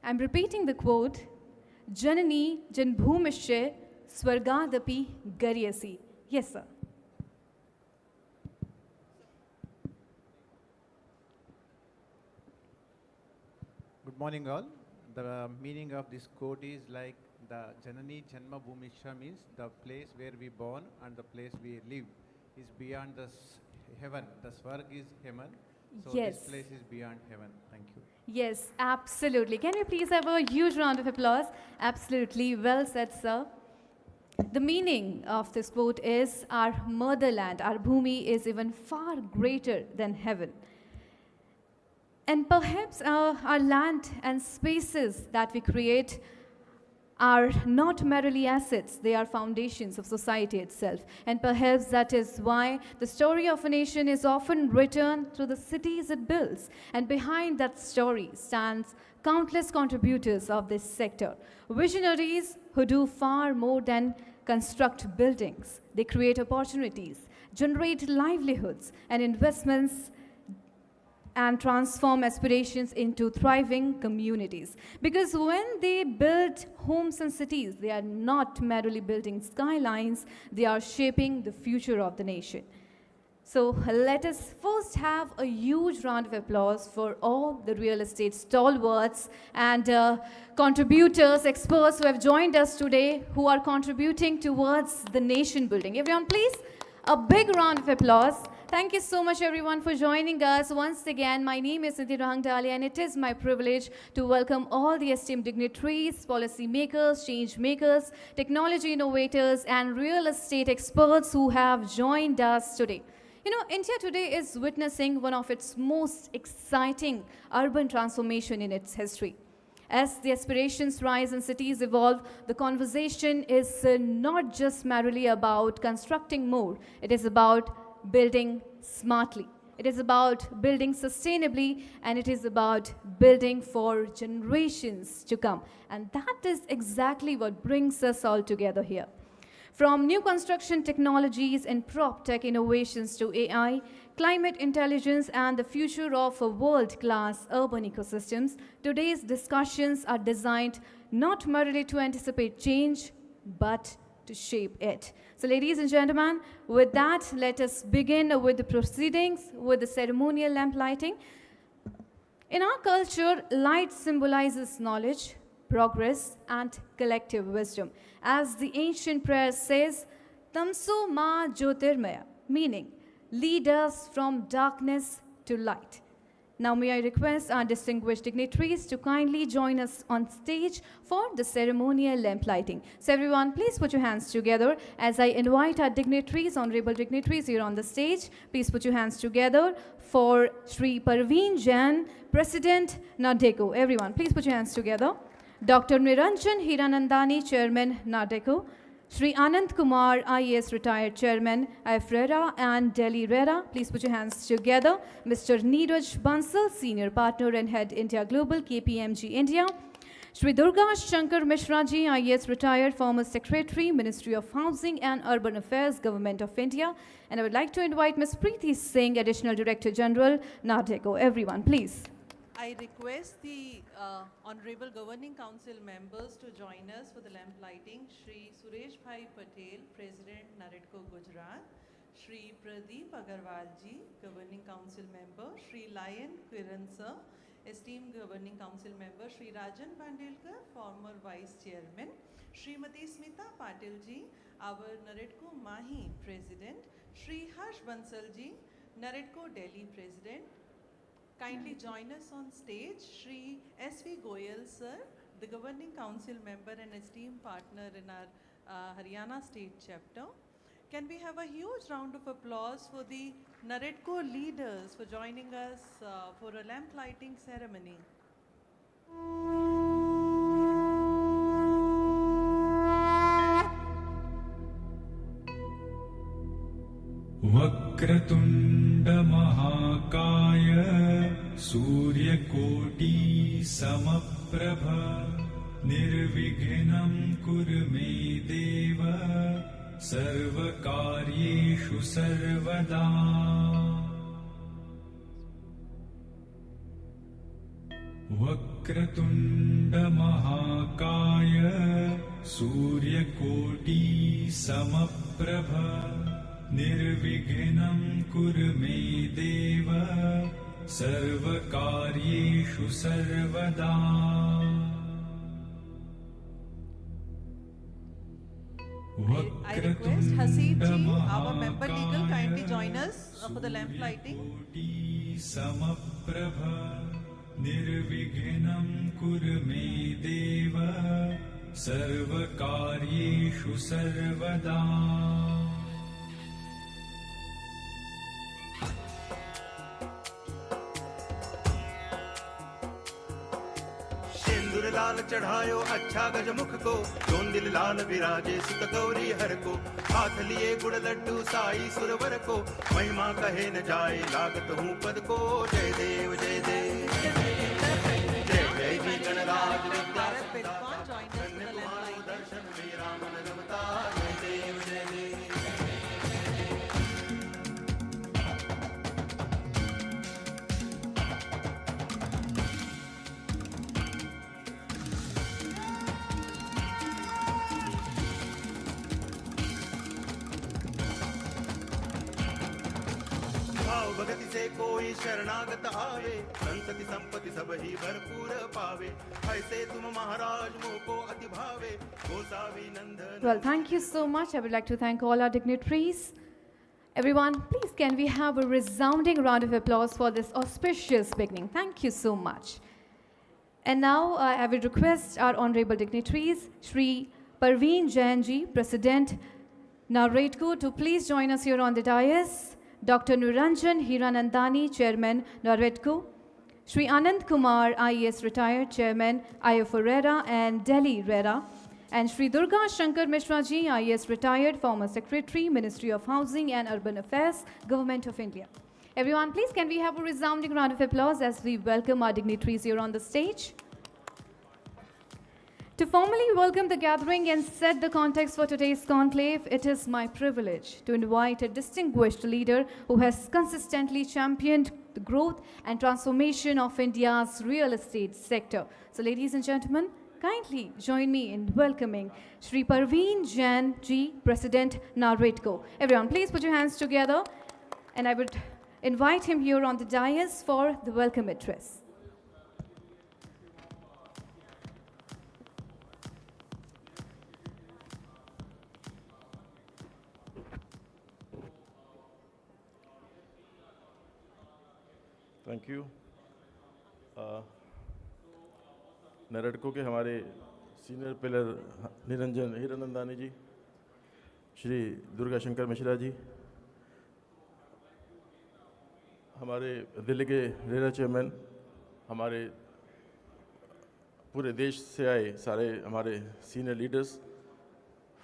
I'm repeating the quote, Janani Janbhumishche Swargadapi Garyasi. Yes, sir. Good morning, all. The meaning of this quote is like the Janani Janma Bhumisha means the place where we born and the place we live is beyond the heaven. The Swarg is heaven. So Yes. this place is beyond heaven. Thank you. Yes, absolutely. Can we please have a huge round of applause? Absolutely. Well said, sir. The meaning of this quote is our motherland, our bhumi is even far greater than heaven. And perhaps our land and spaces that we create are not merely assets, they are foundations of society itself. And perhaps that is why the story of a nation is often written through the cities it builds. And behind that story stands countless contributors of this sector, visionaries who do far more than construct buildings. They create opportunities, generate livelihoods and investments, and transform aspirations into thriving communities. Because when they build homes and cities, they are not merely building skylines, they are shaping the future of the nation. So let us first have a huge round of applause for all the real estate stalwarts and contributors, experts who have joined us today, who are contributing towards the nation building. Everyone, please, a big round of applause. Thank you so much, everyone, for joining us. Once again, my name is Nidhi Rohangdalia, and it is my privilege to welcome all the esteemed dignitaries, policy makers, change makers, technology innovators, and real estate experts who have joined us today. You know, India today is witnessing one of its most exciting urban transformation in its history. As the aspirations rise and cities evolve, the conversation is not just merely about constructing more. It is about building smartly. It is about building sustainably, and it is about building for generations to come. And that is exactly what brings us all together here. From new construction technologies and prop tech innovations to AI, climate intelligence, and the future of world-class urban ecosystems, today's discussions are designed not merely to anticipate change, but to shape it. So ladies and gentlemen, with that, let us begin with the proceedings, with the ceremonial lamp lighting. In our culture, light symbolizes knowledge, progress, and collective wisdom. As the ancient prayer says, Tamso ma Jyotirmaya, meaning, lead us from darkness to light. Now may I request our distinguished dignitaries to kindly join us on stage for the ceremonial lamp lighting. So everyone, please put your hands together as I invite our dignitaries, honorable dignitaries here on the stage. Please put your hands together for Shri Parveen Jain, President, NAREDCO. Everyone, please put your hands together. Dr. Niranjan Hiranandani, Chairman, NAREDCO. Shri Anand Kumar, IAS retired Chairman, IFRERA and Delhi RERA. Please put your hands together. Mr. Neeraj Bansal, Senior Partner and Head India Global, KPMG India. Shri Durga Shankar Mishra ji, IAS retired, former Secretary, Ministry of Housing and Urban Affairs, Government of India. And I would like to invite Ms. Preeti Singh, Additional Director General, NAREDCO. Everyone, please. I request the Honorable Governing Council members to join us for the lamp lighting. Shri Suresh Bhai Patel, President, NAREDCO Gujarat. Shri Pradeep Agarwal ji, Governing Council member. Shri Lion Kiran sir, esteemed Governing Council member. Shri Rajan Bandelkar, former Vice Chairman. Srimati Smita Patil ji, our NAREDCO Mahi President. Shri Harsh Bansal ji, NAREDCO Delhi President. Kindly join us on stage, Shri S.V. Goyal sir, the Governing Council member and esteemed partner in our Haryana State chapter. Can we have a huge round of applause for the NAREDCO leaders for joining us for a lamp lighting ceremony? वक्रतुण्ड महाकाय सूर्यकोटि समप्रभ निर्विघ्नं कुरु मे देव सर्वकार्येषु सर्वदा। वक्रतुण्ड वक्रतुण्डमहाकाय सूर्यकोटि समप्रभ निर्विघ्नं कुरु मे देव सर्वकार्येषु सर्वदा। I request Haseeb ji, our member legal, kindly join us for the lamp lighting. समप्रभ निर्विघ्नं कुरु मे देव सर्वकार्येषु सर्वदा। सिंदूर लाल चढ़ायो अच्छा गजमुख को, जोंदिल लाल विराजे सुत गौरी हर को। हाथ लिए गुड़ लड्डू साई सुरवर को, महिमा कहे न जाए लागत हूँ पद को। जय देव जय देव जय जय जी गणराज Bharat Buildcon, join us for the lamp lighting. दर्शन मेरा मन रमता। जय देव जय देव। भाव भगति से कोई शरणागत आवे, संतति संपत्ति सब ही भरपूर पावे। ऐसे तुम महाराज मोह को अति भावे, गोसावी नंदन। Well, thank you so much. I would like to thank all our dignitaries. Everyone, please can we have a resounding round of applause for this auspicious beginning. Thank you so much. And now I will request our honorable dignitaries, Shri Parveen Jain ji, President NAREDCO, to please join us here on the dais. Dr. Niranjan Hiranandani, Chairman NAREDCO. Shri Anand Kumar, IAS retired, Chairman IFO RERA and Delhi RERA. And Shri Durga Shankar Mishra ji, IAS retired, former Secretary, Ministry of Housing and Urban Affairs, Government of India. Everyone, please can we have a resounding round of applause as we welcome our dignitaries here on the stage. To formally welcome the gathering and set the context for today's conclave, it is my privilege to invite a distinguished leader who has consistently championed the growth and transformation of India's real estate sector. So, ladies and gentlemen, kindly join me in welcoming Shri Parveen Jain ji, President NAREDCO. Everyone, please put your hands together, and I would invite him here on the dais for the welcome address. Thank you. NAREDCO के हमारे senior pillar Niranjan Hiranandani जी, श्री दुर्गा शंकर मिश्रा जी, हमारे दिल्ली के RERA chairman, हमारे पूरे देश से आए सारे हमारे senior leaders,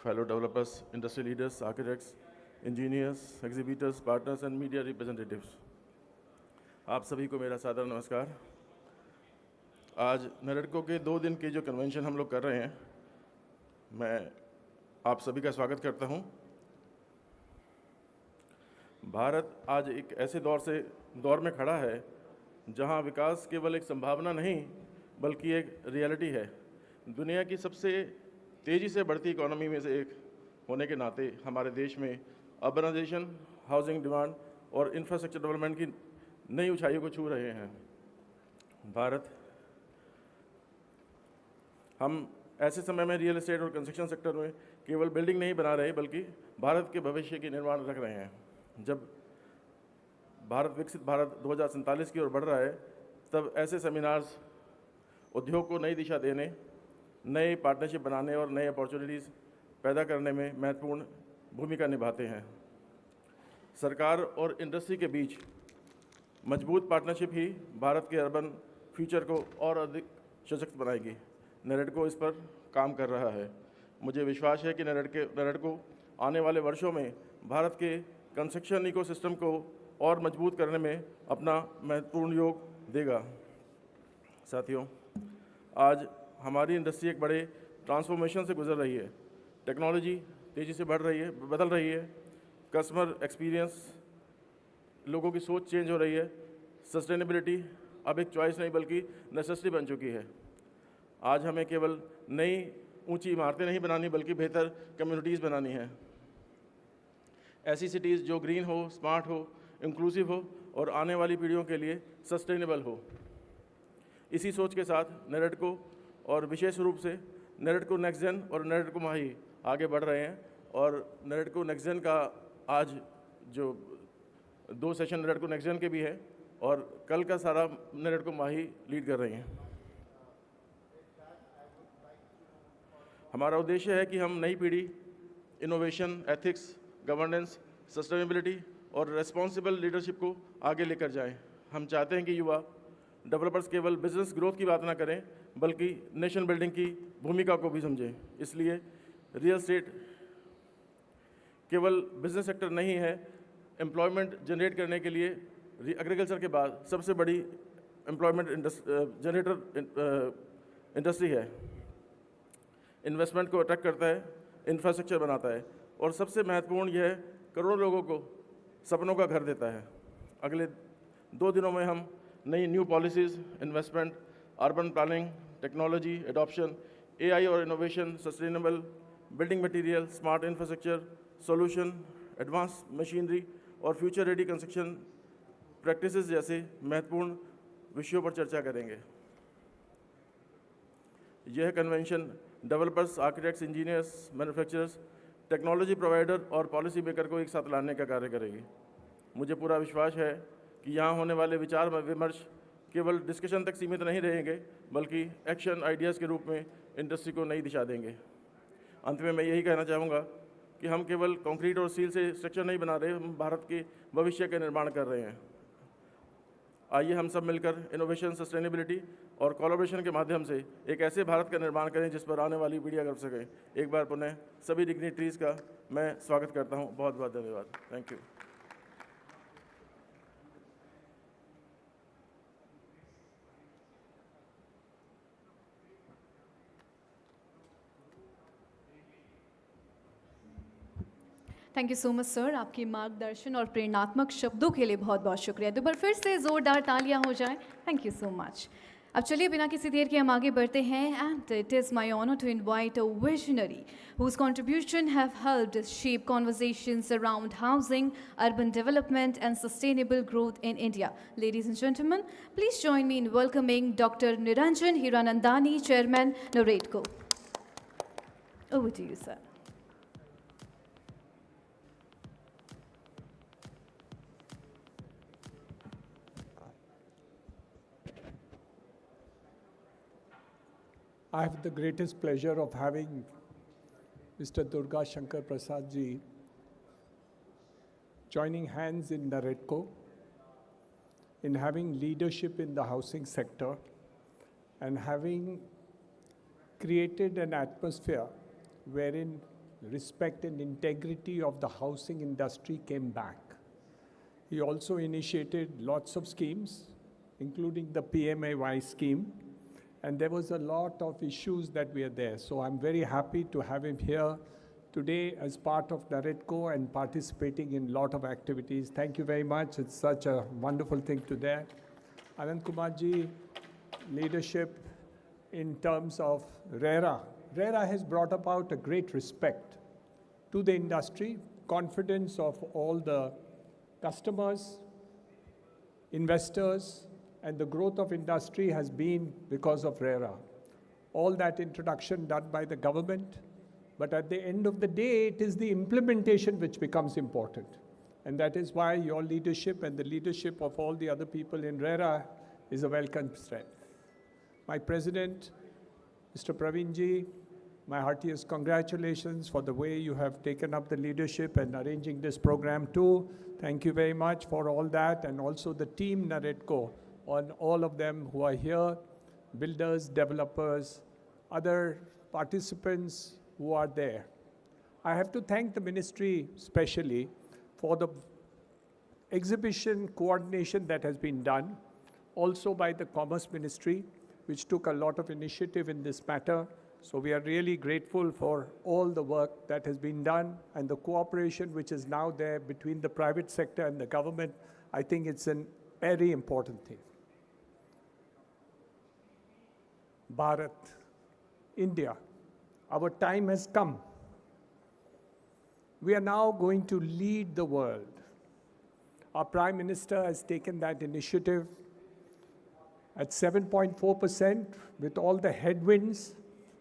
fellow developers, industry leaders, architects, engineers, exhibitors, partners and media representatives, आप सभी को मेरा सादर नमस्कार। आज NAREDCO के 2 दिन के जो कन्वेंशन हम लोग कर रहे हैं, मैं आप सभी का स्वागत करता हूं। भारत आज एक ऐसे दौर में खड़ा है जहां विकास केवल एक संभावना नहीं बल्कि एक रियलिटी है। दुनिया की सबसे तेज़ी से बढ़ती इकोनॉमी में से एक होने के नाते हमारे देश में अर्बनाइजेशन, हाउसिंग डिमांड और इंफ्रास्ट्रक्चर डेवलपमेंट की नई ऊंचाइयों को छू रहे हैं। हम ऐसे समय में रियल एस्टेट और कंस्ट्रक्शन सेक्टर में केवल बिल्डिंग नहीं बना रहे बल्कि भारत के भविष्य की निर्माण रख रहे हैं। जब भारत विकसित भारत 2047 की ओर बढ़ रहा है, तब ऐसे सेमिनार्स उद्योग को नई दिशा देने, नए पार्टनरशिप बनाने और नए अपॉर्चुनिटीज़ पैदा करने में महत्वपूर्ण भूमिका निभाते हैं। सरकार और इंडस्ट्री के बीच मजबूत पार्टनरशिप ही भारत के अर्बन फ्यूचर को और अधिक सशक्त बनाएगी। NAREDCO इस पर काम कर रहा है। मुझे विश्वास है कि NAREDCO आने वाले वर्षों में भारत के कंस्ट्रक्शन इकोसिस्टम को और मजबूत करने में अपना महत्वपूर्ण योग देगा। साथियों, आज हमारी इंडस्ट्री एक बड़े ट्रांसफॉर्मेशन से गुजर रही है। टेक्नोलॉजी तेज़ी से बदल रही है। कस्टमर एक्सपीरियंस, लोगों की सोच चेंज हो रही है। सस्टेनेबिलिटी अब एक चॉइस नहीं बल्कि नेसेसिटी बन चुकी है। आज हमें केवल नई ऊंची इमारतें नहीं बनानी बल्कि बेहतर कम्युनिटीज़ बनानी है। ऐसी सिटीज़ जो ग्रीन हो, स्मार्ट हो, इंक्लूसिव हो और आने वाली पीढ़ियों के लिए सस्टेनेबल हो। इसी सोच के साथ NAREDCO और विशेष रूप से NAREDCO NextGen और NAREDCO माही आगे बढ़ रहे हैं और NAREDCO NextGen का आज जो 2 सेशन NAREDCO NextGen के भी हैं और कल का सारा NAREDCO माही लीड कर रही हैं। हमारा उद्देश्य है कि हम नई पीढ़ी इनोवेशन, एथिक्स, गवर्नेंस, सस्टेनेबिलिटी और रेस्पॉन्सिबल लीडरशिप को आगे लेकर जाएं। हम चाहते हैं कि युवा डेवलपर्स केवल बिजनेस ग्रोथ की बात ना करें बल्कि नेशन बिल्डिंग की भूमिका को भी समझें। इसलिए रियल एस्टेट केवल बिजनेस सेक्टर नहीं है, एम्प्लॉयमेंट जनरेट करने के लिए एग्रीकल्चर के बाद सबसे बड़ी एम्प्लॉयमेंट जनरेटर इंडस्ट्री है। इन्वेस्टमेंट को अट्रैक्ट करता है, इंफ्रास्ट्रक्चर बनाता है और सबसे महत्वपूर्ण यह करोड़ों लोगों को सपनों का घर देता है। अगले 2 दिनों में हम नई new policies, investment, urban planning, technology adoption, AI और innovation, sustainable building material, smart infrastructure solution, advance machinery और फ्यूचर रेडी कंस्ट्रक्शन प्रैक्टिसेस जैसे महत्वपूर्ण विषयों पर चर्चा करेंगे। यह convention developers, architects, engineers, manufacturers, technology provider और पॉलिसी मेकर को एक साथ लाने का कार्य करेगी। मुझे पूरा विश्वास है कि यहाँ होने वाले विचार विमर्श केवल डिस्कशन तक सीमित नहीं रहेंगे बल्कि एक्शन आइडियाज़ के रूप में इंडस्ट्री को नई दिशा देंगे। अंत में मैं यही कहना चाहूँगा कि हम केवल कंक्रीट और स्टील से स्ट्रक्चर नहीं बना रहे, हम भारत के भविष्य का निर्माण कर रहे हैं। आइए हम सब मिलकर इनोवेशन, सस्टेनेबिलिटी और कोलैबोरेशन के माध्यम से एक ऐसे भारत का निर्माण करें जिस पर आने वाली पीढ़ियाँ कर सकें। एक बार पुनः सभी डिग्निटरीज़ का मैं स्वागत करता हूँ। बहुत बहुत धन्यवाद। Thank you. Thank you so much sir, आपके मार्गदर्शन और प्रेरणात्मक शब्दों के लिए बहुत बहुत शुक्रिया। तो फिर से ज़ोरदार तालियां हो जाएं। Thank you so much. अब चलिए बिना किसी देर के हम आगे बढ़ते हैं and it is my honour to invite a visionary whose contribution have helped shape conversations around housing, urban development and sustainable growth in India. Ladies and gentlemen, please join me in welcoming Dr. Niranjan Hiranandani, Chairman, NAREDCO. Over to you, sir. I have the greatest pleasure of having Mr. Durga Shankar Prasad ji joining hands in NAREDCO, in having leadership in the housing sector, and having created an atmosphere wherein respect and integrity of the housing industry came back. He also initiated lots of schemes, including the PMAY scheme, and there was a lot of issues that were there. So I'm very happy to have him here today as part of NAREDCO and participating in a lot of activities. Thank you very much. It's such a wonderful thing to do. Anand Kumar ji, leadership in terms of RERA. RERA has brought about a great respect to the industry, confidence of all the customers, investors, and the growth of industry has been because of RERA. All that introduction done by the government, but at the end of the day, it is the implementation which becomes important. And that is why your leadership and the leadership of all the other people in RERA is a welcome strength. My president, Mr. Praveen ji, my heartiest congratulations for the way you have taken up the leadership and arranging this program too. Thank you very much for all that, and also the team NAREDCO, on all of them who are here, builders, developers, other participants who are there. I have to thank the ministry especially for the exhibition coordination that has been done, also by the Commerce Ministry, which took a lot of initiative in this matter. So we are really grateful for all the work that has been done and the cooperation which is now there between the private sector and the government. I think it's a very important thing. Bharat, India. Our time has come. We are now going to lead the world. Our Prime Minister has taken that initiative at 7.4%. With all the headwinds,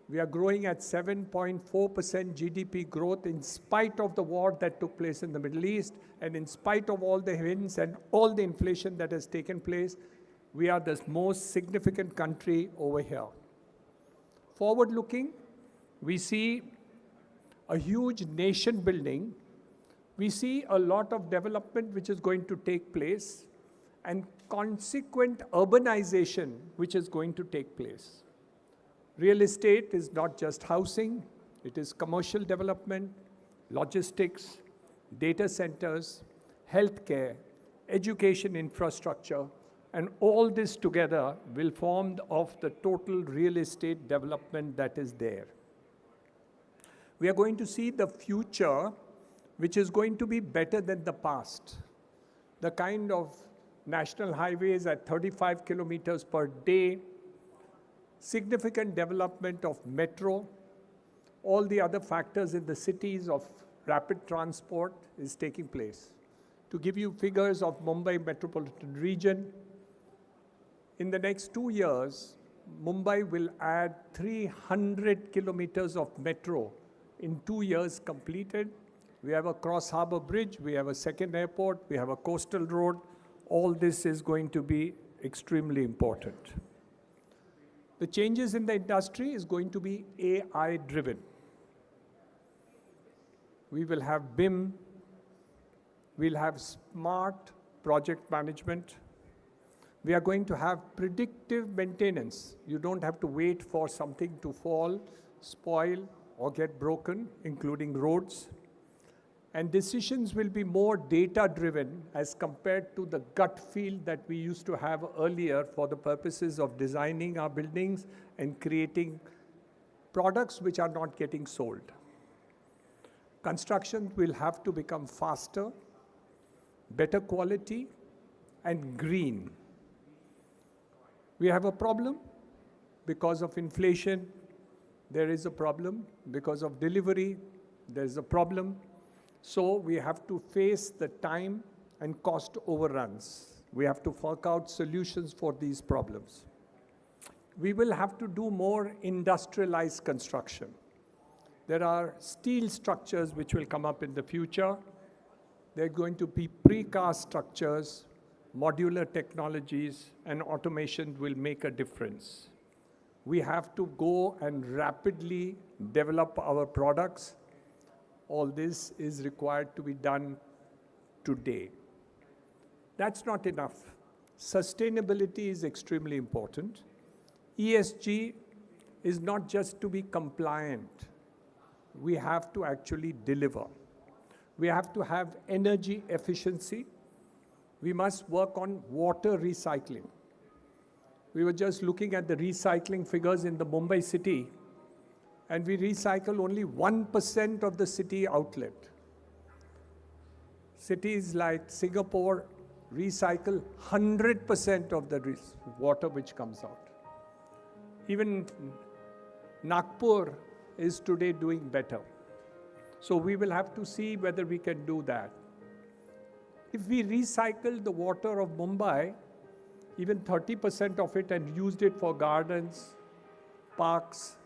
we are growing at 7.4% GDP growth in spite of the war that took place in the Middle East, and in spite of all the headwinds and all the inflation that has taken place. We are the most significant country over here. Forward looking, we see a huge nation building. We see a lot of development which is going to take place, and consequent urbanization which is going to take place. Real estate is not just housing, it is commercial development, logistics, data centers, healthcare, education infrastructure, and all this together will form of the total real estate development that is there. We are going to see the future which is going to be better than the past. The kind of national highways at 35 kilometers per day, significant development of metro, all the other factors in the cities of rapid transport is taking place. To give you figures of Mumbai metropolitan region, in the next 2 years, Mumbai will add 300 kilometers of metro in 2 years completed. We have a cross-harbor bridge, we have a second airport, we have a coastal road. All this is going to be extremely important. The changes in the industry is going to be AI-driven. We will have BIM, we'll have smart project management. We are going to have predictive maintenance. You don't have to wait for something to fall, spoil, or get broken, including roads. And decisions will be more data-driven as compared to the gut feel that we used to have earlier for the purposes of designing our buildings and creating products which are not getting sold. Construction will have to become faster, better quality, and green. We have a problem because of inflation. There is a problem because of delivery. There is a problem. So we have to face the time and cost overruns. We have to work out solutions for these problems. We will have to do more industrialized construction. There are steel structures which will come up in the future. There are going to be precast structures, modular technologies, and automation will make a difference. We have to go and rapidly develop our products. All this is required to be done today. That's not enough. Sustainability is extremely important. ESG is not just to be compliant. We have to actually deliver. We have to have energy efficiency. We must work on water recycling. We were just looking at the recycling figures in the Mumbai city, and we recycle only 1% of the city outlet. Cities like Singapore recycle 100% of the water which comes out. Even Nagpur is today doing better. So we will have to see whether we can do that. If we recycle the water of Mumbai, even 30% of it, and used it for gardens, parks,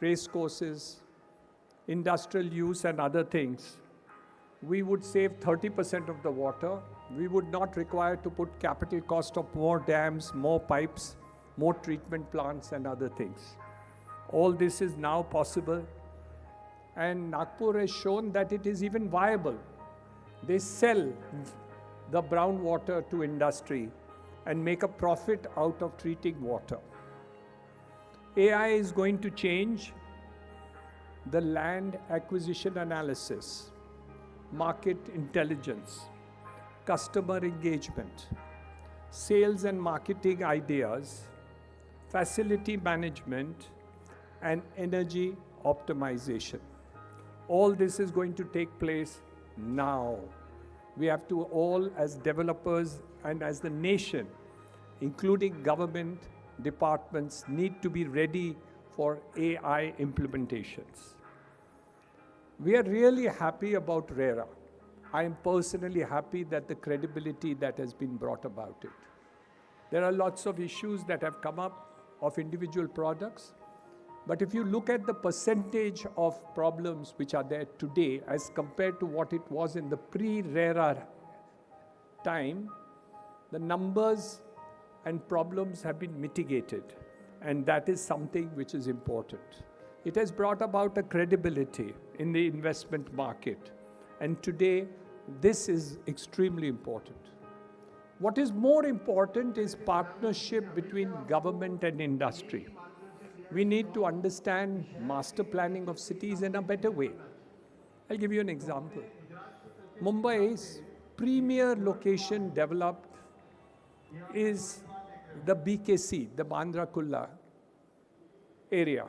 race courses, industrial use and other things, we would save 30% of the water. We would not require to put capital cost of more dams, more pipes, more treatment plants and other things. All this is now possible, and Nagpur has shown that it is even viable. They sell the brown water to industry and make a profit out of treating water. AI is going to change the land acquisition analysis, market intelligence, customer engagement, sales and marketing ideas, facility management, and energy optimization. All this is going to take place now. We have to all, as developers and as the nation, including government, departments need to be ready for AI implementations. We are really happy about RERA. I am personally happy that the credibility that has been brought about it. There are lots of issues that have come up of individual products, but if you look at the percentage of problems which are there today as compared to what it was in the pre-RERA time, the numbers and problems have been mitigated, and that is something which is important. It has brought about a credibility in the investment market, and today this is extremely important. What is more important is partnership between government and industry. We need to understand master planning of cities in a better way. I'll give you an example. Mumbai's premier location developed is the BKC, the Bandra Kurla area.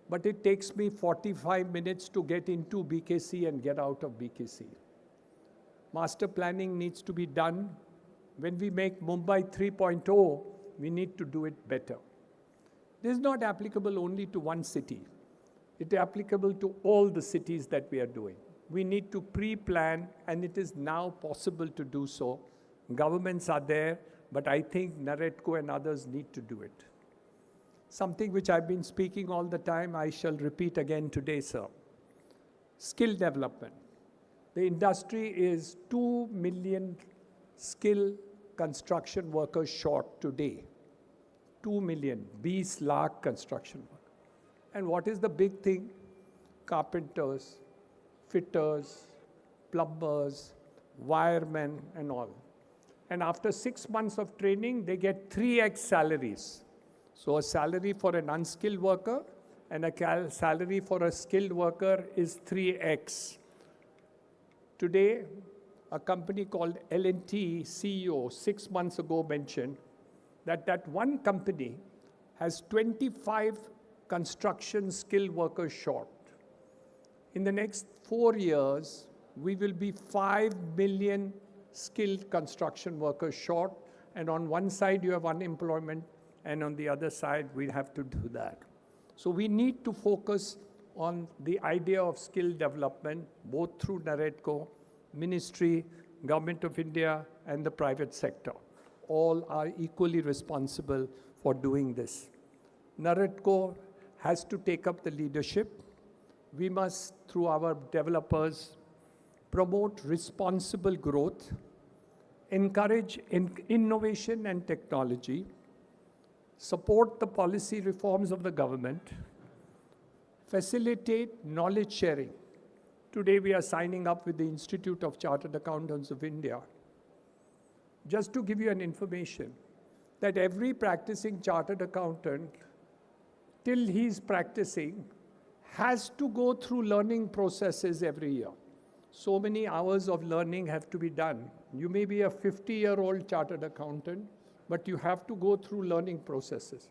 But it takes me 45 minutes to get into BKC and get out of BKC. Master planning needs to be done. When we make Mumbai 3.0, we need to do it better. This is not applicable only to one city. It is applicable to all the cities that we are doing. We need to pre-plan, and it is now possible to do so. Governments are there, but I think NAREDCO and others need to do it. Something which I've been speaking all the time, I shall repeat again today, sir. Skill development. The industry is 2 million skilled construction workers short today. 2 million, 20 lakh construction workers. And what is the big thing? Carpenters, fitters, plumbers, wiremen, and all. And after 6 months of training, they get 3x salaries. So a salary for an unskilled worker and a salary for a skilled worker is 3x. Today, a company called L&T CEO 6 months ago mentioned that one company has 25 construction skilled workers short. In the next 4 years, we will be 5 million skilled construction workers short, and on one side you have unemployment, and on the other side we have to do that. So we need to focus on the idea of skill development, both through NAREDCO, Ministry, Government of India, and the private sector. All are equally responsible for doing this. NAREDCO has to take up the leadership. We must, through our developers, promote responsible growth, encourage innovation and technology, support the policy reforms of the government, facilitate knowledge sharing. Today we are signing up with the Institute of Chartered Accountants of India. Just to give you an information, that every practicing chartered accountant, till he's practicing, has to go through learning processes every year. So many hours of learning have to be done. You may be a 50-year-old chartered accountant, but you have to go through learning processes.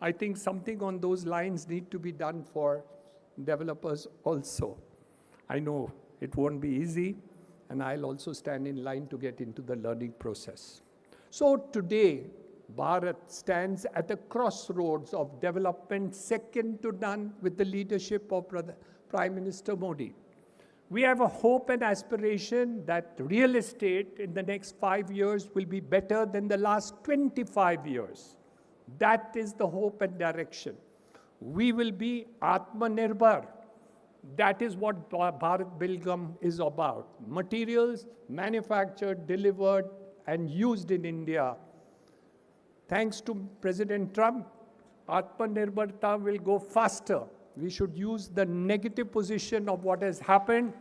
I think something on those lines need to be done for developers also. I know it won't be easy, and I'll also stand in line to get into the learning process. So today, Bharat stands at the crossroads of development, second to none, with the leadership of Prime Minister Modi. We have a hope and aspiration that real estate in the next 5 years will be better than the last 25 years. That is the hope and direction. We will be Atmanirbhar. That is what Bharat Buildcon is about. Materials manufactured, delivered, and used in India. Thanks to President Trump, Atmanirbharta will go faster. We should use the negative position of what has happened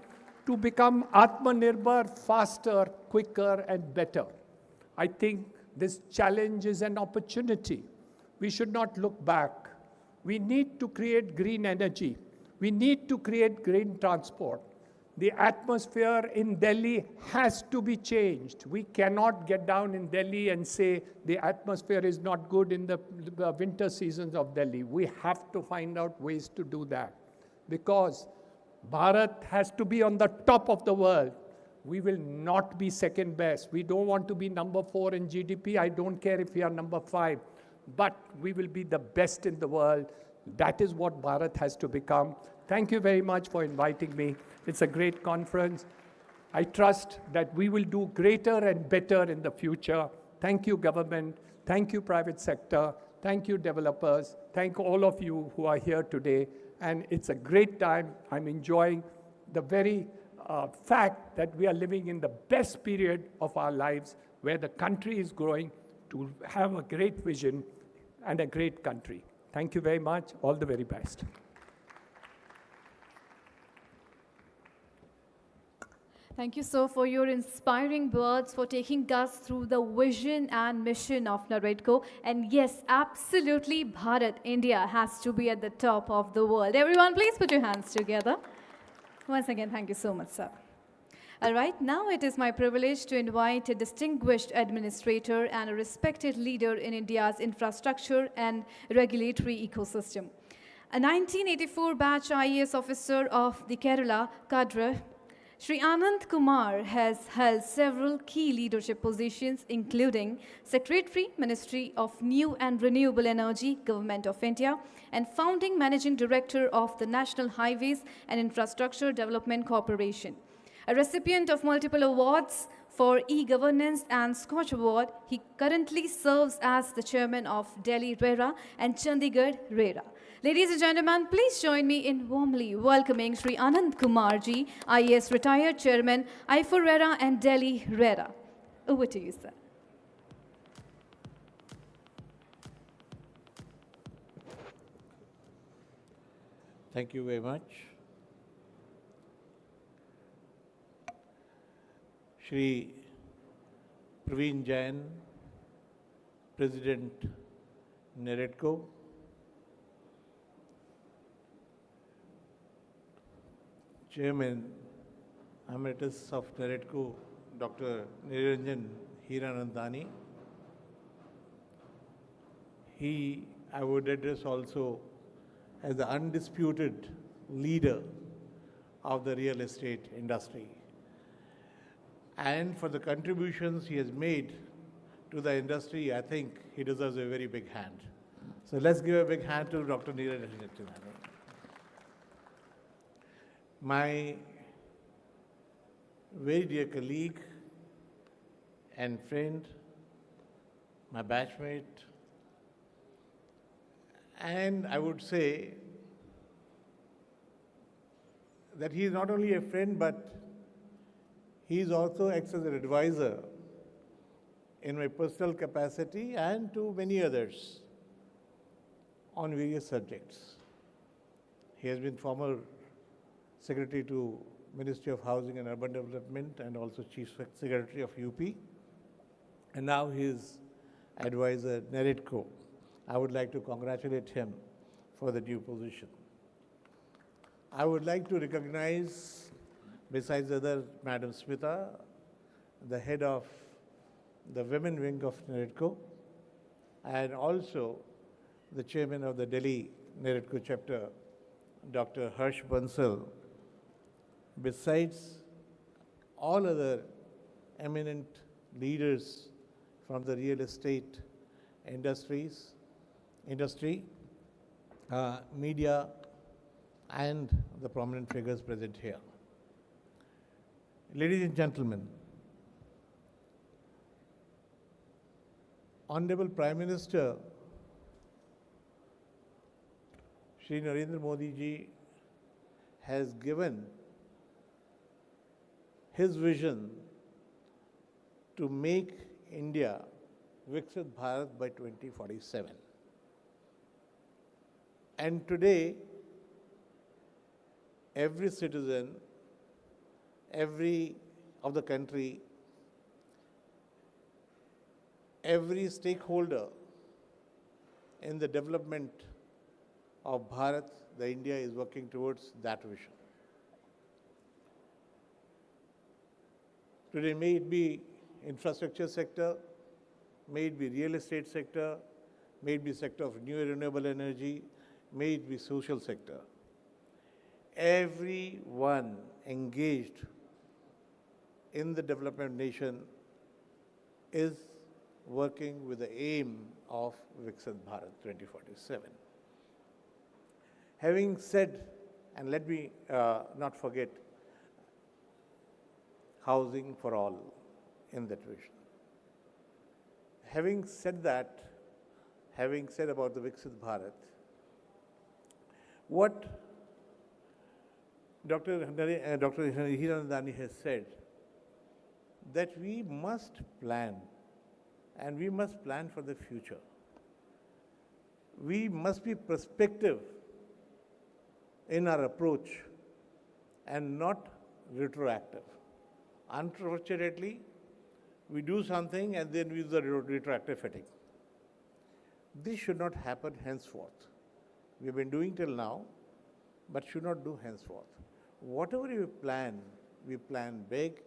to become Atmanirbhar faster, quicker, and better. I think this challenge is an opportunity. We should not look back. We need to create green energy. We need to create green transport. The atmosphere in Delhi has to be changed. We cannot get down in Delhi and say the atmosphere is not good in the winter seasons of Delhi. We have to find out ways to do that, because Bharat has to be on the top of the world. We will not be second best. We don't want to be number 4 in GDP. I don't care if we are number 5. but we will be the best in the world. That is what Bharat has to become. Thank you very much for inviting me. It's a great conference. I trust that we will do greater and better in the future. Thank you, government. Thank you, private sector. Thank you, developers. Thank all of you who are here today. And it's a great time. I'm enjoying the very fact that we are living in the best period of our lives, where the country is growing to have a great vision and a great country. Thank you very much. All the very best. Thank you, sir, for your inspiring words, for taking us through the vision and mission of NAREDCO. And yes, absolutely, Bharat, India has to be at the top of the world. Everyone, please put your hands together. Once again, thank you so much, sir. All right, now it is my privilege to invite a distinguished administrator and a respected leader in India's infrastructure and regulatory ecosystem. A 1984 batch IAS officer of the Kerala cadre, Shri Anand Kumar has held several key leadership positions, including Secretary, Ministry of New and Renewable Energy, Government of India, and founding Managing Director of the National Highways and Infrastructure Development Corporation. A recipient of multiple awards for e-governance and Scotch Award, he currently serves as the chairman of Delhi RERA and Chandigarh RERA. Ladies and gentlemen, please join me in warmly welcoming Shri Anand Kumar ji, IAS retired chairman, IFO RERA and Delhi RERA. Over to you, sir. Thank you very much. Shri Praveen Jain, President NAREDCO, Chairman Emeritus of NAREDCO, Dr. Niranjan Hiranandani. I would address also as the undisputed leader of the real estate industry. And for the contributions he has made to the industry, I think he deserves a very big hand. So let's give a big hand to Dr. Niranjan. My very dear colleague and friend, my batchmate, and I would say that he is not only a friend, but he is also acts as an advisor in my personal capacity and to many others on various subjects. He has been former Secretary to Ministry of Housing and Urban Development and also Chief Secretary of UP. And now he is advisor NAREDCO. I would like to congratulate him for the new position. I would like to recognize, besides other, Madam Smita, the head of the women wing of NAREDCO, and also the chairman of the Delhi NAREDCO chapter, Dr. Harsh Bansal, besides all other eminent leaders from the real estate industry, media, and the prominent figures present here. Ladies and gentlemen, Honorable Prime Minister Shri Narendra Modi ji has given his vision to make India Viksit Bharat by 2047. And today, every citizen, every of the country, every stakeholder in the development of Bharat, the India is working towards that vision. Today, may it be infrastructure sector, may it be real estate sector, may it be sector of new renewable energy, may it be social sector. Everyone engaged in the development of nation is working with the aim of Viksit Bharat 2047. Having said, and let me not forget, housing for all in that vision. Having said that, having said about the Viksit Bharat, what Dr. Hiranandani has said, that we must plan, and we must plan for the future. We must be prospective in our approach and not retroactive. Unfortunately, we do something and then we use the retroactive fatigue. This should not happen henceforth. We've been doing till now, but should not do henceforth. Whatever we plan big,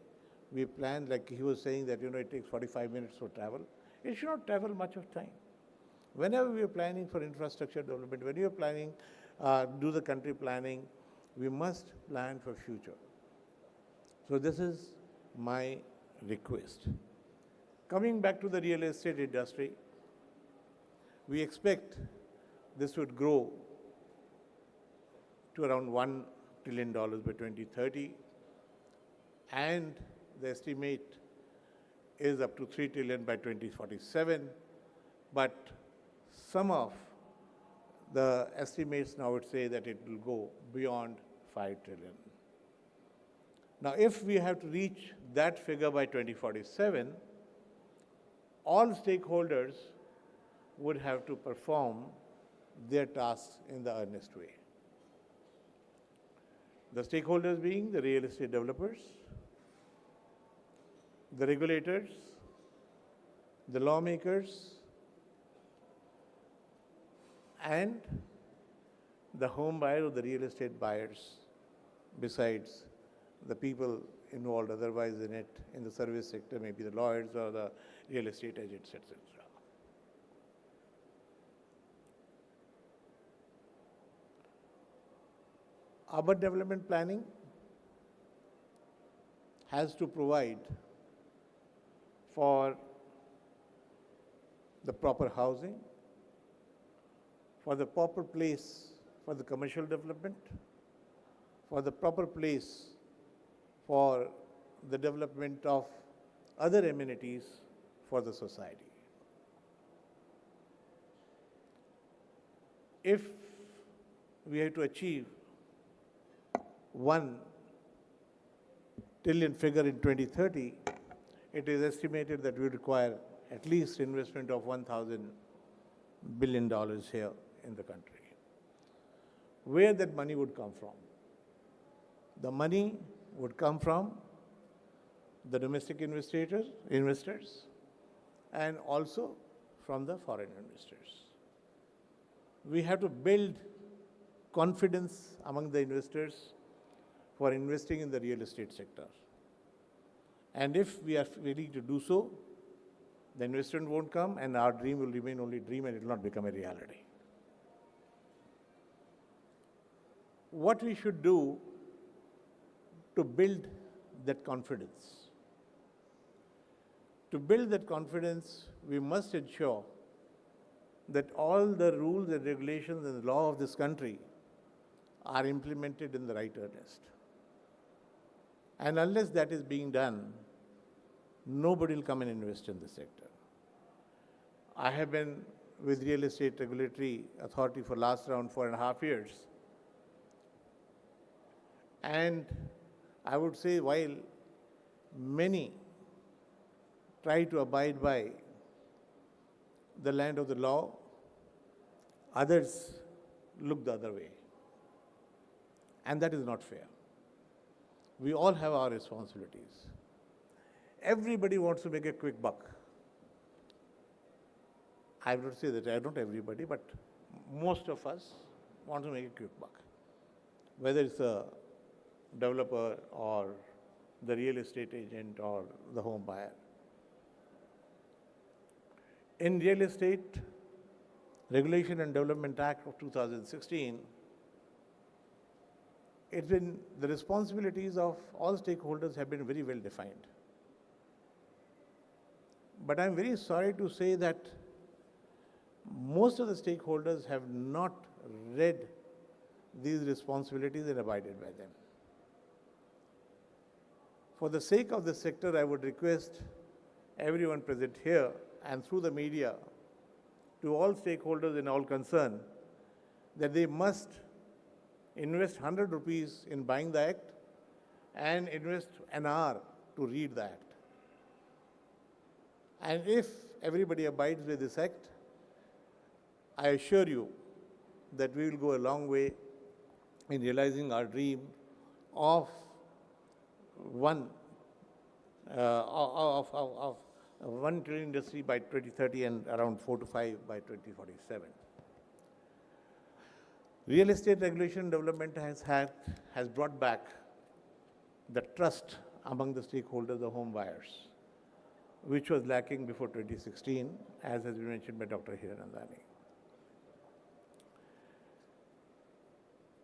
we plan, like he was saying that, it takes 45 minutes to travel. It should not travel much of time. Whenever we are planning for infrastructure development, when we are planning, do the country planning, we must plan for future. So this is my request. Coming back to the real estate industry, we expect this would grow to around $1 trillion by 2030, and the estimate is up to $3 trillion by 2047, but some of the estimates now would say that it will go beyond $5 trillion. Now, if we have to reach that figure by 2047, all stakeholders would have to perform their tasks in the earnest way. The stakeholders being the real estate developers, the regulators, the lawmakers, and the home buyer or the real estate buyers, besides the people involved otherwise in it, in the service sector, maybe the lawyers or the real estate agents, etc. Urban development planning has to provide for the proper housing, for the proper place for the commercial development, for the proper place for the development of other amenities for the society. If we have to achieve $1 trillion figure in 2030, it is estimated that we require at least investment of $1,000 billion here in the country. Where that money would come from? The money would come from the domestic investors and also from the foreign investors. We have to build confidence among the investors for investing in the real estate sector. And if we are ready to do so, the investment won't come and our dream will remain only a dream and it will not become a reality. What we should do to build that confidence? To build that confidence, we must ensure that all the rules and regulations and the law of this country are implemented in the right earnest. And unless that is being done, nobody will come and invest in this sector. I have been with Real Estate Regulatory Authority for last around 4.5 years. And I would say while many try to abide by the land of the law, others look the other way. And that is not fair. We all have our responsibilities. Everybody wants to make a quick buck. I would say that not everybody, but most of us want to make a quick buck. Whether it's a developer or the real estate agent or the home buyer. In Real Estate Regulation and Development Act of 2016, the responsibilities of all stakeholders have been very well defined. But I'm very sorry to say that most of the stakeholders have not read these responsibilities and abided by them. For the sake of the sector, I would request everyone present here and through the media to all stakeholders and all concerned that they must invest 100 rupees in buying the act and invest an hour to read the act. And if everybody abides with this act, I assure you that we will go a long way in realizing our dream of one trillion industry by 2030 and around 4 to 5 by 2047. Real estate regulation development has brought back the trust among the stakeholders, the home buyers, which was lacking before 2016, as has been mentioned by Dr. Hiranandani.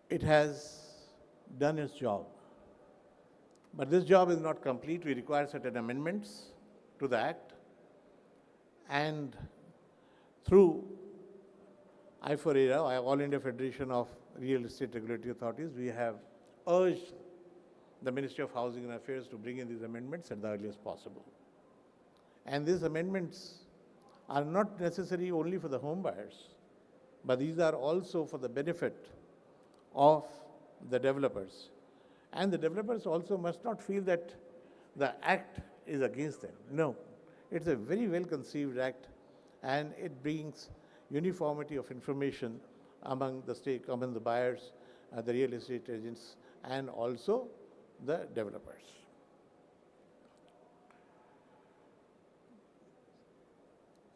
It has done its job. But this job is not complete. We require certain amendments to the Act. And through I4ERA, All India Federation of Real Estate Regulatory Authorities, we have urged the Ministry of Housing and Affairs to bring in these amendments at the earliest possible. And these amendments are not necessary only for the home buyers, but these are also for the benefit of the developers. And the developers also must not feel that the act is against them. No, it's a very well conceived act, and it brings uniformity of information among the buyers, the real estate agents, and also the developers.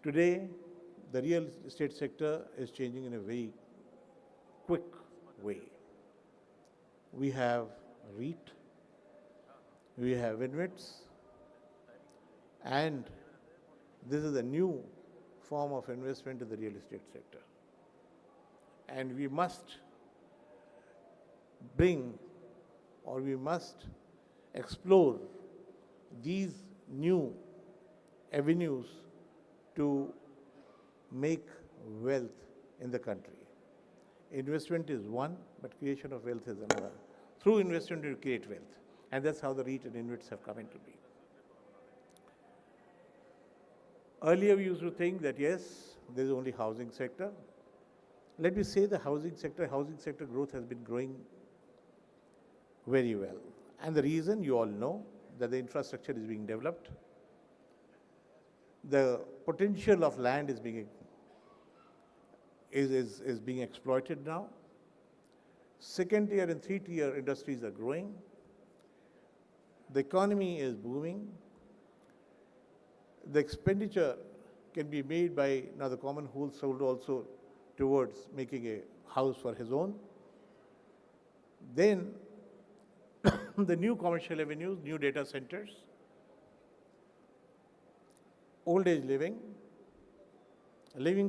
Today, the real estate sector is changing in a very quick way. We have REIT, we have InvITs, and this is a new form of investment in the real estate sector. And we must explore these new avenues to make wealth in the country. Investment is one, but creation of wealth is another. Through investment, you create wealth. And that's how the REIT and InvITs have come into being. Earlier, we used to think that, yes, there's only housing sector. Let me say the housing sector growth has been growing very well. And the reason, you all know, that the infrastructure is being developed. The potential of land is being exploited now. Second-tier and third-tier industries are growing. The economy is booming. The expenditure can be made by now the common household also towards making a house for his own. Then the new commercial avenues, new data centers, old age living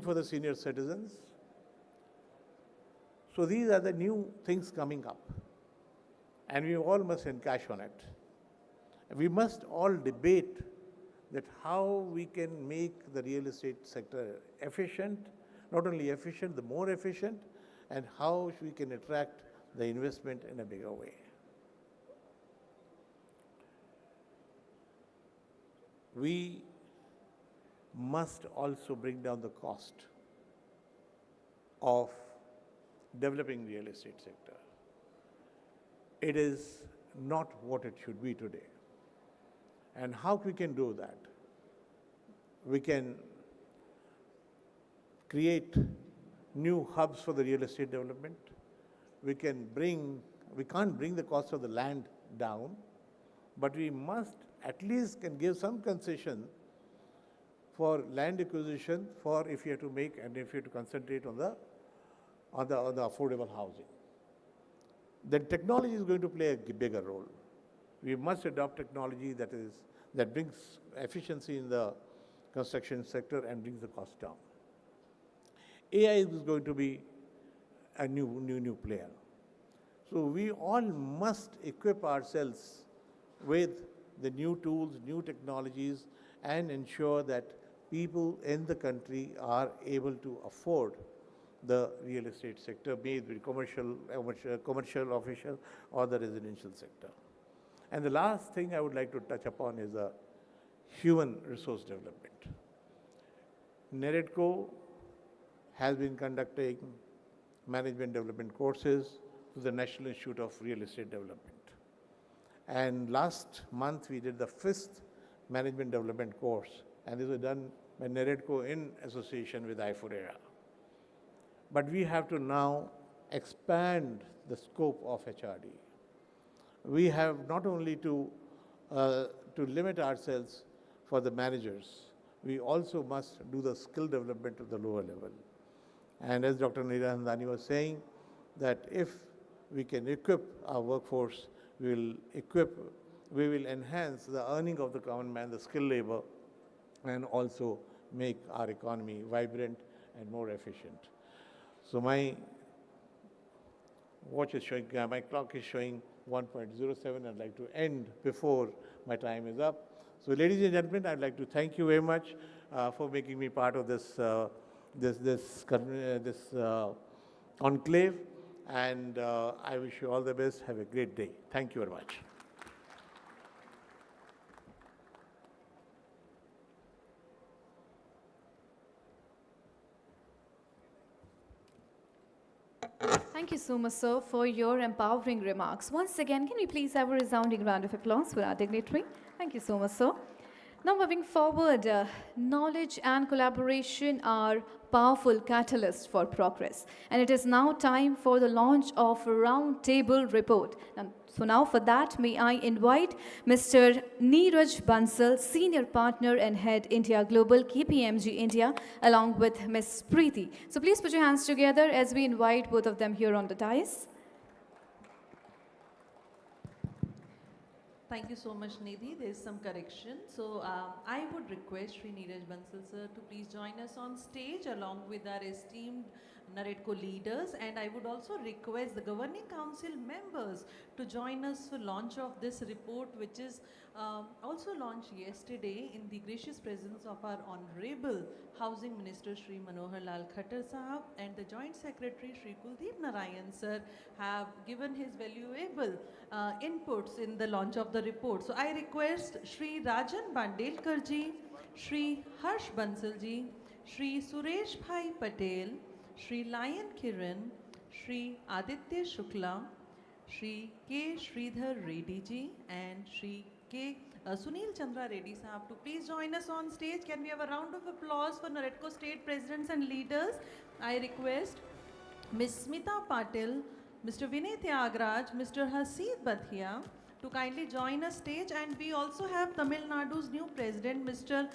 for the senior citizens. So these are the new things coming up, and we all must encash on it. We must all debate that how we can make the real estate sector efficient, not only efficient, the more efficient, and how we can attract the investment in a bigger way. We must also bring down the cost of developing real estate sector. It is not what it should be today. And how we can do that? We can create new hubs for the real estate development. We can't bring the cost of the land down, but we must at least can give some concession for land acquisition for if you have to make and if you have to concentrate on the affordable housing. Then technology is going to play a bigger role. We must adopt technology that brings efficiency in the construction sector and brings the cost down. AI is going to be a new player. So we all must equip ourselves with the new tools, new technologies, and ensure that people in the country are able to afford the real estate sector, be it the commercial, official, or the residential sector. And the last thing I would like to touch upon is the human resource development. NAREDCO has been conducting management development courses to the National Institute of Real Estate Development. And last month we did the 5th management development course, and this was done by NAREDCO in association with I4ERA. But we have to now expand the scope of HRD. We have not only to limit ourselves for the managers, we also must do the skill development at the lower level. And as Dr. Neera Handani was saying, that if we can equip our workforce, we will enhance the earning of the common man, the skilled labor, and also make our economy vibrant and more efficient. So my watch is showing, my clock is showing 1.07. I'd like to end before my time is up. So ladies and gentlemen, I'd like to thank you very much for making me part of this conclave, and I wish you all the best. Have a great day. Thank you very much. Thank you so much, sir, for your empowering remarks. Once again, can we please have a resounding round of applause for our dignitary? Thank you so much, sir. Now, moving forward, knowledge and collaboration are powerful catalysts for progress. And it is now time for the launch of a roundtable report. So now for that, may I invite Mr. Neeraj Bansal, Senior Partner and Head India Global, KPMG India, along with Ms. Preeti. So please put your hands together as we invite both of them here on the dais. Thank you so much, Nidhi. There is some correction. So I would request Sri Neeraj Bansal sir to please join us on stage along with our esteemed NAREDCO leaders, and I would also request the Governing Council members to join us for launch of this report, which is also launched yesterday in the gracious presence of our Honorable Housing Minister Shri Manohar Lal Khattar Sahab, and the Joint Secretary Shri Kuldeep Narayan sir have given his valuable inputs in the launch of the report. So I request Shri Rajan Bandelkar ji, Shri Harsh Bansal ji, Shri Suresh Bhai Patel, Shri Lion Kiran, Shri Aditya Shukla, Shri K. Sridhar Reddy ji, and Shri K. Sunil Chandra Reddy Sahab to please join us on stage. Can we have a round of applause for NAREDCO state presidents and leaders? I request Ms. Smita Patil, Mr. Vinay Tyagraj, Mr. Haseed Bathia to kindly join us stage, and we also have Tamil Nadu's new president, Mr.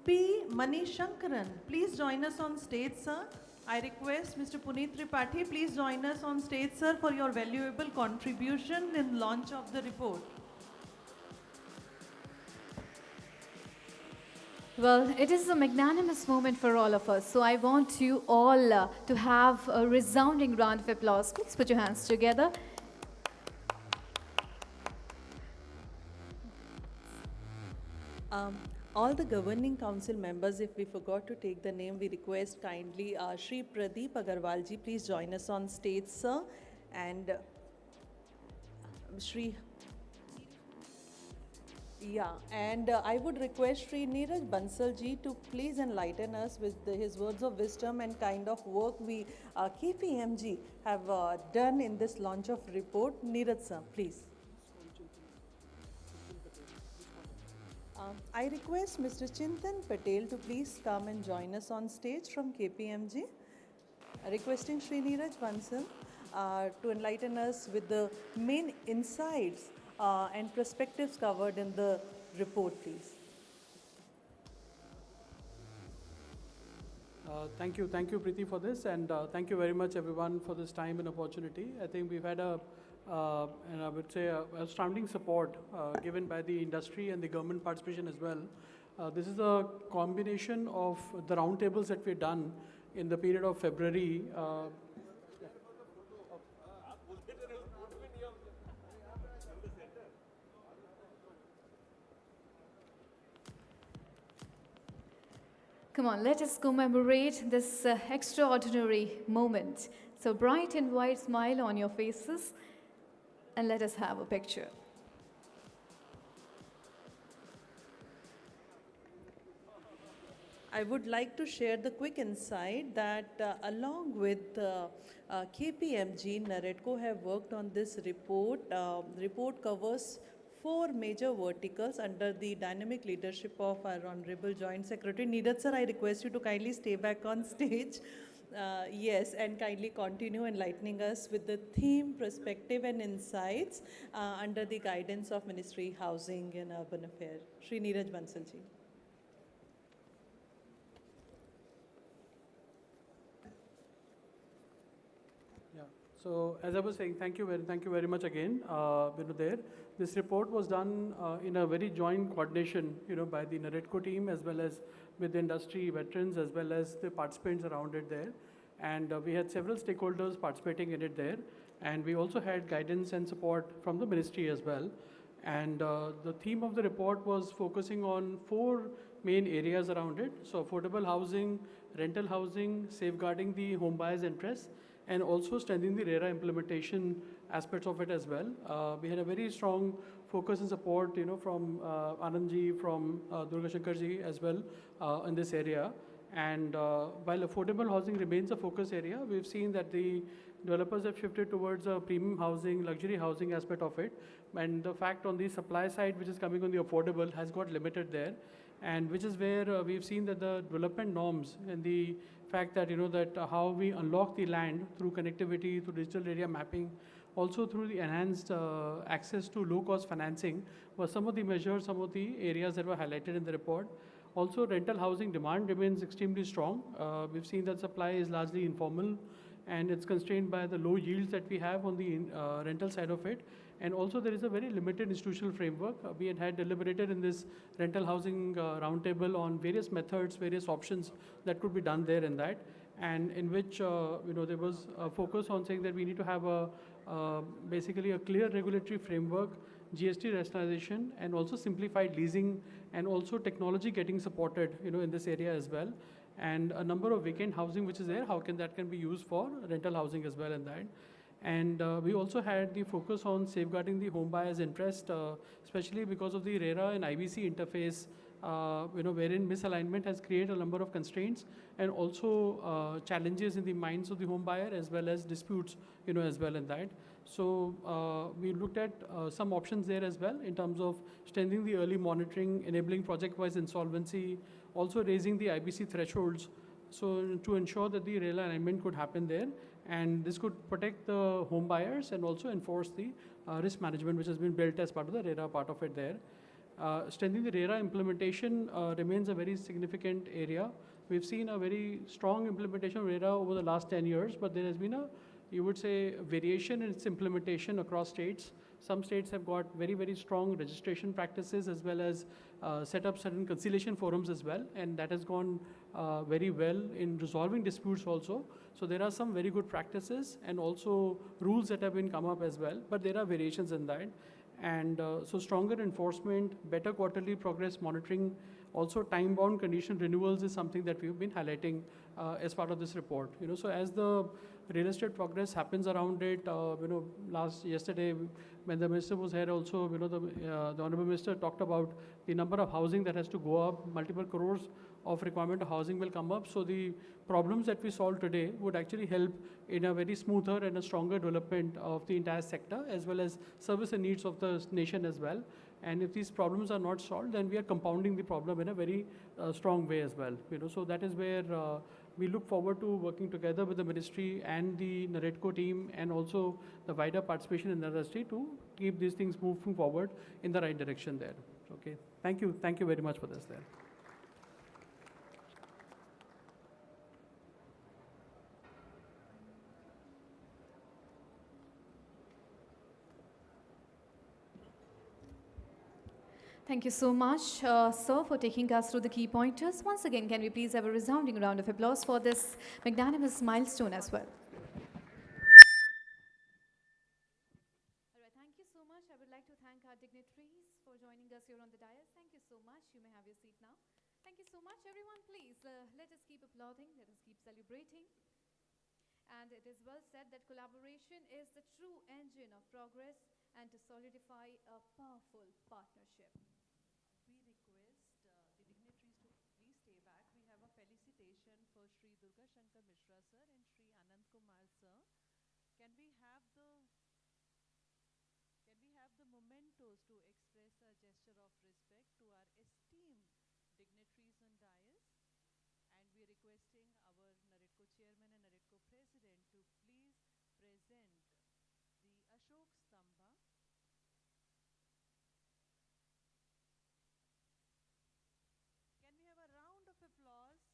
P. Manishankaran. Please join us on stage, sir. I request Mr. Puneet Tripathi, please join us on stage, sir, for your valuable contribution in launch of the report. Well, it is a magnanimous moment for all of us, so I want you all to have a resounding round of applause. Please put your hands together. All the Governing Council members, if we forgot to take the name, we request kindly Shri Pradeep Agarwal ji, please join us on stage, sir, and I would request Sri Neeraj Bansal ji to please enlighten us with his words of wisdom and kind of work we KPMG have done in this launch of report. Neeraj sir, please. I request Mr. Chintan Patel to please come and join us on stage from KPMG. Requesting Sri Neeraj Bansal to enlighten us with the main insights and perspectives covered in the report, please. Thank you, Preeti, for this, and thank you very much, everyone, for this time and opportunity. I think we've had and I would say astounding support given by the industry and the government participation as well. This is a combination of the roundtables that we've done in the period of February. Come on, let us commemorate this extraordinary moment. So bright and wide smile on your faces, and let us have a picture. I would like to share the quick insight that along with KPMG, NAREDCO have worked on this report. Report covers 4 major verticals under the dynamic leadership of our Honorable Joint Secretary. Neeraj sir, I request you to kindly stay back on stage. Yes, and kindly continue enlightening us with the theme, perspective and insights under the guidance of Ministry Housing and Urban Affairs. Shri Neeraj Bansal ji. Yeah. So as I was saying, thank you very much again. There, this report was done in a very joint coordination, by the NAREDCO team as well as with the industry veterans as well as the participants around it there. And we had several stakeholders participating in it there. And we also had guidance and support from the ministry as well. And the theme of the report was focusing on 4 main areas around it. So affordable housing, rental housing, safeguarding the home buyers' interests, and also strengthening the RERA implementation aspects of it as well. We had a very strong focus and support, from Anandji, from Durga Shankarji as well in this area. And while affordable housing remains a focus area, we've seen that the developers have shifted towards a premium housing, luxury housing aspect of it. And the fact on the supply side, which is coming on the affordable, has got limited there. And which is where we've seen that the development norms and the fact that, how we unlock the land through connectivity, through digital area mapping, also through the enhanced access to low-cost financing, were some of the measures, some of the areas that were highlighted in the report. Also, rental housing demand remains extremely strong. We've seen that supply is largely informal, and it's constrained by the low yields that we have on the rental side of it. And also, there is a very limited institutional framework. We had deliberated in this rental housing roundtable on various methods, various options that could be done there in that, and in which there was a focus on saying that we need to have basically a clear regulatory framework, GST rationalization, and also simplified leasing, and also technology getting supported, in this area as well, and a number of vacant housing which is there. How can that be used for rental housing as well in that? And we also had the focus on safeguarding the home buyer's interest, especially because of the RERA and IBC interface, wherein misalignment has created a number of constraints and also challenges in the minds of the home buyer as well as disputes, as well in that. So we looked at some options there as well in terms of strengthening the early monitoring, enabling project-wise insolvency, also raising the IBC thresholds, so to ensure that the RERA alignment could happen there. And this could protect the home buyers and also enforce the risk management which has been built as part of the RERA part of it there. Strengthening the RERA implementation remains a very significant area. We've seen a very strong implementation of RERA over the last 10 years, but there has been a, you would say, variation in its implementation across states. Some states have got very, very strong registration practices as well as set up certain conciliation forums as well, and that has gone very well in resolving disputes also. So there are some very good practices and also rules that have been come up as well, but there are variations in that. And so stronger enforcement, better quarterly progress monitoring, also time-bound condition renewals is something that we've been highlighting as part of this report. So as the real estate progress happens around it, yesterday when the minister was here also, the Honorable Minister talked about the number of housing that has to go up, multiple crores of requirement of housing will come up. So the problems that we solve today would actually help in a very smoother and a stronger development of the entire sector as well as service and needs of the nation as well. And if these problems are not solved, then we are compounding the problem in a very strong way as well. So that is where we look forward to working together with the ministry and the NAREDCO team and also the wider participation in the industry to keep these things moving forward in the right direction there. Okay, thank you very much for this there. Thank you so much, sir, for taking us through the key pointers. Once again, can we please have a resounding round of applause for this magnanimous milestone as well? All right, thank you so much. I would like to thank our dignitaries for joining us here on the dais. Thank you so much. You may have your seat now. Thank you so much, everyone. Please let us keep applauding, let us keep celebrating. And it is well said that collaboration is the true engine of progress and to solidify a powerful partnership. We request the dignitaries to please stay back. We have a felicitation for Shri Durga Shankar Mishra sir and Shri Anand Kumar sir. Can we have the mementos to express a gesture of respect to our esteemed dignitaries on dais? And we are requesting our NAREDCO chairman and NAREDCO president to please present the Ashok Stambha. Can we have a round of applause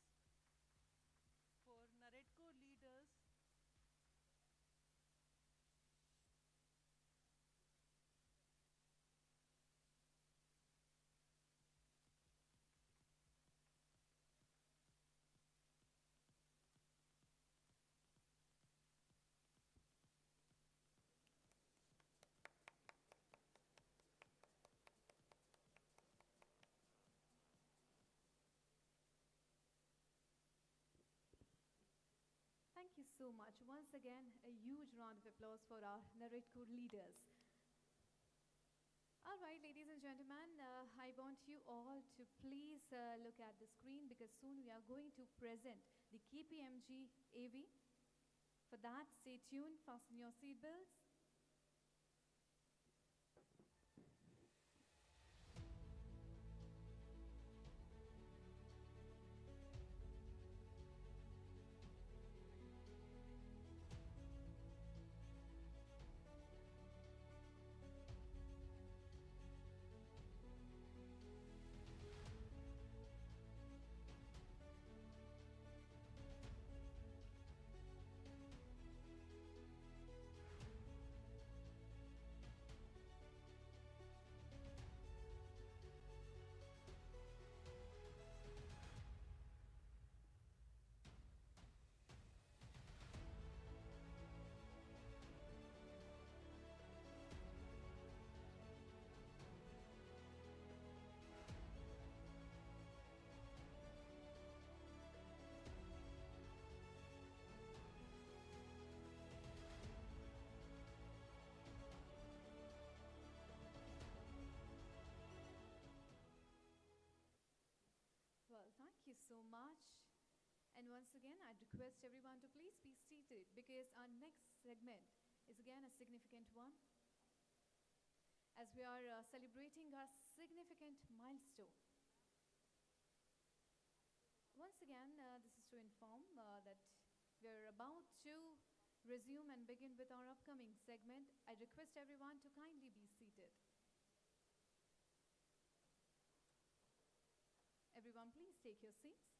for NAREDCO leaders? Thank you so much. Once again, a huge round of applause for our NAREDCO leaders. All right, ladies and gentlemen, I want you all to please look at the screen because soon we are going to present the KPMG AV. For that, stay tuned, fasten your seatbelts. Well, thank you so much. And once again, I'd request everyone to please be seated because our next segment is again a significant one. As we are celebrating our significant milestone. Once again, this is to inform that we're about to resume and begin with our upcoming segment. I request everyone to kindly be seated. Everyone, please take your seats.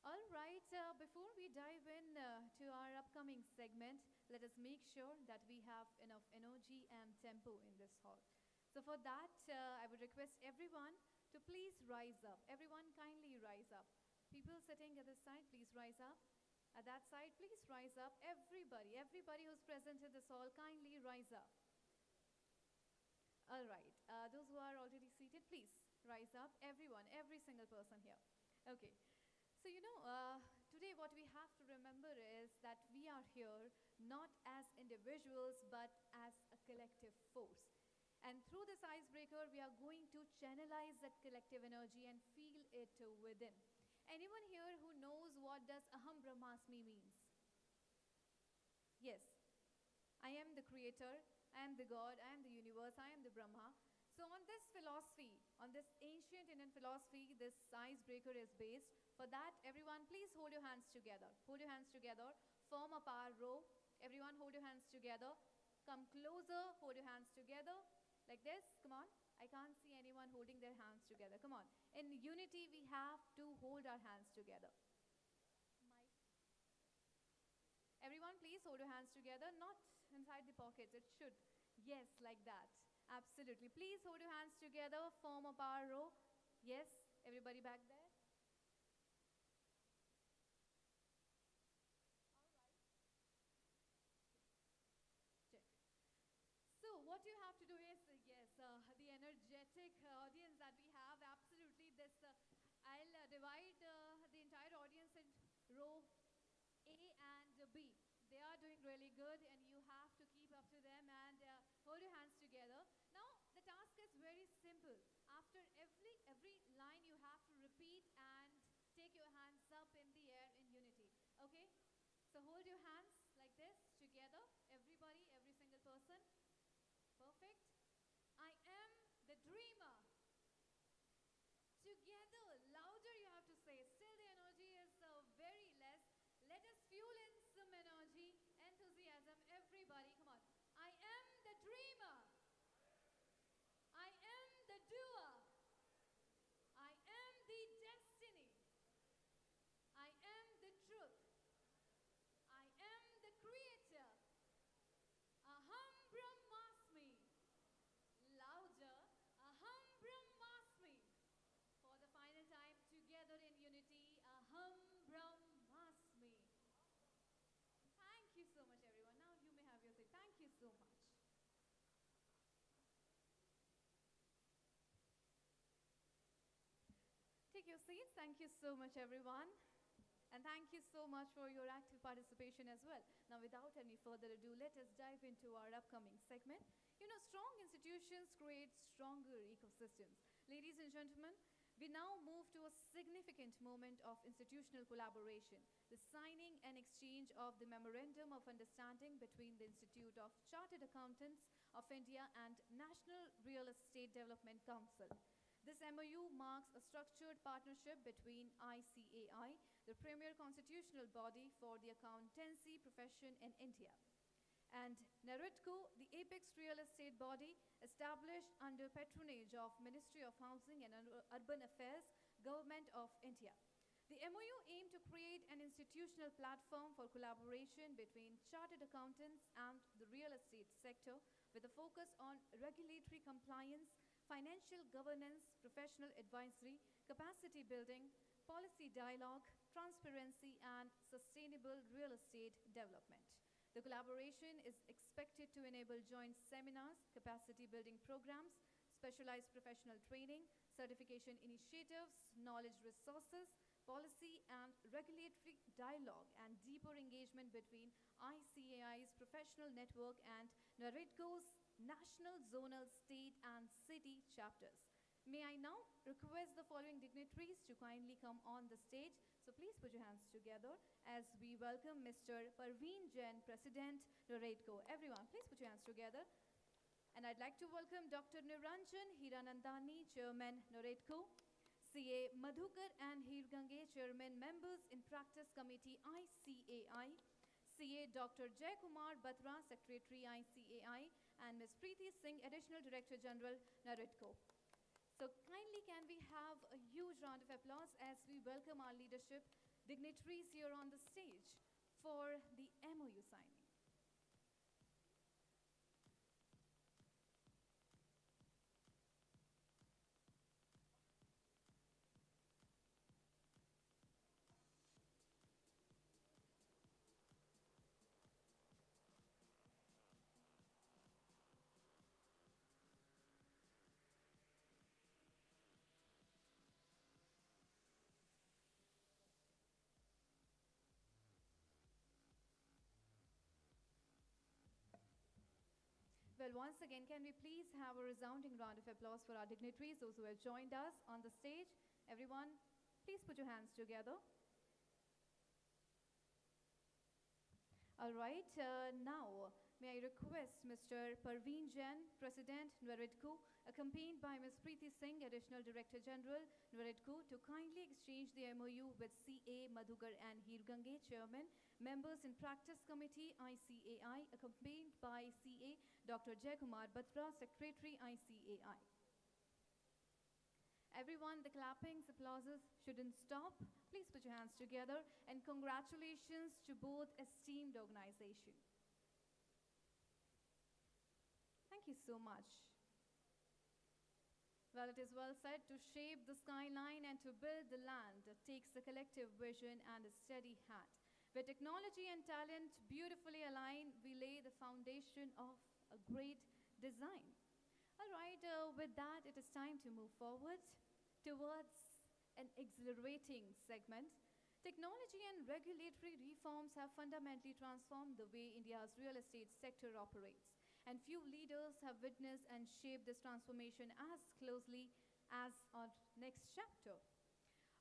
All right, before we dive in to our upcoming segment, let us make sure that we have enough energy and tempo in this hall. So for that, I would request everyone to please rise up. Everyone kindly rise up. People sitting at this side, please rise up. At that side, please rise up. Everybody who's present in this hall, kindly rise up. All right, those who are already seated, please rise up. Everyone, every single person here. Okay. So, today what we have to remember is that we are here not as individuals, but as a collective force. And through this icebreaker, we are going to channelize that collective energy and feel it within. Anyone here who knows what does Aham Brahmasmi means? Yes. I am the creator, I am the God, I am the universe, I am the Brahma. So on this philosophy, on this ancient Indian philosophy, this icebreaker is based. For that, everyone, please hold your hands together. Hold your hands together. Form a power row. Everyone, hold your hands together. Come closer. Hold your hands together. Like this. Come on. I can't see anyone holding their hands together. Come on. In unity, we have to hold our hands together. Everyone, please hold your hands together. Not inside the pockets. It should. Yes, like that. Absolutely. Please hold your hands together. Form a power row. Yes. Everybody back there. So what you have to do is, the energetic audience that we have, absolutely this, I'll divide the entire audience They are doing really good, and you have to keep up to them and hold your hands together. Now, the task is very simple. After every line, you have to repeat and take your hands up in the air in unity. Okay? So hold your hands like this together. Everybody, every single person. Perfect. I am the dreamer. Together, louder you have to say. Still the energy is very less. Let us fuel in some energy, enthusiasm, everybody. Come on. I am the dreamer. I am the doer. I am the destiny. I am the truth. I am the creator. Aham Brahmasmi. Louder. Aham Brahmasmi. For the final time, together in unity. Aham Brahmasmi. Thank you so much, everyone. Now you may have your seat. Thank you so much. Take your seats. Thank you so much, everyone. And thank you so much for your active participation as well. Now, without any further ado, let us dive into our upcoming segment. You know, strong institutions create stronger ecosystems. Ladies and gentlemen, we now move to a significant moment of institutional collaboration, the signing and exchange of the Memorandum of Understanding between the Institute of Chartered Accountants of India and National Real Estate Development Council. This MOU marks a structured partnership between ICAI, the premier constitutional body for the accountancy profession in India, and NAREDCO, the apex real estate body established under patronage of Ministry of Housing and Urban Affairs, Government of India. The MOU aimed to create an institutional platform for collaboration between chartered accountants and the real estate sector with a focus on regulatory compliance, financial governance, professional advisory, capacity building, policy dialogue, transparency, and sustainable real estate development. The collaboration is expected to enable joint seminars, capacity building programs, specialized professional training, certification initiatives, knowledge resources, policy and regulatory dialogue, and deeper engagement between ICAI's professional network and NAREDCO's national, zonal, state, and city chapters. May I now request the following dignitaries to kindly come on the stage. So please put your hands together as we welcome Mr. Parveen Jain, President, NAREDCO. Everyone, please put your hands together. And I'd like to welcome Dr. Niranjan Hiranandani, Chairman, NAREDCO, CA Madhukar and Hirgange, Chairman, Members in Practice Committee, ICAI, CA Dr. Jay Kumar Batra, Secretary, ICAI, and Ms. Preeti Singh, Additional Director General, NAREDCO. So kindly can we have a huge round of applause as we welcome our leadership dignitaries here on the stage for the MOU signing. Well, once again, can we please have a resounding round of applause for our dignitaries, those who have joined us on the stage. Everyone, please put your hands together. All right, now may I request Mr. Parveen Jain, President, NAREDCO, accompanied by Ms. Preeti Singh, Additional Director General, NAREDCO, to kindly exchange the MOU with CA Madhukar and Hirgange, Chairman, Members in Practice Committee, ICAI, accompanied by CA Dr. Jay Kumar Batra, Secretary, ICAI. Everyone, the clappings, applauses shouldn't stop. Please put your hands together, and congratulations to both esteemed organizations. Thank you so much. Well, it is well said, to shape the skyline and to build the land, it takes a collective vision and a steady hand. Where technology and talent beautifully align, we lay the foundation of a great design. All right, with that, it is time to move forward towards an exhilarating segment. Technology and regulatory reforms have fundamentally transformed the way India's real estate sector operates, and few leaders have witnessed and shaped this transformation as closely as our next chapter.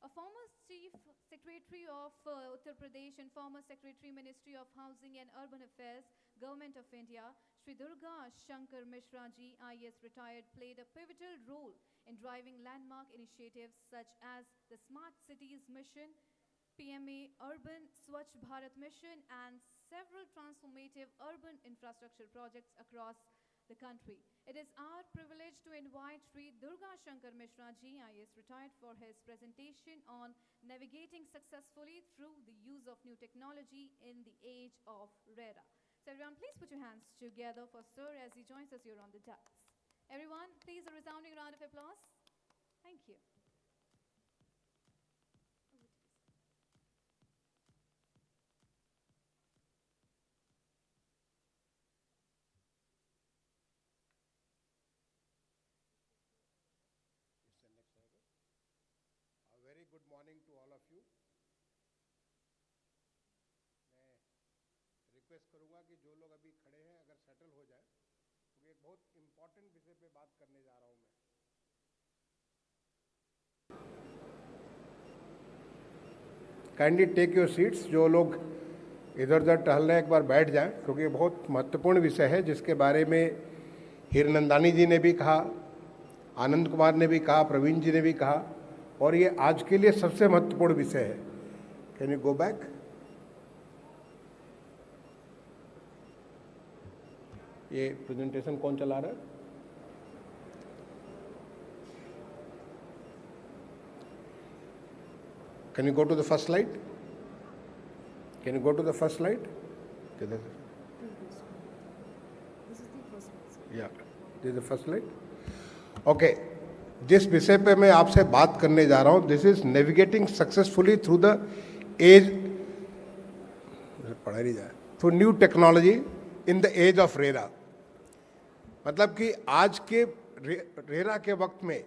A former Chief Secretary of Uttar Pradesh and former Secretary Ministry of Housing and Urban Affairs, Government of India, Shri Durga Shankar Mishra ji, IAS retired, played a pivotal role in driving landmark initiatives such as the Smart Cities Mission, PMA Urban Swachh Bharat Mission, and several transformative urban infrastructure projects across the country. It is our privilege to invite Shri Durga Shankar Mishra ji, IAS retired, for his presentation on navigating successfully through the use of new technology in the age of RERA. So everyone, please put your hands together for Sir as he joins us here on the dais. Everyone, please a resounding round of applause. Thank you. A very good morning to all of you. मैं request करूंगा कि जो लोग अभी खड़े हैं अगर settle हो जाए, क्योंकि एक बहुत इम्पोर्टेंट विषय पे बात करने जा रहा हूं मैं. Kindly take your seats. जो लोग इधर उधर टहल रहे हैं एक बार बैठ जाएं, क्योंकि बहुत महत्वपूर्ण विषय है जिसके बारे में हीरनंदानी जी ने भी कहा, आनंद कुमार ने भी कहा, प्रवीण जी ने भी कहा, और ये आज के लिए सबसे महत्वपूर्ण विषय है. Can you go back? ये प्रेजेंटेशन कौन चला रहा है? Can you go to the first slide? Can you go to the first slide? या this is the first slide. Okay, जिस विषय पे मैं आपसे बात करने जा रहा हूं, this is navigating successfully through the age, पढ़ा नहीं जाए, through new technology in the age of RERA. मतलब कि आज के रेरा के वक्त में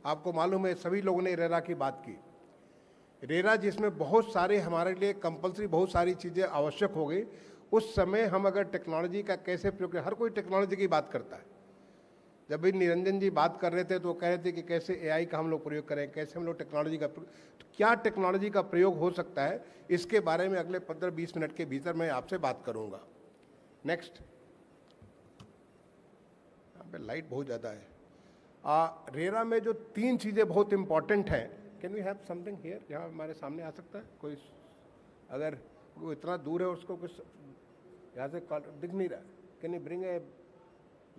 आपको मालूम है, सभी लोगों ने रेरा की बात की. रेरा जिसमें बहुत सारे हमारे लिए कंपलसरी बहुत सारी चीज़ें आवश्यक हो गई, उस समय हम अगर टेक्नोलॉजी का कैसे प्रयोग करें, हर कोई टेक्नोलॉजी की बात करता है. जब भी निरंजन जी बात कर रहे थे तो वो कह रहे थे कि कैसे एआई का हम लोग प्रयोग करें, कैसे हम लोग टेक्नोलॉजी का, तो क्या टेक्नोलॉजी का प्रयोग हो सकता है, इसके बारे में अगले 15-20 मिनट के भीतर मैं आपसे बात करूंगा. नेक्स्ट. यहाँ पे लाइट बहुत ज़्यादा है. रेरा में जो 3 चीज़ें बहुत इंपॉर्टेंट हैं, can we have something here, यहाँ हमारे सामने आ सकता है कोई, अगर वो इतना दूर है उसको कुछ यहाँ से दिख नहीं रहा. Can you bring a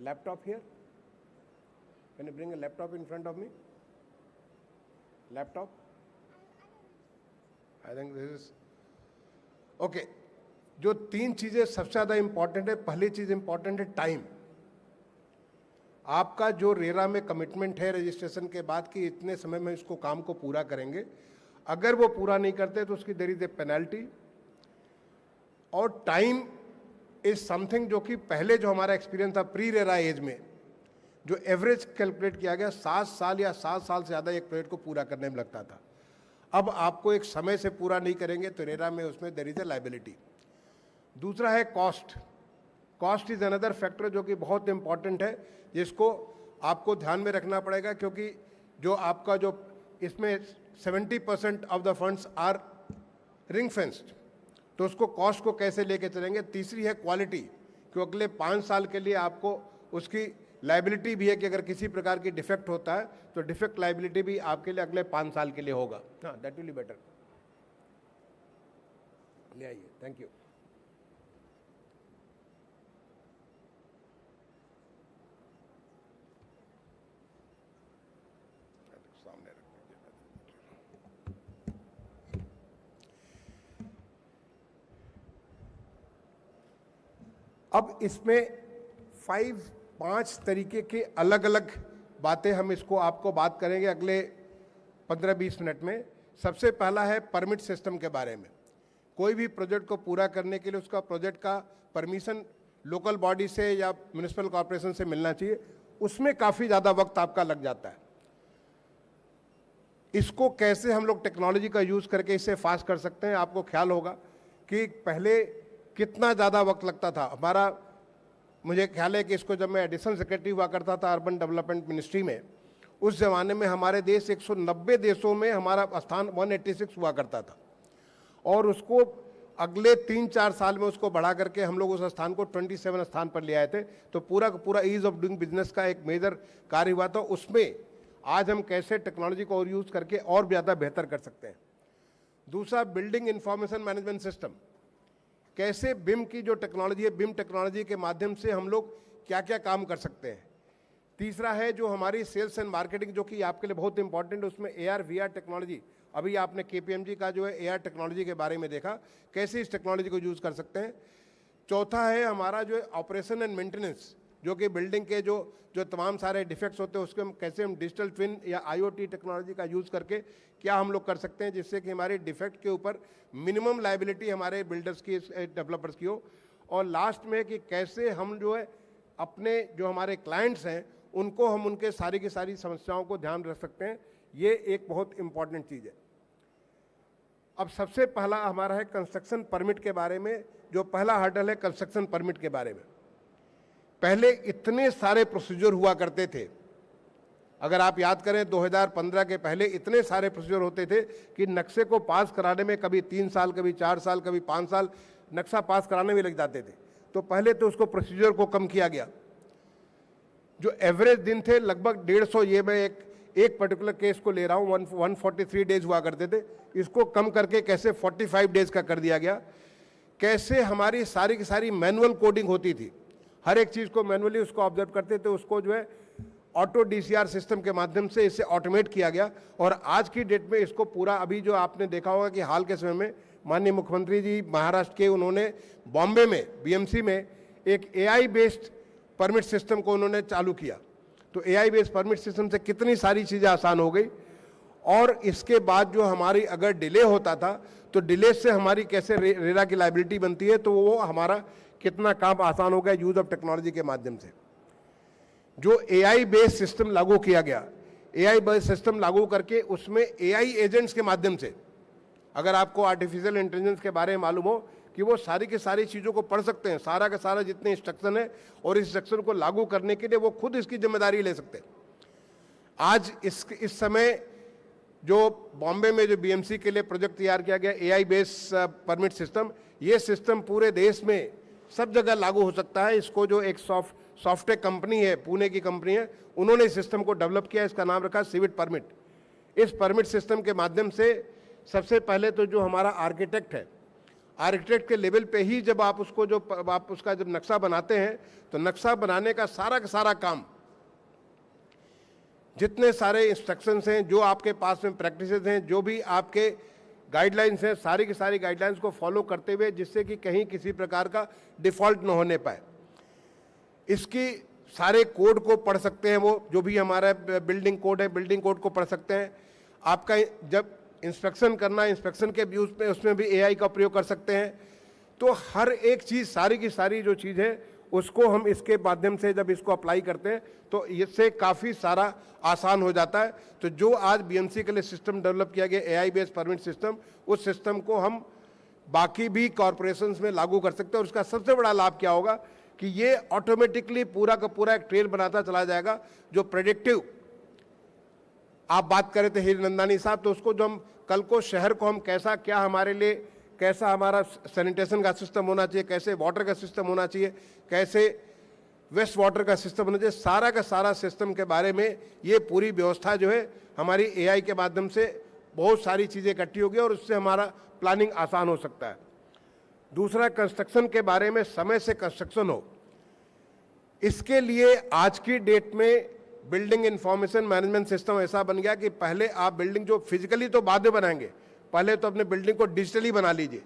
laptop here? Can you bring a laptop in front of me? Laptop? I think this is okay. जो 3 चीजें सबसे ज्यादा इंपॉर्टेंट है, पहली चीज इंपॉर्टेंट है टाइम. आपका जो रेरा में कमिटमेंट है रजिस्ट्रेशन के बाद कि इतने समय में इसको काम को पूरा करेंगे, अगर वो पूरा नहीं करते तो उसकी देयर इज ए पेनल्टी. और टाइम इज समथिंग जो कि पहले जो हमारा एक्सपीरियंस था प्री रेरा एज में, जो एवरेज कैलकुलेट किया गया 7 साल या 7 साल से ज़्यादा एक प्रोजेक्ट को पूरा करने में लगता था. अब आपको एक समय से पूरा नहीं करेंगे तो रेरा में उसमें देयर इज ए लायबिलिटी. दूसरा है cost. Cost is another factor जो कि बहुत इंपॉर्टेंट है, जिसको आपको ध्यान में रखना पड़ेगा, क्योंकि जो आपका जो इसमें 70% of the funds R ring fenced, तो उसको कॉस्ट को कैसे लेके चलेंगे. तीसरी है क्वालिटी, क्योंकि अगले 5 साल के लिए आपको उसकी लाइबिलिटी भी है कि अगर किसी प्रकार की डिफेक्ट होता है तो डिफेक्ट लाइबिलिटी भी आपके लिए अगले 5 साल के लिए होगा. हाँ, दैट विल बी बेटर. ले आइए. Thank you. सामने रख दीजिए. अब इसमें 5 तरीके के अलग अलग बातें हम इसको आपको बात करेंगे अगले 15-20 मिनट में. सबसे पहला है परमिट सिस्टम के बारे में. कोई भी प्रोजेक्ट को पूरा करने के लिए उसका प्रोजेक्ट का परमिशन लोकल बॉडी से या म्युनिसिपल कॉर्पोरेशन से मिलना चाहिए. उसमें काफ़ी ज़्यादा वक्त आपका लग जाता है. इसको कैसे हम लोग टेक्नोलॉजी का यूज़ करके इसे फास्ट कर सकते हैं। आपको ख्याल होगा कि पहले कितना ज़्यादा वक्त लगता था हमारा। मुझे ख्याल है कि इसको जब मैं एडिशनल सेक्रेटरी हुआ करता था अर्बन डेवलपमेंट मिनिस्ट्री में, उस ज़माने में हमारे देश 190 देशों में हमारा स्थान 186 हुआ करता था, और उसको अगले 3-4 साल में उसको बढ़ा करके हम लोग उस स्थान को 27 स्थान पर ले आए थे। तो पूरा का पूरा ईज ऑफ डूइंग बिजनेस का एक मेजर कार्य हुआ था। उसमें आज हम कैसे टेक्नोलॉजी को और यूज़ करके और ज़्यादा बेहतर कर सकते हैं। दूसरा, बिल्डिंग इंफॉर्मेशन मैनेजमेंट सिस्टम, कैसे बिम की जो टेक्नोलॉजी है, बिम टेक्नोलॉजी के माध्यम से हम लोग क्या क्या काम कर सकते हैं। तीसरा है जो हमारी सेल्स एंड मार्केटिंग, जो कि आपके लिए बहुत इंपॉर्टेंट है, उसमें AR VR टेक्नोलॉजी। अभी आपने KPMG का जो है AR टेक्नोलॉजी के बारे में देखा, कैसे इस टेक्नोलॉजी को यूज़ कर सकते हैं। चौथा है हमारा जो ऑपरेशन एंड मेंटेनेंस, जो कि बिल्डिंग के जो तमाम सारे डिफेक्ट्स होते हैं उसके हम कैसे हम डिजिटल ट्विन या IoT टेक्नोलॉजी का यूज़ करके क्या हम लोग कर सकते हैं, जिससे कि हमारे डिफेक्ट के ऊपर मिनिमम लायबिलिटी हमारे बिल्डर्स की, डेवलपर्स की हो। और लास्ट में कि कैसे हम जो है अपने जो हमारे क्लाइंट्स हैं उनको हम उनके सारी की सारी समस्याओं को ध्यान रख सकते हैं। ये एक बहुत इंपॉर्टेंट चीज़ है। अब सबसे पहला हमारा है कंस्ट्रक्शन परमिट के बारे में। जो पहला हर्डल है कंस्ट्रक्शन परमिट के बारे में, पहले इतने सारे प्रोसीजर हुआ करते थे। अगर आप याद करें 2015 के पहले इतने सारे प्रोसीजर होते थे कि नक्शे को पास कराने में कभी 3 साल, कभी 4 साल, कभी 5 साल नक्शा पास कराने में लग जाते थे। तो पहले तो उसको प्रोसीजर को कम किया गया। जो एवरेज दिन थे लगभग 150, ये मैं एक पर्टिकुलर केस को ले रहा हूँ, 143 डेज हुआ करते थे, इसको कम करके कैसे 45 डेज का कर दिया गया। कैसे हमारी सारी की सारी मैनुअल कोडिंग होती थी, हर एक चीज़ को मैनुअली उसको ऑब्जर्व करते थे, उसको जो है ऑटो DCR सिस्टम के माध्यम से इसे ऑटोमेट किया गया। और आज की डेट में इसको पूरा, अभी जो आपने देखा होगा कि हाल के समय में माननीय मुख्यमंत्री जी महाराष्ट्र के, उन्होंने बॉम्बे में BMC में एक AI बेस्ड परमिट सिस्टम को उन्होंने चालू किया। तो AI बेस्ड परमिट सिस्टम से कितनी सारी चीज़ें आसान हो गई। और इसके बाद जो हमारी अगर डिले होता था तो डिले से हमारी कैसे रेरा की लायबिलिटी बनती है, तो वो हमारा कितना काम आसान हो गया यूज़ ऑफ टेक्नोलॉजी के माध्यम से। जो AI बेस्ड सिस्टम लागू किया गया, AI बेस्ड सिस्टम लागू करके उसमें AI एजेंट्स के माध्यम से, अगर आपको आर्टिफिशियल इंटेलिजेंस के बारे में मालूम हो कि वो सारी की सारी चीज़ों को पढ़ सकते हैं, सारा का सारा जितने इंस्ट्रक्शन है, और इस इंस्ट्रक्शन को लागू करने के लिए वो खुद इसकी जिम्मेदारी ले सकते हैं। आज इस समय जो बॉम्बे में जो BMC के लिए प्रोजेक्ट तैयार किया गया AI बेस्ड परमिट सिस्टम, ये सिस्टम पूरे देश में सब जगह लागू हो सकता है। इसको जो एक सॉफ्टवेयर कंपनी है, पुणे की कंपनी है, उन्होंने इस सिस्टम को डेवलप किया। इसका नाम रखा सिविट परमिट। इस परमिट सिस्टम के माध्यम से सबसे पहले तो जो हमारा आर्किटेक्ट है, आर्किटेक्ट के लेवल पे ही जब आप उसको आप उसका जब नक्शा बनाते हैं, तो नक्शा बनाने का सारा काम, जितने सारे इंस्ट्रक्शंस हैं, जो आपके पास में प्रैक्टिसेस हैं, जो भी आपके गाइडलाइंस हैं, सारी की सारी गाइडलाइंस को फॉलो करते हुए, जिससे कि कहीं किसी प्रकार का डिफ़ॉल्ट न होने पाए। इसकी सारे कोड को पढ़ सकते हैं, वो जो भी हमारा बिल्डिंग कोड है, बिल्डिंग कोड को पढ़ सकते हैं। आपका जब इंस्पेक्शन करना है, इंस्पेक्शन के व्यूज़ पे उसमें भी AI का प्रयोग कर सकते हैं। तो हर एक चीज़, सारी की सारी जो चीज़ है, उसको हम इसके माध्यम से जब इसको अप्लाई करते हैं तो इससे काफ़ी सारा आसान हो जाता है। तो जो आज BMC के लिए सिस्टम डेवलप किया गया AI बेस्ड परमिट सिस्टम, उस सिस्टम को हम बाकी भी कॉरपोरेशंस में लागू कर सकते हैं। और उसका सबसे बड़ा लाभ क्या होगा कि ये ऑटोमेटिकली पूरा का पूरा एक ट्रेल बनाता चला जाएगा, जो प्रेडिक्टिव आप बात करें थे हीरनंदानी साहब, तो उसको जो हम कल को शहर को हम कैसा, क्या हमारे लिए कैसा हमारा सैनिटेशन का सिस्टम होना चाहिए, कैसे वाटर का सिस्टम होना चाहिए, कैसे वेस्ट वाटर का सिस्टम होना चाहिए, सारा का सारा सिस्टम के बारे में ये पूरी व्यवस्था जो है हमारी AI के माध्यम से बहुत सारी चीज़ें इकट्ठी होगी और उससे हमारा प्लानिंग आसान हो सकता है। दूसरा, कंस्ट्रक्शन के बारे में समय से कंस्ट्रक्शन हो, इसके लिए आज की डेट में बिल्डिंग इंफॉर्मेशन मैनेजमेंट सिस्टम ऐसा बन गया कि पहले आप बिल्डिंग जो फिजिकली तो बाद में बनाएंगे, पहले तो अपने बिल्डिंग को डिजिटली बना लीजिए।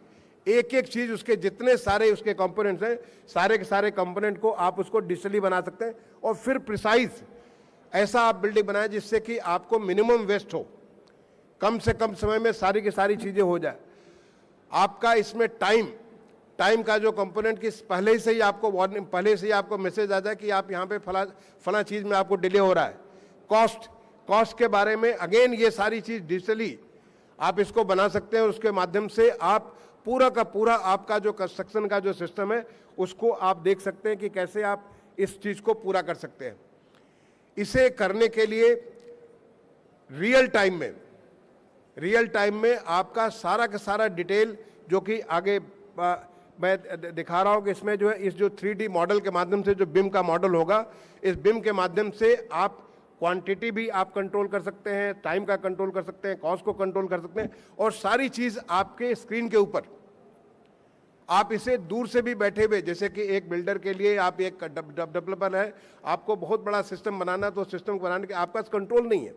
एक एक चीज़, उसके जितने सारे उसके कंपोनेंट्स हैं, सारे के सारे कंपोनेंट को आप उसको डिजिटली बना सकते हैं। और फिर प्रिसाइज ऐसा आप बिल्डिंग बनाएं जिससे कि आपको मिनिमम वेस्ट हो, कम से कम समय में सारी की सारी चीज़ें हो जाए। आपका इसमें टाइम का जो कंपोनेंट की पहले से ही आपको वार्निंग, पहले से ही आपको मैसेज आ जाए कि आप यहाँ पे फला चीज़ में आपको डिले हो रहा है। कॉस्ट के बारे में अगेन ये सारी चीज़ डिजिटली आप इसको बना सकते हैं। उसके माध्यम से आप पूरा का पूरा आपका जो कंस्ट्रक्शन का जो सिस्टम है उसको आप देख सकते हैं कि कैसे आप इस चीज़ को पूरा कर सकते हैं। इसे करने के लिए रियल टाइम में आपका सारा का सारा डिटेल जो कि आगे मैं दिखा रहा हूं कि इसमें जो है इस जो 3D मॉडल के माध्यम से जो बिम का मॉडल होगा, इस बिम के माध्यम से आप क्वांटिटी भी आप कंट्रोल कर सकते हैं, टाइम का कंट्रोल कर सकते हैं, कॉस्ट को कंट्रोल कर सकते हैं और सारी चीज़ आपके स्क्रीन के ऊपर। आप इसे दूर से भी बैठे हुए, जैसे कि एक बिल्डर के लिए आप एक डेवलपर है, आपको बहुत बड़ा सिस्टम बनाना, तो सिस्टम बनाने के आपका कंट्रोल नहीं है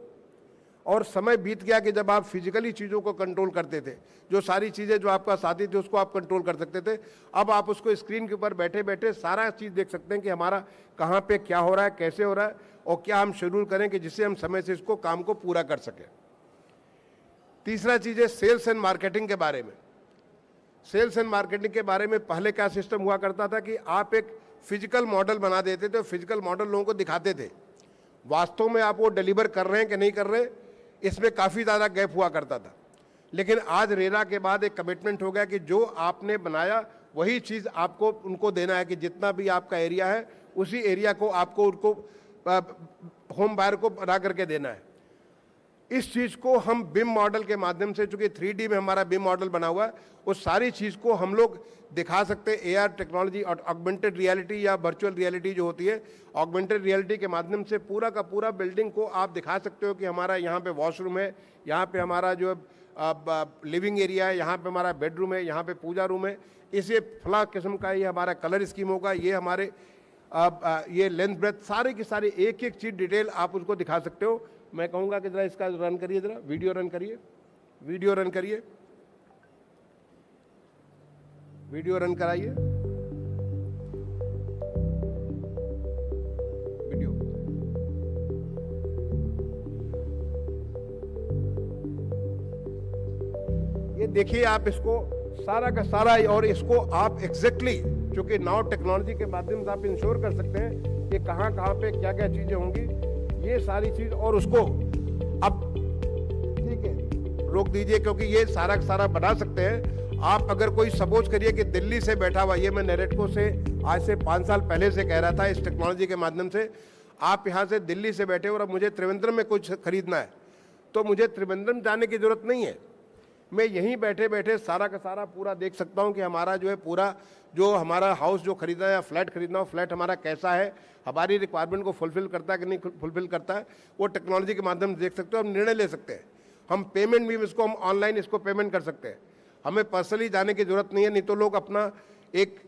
और समय बीत गया कि जब आप फिजिकली चीज़ों को कंट्रोल करते थे, जो सारी चीज़ें जो आपका साथी थे उसको आप कंट्रोल कर सकते थे। अब आप उसको स्क्रीन के ऊपर बैठे बैठे सारा चीज़ देख सकते हैं कि हमारा कहाँ पे क्या हो रहा है, कैसे हो रहा है और क्या हम शेड्यूल करें कि जिससे हम समय से इसको काम को पूरा कर सकें। तीसरा चीज़ है सेल्स एंड मार्केटिंग के बारे में। सेल्स एंड मार्केटिंग के बारे में पहले क्या सिस्टम हुआ करता था कि आप एक फिजिकल मॉडल बना देते थे, फिजिकल मॉडल लोगों को दिखाते थे, वास्तव में आप वो डिलीवर कर रहे हैं कि नहीं कर रहे, इसमें काफ़ी ज़्यादा गैप हुआ करता था। लेकिन आज रेरा के बाद एक कमिटमेंट हो गया कि जो आपने बनाया वही चीज़ आपको उनको देना है, कि जितना भी आपका एरिया है उसी एरिया को आपको उनको होम बायर को बना करके देना है। इस चीज़ को हम बिम मॉडल के माध्यम से, चूंकि 3D में हमारा बिम मॉडल बना हुआ है, उस सारी चीज़ को हम लोग दिखा सकते हैं। AR टेक्नोलॉजी और ऑगमेंटेड रियलिटी या वर्चुअल रियलिटी जो होती है, ऑगमेंटेड रियलिटी के माध्यम से पूरा का पूरा बिल्डिंग को आप दिखा सकते हो कि हमारा यहाँ पे वॉशरूम है, यहाँ पे हमारा जो लिविंग एरिया है, यहाँ पे हमारा बेडरूम है, यहाँ पे पूजा रूम है, इसे फला किस्म का ये हमारा कलर स्कीम होगा, ये हमारे ये लेंथ ब्रेथ सारे की सारी एक एक चीज़ डिटेल आप उसको दिखा सकते हो। मैं कहूँगा कि ज़रा इसका रन करिए, ज़रा वीडियो रन करिए, वीडियो रन करिए, वीडियो रन कराइए, वीडियो। ये देखिए आप इसको सारा का सारा, और इसको आप एग्जैक्टली क्योंकि नाउ टेक्नोलॉजी के माध्यम से आप इंश्योर कर सकते हैं कि कहाँ कहाँ पे क्या क्या चीज़ें होंगी, ये सारी चीज़। और उसको अब ठीक है रोक दीजिए क्योंकि ये सारा का सारा बना सकते हैं आप। अगर कोई सपोज करिए कि दिल्ली से बैठा हुआ, ये मैं NAREDCO से आज से 5 साल पहले से कह रहा था, इस टेक्नोलॉजी के माध्यम से आप यहाँ से दिल्ली से बैठे और अब मुझे त्रिवेंद्रम में कुछ खरीदना है, तो मुझे त्रिवेंद्रम जाने की ज़रूरत नहीं है, मैं यहीं बैठे बैठे सारा का सारा पूरा देख सकता हूँ कि हमारा जो है पूरा जो हमारा हाउस जो खरीदना है या फ्लैट खरीदना हो, फ्लैट हमारा कैसा है, हमारी रिक्वायरमेंट को फुलफिल करता है कि नहीं फुलफिल करता है, वो टेक्नोलॉजी के माध्यम से देख सकते हो। हम निर्णय ले सकते हैं, हम पेमेंट भी इसको हम ऑनलाइन इसको पेमेंट कर सकते हैं, हमें पर्सनली जाने की ज़रूरत नहीं है। नहीं तो लोग अपना एक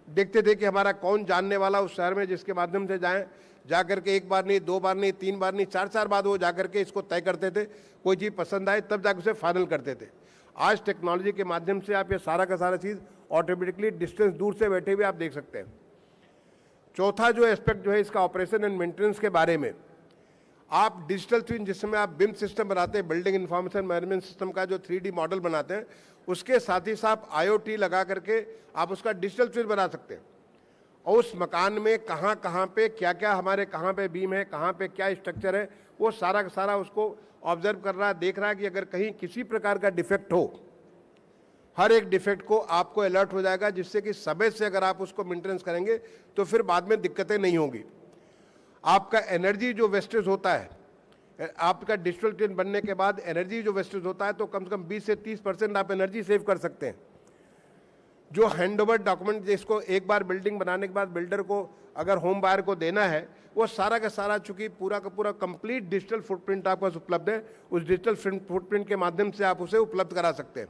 देखते थे कि हमारा कौन जानने वाला उस शहर में जिसके माध्यम से जाएं, जा करके एक बार नहीं, 2 बार नहीं, 3 बार नहीं, 4 बार वो जा करके इसको तय करते थे, कोई चीज़ पसंद आए तब जाकर उसे फाइनल करते थे। आज टेक्नोलॉजी के माध्यम से आप ये सारा का सारा चीज़ ऑटोमेटिकली डिस्टेंस दूर से बैठे हुए आप देख सकते हैं। चौथा जो एस्पेक्ट जो है इसका ऑपरेशन एंड मेंटेनेंस के बारे में, आप डिजिटल ट्विन जिसमें आप बिम सिस्टम बनाते हैं, बिल्डिंग इंफॉर्मेशन मैनेजमेंट सिस्टम का जो 3D मॉडल बनाते हैं, उसके साथ ही साथ IoT लगा करके आप उसका डिजिटल ट्विन बना सकते हैं और उस मकान में कहाँ कहाँ पे क्या क्या हमारे कहाँ पे बीम है, कहाँ पे क्या स्ट्रक्चर है, वो सारा का सारा उसको ऑब्जर्व कर रहा है, देख रहा है कि अगर कहीं किसी प्रकार का डिफेक्ट हो, हर एक डिफेक्ट को आपको अलर्ट हो जाएगा, जिससे कि समय से अगर आप उसको मेंटेनेंस करेंगे तो फिर बाद में दिक्कतें नहीं होंगी। आपका एनर्जी जो वेस्टेज होता है, आपका डिजिटल ट्विन बनने के बाद एनर्जी जो वेस्टेज होता है तो कम से कम 20 से 30% आप एनर्जी सेव कर सकते हैं। जो हैंडओवर डॉक्यूमेंट जिसको एक बार बिल्डिंग बनाने के बाद बिल्डर को अगर होम बायर को देना है, वो सारा का सारा चूंकि पूरा का पूरा कंप्लीट डिजिटल फुटप्रिंट आपके पास उपलब्ध है, उस डिजिटल फुटप्रिंट के माध्यम से आप उसे उपलब्ध करा सकते हैं।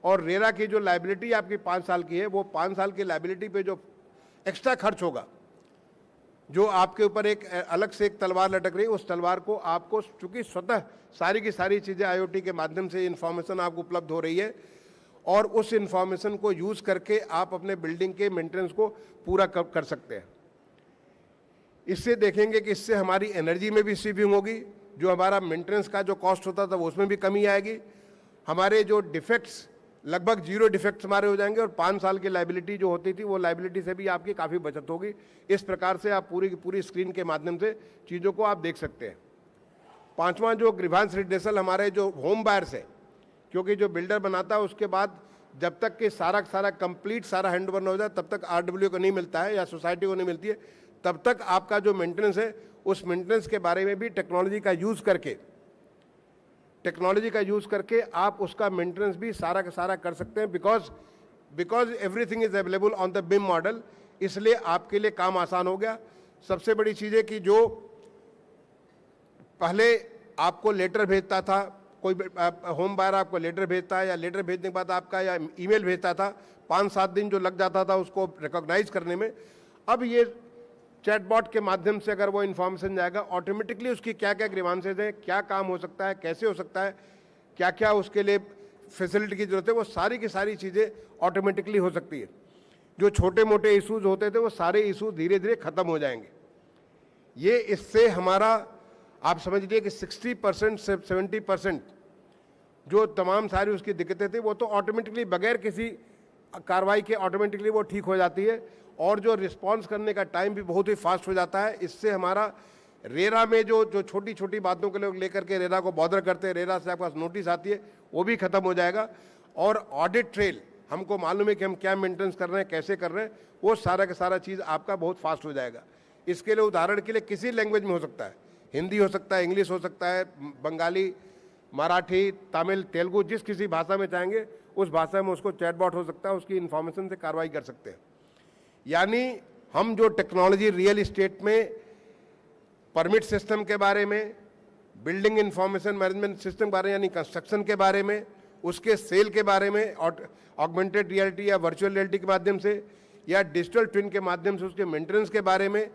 और रेरा की जो लायबिलिटी आपकी 5 साल की है, वो 5 साल की लायबिलिटी पे जो एक्स्ट्रा खर्च होगा, जो आपके ऊपर एक अलग से एक तलवार लटक रही है, उस तलवार को आपको चूंकि स्वतः सारी की सारी चीज़ें IoT के माध्यम से इन्फॉर्मेशन आपको उपलब्ध हो रही है और उस इन्फॉर्मेशन को यूज़ करके आप अपने बिल्डिंग के मेंटेनेंस को पूरा कर सकते हैं। इससे देखेंगे कि इससे हमारी एनर्जी में भी सेविंग होगी, जो हमारा मेंटेनेंस का जो कॉस्ट होता था वो उसमें भी कमी आएगी, हमारे जो डिफेक्ट्स लगभग 0 डिफेक्ट्स हमारे हो जाएंगे और 5 साल की लायबिलिटी जो होती थी वो लायबिलिटी से भी आपकी काफ़ी बचत होगी। इस प्रकार से आप पूरी की पूरी स्क्रीन के माध्यम से चीज़ों को आप देख सकते हैं। पांचवा जो ग्रीवांस रिड्रेसल हमारे जो होम बायर्स है, क्योंकि जो बिल्डर बनाता है उसके बाद जब तक कि सारा कंप्लीट सारा हैंडओवर न हो जाए तब तक आरडब्ल्यू को नहीं मिलता है या सोसाइटी को नहीं मिलती है, तब तक आपका जो मेंटेनेंस है उस मेंटेनेंस के बारे में भी टेक्नोलॉजी का यूज़ करके आप उसका मेंटेनेंस भी सारा का सारा कर सकते हैं, because everything is available on the BIM model, इसलिए आपके लिए काम आसान हो गया। सबसे बड़ी चीज़ है कि जो पहले आपको लेटर भेजता था, कोई होम बायर आपको लेटर भेजता है या लेटर भेजने के बाद आपका या ईमेल भेजता था, 5-7 दिन जो लग जाता था उसको रिकॉग्नाइज करने में, अब ये चैटबॉट के माध्यम से अगर वो इन्फॉर्मेशन जाएगा ऑटोमेटिकली उसकी क्या क्या ग्रीवांसेज हैं, क्या काम हो सकता है, कैसे हो सकता है, क्या क्या उसके लिए फैसिलिटी की जरूरत है, वो सारी की सारी चीज़ें ऑटोमेटिकली हो सकती है। जो छोटे मोटे इश्यूज होते थे वो सारे इश्यूज धीरे धीरे खत्म हो जाएंगे। ये इससे हमारा आप समझ लीजिए कि 60% से 70% जो तमाम सारी उसकी दिक्कतें थी वो तो ऑटोमेटिकली बगैर किसी कार्रवाई के ऑटोमेटिकली वो ठीक हो जाती है, और जो रिस्पांस करने का टाइम भी बहुत ही फास्ट हो जाता है। इससे हमारा रेरा में जो छोटी छोटी बातों के लोग लेकर के रेरा को बॉदर करते हैं, रेरा से आपके पास नोटिस आती है, वो भी खत्म हो जाएगा। और ऑडिट ट्रेल हमको मालूम है कि हम क्या मेंटेनेंस कर रहे हैं, कैसे कर रहे हैं, वो सारा का सारा चीज़ आपका बहुत फास्ट हो जाएगा। इसके लिए उदाहरण के लिए किसी लैंग्वेज में हो सकता है, हिंदी हो सकता है, इंग्लिश हो सकता है, बंगाली, मराठी, तमिल, तेलुगु, जिस किसी भाषा में चाहेंगे उस भाषा में उसको चैटबॉट हो सकता है, उसकी इन्फॉर्मेशन से कार्रवाई कर सकते हैं। यानी हम जो टेक्नोलॉजी रियल इस्टेट में परमिट सिस्टम के बारे में, बिल्डिंग इंफॉर्मेशन मैनेजमेंट सिस्टम के बारे में, यानी कंस्ट्रक्शन के बारे में, उसके सेल के बारे में ऑगमेंटेड रियलिटी या वर्चुअल रियलिटी के माध्यम से, या डिजिटल ट्विन के माध्यम से उसके मेंटेनेंस के बारे में,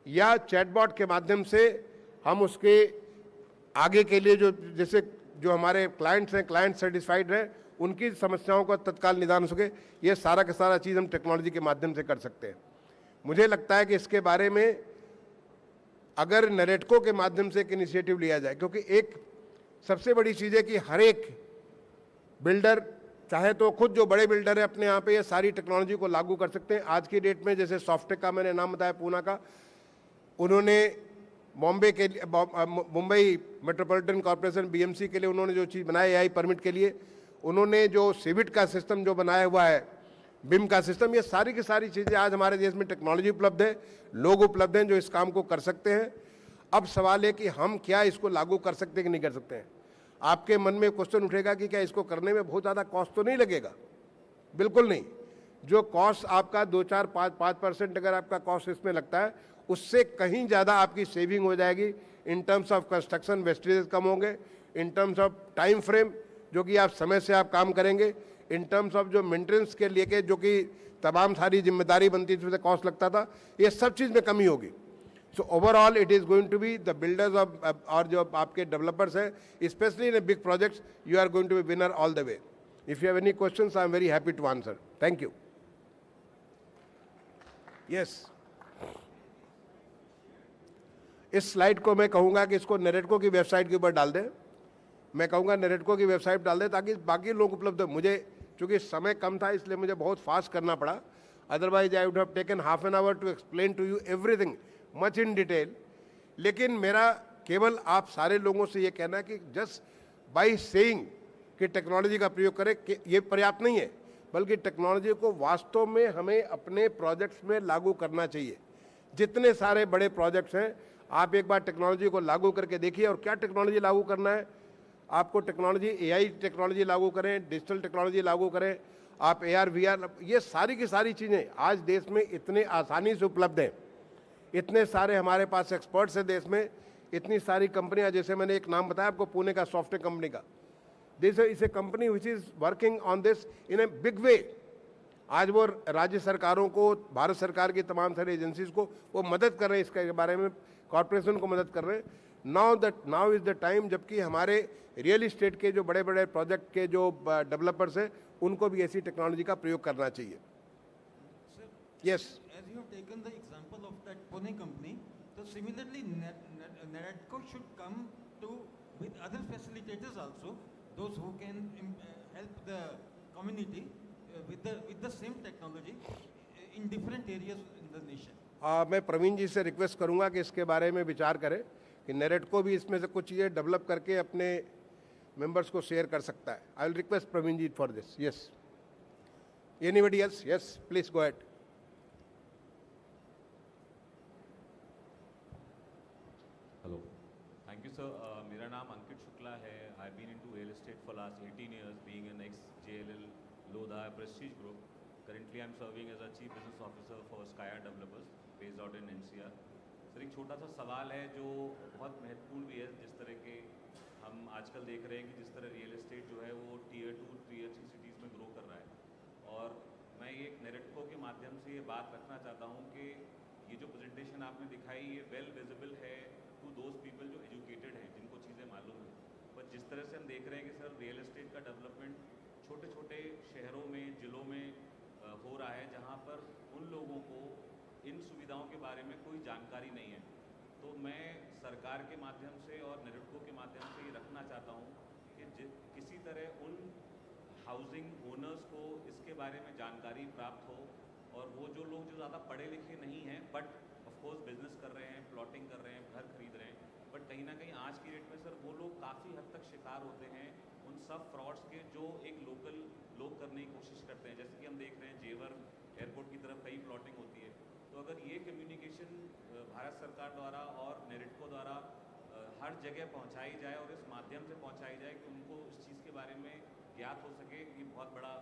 या चैटबॉट के माध्यम से हम उसके आगे के लिए जैसे जो हमारे क्लाइंट्स हैं, क्लाइंट सेटिस्फाइड हैं, उनकी समस्याओं का तत्काल निदान हो सके, ये सारा का सारा चीज़ हम टेक्नोलॉजी के माध्यम से कर सकते हैं। मुझे लगता है कि इसके बारे में अगर नरेडको के माध्यम से एक इनिशिएटिव लिया जाए, क्योंकि एक सबसे बड़ी चीज़ है कि हर एक बिल्डर चाहे तो खुद जो बड़े बिल्डर है अपने यहाँ पे ये सारी टेक्नोलॉजी को लागू कर सकते हैं। आज की डेट में जैसे सॉफ्टेक का मैंने नाम बताया, पूना का, उन्होंने मुंबई मेट्रोपॉलिटन कॉर्पोरेशन बीएमसी के लिए उन्होंने जो चीज़ बनाई एआई परमिट के लिए, उन्होंने जो सिविट का सिस्टम जो बनाया हुआ है, बिम का सिस्टम, ये सारी की सारी चीज़ें आज हमारे देश में टेक्नोलॉजी उपलब्ध है, लोग उपलब्ध हैं जो इस काम को कर सकते हैं। अब सवाल है कि हम क्या इसको लागू कर सकते हैं कि नहीं कर सकते हैं। आपके मन में क्वेश्चन उठेगा कि क्या इसको करने में बहुत ज़्यादा कॉस्ट तो नहीं लगेगा? बिल्कुल नहीं। जो कॉस्ट आपका 2-4-5% अगर आपका कॉस्ट इसमें लगता है, उससे कहीं ज़्यादा आपकी सेविंग हो जाएगी। In terms of construction wastages कम होंगे, in terms of time frame जो कि आप समय से आप काम करेंगे, इन टर्म्स ऑफ जो मेंटेनेंस के लिए जो कि तमाम सारी जिम्मेदारी बनती थी, उससे कॉस्ट लगता था, ये सब चीज़ में कमी होगी। So overall it is going to be the builders of, और जो आपके डेवलपर्स हैं specially in big projects, you are going to be winner all the way. If you have any questions I am very happy to answer. Thank you. Yes, इस slide को मैं कहूँगा कि इसको नरेडको की वेबसाइट के ऊपर डाल दें। मैं कहूँगा नरेडको की वेबसाइट डाल दें ताकि बाकी लोग उपलब्ध हो। मुझे चूँकि समय कम था इसलिए मुझे बहुत फास्ट करना पड़ा, otherwise I would have taken half an hour to explain to you everything much in detail. लेकिन मेरा केवल आप सारे लोगों से ये कहना है कि जस्ट बाई सेइंग कि टेक्नोलॉजी का प्रयोग करें कि ये पर्याप्त नहीं है, बल्कि टेक्नोलॉजी को वास्तव में हमें अपने प्रोजेक्ट्स में लागू करना चाहिए। जितने सारे बड़े प्रोजेक्ट्स हैं, आप एक बार टेक्नोलॉजी को लागू करके देखिए। और क्या टेक्नोलॉजी लागू करना है आपको? टेक्नोलॉजी, एआई टेक्नोलॉजी लागू करें, डिजिटल टेक्नोलॉजी लागू करें, आप AR VR, ये सारी की सारी चीज़ें आज देश में इतने आसानी से उपलब्ध हैं। इतने सारे हमारे पास एक्सपर्ट्स हैं देश में, इतनी सारी कंपनियां, जैसे मैंने एक नाम बताया आपको पुणे का सॉफ्टवेयर कंपनी का, this is a company which is working on this in a big way. आज वो राज्य सरकारों को, भारत सरकार की तमाम सारी एजेंसीज को वो मदद कर रहे हैं, इसके बारे में कॉर्पोरेशन को मदद कर रहे हैं। नाउ इज़ द टाइम जबकि हमारे रियल इस्टेट के जो बड़े बड़े प्रोजेक्ट के जो डेवलपर्स हैं उनको भी ऐसी टेक्नोलॉजी का प्रयोग करना चाहिए। Yes, as you have taken the example of that Pune company, so similarly NAREDCO should come to with other facilitators also, those who can help the community with the same technology in different areas in the nation. मैं प्रवीण जी से request करूंगा कि इसके बारे में विचार करें, कि NAREDCO भी इसमें से कुछ चीज़ें डेवलप करके अपने मेंबर्स को शेयर कर सकता है. I will request Praveen ji for this. Yes, anybody else? Yes, please go ahead. Hello, thank you sir. मेरा नाम अंकित शुक्ला है. I been into real estate for last 18 years, being an ex JLL Lodha Prestige Group. Currently, I am serving as a Chief Business Officer for Skya Developers, based out in NCR. Sir, एक छोटा सा सवाल है जो बहुत महत्वपूर्ण भी है. जिस तरह के हम आजकल देख रहे हैं कि जिस तरह रियल एस्टेट जो है वो Tier 2, Tier 3 सिटीज़ में ग्रो कर रहा है, और मैं ये NAREDCO के माध्यम से ये बात रखना चाहता हूँ कि ये जो प्रेजेंटेशन आपने दिखाई ये वेल विजिबल है टू दोज पीपल जो एजुकेटेड हैं, जिनको चीज़ें मालूम हैं. पर जिस तरह से हम देख रहे हैं कि सर रियल एस्टेट का डेवलपमेंट छोटे छोटे शहरों में, ज़िलों में हो रहा है, जहाँ पर उन लोगों को इन सुविधाओं के बारे में कोई जानकारी नहीं है. तो मैं सरकार के माध्यम से और NAREDCO के माध्यम से ये रखना चाहता हूँ कि किसी तरह उन हाउसिंग ओनर्स को इसके बारे में जानकारी प्राप्त हो, और वो जो लोग जो ज़्यादा पढ़े लिखे नहीं हैं बट ऑफकोर्स बिजनेस कर रहे हैं, प्लॉटिंग कर रहे हैं, घर खरीद रहे हैं, बट कहीं ना कहीं आज की डेट में सर वो लोग काफ़ी हद तक शिकार होते हैं उन सब फ्रॉड्स के जो एक लोकल लोग करने की कोशिश करते हैं. जैसे कि हम देख रहे हैं जेवर एयरपोर्ट की तरफ कई प्लॉटिंग होती है. तो अगर ये कम्युनिकेशन भारत सरकार द्वारा और NAREDCO द्वारा हर जगह पहुंचाई जाए और इस माध्यम से पहुंचाई जाए कि उनको इस चीज़ के बारे में ज्ञात हो सके, ये बहुत बड़ा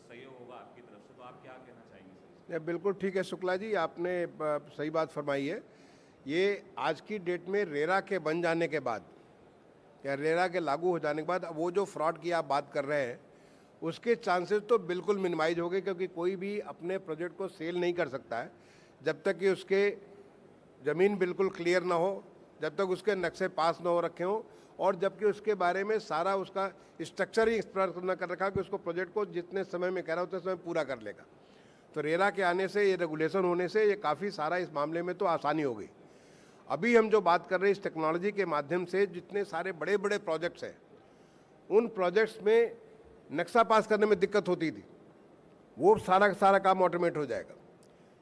सहयोग होगा आपकी तरफ से. तो आप क्या कहना चाहेंगे सर? बिल्कुल ठीक है शुक्ला जी, आपने सही बात फरमाई है. ये आज की डेट में रेरा के बन जाने के बाद या रेरा के लागू हो जाने के बाद वो जो फ्रॉड की आप बात कर रहे हैं उसके चांसेस तो बिल्कुल मिनिमाइज हो गए, क्योंकि कोई भी अपने प्रोजेक्ट को सेल नहीं कर सकता है जब तक कि उसके ज़मीन बिल्कुल क्लियर ना हो, जब तक उसके नक्शे पास ना हो रखे हों, और जबकि उसके बारे में सारा उसका स्ट्रक्चर ही एक्सप्लोर न कर रखा कि उसको प्रोजेक्ट को जितने समय में कह रहा उतने समय पूरा कर लेगा. तो रेरा के आने से, ये रेगुलेशन होने से ये काफ़ी सारा इस मामले में तो आसानी हो गई. अभी हम जो बात कर रहे हैं इस टेक्नोलॉजी के माध्यम से, जितने सारे बड़े बड़े प्रोजेक्ट्स हैं उन प्रोजेक्ट्स में नक्शा पास करने में दिक्कत होती थी, वो सारा का सारा काम ऑटोमेट हो जाएगा.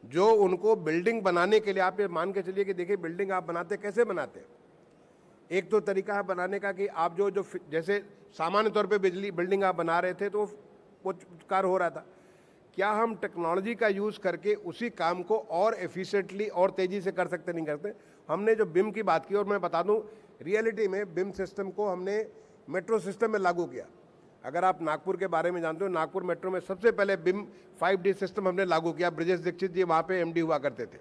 जो उनको बिल्डिंग बनाने के लिए, आप ये मान के चलिए कि देखिए बिल्डिंग आप बनाते कैसे बनाते हैं. एक तो तरीका है बनाने का कि आप जो जैसे सामान्य तौर पे बिल्डिंग आप बना रहे थे तो वो कार्य हो रहा था. क्या हम टेक्नोलॉजी का यूज़ करके उसी काम को और एफिशिएंटली और तेज़ी से कर सकते नहीं करते? हमने जो बिम की बात की, और मैं बता दूं रियलिटी में बिम सिस्टम को हमने मेट्रो सिस्टम में लागू किया. अगर आप नागपुर के बारे में जानते हो, नागपुर मेट्रो में सबसे पहले बिम 5D सिस्टम हमने लागू किया. ब्रिजेश दीक्षित जी वहाँ पे MD हुआ करते थे.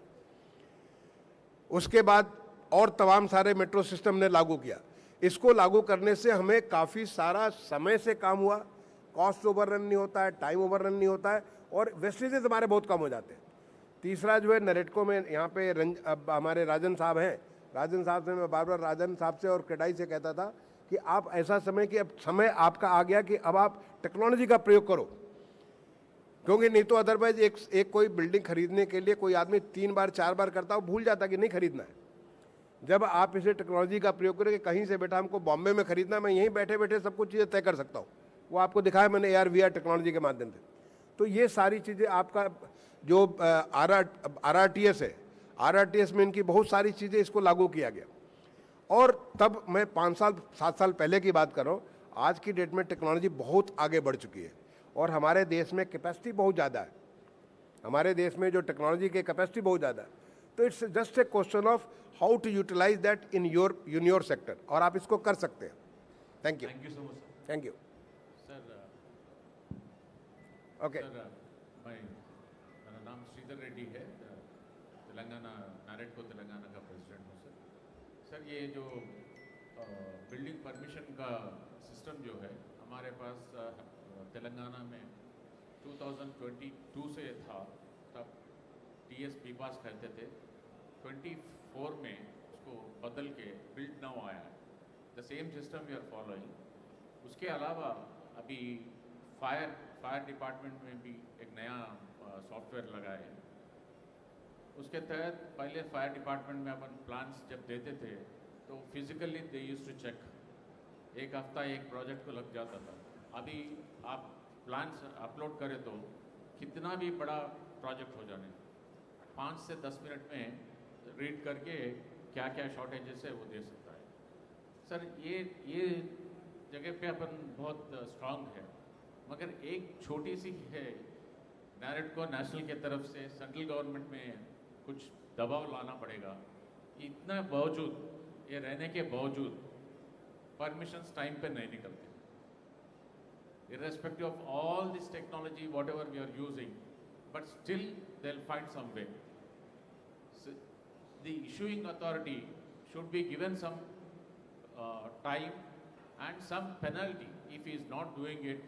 उसके बाद और तमाम सारे मेट्रो सिस्टम ने लागू किया. इसको लागू करने से हमें काफ़ी सारा समय से काम हुआ, कॉस्ट ओवररन नहीं होता है, टाइम ओवररन नहीं होता है, और वेस्टेजेस हमारे बहुत कम हो जाते हैं. तीसरा जो है NAREDCO में यहाँ पे अब हमारे राजन साहब हैं, राजन साहब से मैं बार बार राजन साहब से और कटाई से कहता था कि आप ऐसा समय कि अब समय आपका आ गया कि अब आप टेक्नोलॉजी का प्रयोग करो, क्योंकि नहीं तो अदरवाइज एक कोई बिल्डिंग खरीदने के लिए कोई आदमी 3 बार 4 बार करता हो, भूल जाता कि नहीं खरीदना है. जब आप इसे टेक्नोलॉजी का प्रयोग करेंगे, कहीं से बैठा हमको बॉम्बे में खरीदना, मैं यहीं बैठे बैठे सब कुछ चीज़ें तय कर सकता हूँ. वो आपको दिखाया मैंने AR/VR टेक्नोलॉजी के माध्यम से. तो ये सारी चीज़ें आपका जो RRTS है, RRTS में इनकी बहुत सारी चीज़ें इसको लागू किया गया. और तब मैं 5 साल 7 साल पहले की बात कर रहा हूँ. आज की डेट में टेक्नोलॉजी बहुत आगे बढ़ चुकी है और हमारे देश में कैपेसिटी बहुत ज़्यादा है. हमारे देश में जो टेक्नोलॉजी की कैपेसिटी बहुत ज़्यादा है. तो it's just a question of how to utilise that in your sector, और आप इसको कर सकते हैं. Thank you. Thank you so much sir. Thank you. Sir okay. Sir मेरा नाम श्रीधर रेड्डी है, तेलंगाना NAREDCO तेलंगाना का प्रेसिडेंट हूँ सर. सर ये जो बिल्डिंग परमिशन का सिस्टम जो है हमारे पास तेलंगाना में 2022 से था, तब TS BPAS कहते थे. 24 में उसको बदल के बिल्ड नाउ आया है. The same system we are following. उसके अलावा अभी फायर डिपार्टमेंट में भी एक नया सॉफ्टवेयर लगा है. उसके तहत पहले फायर डिपार्टमेंट में अपन प्लान्स जब देते थे तो physically they used to check. एक हफ्ता एक प्रोजेक्ट को लग जाता था. अभी आप प्लान्स अपलोड करें तो कितना भी बड़ा प्रोजेक्ट हो जाने 5 से 10 मिनट में रीड करके क्या क्या शॉर्टेजेस है वो दे सकता है। सर ये जगह पे अपन बहुत स्ट्रांग है, मगर एक छोटी सी है, नारेडको नेशनल के तरफ से सेंट्रल गवर्नमेंट में कुछ दबाव लाना पड़ेगा। इतना बावजूद, ये रहने के बावजूद परमिशंस टाइम पे नहीं निकलते। Irrespective of all this technology, whatever we are using, but still they'll find some way. So the issuing authority should be given some time and some penalty if he is not doing it.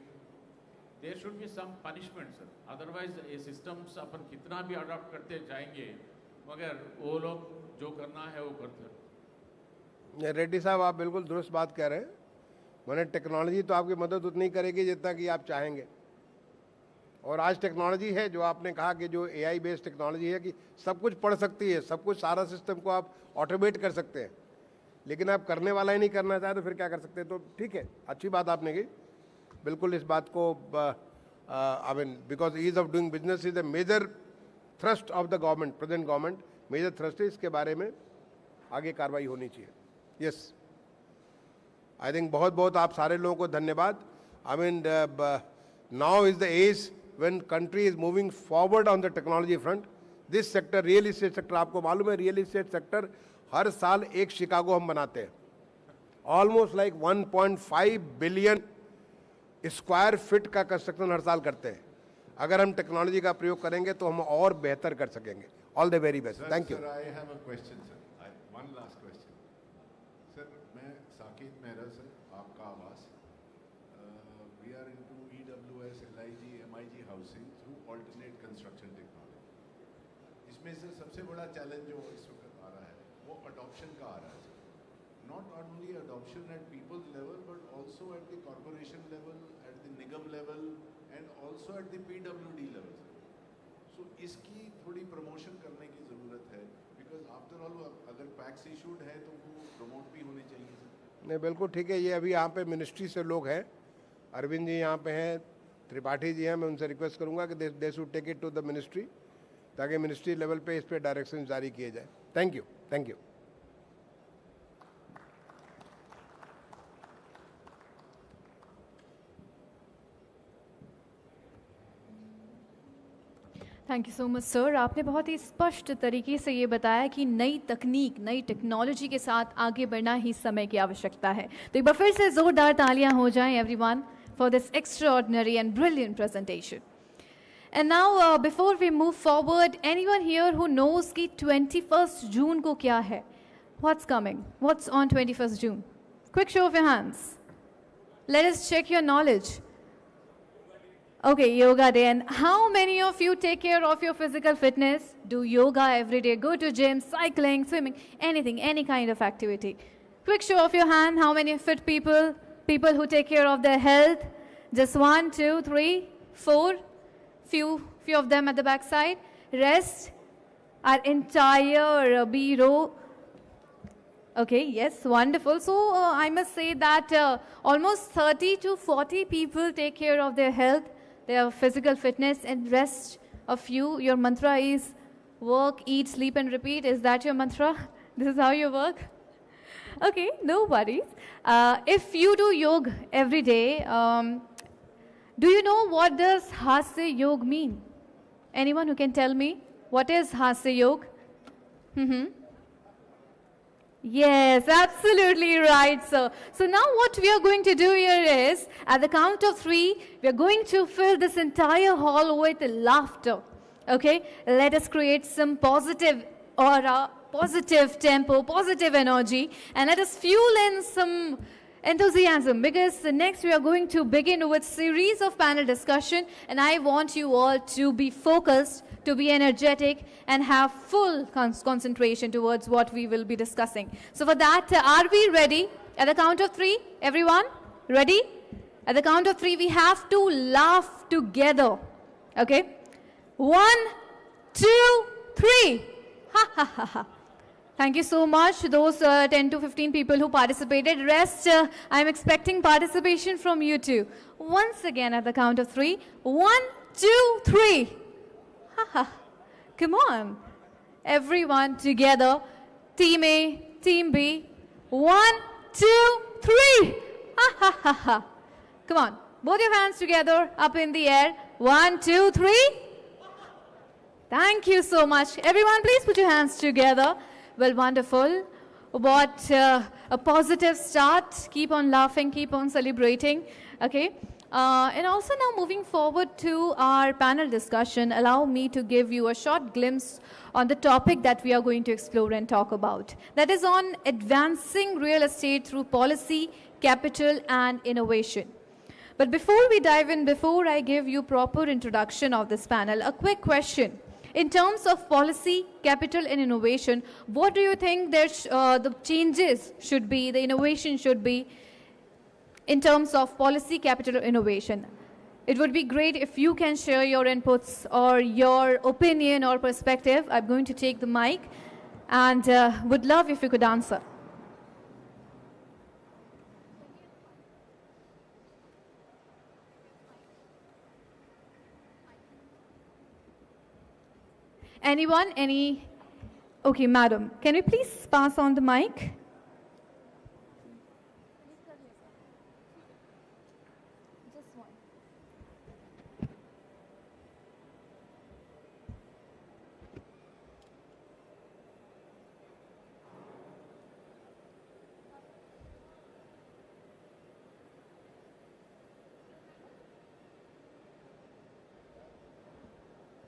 There should be some punishment, sir. Otherwise, ये systems अपन कितना भी adopt करते जाएंगे, मगर वो लोग जो करना है वो करते। रेड्डी साहब, आप बिल्कुल दुरुस्त बात कह रहे हैं। मैंने टेक्नोलॉजी तो आपकी मदद उतनी करेगी जितना कि आप चाहेंगे, और आज टेक्नोलॉजी है जो आपने कहा कि जो एआई बेस्ड टेक्नोलॉजी है कि सब कुछ पढ़ सकती है, सब कुछ, सारा सिस्टम को आप ऑटोमेट कर सकते हैं, लेकिन आप करने वाला ही नहीं करना चाहे तो फिर क्या कर सकते हैं। तो ठीक है, अच्छी बात आपने की, बिल्कुल इस बात को I mean because ease of doing business is a major thrust of the government, present government major thrust है, इसके बारे में आगे कार्रवाई होनी चाहिए। यस, आई थिंक बहुत बहुत आप सारे लोगों को धन्यवाद। I mean now is the age when country is moving forward on the technology front. This sector, real estate sector, आपको मालूम है रियल इस्टेट सेक्टर हर साल एक शिकागो हम बनाते हैं, almost like 1.5 billion square feet का कंस्ट्रक्शन हर साल करते हैं। अगर हम टेक्नोलॉजी का प्रयोग करेंगे तो हम और बेहतर कर सकेंगे। All the very best, thank you. I have a question sir, one last question sir. मैं साकिब मेहरा सर, आपका आवास, we are into EWS, LIG, MIG housing through alternate construction technology. इसमें से सबसे बड़ा चैलेंज जो इस वक्त आ रहा है वो अडॉप्शन का आ रहा है sir. Not only adoption at people's level, but also at the corporation level, at the Nigam level, and also at the PWD level. So इसकी थोड़ी प्रमोशन करने की ज़रूरत है, because after all अगर पैक्स issued है तो वो प्रमोट भी होने चाहिए सर। नहीं, बिल्कुल ठीक है। ये अभी यहाँ पे मिनिस्ट्री से लोग हैं, अरविंद जी यहाँ पे हैं, त्रिपाठी जी हैं, मैं उनसे रिक्वेस्ट करूँगा कि they should take it to the ministry, ताकि मिनिस्ट्री लेवल पे इस पर डायरेक्शन जारी किए जाए। Thank you, thank you. Thank you so much sir. आपने बहुत ही स्पष्ट तरीके से ये बताया कि नई तकनीक, नई टेक्नोलॉजी के साथ आगे बढ़ना ही समय की आवश्यकता है। तो एक बार फिर से ज़ोरदार तालियां हो जाएं everyone for this extraordinary and brilliant presentation. And now before we move forward, anyone here who knows कि 21 जून को क्या है? What's coming? What's on 21 June? Quick show of your hands. Let us check your knowledge. Okay, yoga day. And how many of you take care of your physical fitness? Do yoga every day, go to gym, cycling, swimming, anything, any kind of activity. Quick show of your hand. How many fit people? People who take care of their health? Just 1, 2, 3, 4. Few of them at the back side. Rest. Our entire B row. Okay, yes, wonderful. So I must say that almost 30 to 40 people take care of their health, their physical fitness, and rest of you. Your mantra is work, eat, sleep, and repeat. Is that your mantra? This is how you work? Okay, no worries. If you do yoga every day, do you know what does Hasya Yoga mean? Anyone who can tell me what is Hasya Yoga? Yes, absolutely right, sir. So now what we are going to do here is, at the count of 3, we are going to fill this entire hall with laughter. Okay? Let us create some positive aura, positive tempo, positive energy, and let us fuel in some enthusiasm, because next we are going to begin with series of panel discussion, and I want you all to be focused, to be energetic, and have full concentration towards what we will be discussing. So for that, are we ready? At the count of 3, everyone, ready? At the count of 3, we have to laugh together. Okay? 1, 2, 3. Ha ha ha ha. Thank you so much, those 10 to 15 people who participated. Rest, I'm expecting participation from you too. Once again at the count of 3. 1, 2, 3. Ha ha. Come on. Everyone together. Team A, Team B. 1, 2, 3. Ha ha ha ha. Come on, both your hands together, up in the air. 1, 2, 3. Thank you so much. Everyone, please put your hands together. Well, wonderful. What a positive start. Keep on laughing, keep on celebrating. Okay. And also now moving forward to our panel discussion, allow me to give you a short glimpse on the topic that we are going to explore and talk about. That is on advancing real estate through policy, capital, and innovation. But before we dive in, before I give you proper introduction of this panel, a quick question. In terms of policy, capital, and innovation, what do you think the changes should be, the innovation should be in terms of policy, capital, or innovation? It would be great if you can share your inputs or your opinion or perspective. I'm going to take the mic and would love if you could answer. Anyone? Any? Okay, madam. Can we please pass on the mic?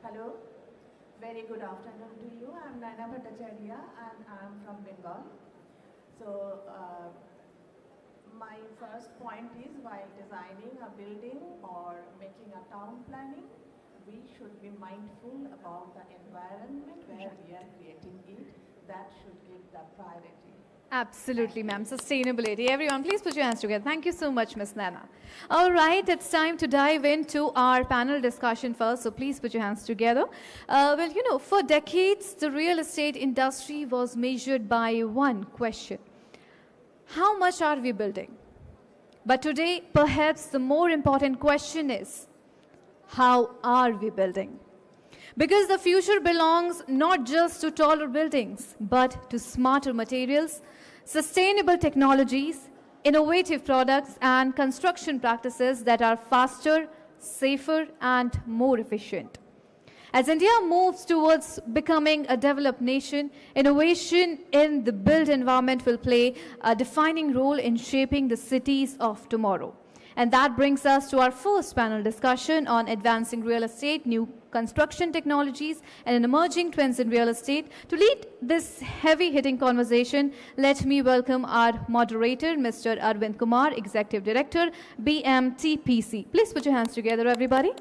Hello, very good afternoon to you. I'm Naina Bhattacharya and I'm from Bengal. So my first point is while designing a building or making a town planning, we should be mindful about the environment where we are creating it. That should give the priority. Absolutely, ma'am. Sustainability. Everyone, please put your hands together. Thank you so much, Ms. Nana. All right, it's time to dive into our panel discussion first, so please put your hands together. Well, you know, for decades, the real estate industry was measured by one question. How much are we building? But today, perhaps the more important question is, how are we building? Because the future belongs not just to taller buildings, but to smarter materials, sustainable technologies, innovative products, and construction practices that are faster, safer, and more efficient. As India moves towards becoming a developed nation, innovation in the built environment will play a defining role in shaping the cities of tomorrow. And that brings us to our first panel discussion on advancing real estate, new construction technologies, and emerging trends in real estate. To lead this heavy-hitting conversation, let me welcome our moderator, Mr. Arvind Kumar, Executive Director, BMTPC. Please put your hands together, everybody.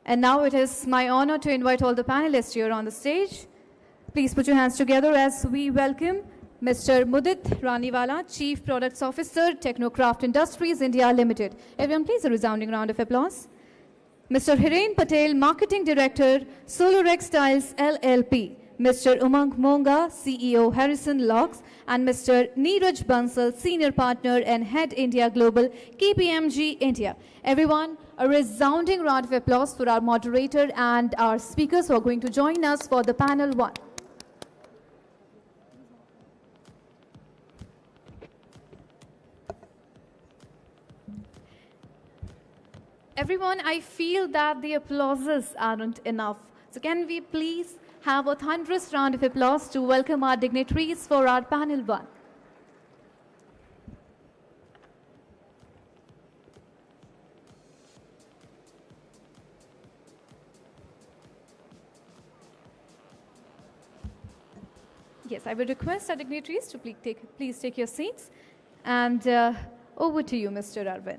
And now it is my honor to invite all the panelists here on the stage. Please put your hands together as we welcome Mr. Mudit Raniwala, Chief Products Officer, Technocraft Industries India Limited. Everyone, please a resounding round of applause. Mr. Hiren Patel, Marketing Director, Solorex Tiles LLP. Mr. Umang Monga, CEO, Harrison Locks, and Mr. Neeraj Bansal, Senior Partner and Head India Global, KPMG India. Everyone, a resounding round of applause for our moderator and our speakers who are going to join us for the panel one. Everyone, I feel that the applauses aren't enough. So can we please have a thunderous round of applause to welcome our dignitaries for our panel one. Yes, I would request our dignitaries to please take your seats. And over to you, Mr. Arvind.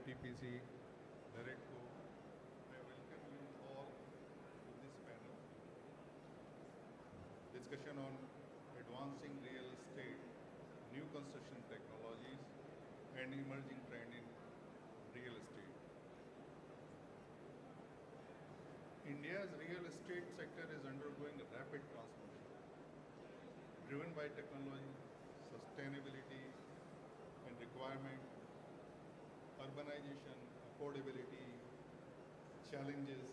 TPC, NAREDCO, I welcome you all to this panel. Discussion on advancing real estate, new construction technologies, and emerging trend in real estate. India's real estate sector is undergoing a rapid transformation, driven by technology, sustainability, and requirement, urbanization, affordability, challenges,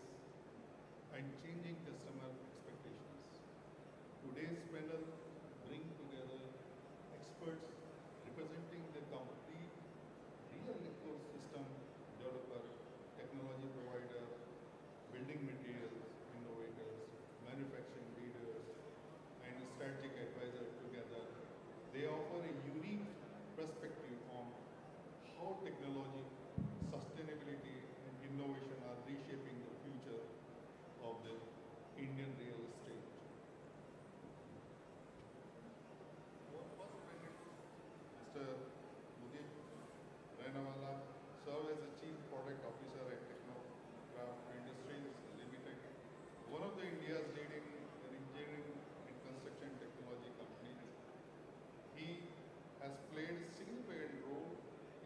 and changing customer expectations. Today's panel bring together experts representing the complete real ecosystem developer, technology provider, building materials innovators, manufacturing leaders, and strategic advisors together. They offer a unique perspective on how technology, sustainability, and innovation are reshaping the future of the Indian real estate. Mr. Mudit Rainawala served as the Chief Product Officer at Technocraft Industries Limited, one of the India's leading engineering and construction technology companies. He has played a significant role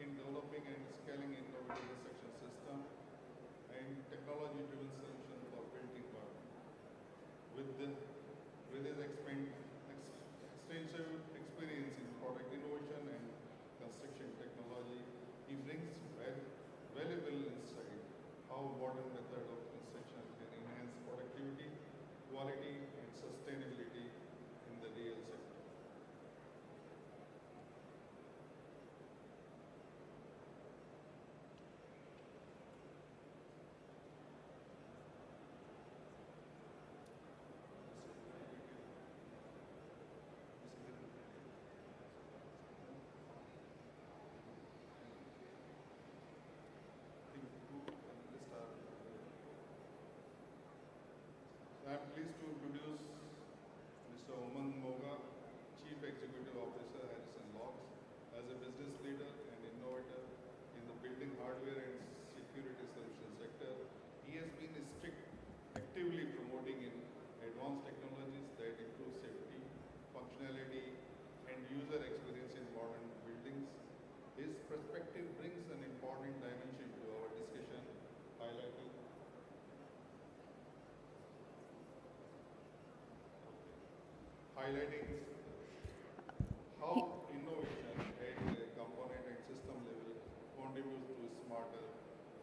in developing and scaling innovative construction system and technology-driven solutions for built environment. With his extensive experience in product innovation and construction technology, he brings valuable insight how modern method of construction can enhance productivity, quality, and sustainability in the real sector. I am pleased to introduce Mr. Umang Moga, Chief Executive Officer, Harrison Locks. As a business leader and innovator in the building hardware and security solution sector, he has been actively promoting in advanced technologies that improve safety, functionality, and user experience in modern buildings. His perspective brings an important dimension to our discussion, highlighting how innovation at the component and system level contributes to smarter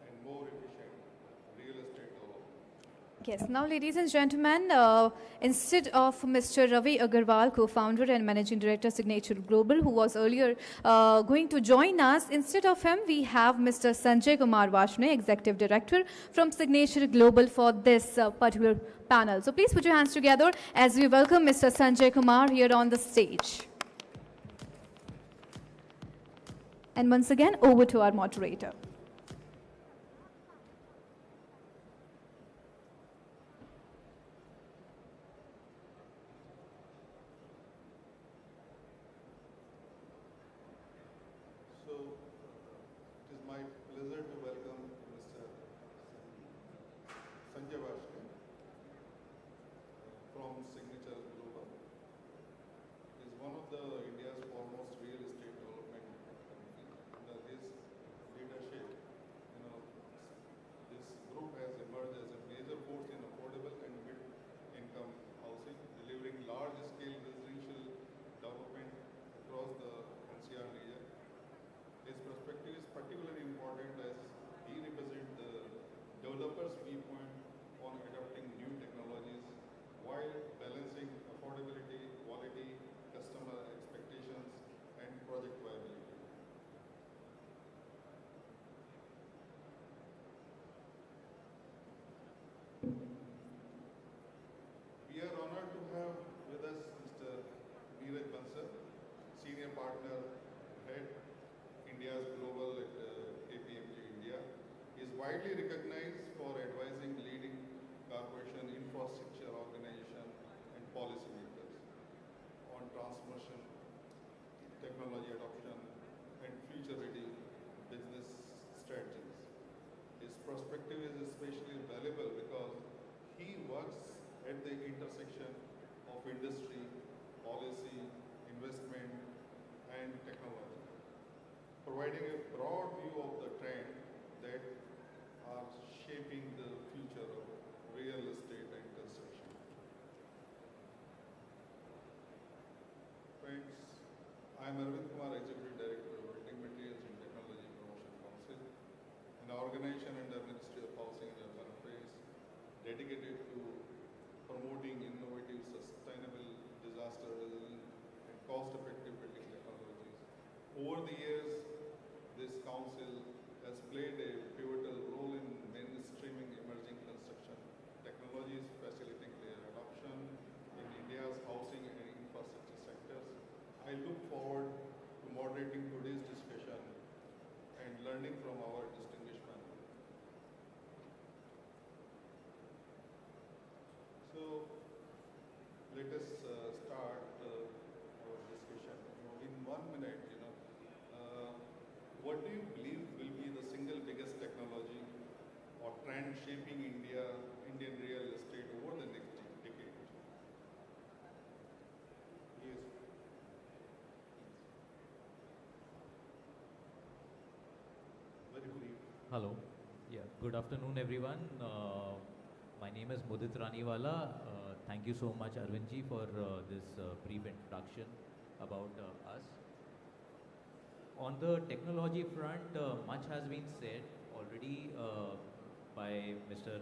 and more efficient real estate development. Yes, now ladies and gentlemen, instead of Mr. Ravi Agarwal, co-founder and managing director, Signature Global, who was earlier going to join us, instead of him, we have Mr. Sanjay Kumar Vashne, executive director from Signature Global for this particular panel. So please put your hands together as we welcome Mr. Sanjay Kumar here on the stage. And once again, over to our moderator. It is my pleasure to welcome Mr. Sanjay Vashne from Signature Global. He is one of the India's foremost real estate development company. Under his leadership, this group has emerged as a major force in affordable and mid-income housing, delivering large-scale residential development across the NCR region. His perspective is particularly important as he represents the developer's viewpoint on adopting new technologies while balancing affordability, quality, customer expectations, and project viability. We are honored to have with us Mr. Neeraj Bansal, Senior Partner, Head, India's Global at KPMG India. He is widely recognized for advising leading corporation, infrastructure organization, and policymakers on transformation, technology adoption, and future-ready business strategies. at the intersection of industry, policy, investment, and technology, providing a broad view of the trend that are shaping the future of real estate and construction. Friends, I am Arvind Kumar, Executive Director of Building Materials and Technology Promotion Council, an organization under Ministry of Housing and Urban Affairs dedicated to promoting innovative, sustainable, disaster resilient, and cost-effective building technologies. Over the years, this council has played a pivotal role in mainstreaming emerging construction technologies, facilitating their adoption in India's housing and infrastructure sectors. I look forward to moderating today's discussion and learning from our distinguished panel. So, let us start our discussion. In 1 minute, what do you believe will be the single biggest technology or trend shaping Indian real estate over the next decade? Yes. Very brief. Hello. Yeah. Good afternoon, everyone. My name is Mudit Raniwala. Thank you so much, Arvindji, for this brief introduction about us. On the technology front, much has been said already by Mr.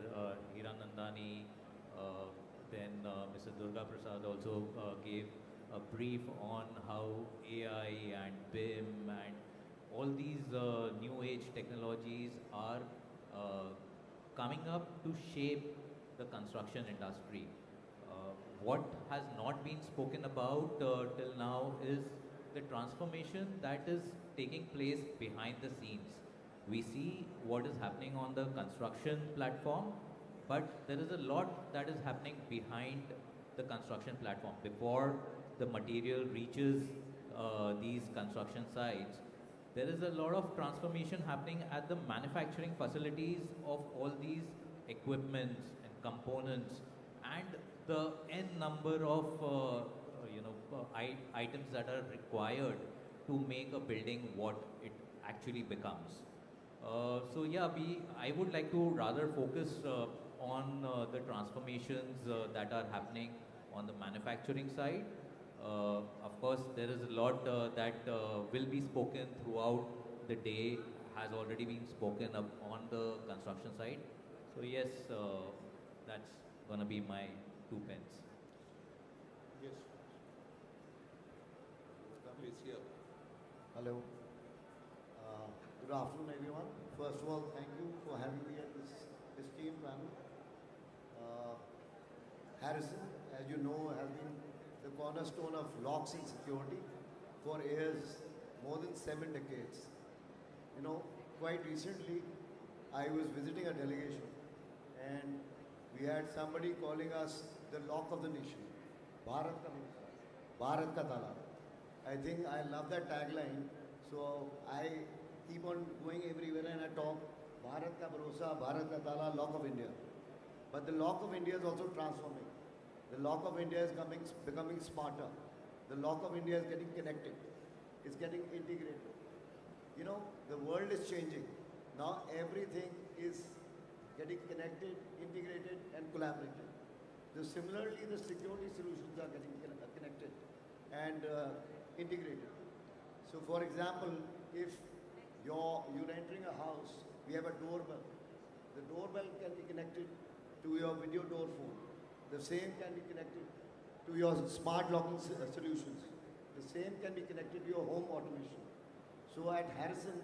Hiranandani, then Mr. Durga Prasad also gave a brief on how AI and BIM and all these new age technologies are coming up to shape the construction industry. What has not been spoken about till now is the transformation that is taking place behind the scenes. We see what is happening on the construction platform, but there is a lot that is happening behind the construction platform. Before the material reaches these construction sites, there is a lot of transformation happening at the manufacturing facilities of all these equipments and components and the n number of items that are required to make a building what it actually becomes. So yeah, I would like to rather focus on the transformations that are happening on the manufacturing side. Of course, there is a lot that will be spoken throughout the day, has already been spoken up on the construction side. So yes, that's gonna be my 2 pence. Yes. Please, here. Hello. Good afternoon, everyone. First of all, thank you for having me at this esteemed panel. Harrison, as you know, has been the cornerstone of locks and security for years, more than 7 decades. Quite recently, I was visiting a delegation and we had somebody calling us the lock of the nation. Bharat Ka Tala. I think I love that tagline, so I keep on going everywhere and I talk Bharat Ka Bharosa, Bharat Ka Tala, lock of India. But the lock of India is also transforming. The lock of India is becoming smarter. The lock of India is getting connected. It's getting integrated. The world is changing. Now everything is getting connected, integrated, and collaborated. Similarly, the security solutions are getting connected and integrated. So, for example, if you're entering a house, we have a doorbell. The doorbell can be connected to your video door phone. The same can be connected to your smart locking solutions. The same can be connected to your home automation. So at Harrison,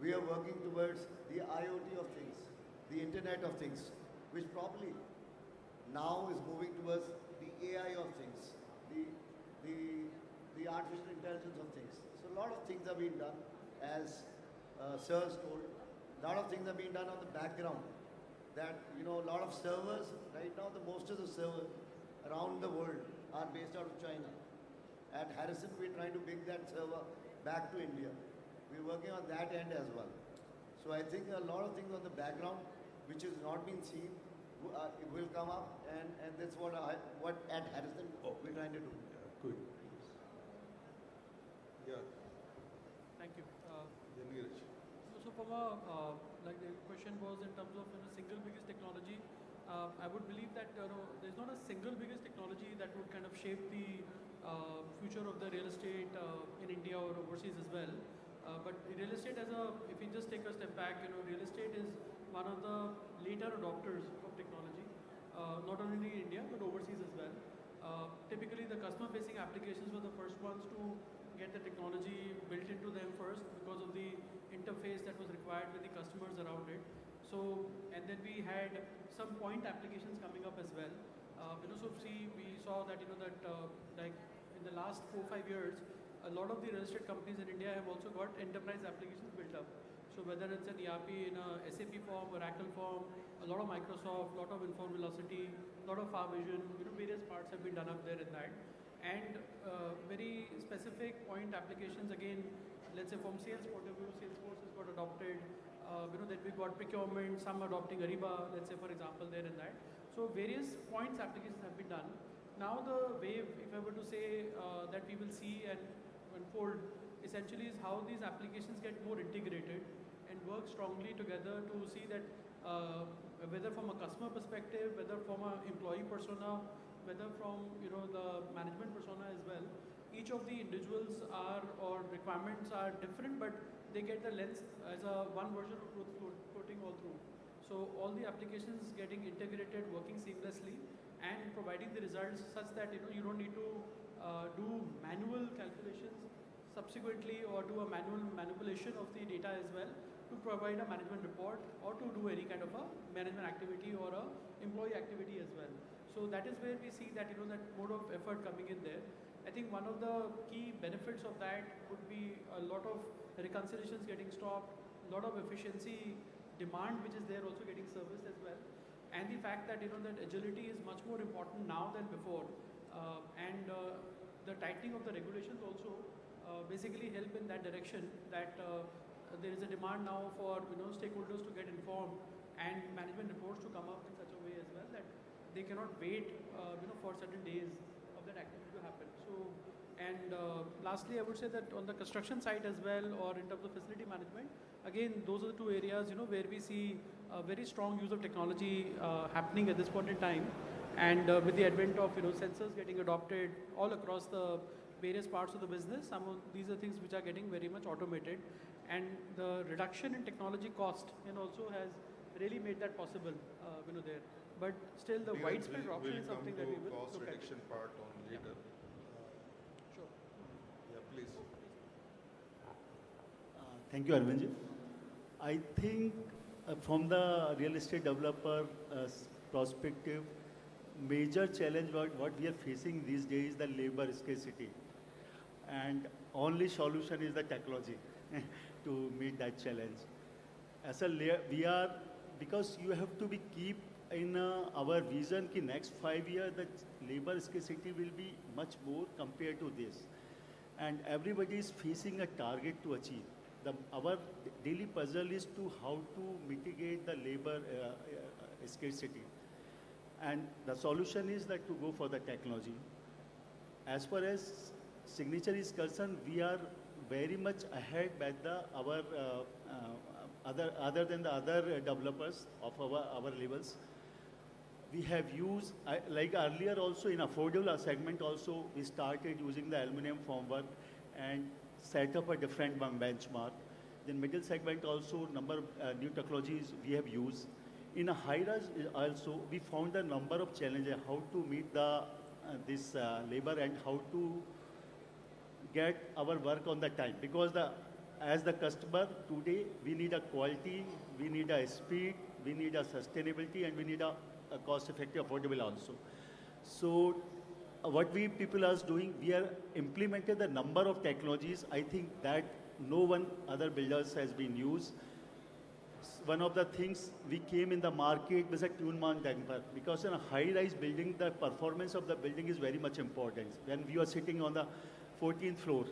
we are working towards the IoT of things, the Internet of Things, which probably now is moving towards the AI of things, the artificial intelligence of things. So a lot of things are being done, as Sir's told. A lot of things are being done on the background. That, a lot of servers, right now most of the servers around the world are based out of China. At Harrison, we're trying to bring that server back to India. We're working on that end as well. So I think a lot of things on the background which has not been seen, it will come up, and that's what at Harrison we're trying to do. Good. Yeah. Thank you. Yeah, Neeraj. So from a, like the question was in terms of single biggest technology, I would believe that there's not a single biggest technology that would kind of shape the future of the real estate in India or overseas as well. But real estate if you just take a step back, real estate is one of the later adopters of technology, not only in India but overseas as well. Typically the customer-facing applications were the first ones to get the technology built into them first because of the interface that was required with the customers around it. So, and then we had some point applications coming up as well. We saw that, like in the last 4-5 years, a lot of the real estate companies in India have also got enterprise applications built up. So whether it's an ERP in a SAP form, Oracle form, a lot of Microsoft, a lot of Inform Velocity, a lot of Vision, various parts have been done up there in that. And very specific point applications, again, let's say from sales point of view, Salesforce has got adopted. Then we got procurement, some adopting Ariba, let's say for example there in that. So various points applications have been done. Now the wave, if I were to say that we will see and unfold, essentially is how these applications get more integrated and work strongly together to see that whether from a customer perspective, whether from an employee persona, whether from the management persona as well, each of the individuals or requirements are different, but they get the lens as one version of floating all through. So all the applications getting integrated, working seamlessly, and providing the results such that you don't need to do manual calculations subsequently or do a manual manipulation of the data as well to provide a management report or to do any kind of a management activity or a employee activity as well. So that is where we see that that mode of effort coming in there. I think one of the key benefits of that would be a lot of reconciliations getting stopped, a lot of efficiency demand which is there also getting serviced as well, and the fact that that agility is much more important now than before, and the tightening of the regulations also basically help in that direction, that there is a demand now for stakeholders to get informed and management reports to come up in such a way as well that they cannot wait for certain days of that activity to happen. So, and lastly, I would say that on the construction side as well, or in terms of facility management, again, those are the two areas where we see a very strong use of technology happening at this point in time. And with the advent of sensors getting adopted all across the various parts of the business, some of these are things which are getting very much automated, and the reduction in technology cost also has really made that possible there. But still the widespread adoption is something that we will cost look at. reduction part on later. Sure. Yeah, please. Thank you, Arvindji. I think from the real estate developer perspective, major challenge what we are facing these days is the labor scarcity, and only solution is the technology to meet that challenge. As a we are, because you have to be keep in our vision ki next 5 years the labor scarcity will be much more compared to this, and everybody is facing a target to achieve. Our daily puzzle is to how to mitigate the labor scarcity, and the solution is that to go for the technology. As far as signature is concerned, we are very much ahead by our other than the other developers of our levels. We have used, like earlier also in affordable segment also, we started using the aluminum formwork and set up a different benchmark. Then middle segment also, number of new technologies we have used. In a high-rise also, we found a number of challenges, how to meet this labor and how to get our work on the time. Because as the customer today, we need a quality, we need a speed, we need a sustainability, and we need a cost-effective, affordable also. So what we people are doing, we are implemented the number of technologies. I think that no one other builders has been used. One of the things we came in the market was a tune-mount damper, because in a high-rise building, the performance of the building is very much important. When we are sitting on the 14th floor,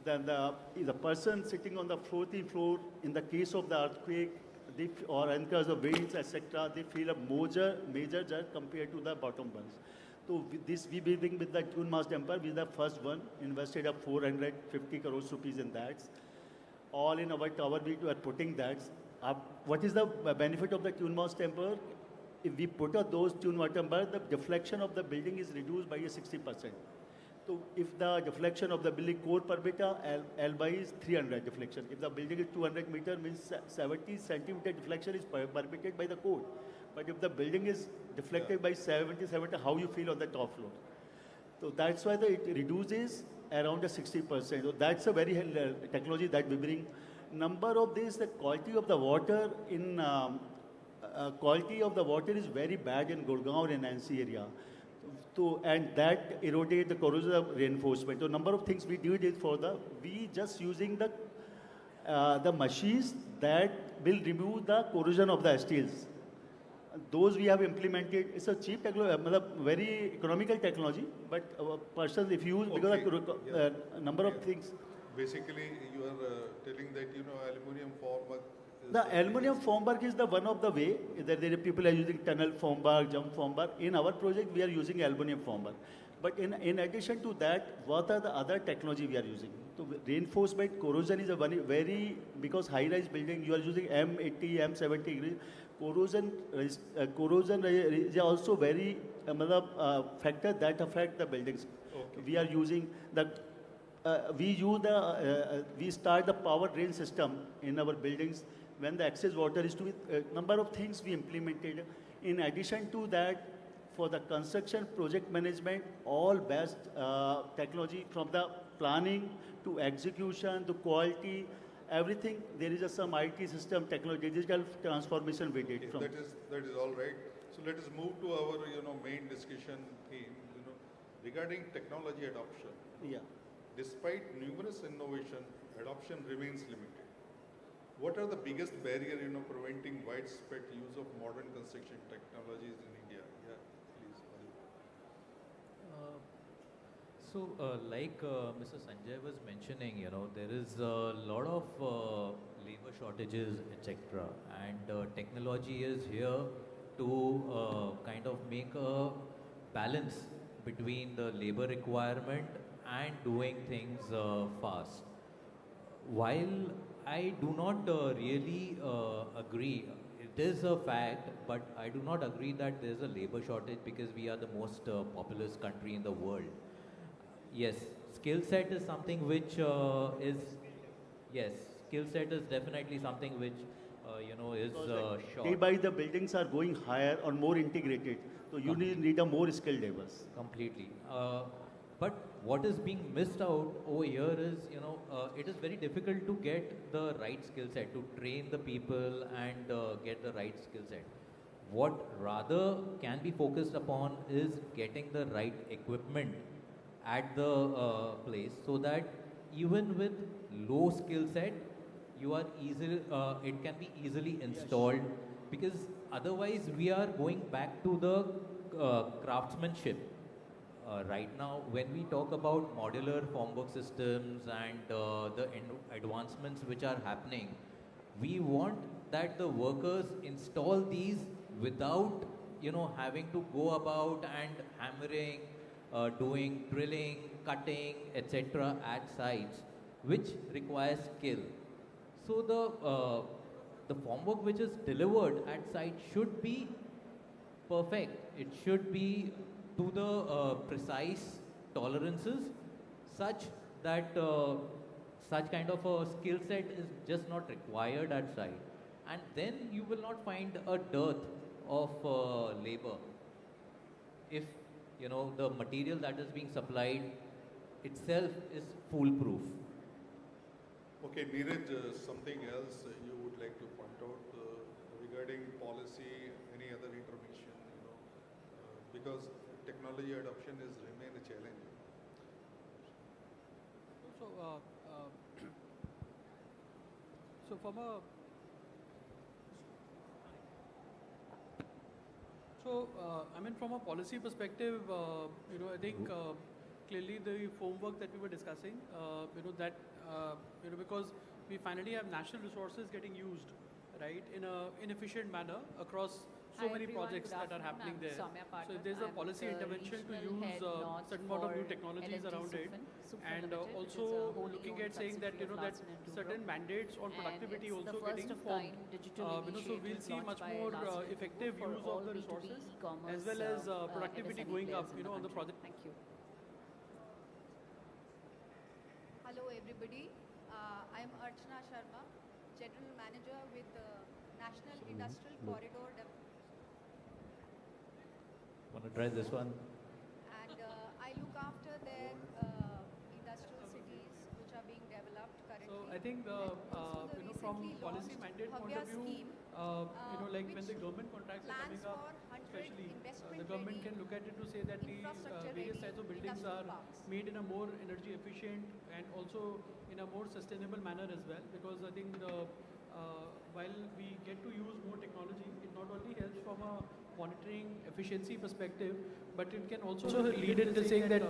then the person sitting on the 14th floor, in the case of the earthquake, or anchors of winds, etc., they feel a major jerk compared to the bottom ones. So with this, we building with the tune mass temper, we the first one, invested up 450 crores rupees in that. All in our tower, we are putting that. What is the benefit of the tune mass temper? If we put up those tune mass temper, the deflection of the building is reduced by 60%. So if the deflection of the building core per meter, L by is 300 deflection. If the building is 200 meter, means 70 centimeter deflection is permitted by the code. But if the building is deflected by 70, how you feel on the top floor? So that's why it reduces around the 60%. So that's a very technology that we bring. Number of this, the quality of the water in quality of the water is very bad in Gurgaon and NC area. So, and that eroded the corrosion reinforcement. So number of things we did is we just using the machines that will remove the corrosion of the steels. Those we have implemented. It's a cheap technology, very economical technology, but persons if you use, because number of things. Basically, you are telling that, aluminum formwork. The aluminum formwork is the one of the way that there are people are using tunnel formwork, jump formwork. In our project, we are using aluminum formwork. But in addition to that, what are the other technology we are using? So reinforcement, corrosion is a very, because high-rise building, you are using M80, M70. Corrosion is also very factor that affect the buildings. Okay. We are using we start the power drain system in our buildings when the excess water is to be, number of things we implemented. In addition to that, for the construction project management, all best technology from the planning to execution to quality, everything, there is some IT system technology, digital transformation we did. That is all right. So let us move to our main discussion theme, regarding technology adoption. Yeah. Despite numerous innovation, adoption remains limited. What are the biggest barrier, preventing widespread use of modern construction technologies in India? Yeah, please. Like Mr. Sanjay was mentioning, there is a lot of labor shortages, etc. And technology is here to kind of make a balance between the labor requirement and doing things fast. While I do not really agree, it is a fact, but I do not agree that there is a labor shortage because we are the most populous country in the world. Yes, skill set is something which skill set is definitely something which, is short. Day by the buildings are going higher or more integrated. So you need a more skilled laborers. Completely. But what is being missed out over here is, it is very difficult to get the right skill set, to train the people and get the right skill set. What rather can be focused upon is getting the right equipment at the place so that even with low skill set, you are it can be easily installed, because otherwise we are going back to the craftsmanship. Right now, when we talk about modular formwork systems and the advancements which are happening, we want that the workers install these without, having to go about and hammering, doing drilling, cutting, etc. at sites, which requires skill. So the formwork which is delivered at site should be perfect. It should be to the precise tolerances, such that such kind of a skill set is just not required at site, and then you will not find a dearth of labor if the material that is being supplied itself is foolproof. Okay, Neeraj, something else you would like to point out regarding policy, any other intervention, because technology adoption is remain a challenge. So from a from a policy perspective, I think clearly the formwork that we were discussing, because we finally have national resources getting used right, in an inefficient manner across so Hi many everyone, projects good that are afternoon. happening I'm there. Soumya So if Pathak. there's a I'm policy the intervention to regional use head north certain amount of new for technologies L&T around it, Suphan and Limited, which is also a wholly looking owned at saying that subsidiary of that Larsen & Toubro. certain mandates on And productivity it's also the first getting of formed. kind digital So we'll initiative see launched much by more Larsen & effective Toubro use for of the all resources, B2B e-commerce as well as productivity MSME going up, players in the on the country. project. Thank you. Hello everybody, I am Archana Sharma, General Manager with the National Industrial Corridor Want to try this one? and I look after their industrial cities which are being developed currently. So I think from policy mandate point of view, like when the government contracts are coming up, especially the government can look at it to say that the various types of buildings are made in a more energy efficient and also in a more sustainable manner as well. Because I think while we get to use more technology, it not only helps from a monitoring efficiency perspective, but it can also lead into saying that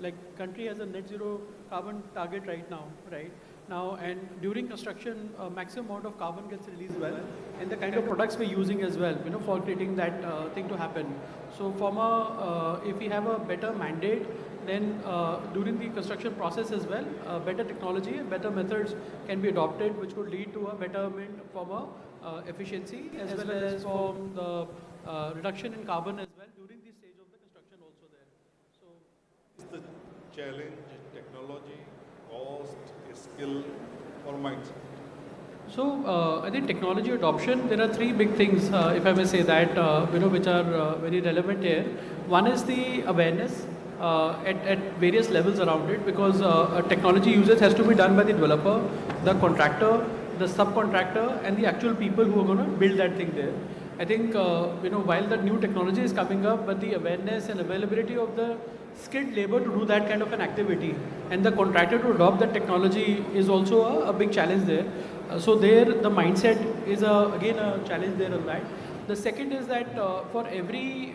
like country has a net zero carbon target right now, right? Now, and during construction, maximum amount of carbon gets released well, and the kind of products we're using as well, for creating that thing to happen. So from if we have a better mandate, then during the construction process as well, better technology and better methods can be adopted, which could lead to a betterment from efficiency as well as from the reduction in carbon as well during the stage of the construction also there. So The challenge, technology, cost, skill, or mindset? So I think technology adoption, there are three big things, if I may say that, which are very relevant here. One is the awareness at various levels around it, because technology usage has to be done by the developer, the contractor, the subcontractor, and the actual people who are going to build that thing there. I think, while the new technology is coming up, but the awareness and availability of the skilled labor to do that kind of an activity and the contractor to adopt that technology is also a big challenge there. So there the mindset is again a challenge there on that. The second is that for every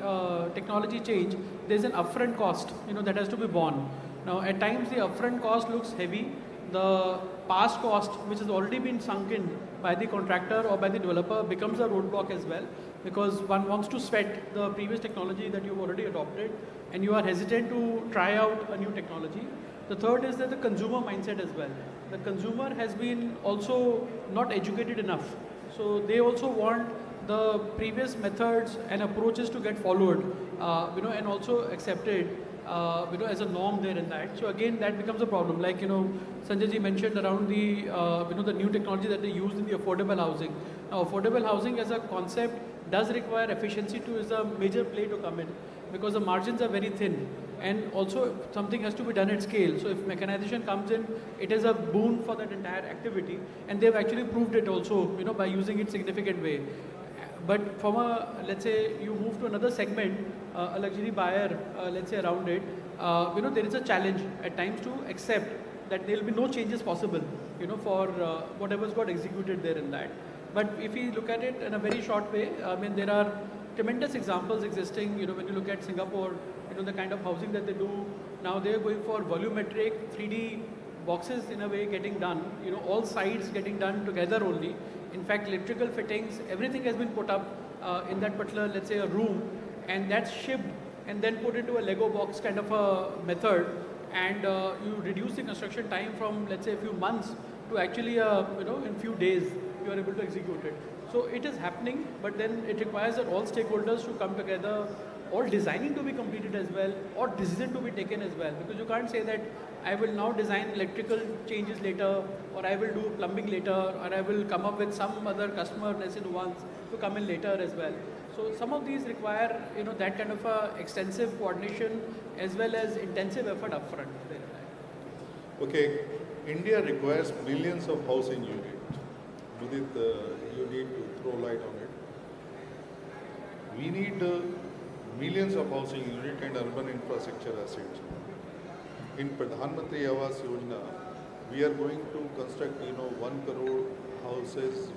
technology change, there's an upfront cost, that has to be borne. Now at times the upfront cost looks heavy. The past cost, which has already been sunk in by the contractor or by the developer, becomes a roadblock as well, because one wants to sweat the previous technology that you've already adopted and you are hesitant to try out a new technology. The third is that the consumer mindset as well. The consumer has been also not educated enough. So they also want the previous methods and approaches to get followed, and also accepted, as a norm there in that. So again, that becomes a problem. Like, Sanjay ji mentioned around the, the new technology that they use in the affordable housing. Now, affordable housing as a concept does require efficiency is a major play to come in, because the margins are very thin. And also something has to be done at scale. So if mechanization comes in, it is a boon for that entire activity. And they've actually proved it also, by using it significant way. But from let's say you move to another segment, a luxury buyer, let's say around it, there is a challenge at times to accept that there will be no changes possible, for whatever's got executed there in that. But if we look at it in a very short way, I mean, there are tremendous examples existing, when you look at Singapore, the kind of housing that they do. Now they're going for volumetric 3D boxes in a way getting done, all sides getting done together only. In fact, electrical fittings, everything has been put up in that particular, let's say, a room, and that's shipped and then put into a Lego box kind of a method, and you reduce the construction time from, let's say, a few months to actually, in few days, you are able to execute it. So it is happening, but then it requires that all stakeholders to come together, all designing to be completed as well, or decision to be taken as well. Because you can't say that I will now design electrical changes later, or I will do plumbing later, or I will come up with some other customer nuance to come in later as well. So some of these require, that kind of extensive coordination as well as intensive effort upfront. Okay, India requires millions of housing units. Udit, you need to throw light on it. We need millions of housing unit and urban infrastructure assets. In Pradhan Mantri Awas Yojana, we are going to construct, 1 crore houses,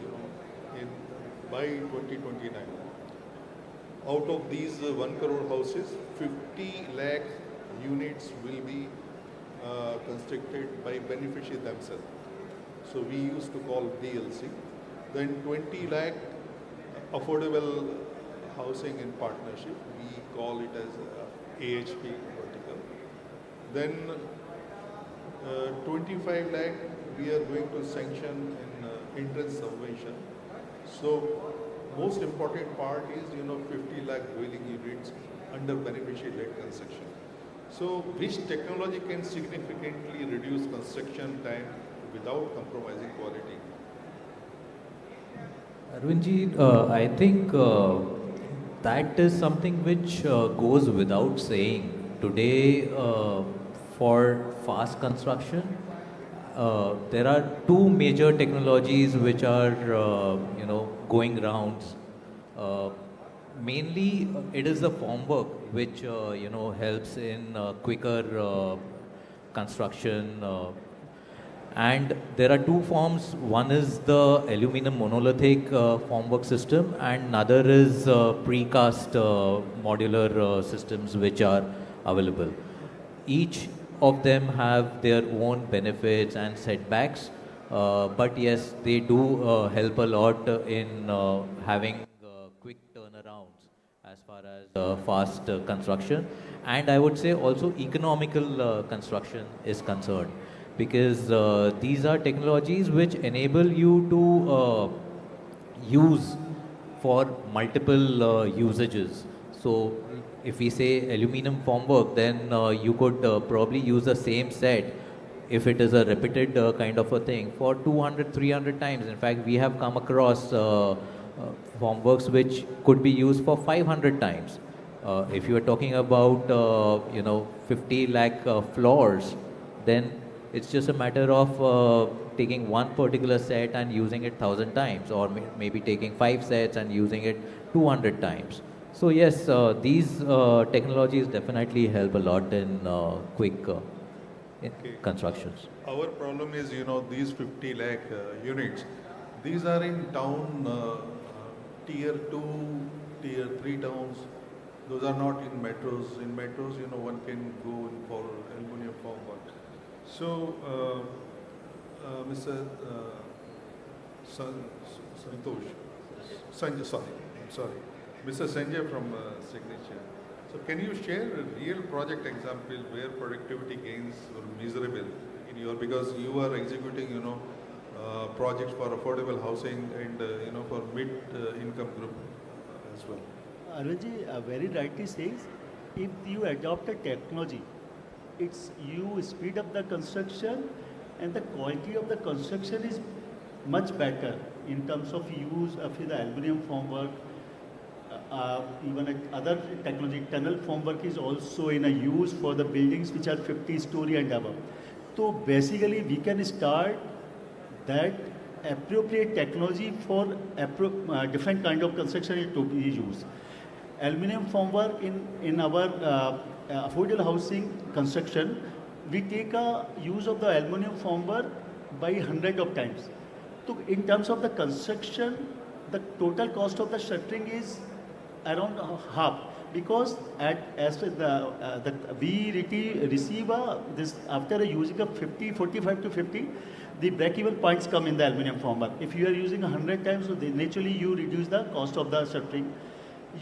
by 2029. Out of these 1 crore houses, 50 lakh units will be constructed by beneficiaries themselves. So we used to call DLC. Then 20 lakh affordable housing in partnership. We call it as AHP vertical. Then 25 lakh we are going to sanction in entrance subvention. So most important part is 50 lakh dwelling units under beneficiary-led construction. So which technology can significantly reduce construction time without compromising quality? Arvindji, I think that is something which goes without saying. Today, for fast construction, there are two major technologies which are, going rounds. Mainly, it is the formwork which, helps in quicker construction. And there are two forms. One is the aluminum monolithic formwork system, and another is precast modular systems which are available. Each of them have their own benefits and setbacks, but yes, they do help a lot in having quick turnarounds as far as fast construction, and I would say also economical construction is concerned, because these are technologies which enable you to use for multiple usages. So if we say aluminum formwork, then you could probably use the same set if it is a repeated kind of a thing for 200, 300 times. In fact, we have come across formworks which could be used for 500 times. If you are talking about 50 lakh floors, then it's just a matter of taking one particular set and using it 1,000 times, or maybe taking 5 sets and using it 200 times. So yes, these technologies definitely help a lot in quick constructions. Our problem is, these 50 lakh units, these are in town, tier 2, tier 3 towns. Those are not in metros. In metros, one can go in for aluminum formwork. So, Mr. Mr. Sanjay from Signature. So can you share a real project example where productivity gains were measurable in your, because you are executing, projects for affordable housing and, for mid-income group as well. Arvindji very rightly says, if you adopt a technology, you speed up the construction and the quality of the construction is much better in terms of use of the aluminum formwork. Even other technology, tunnel formwork is also in a use for the buildings which are 50-story and above. So basically we can start that appropriate technology for different kind of construction to be used. Aluminum formwork in our affordable housing construction, we take a use of the aluminum formwork by 100 of times. So in terms of the construction, the total cost of the shuttering is around half, because we receive this after using a 45 to 50, the break-even points come in the aluminum formwork. If you are using 100 times, so naturally you reduce the cost of the shuttering.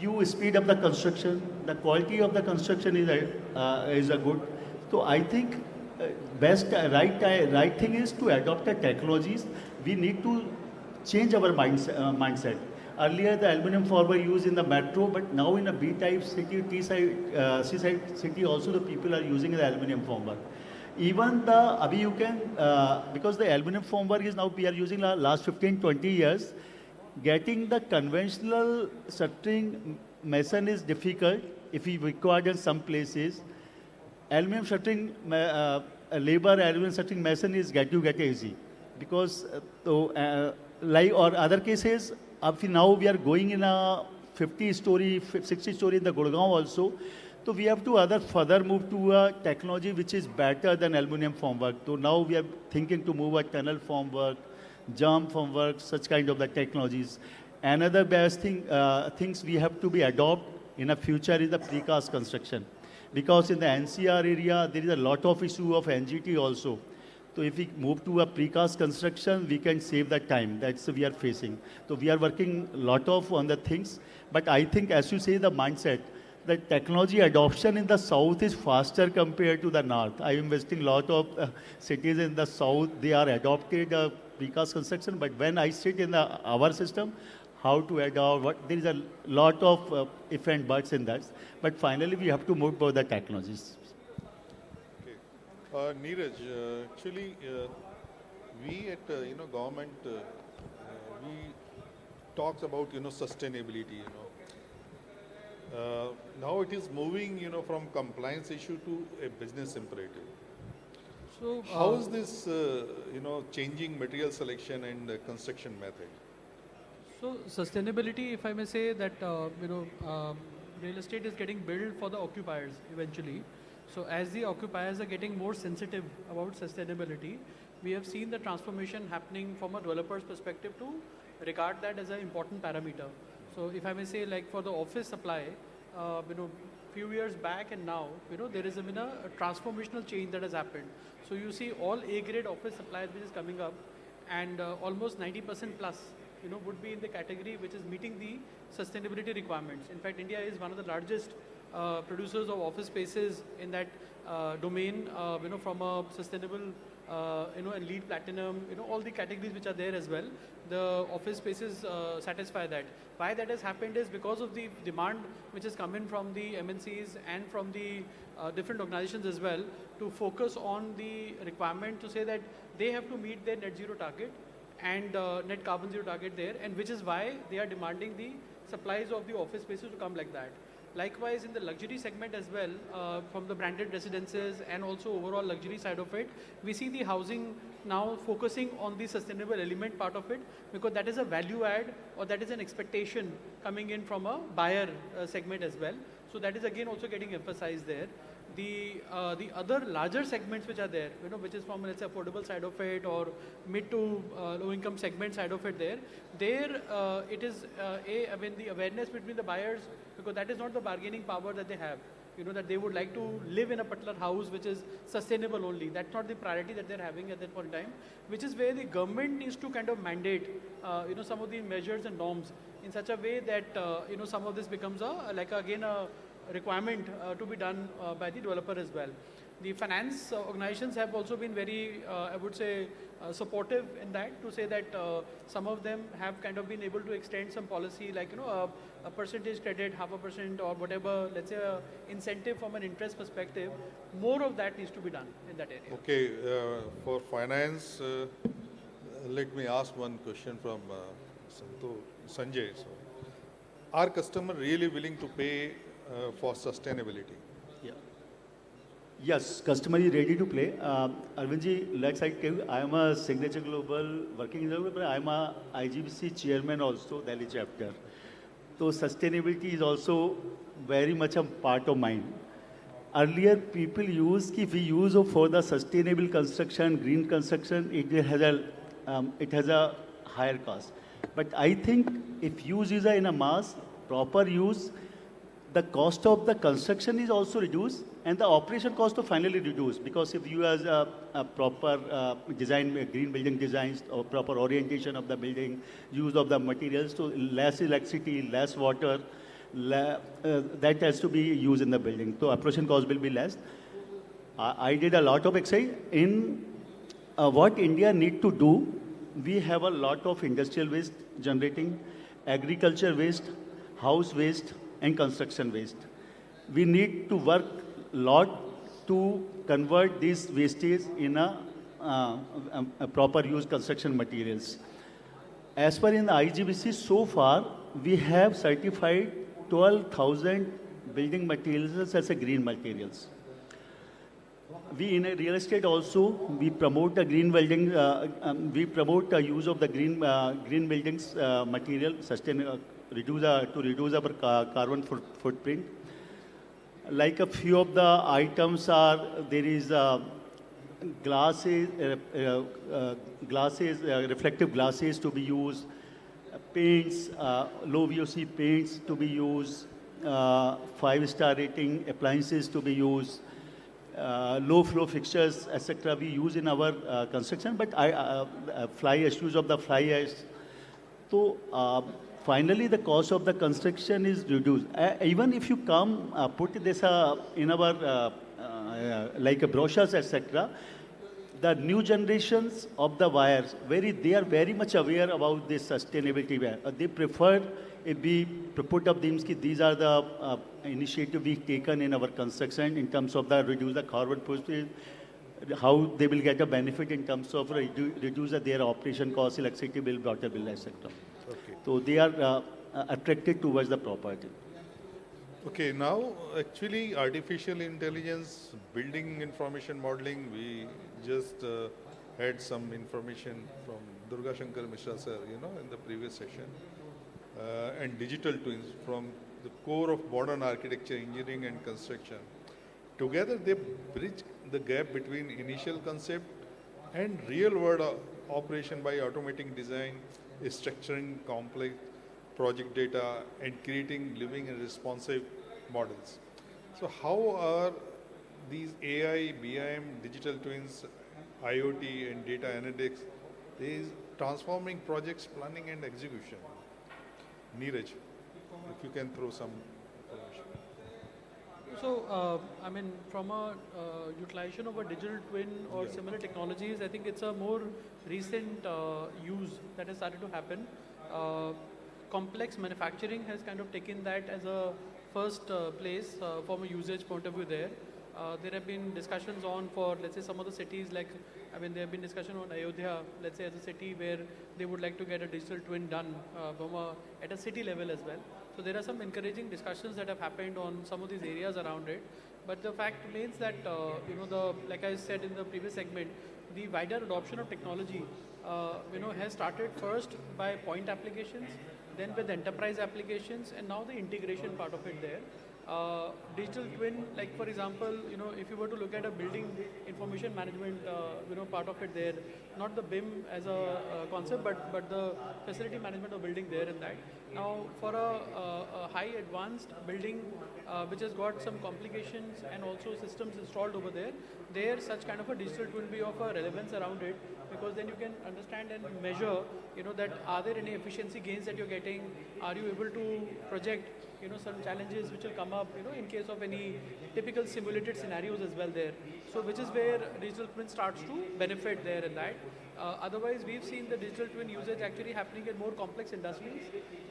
You speed up the construction. The quality of the construction is a good. So I think right thing is to adopt the technologies. We need to change our mindset. Earlier, the aluminum formwork used in the metro, but now in a B-type city, T-side, C-side city, also the people are using the aluminum formwork. Even because the aluminum formwork is now we are using the last 15, 20 years, getting the conventional shuttering mason is difficult if we require in some places. Aluminum shuttering aluminum shuttering mason is get easy, because like or other cases, now we are going in a 50-story, 60-story in the Gurgaon also. So we have to further move to a technology which is better than aluminum formwork. So now we are thinking to move a tunnel formwork, jump formwork, such kind of the technologies. Another best things we have to be adopt in the future is the precast construction. Because in the NCR area, there is a lot of issue of NGT also. So if we move to a precast construction, we can save the time. That's we are facing. So we are working a lot of on the things. But I think, as you say, the mindset, the technology adoption in the south is faster compared to the north. I am investing a lot of cities in the south. They are adopted precast construction. But when I sit in our system, how to adopt, there is a lot of if and buts in that. But finally, we have to move to the technologies. Neeraj, actually, we at government we talks about sustainability. Now it is moving from compliance issue to a business imperative. So how is this changing material selection and construction method? So sustainability, if I may say that real estate is getting built for the occupiers eventually. So as the occupiers are getting more sensitive about sustainability, we have seen the transformation happening from a developer's perspective to regard that as an important parameter. So if I may say, like for the office supply, few years back and now, there has been a transformational change that has happened. So you see all A-grade office supplies which is coming up, and almost 90% plus, would be in the category which is meeting the sustainability requirements. In fact, India is one of the largest producers of office spaces in that domain, from a sustainable, and LEED Platinum, all the categories which are there as well. The office spaces satisfy that. Why that has happened is because of the demand which has come in from the MNCs and from the different organizations as well, to focus on the requirement to say that they have to meet their net zero target and net carbon zero target there, and which is why they are demanding the supplies of the office spaces to come like that. Likewise, in the luxury segment as well, from the branded residences and also overall luxury side of it, we see the housing now focusing on the sustainable element part of it, because that is a value add, or that is an expectation coming in from a buyer segment as well. So that is again also getting emphasized there. The other larger segments which are there, which is from, let's say, affordable side of it or mid to low income segment side of it there it is the awareness between the buyers, because that is not the bargaining power that they have, that they would like to live in a particular house which is sustainable only. That's not the priority that they're having at that point in time, which is where the government needs to kind of mandate, some of the measures and norms in such a way that, some of this becomes a requirement to be done by the developer as well. The finance organizations have also been very, I would say, supportive in that, to say that some of them have kind of been able to extend some policy, like, a percentage credit, 0.5% or whatever, let's say, incentive from an interest perspective. More of that needs to be done in that area. Okay, for finance, let me ask one question from Sanjay. So, are customers really willing to pay for sustainability? Yeah. Yes, customer is ready to play. Arvindji, like I tell you, I am a Signature Global working developer. I am a IGBC chairman also, Delhi chapter. So sustainability is also very much a part of mine. Earlier, people use, if we use for the sustainable construction, green construction, it has a higher cost. But I think if use is in a mass, proper use, the cost of the construction is also reduced, and the operation cost to finally reduce, because if you have a proper design, green building designs, or proper orientation of the building, use of the materials, so less electricity, less water, that has to be used in the building. So operation cost will be less. I did a lot of exercise in what India need to do. We have a lot of industrial waste generating, agriculture waste, house waste, and construction waste. We need to work a lot to convert these wastage in a proper use construction materials. As per in the IGBC, so far, we have certified 12,000 building materials as a green materials. We in a real estate also, we promote the green building, we promote the use of the green buildings material, to reduce our carbon footprint. Like a few of the items are, there is glasses, reflective glasses to be used, paints, low VOC paints to be used, 5-star rating appliances to be used, low flow fixtures, etc. we use in our construction, but fly issues of the fly ash. So finally the cost of the construction is reduced. Even if you come put this in our like brochures, etc., the new generations of the wires, they are very much aware about this sustainability. They prefer if we put up these are the initiative we've taken in our construction in terms of the reduce the carbon footprint, how they will get a benefit in terms of reduce their operation costs, electricity bill, water bill, etc. Okay. So they are attracted towards the property. Okay, now actually artificial intelligence, building information modeling, we just had some information from Durga Shankar Mishra sir, in the previous session. And digital twins from the core of modern architecture, engineering and construction. Together they bridge the gap between initial concept and real world operation by automating design, structuring complex project data and creating living and responsive models. So how are these AI, BIM, digital twins, IoT and data analytics, these transforming projects planning and execution? Neeraj, if you can throw some information. So, I mean, from a utilization of a digital twin or similar technologies, I think it's a more recent use that has started to happen. Complex manufacturing has kind of taken that as a first place from a usage point of view there. There have been discussions on for, let's say, some of the cities like, I mean, there have been discussion on Ayodhya, let's say, as a city where they would like to get a digital twin done at a city level as well. So there are some encouraging discussions that have happened on some of these areas around it. But the fact remains that, like I said in the previous segment, the wider adoption of technology, has started first by point applications, then with enterprise applications, and now the integration part of it there. Digital twin, like for example, if you were to look at a building information management, part of it there, not the BIM as a concept, but the facility management of building there and that. Now, for a high advanced building, which has got some complications and also systems installed over there, such kind of a digital twin will be of a relevance around it, because then you can understand and measure, that are there any efficiency gains that you're getting? Are you able to project some challenges which will come up, in case of any typical simulated scenarios as well there. So which is where digital twin starts to benefit there in that. Otherwise, we've seen the digital twin usage actually happening in more complex industries,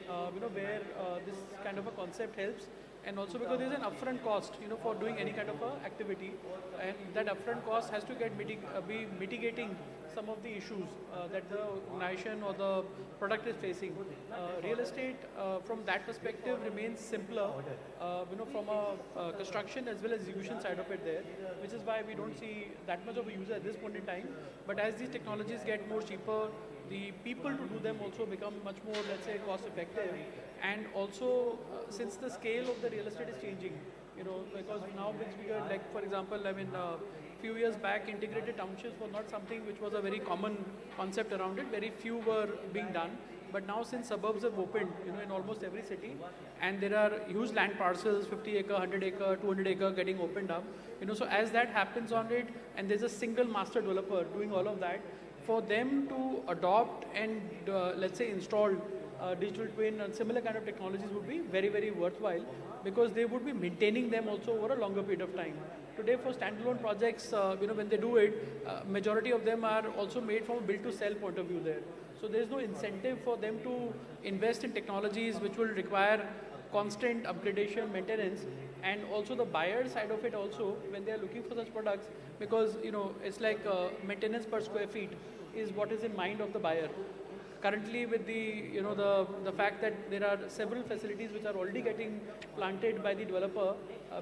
where this kind of a concept helps. And also because there's an upfront cost, for doing any kind of a activity, and that upfront cost has to get be mitigating some of the issues that the organization or the product is facing. Real estate, from that perspective, remains simpler, from a construction as well as execution side of it there, which is why we don't see that much of a user at this point in time. But as these technologies get more cheaper, the people to do them also become much more, let's say, cost effective. And also, since the scale of the real estate is changing, because now it's bigger, like for example, I mean, few years back, integrated townships were not something which was a very common concept around it. Very few were being done. But now since suburbs have opened, in almost every city, and there are huge land parcels, 50 acre, 100 acre, 200 acre getting opened up, so as that happens on it, and there's a single master developer doing all of that, for them to adopt and, let's say, install digital twin and similar kind of technologies would be very, very worthwhile, because they would be maintaining them also over a longer period of time. Today, for standalone projects, when they do it, majority of them are also made from a build-to-sell point of view there. So there is no incentive for them to invest in technologies which will require constant upgradation, maintenance, and also the buyer side of it also, when they are looking for such products, because, it's like maintenance per square feet is what is in mind of the buyer. Currently, with the the fact that there are several facilities which are already getting planted by the developer,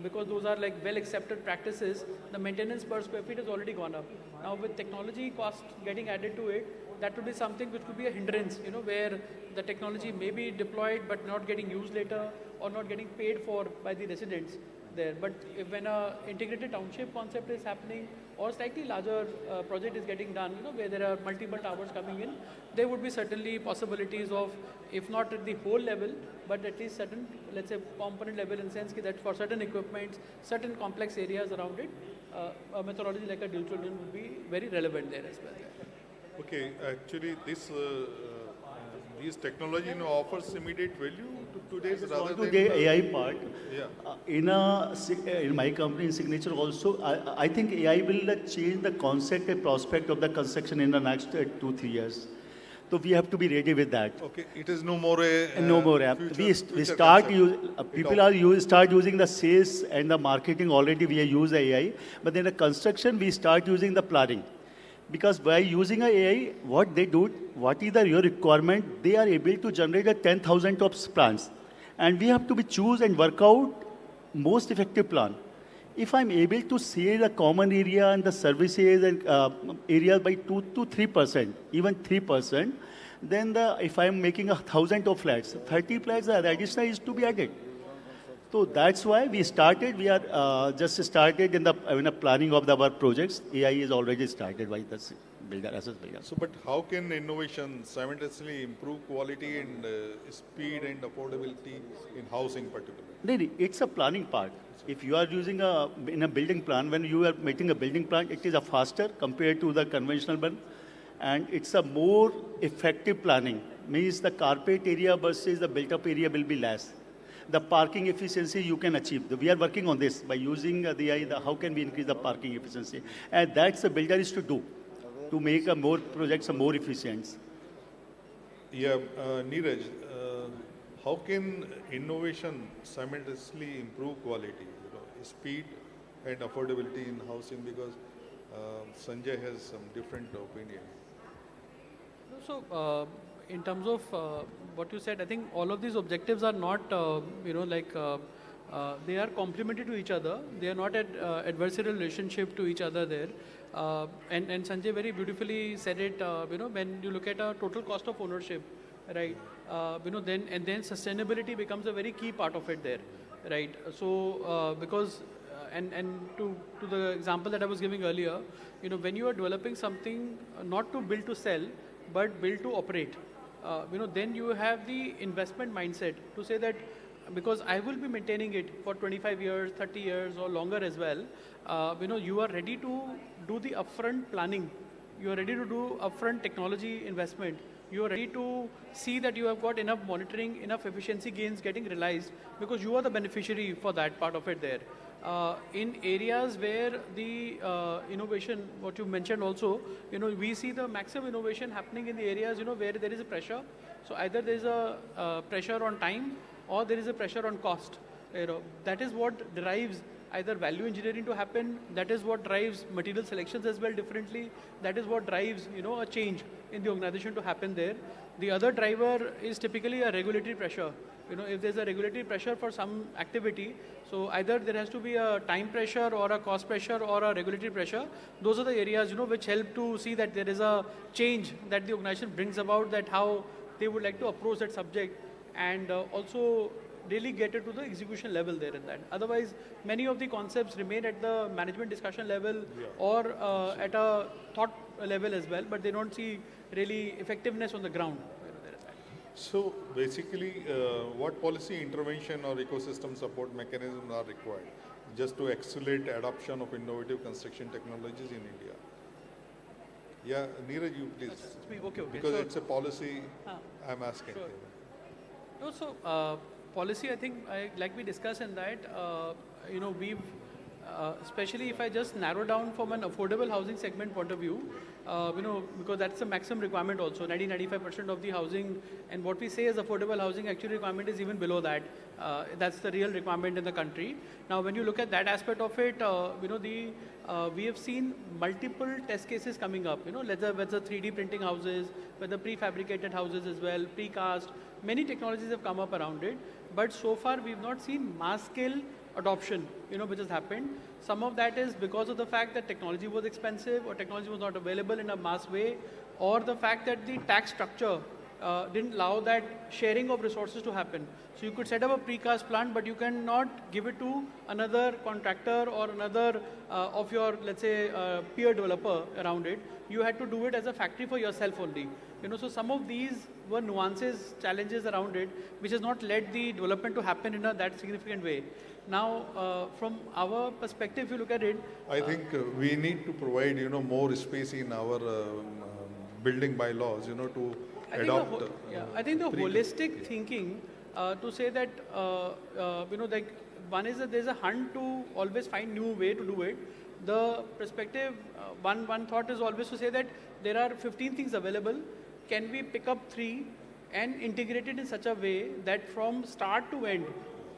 because those are like well accepted practices, the maintenance per square feet has already gone up. Now, with technology cost getting added to it, that would be something which could be a hindrance, where the technology may be deployed but not getting used later, or not getting paid for by the residents there. But when a integrated township concept is happening, or slightly larger project is getting done, where there are multiple towers coming in, there would be certainly possibilities of, if not at the whole level, but at least certain, let's say, component level, in the sense that for certain equipments, certain complex areas around it, a methodology like a digital twin would be very relevant there as well. Okay, actually these technology offers immediate value to today's rather To than the AI part, yeah. in my company, in Signature also, I think AI will change the concept and prospect of the construction in the next 2-3 years. So we have to be ready with that. Okay, it is no more a No more app. future- We future start concept. people start using the sales and the marketing already. We use AI, but then the construction we start using the planning, because by using AI, what they do, what is your requirement, they are able to generate a 10,000 of plans, and we have to be choose and work out most effective plan. If I'm able to save the common area and the services and areas by 2 to 3%, even 3%, then if I'm making 1,000 of flats, 30 flats are additional is to be added. So that's why we started. We are just started in the planning of our projects. AI is already started by the builder, assess builder. So, but how can innovation simultaneously improve quality and speed and affordability in housing particularly? It's a planning part. If you are using in a building plan, when you are making a building plan, it is a faster compared to the conventional one, and it's a more effective planning. Means the carpet area versus the built-up area will be less. The parking efficiency you can achieve. We are working on this by using the AI. How can we increase the parking efficiency? And that's the builder is to do, to make a more projects more efficient. Yeah, Neeraj, how can innovation simultaneously improve quality, speed and affordability in housing? Because Sanjay has some different opinion. So, in terms of what you said, I think all of these objectives are not, they are complementary to each other. They are not at adversarial relationship to each other there. And Sanjay very beautifully said it, when you look at a total cost of ownership, right, then sustainability becomes a very key part of it there, right? So, because, and to the example that I was giving earlier, when you are developing something not to build to sell, but build to operate, then you have the investment mindset to say that because I will be maintaining it for 25 years, 30 years or longer as well, you are ready to do the upfront planning. You are ready to do upfront technology investment. You are ready to see that you have got enough monitoring, enough efficiency gains getting realized, because you are the beneficiary for that part of it there. In areas where the innovation, what you mentioned also, we see the maximum innovation happening in the areas, where there is a pressure. So either there is a pressure on time or there is a pressure on cost. That is what drives either value engineering to happen. That is what drives material selections as well differently. That is what drives, a change in the organization to happen there. The other driver is typically a regulatory pressure. If there's a regulatory pressure for some activity, so either there has to be a time pressure or a cost pressure or a regulatory pressure. Those are the areas, which help to see that there is a change that the organization brings about, that how they would like to approach that subject, and also really get it to the execution level there in that. Otherwise, many of the concepts remain at the management discussion level or at a thought level as well, but they don't see really effectiveness on the ground. So basically, what policy intervention or ecosystem support mechanisms are required just to accelerate adoption of innovative construction technologies in India? Yeah, Neeraj, you please. Okay. Because So, it's a policy, I'm asking. Sure. No, so policy, I think, like we discussed in that, we've, especially if I just narrow down from an affordable housing segment point of view, because that's the maximum requirement also, 90-95% of the housing, and what we say is affordable housing, actually requirement is even below that. That's the real requirement in the country. Now, when you look at that aspect of it, we have seen multiple test cases coming up, whether 3D printing houses, whether prefabricated houses as well, precast, many technologies have come up around it, but so far we've not seen mass scale adoption, which has happened. Some of that is because of the fact that technology was expensive or technology was not available in a mass way, or the fact that the tax structure didn't allow that sharing of resources to happen. So you could set up a precast plant, but you cannot give it to another contractor or another of your, let's say, peer developer around it. You had to do it as a factory for yourself only. So some of these were nuances, challenges around it, which has not led the development to happen in that significant way. Now, from our perspective, if you look at it, I think we need to provide, more space in our building bylaws, to adopt. I think the holistic thinking to say that, like one is that there's a hunt to always find new way to do it. The perspective, one thought is always to say that there are 15 things available. Can we pick up 3 and integrate it in such a way that from start to end,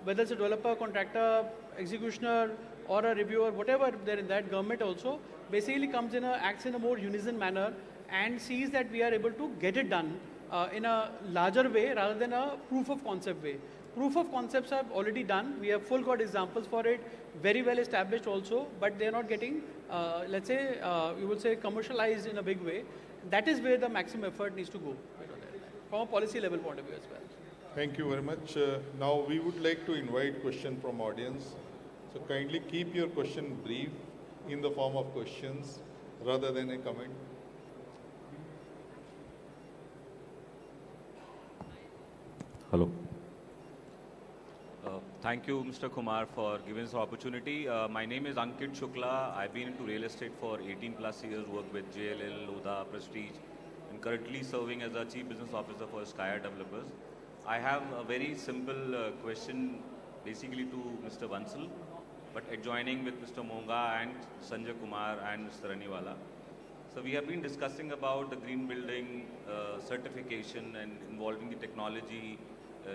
whether it's a developer, contractor, executioner, or a reviewer, whatever there in that, government also basically acts in a more unison manner and sees that we are able to get it done in a larger way rather than a proof of concept way. Proof of concepts are already done. We have full got examples for it, very well established also, but they are not getting, let's say, you would say commercialized in a big way. That is where the maximum effort needs to go from a policy level point of view as well. Thank you very much. Now we would like to invite question from audience. So kindly keep your question brief in the form of questions rather than a comment. Hello. Thank you, Mr. Kumar, for giving this opportunity. My name is Ankit Shukla. I've been into real estate for 18 plus years, worked with JLL, Lodha, Prestige, and currently serving as a Chief Business Officer for Skya Developers. I have a very simple question basically to Mr. Bansal, but adjoining with Mr. Monga and Sanjay Kumar and Mr. Raniwala. So we have been discussing about the green building certification and involving the technology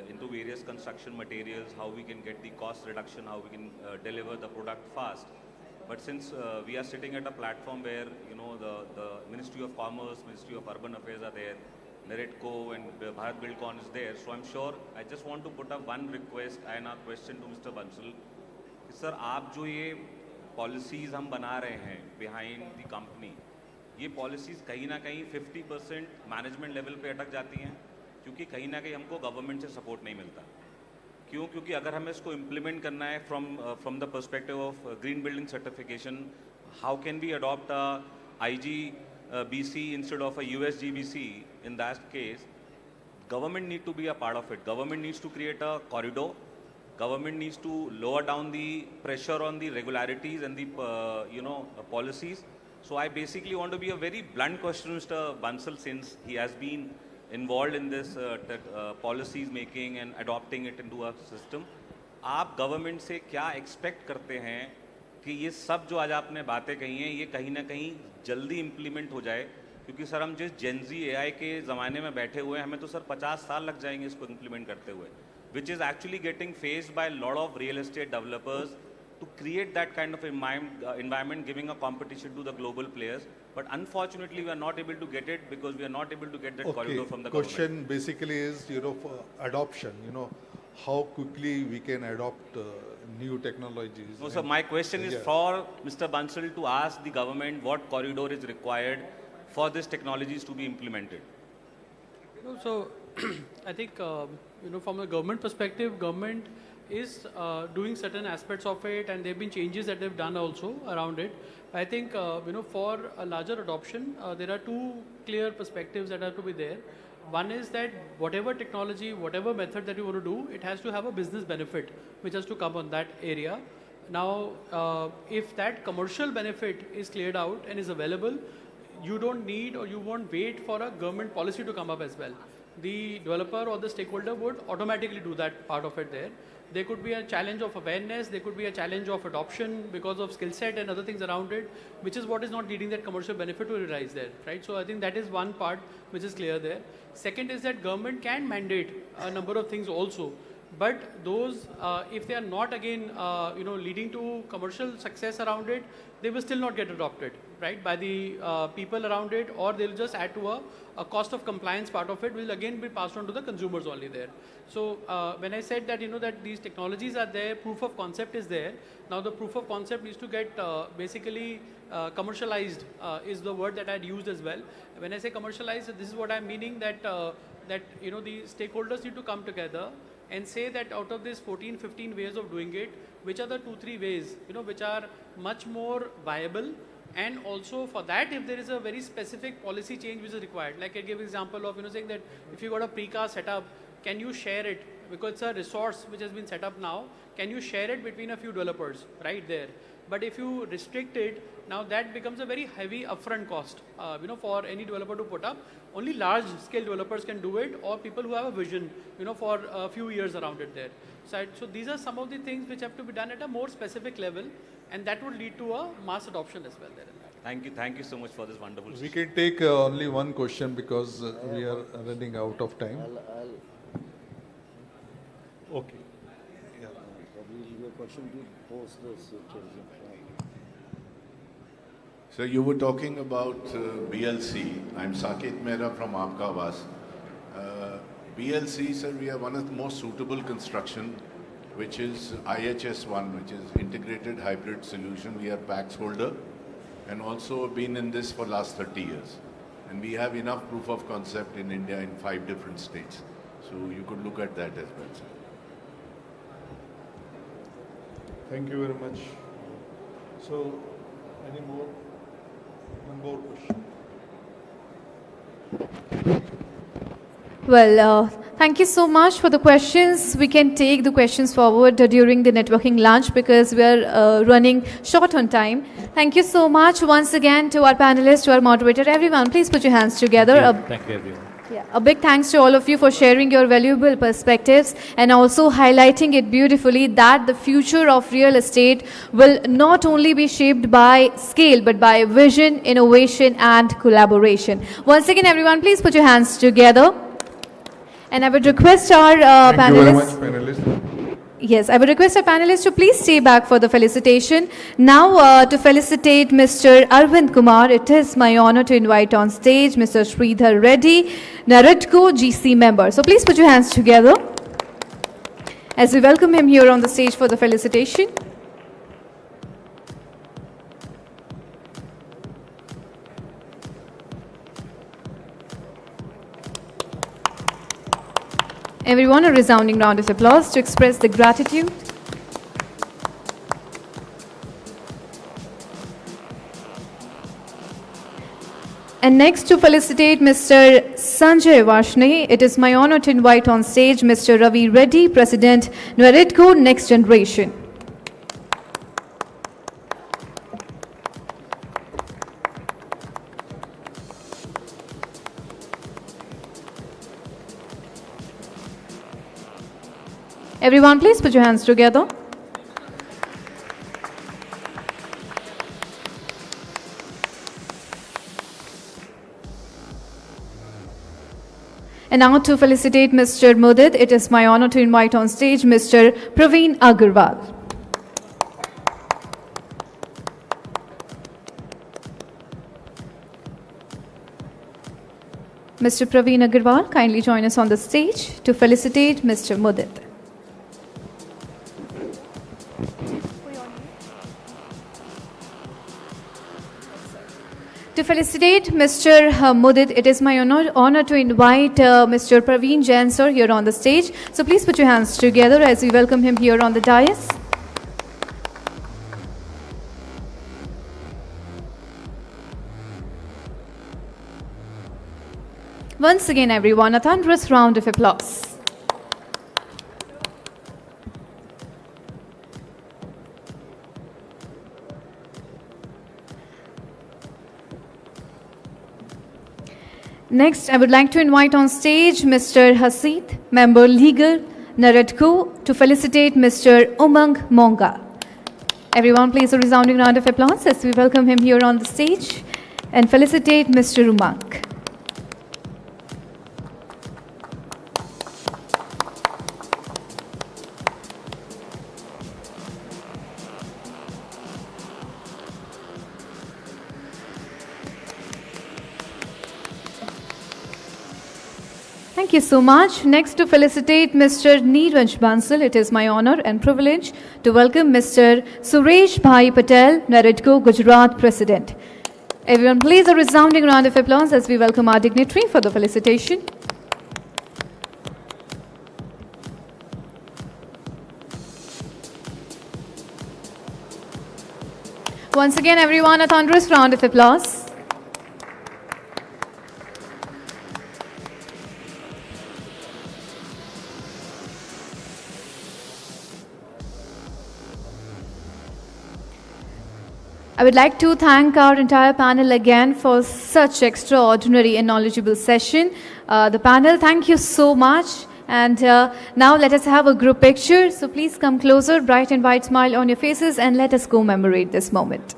into various construction materials, how we can get the cost reduction, how we can deliver the product fast. But since we are sitting at a platform where, the Ministry of Commerce, Ministry of Urban Affairs are there, NAREDCO and Bharat Buildcon is there. So I'm sure I just want to put up one request and a question to Mr. Bansal. Sir, आप जो ये policies हम बना रहे हैं behind the company, ये policies कहीं ना कहीं 50% management level पे अटक जाती हैं, क्योंकि कहीं ना कहीं हमको गवर्नमेंट से सपोर्ट नहीं मिलता. क्यों? क्योंकि अगर हमें इसको इम्प्लीमेंट करना है from the perspective of green building certification, how can we adopt IGBC instead of a USGBC? In that case, government need to be a part of it. Government needs to create a corridor. Government needs to lower down the pressure on the regularities and the policies. So I basically want to be a very blunt question, Mr. Bansal, since he has been involved in this policies making and adopting it into a system. आप government से क्या expect करते हैं कि ये सब जो आज आपने बातें कही हैं ये कहीं ना कहीं जल्दी इम्प्लीमेंट हो जाए? क्योंकि सर हम जिस जेनजी AI के ज़माने में बैठे हुए हैं, हमें तो सर 50 साल लग जाएंगे इसको इम्प्लीमेंट करते हुए, which is actually getting faced by a lot of real estate developers to create that kind of environment, giving a competition to the global players. But unfortunately, we are not able to get it because we are not able to get that corridor from the Question government. basically is, for adoption, how quickly we can adopt new technologies. No, sir, my question is for Mr. Bansal to ask the government what corridor is required for these technologies to be implemented. So I think, from a government perspective, government is doing certain aspects of it, and there have been changes that they've done also around it. I think, for a larger adoption, there are two clear perspectives that have to be there. One is that whatever technology, whatever method that you want to do, it has to have a business benefit, which has to come on that area. Now, if that commercial benefit is cleared out and is available, you don't need or you won't wait for a government policy to come up as well. The developer or the stakeholder would automatically do that part of it there. There could be a challenge of awareness, there could be a challenge of adoption because of skill set and other things around it, which is what is not leading that commercial benefit to realize there, right? So I think that is one part which is clear there. Second is that government can mandate a number of things also, but those, if they are not again, leading to commercial success around it, they will still not get adopted, right, by the people around it, or they'll just add to a cost of compliance part of it will again be passed on to the consumers only there. So when I said that, that these technologies are there, proof of concept is there. Now the proof of concept needs to get basically commercialized is the word that I had used as well. When I say commercialized, this is what I'm meaning, that that the stakeholders need to come together and say that out of these 14, 15 ways of doing it, which are the 2-3 ways which are much more viable, and also for that if there is a very specific policy change which is required, like I give example of saying that if you got a precast setup, can you share it because it's a resource which has been set up now, can you share it between a few developers right there? But if you restrict it, now that becomes a very heavy upfront cost for any developer to put up. Only large scale developers can do it, or people who have a vision for a few years around it there. So these are some of the things which have to be done at a more specific level, and that would lead to a mass adoption as well there. Thank you so much for this wonderful. We can take only one question because we are running out of time. Okay. Yeah. So you were talking about BLC. I'm Saket Mehra from Aapka Awas. BLC, sir, we have one of the most suitable construction, which is IHS1, which is Integrated Hybrid Solution. We are PAX holder and also been in this for last 30 years. And we have enough proof of concept in India in 5 different states. So you could look at that as well, sir. Thank you very much. So, any more? One more question. Well, thank you so much for the questions. We can take the questions forward during the networking lunch because we are running short on time. Thank you so much once again to our panelists, to our moderator. Everyone, please put your hands together. Thank you everyone. Yeah, a big thanks to all of you for sharing your valuable perspectives and also highlighting it beautifully that the future of real estate will not only be shaped by scale but by vision, innovation and collaboration. Once again, everyone, please put your hands together. And I would request our panelists... Thank you very much, panelists. Yes, I would request our panelists to please stay back for the felicitation. Now, to felicitate Mr. Arvind Kumar, it is my honor to invite on stage Mr. Sridhar Reddy, NAREDCO GC member. So please put your hands together as we welcome him here on the stage for the felicitation. Everyone, a resounding round of applause to express the gratitude. And next to felicitate Mr. Sanjay Vashne, it is my honor to invite on stage Mr. Ravi Reddy, President, NAREDCO Next Generation. Everyone, please put your hands together. And now to felicitate Mr. Mudit, it is my honor to invite on stage Mr. Praveen Agarwal. Mr. Praveen Agarwal, kindly join us on the stage to felicitate Mr. Mudit. To felicitate Mr. Mudit, it is my honor to invite Mr. Praveen Jain sir here on the stage. So please put your hands together as we welcome him here on the dais. Once again, everyone, a thunderous round of applause. Next, I would like to invite on stage Mr. Hasid, Member Legal, NAREDCO, to felicitate Mr. Umang Monga. Everyone, please a resounding round of applause as we welcome him here on the stage and felicitate Mr. Umang. Thank you so much. Next, to felicitate Mr. Neeraj Bansal, it is my honor and privilege to welcome Mr. Suresh Bhai Patel, NAREDCO Gujarat President. Everyone, please a resounding round of applause as we welcome our dignitary for the felicitation. Once again, everyone, a thunderous round of applause. I would like to thank our entire panel again for such extraordinary and knowledgeable session. The panel, thank you so much. And now let us have a group picture. So please come closer, bright and white smile on your faces, and let us commemorate this moment.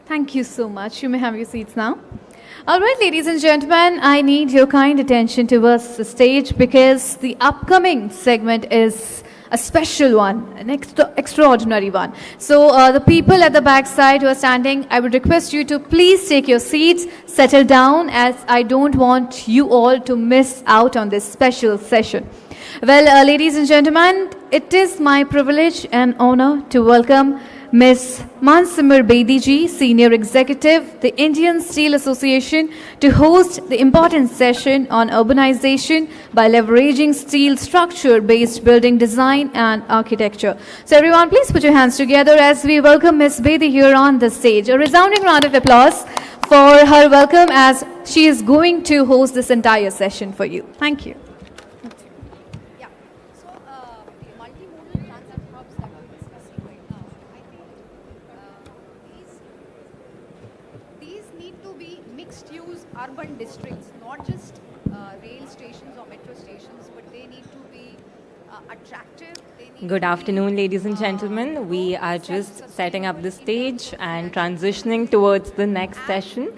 Thank you so much. You may have your seats now. All right, ladies and gentlemen, I need your kind attention towards the stage because the upcoming segment is a special one, an extraordinary one. So the people at the back side who are standing, I would request you to please take your seats, settle down, as I don't want you all to miss out on this special session. Well, ladies and gentlemen, it is my privilege and honor to welcome Ms. Mansimar Bedi ji, Senior Executive, the Indian Steel Association, to host the important session on urbanization by leveraging steel structure-based building design and architecture. So everyone, please put your hands together as we welcome Ms. Bedi here on the stage. A resounding round of applause for her welcome as she is going to host this entire session for you. Thank you. Urban districts, not just rail stations or metro stations, but they need to be attractive. Good afternoon, ladies and gentlemen. We are just setting up the stage and transitioning towards the next session.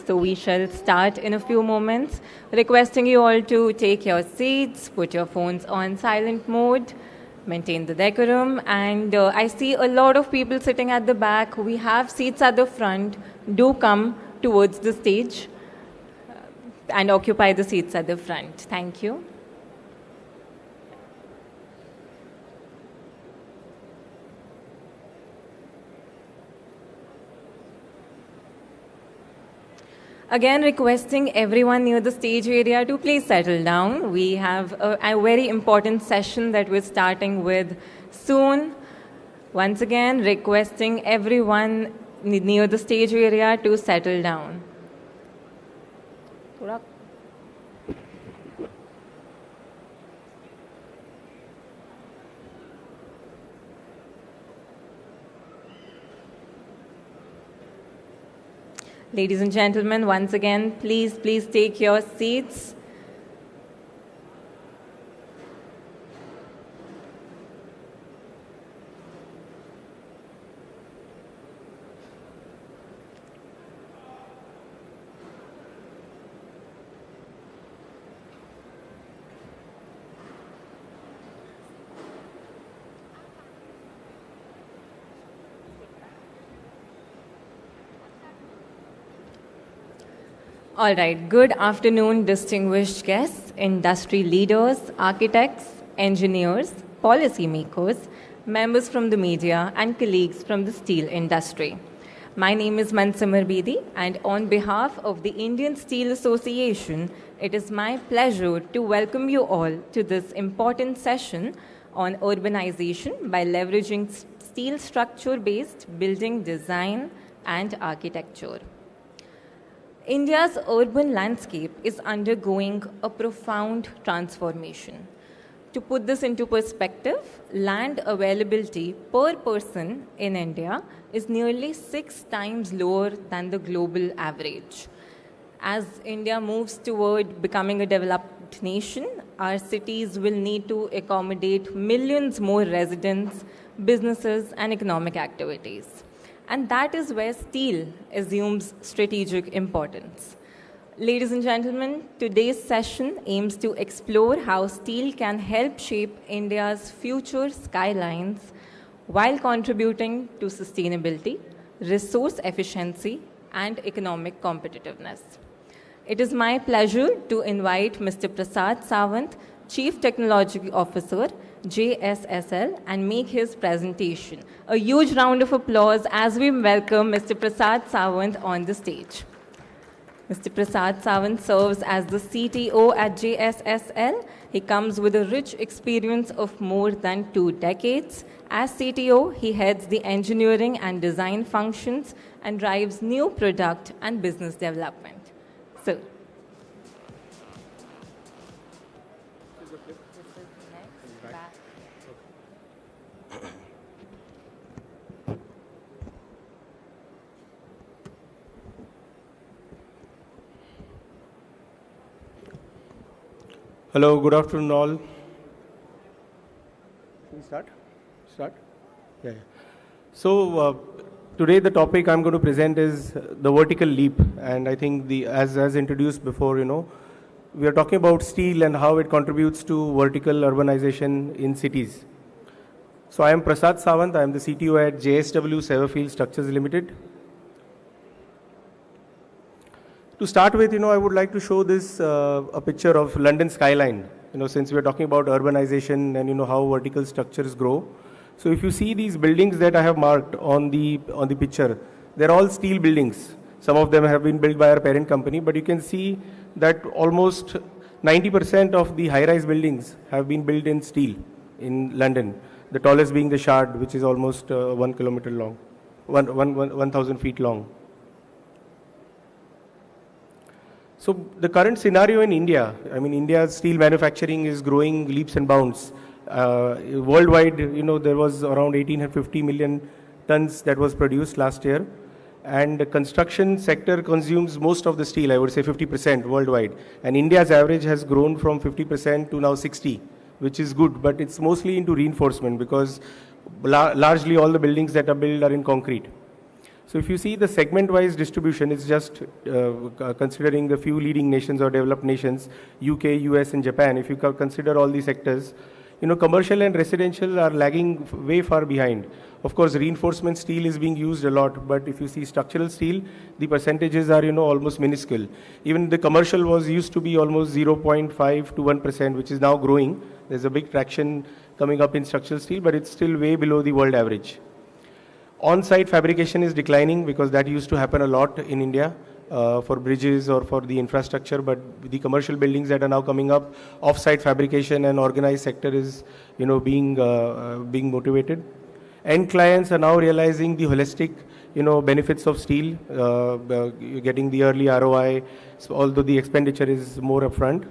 So we shall start in a few moments. Requesting you all to take your seats, put your phones on silent mode, maintain the decorum. And I see a lot of people sitting at the back. We have seats at the front. Do come towards the stage and occupy the seats at the front. Thank you. Again, requesting everyone near the stage area to please settle down. We have a very important session that we're starting with soon. Once again, requesting everyone near the stage area to settle down. Ladies and gentlemen, once again, please take your seats. All right, good afternoon, distinguished guests, industry leaders, architects, engineers, policymakers, members from the media, and colleagues from the steel industry. My name is Mansimar Bedi, and on behalf of the Indian Steel Association, it is my pleasure to welcome you all to this important session on urbanization by leveraging steel structure-based building design and architecture. India's urban landscape is undergoing a profound transformation. To put this into perspective, land availability per person in India is nearly 6 times lower than the global average. As India moves toward becoming a developed nation, our cities will need to accommodate millions more residents, businesses, and economic activities. And that is where steel assumes strategic importance. Ladies and gentlemen, today's session aims to explore how steel can help shape India's future skylines while contributing to sustainability, resource efficiency, and economic competitiveness. It is my pleasure to invite Mr. Prasad Sawant, Chief Technology Officer, JSSL, and make his presentation. A huge round of applause as we welcome Mr. Prasad Sawant on the stage. Mr. Prasad Sawant serves as the CTO at JSSL. He comes with a rich experience of more than 2 decades. As CTO, he heads the engineering and design functions and drives new product and business development. So, hello, good afternoon all. Can we start? Yeah. So today the topic I'm going to present is the vertical leap, and I think as introduced before, we are talking about steel and how it contributes to vertical urbanization in cities. So I am Prasad Sawant. I am the CTO at JSW Severfield Structures Limited. To start with, I would like to show this a picture of London skyline. Since we are talking about urbanization and how vertical structures grow. So if you see these buildings that I have marked on the picture, they're all steel buildings. Some of them have been built by our parent company, but you can see that almost 90% of the high-rise buildings have been built in steel in London. The tallest being the Shard, which is almost 1 kilometer long, 1,000 feet long. So the current scenario in India, India's steel manufacturing is growing leaps and bounds. Worldwide, there was around 1,850 million tons that was produced last year. And the construction sector consumes most of the steel, I would say 50% worldwide. And India's average has grown from 50% to now 60%, which is good, but it's mostly into reinforcement because largely all the buildings that are built are in concrete. So if you see the segment-wise distribution, it's just considering the few leading nations or developed nations, UK, US, and Japan. If you consider all these sectors, commercial and residential are lagging way far behind. Of course, reinforcement steel is being used a lot, but if you see structural steel, the percentages are, almost minuscule. Even the commercial used to be almost 0.5 to 1%, which is now growing. There's a big traction coming up in structural steel, but it's still way below the world average. On-site fabrication is declining because that used to happen a lot in India for bridges or for the infrastructure, but the commercial buildings that are now coming up, off-site fabrication and organized sector is being motivated. End clients are now realizing the holistic benefits of steel, getting the early ROI, although the expenditure is more upfront.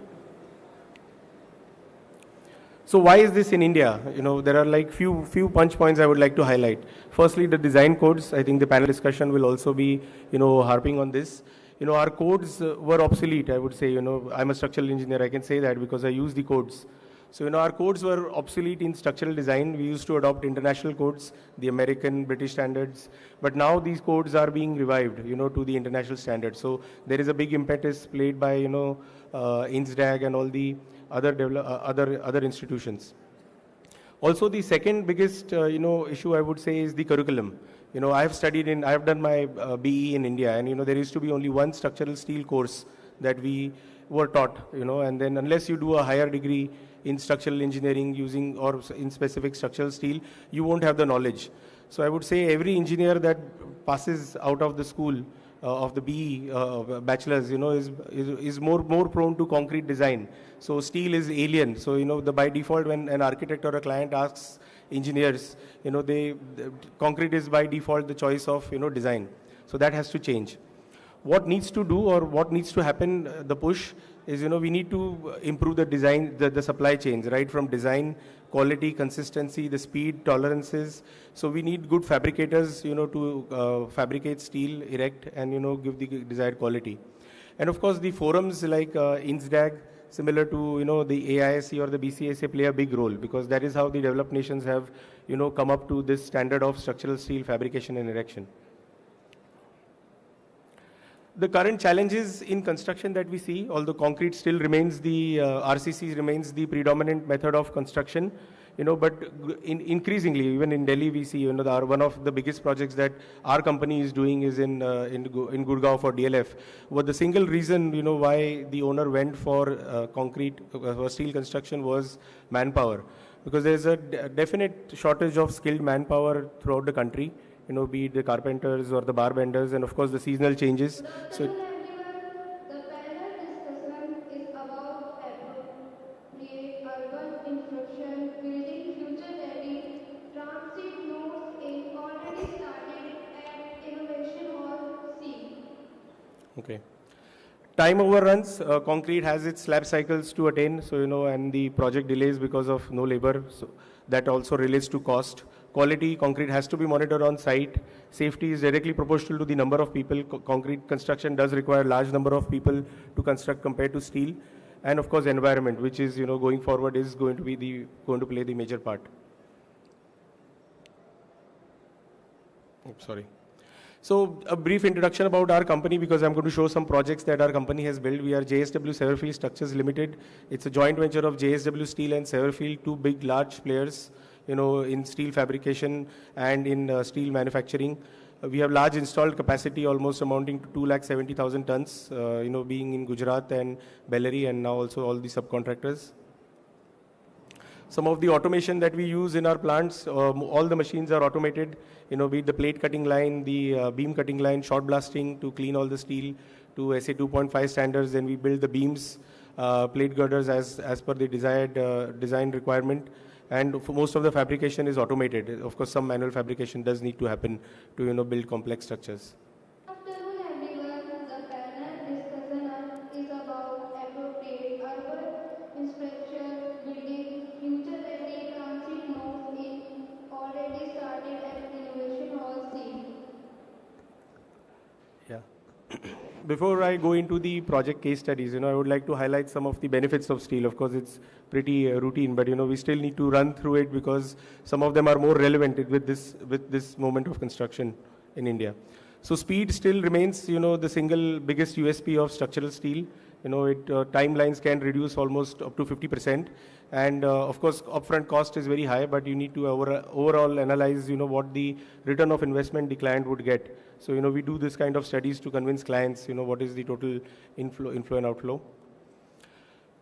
So why is this in India? There are like few punch points I would like to highlight. Firstly, the design codes. I think the panel discussion will also be, harping on this. Our codes were obsolete, I would say. I'm a structural engineer. I can say that because I use the codes. So, our codes were obsolete in structural design. We used to adopt international codes, the American, British standards. But now these codes are being revived, to the international standards. So there is a big impetus played by, INSDAG and all the other institutions. Also, the second biggest, issue I would say is the curriculum. I have done my BE in India, and there used to be only one structural steel course that we were taught, and then unless you do a higher degree in structural engineering using or in specific structural steel, you won't have the knowledge. So I would say every engineer that passes out of the school of the BE bachelor's, is more prone to concrete design. So steel is alien. So by default, when an architect or a client asks engineers, concrete is by default the choice of design. So that has to change. What needs to do or what needs to happen, the push is we need to improve the design, the supply chains, right from design, quality, consistency, the speed, tolerances. So we need good fabricators, to fabricate steel, erect, and give the desired quality. And of course, the forums like INSDAG, similar to the AISC or the BCSA, play a big role because that is how the developed nations have come up to this standard of structural steel fabrication and erection. The current challenges in construction that we see, although concrete still remains the RCC remains the predominant method of construction, but increasingly, even in Delhi, we see, one of the biggest projects that our company is doing is in Gurgaon for DLF. But the single reason, why the owner went for for steel construction was manpower. Because there's a definite shortage of skilled manpower throughout the country, be it the carpenters or the bar benders, and of course the seasonal changes. So okay. Time overruns. Concrete has its slab cycles to attain, so and the project delays because of no labor. So that also relates to cost. Quality, concrete has to be monitored on site. Safety is directly proportional to the number of people. Concrete construction does require large number of people to construct compared to steel, and of course environment, which is going forward is going to play the major part. Oops, sorry. So a brief introduction about our company, because I'm going to show some projects that our company has built. We are JSW Severfield Structures Limited. It's a joint venture of JSW Steel and Severfield, two big, large players, in steel fabrication and in steel manufacturing. We have large installed capacity, almost amounting to 270,000 tons, being in Gujarat and Bellary, and now also all the subcontractors. Some of the automation that we use in our plants, all the machines are automated, be it the plate cutting line, the beam cutting line, shot blasting to clean all the steel to SA 2.5 standards. Then we build the beams, plate girders as per the desired design requirement. And for most of the fabrication is automated. Of course, some manual fabrication does need to happen to build complex structures. Before I go into the project case studies, I would like to highlight some of the benefits of steel. Of course, it's pretty routine, but we still need to run through it because some of them are more relevant with this moment of construction in India. So speed still remains, the single biggest USP of structural steel. Timelines can reduce almost up to 50%. And of course, upfront cost is very high, but you need to overall analyze, what the return of investment the client would get. So, we do this kind of studies to convince clients, what is the total inflow and outflow.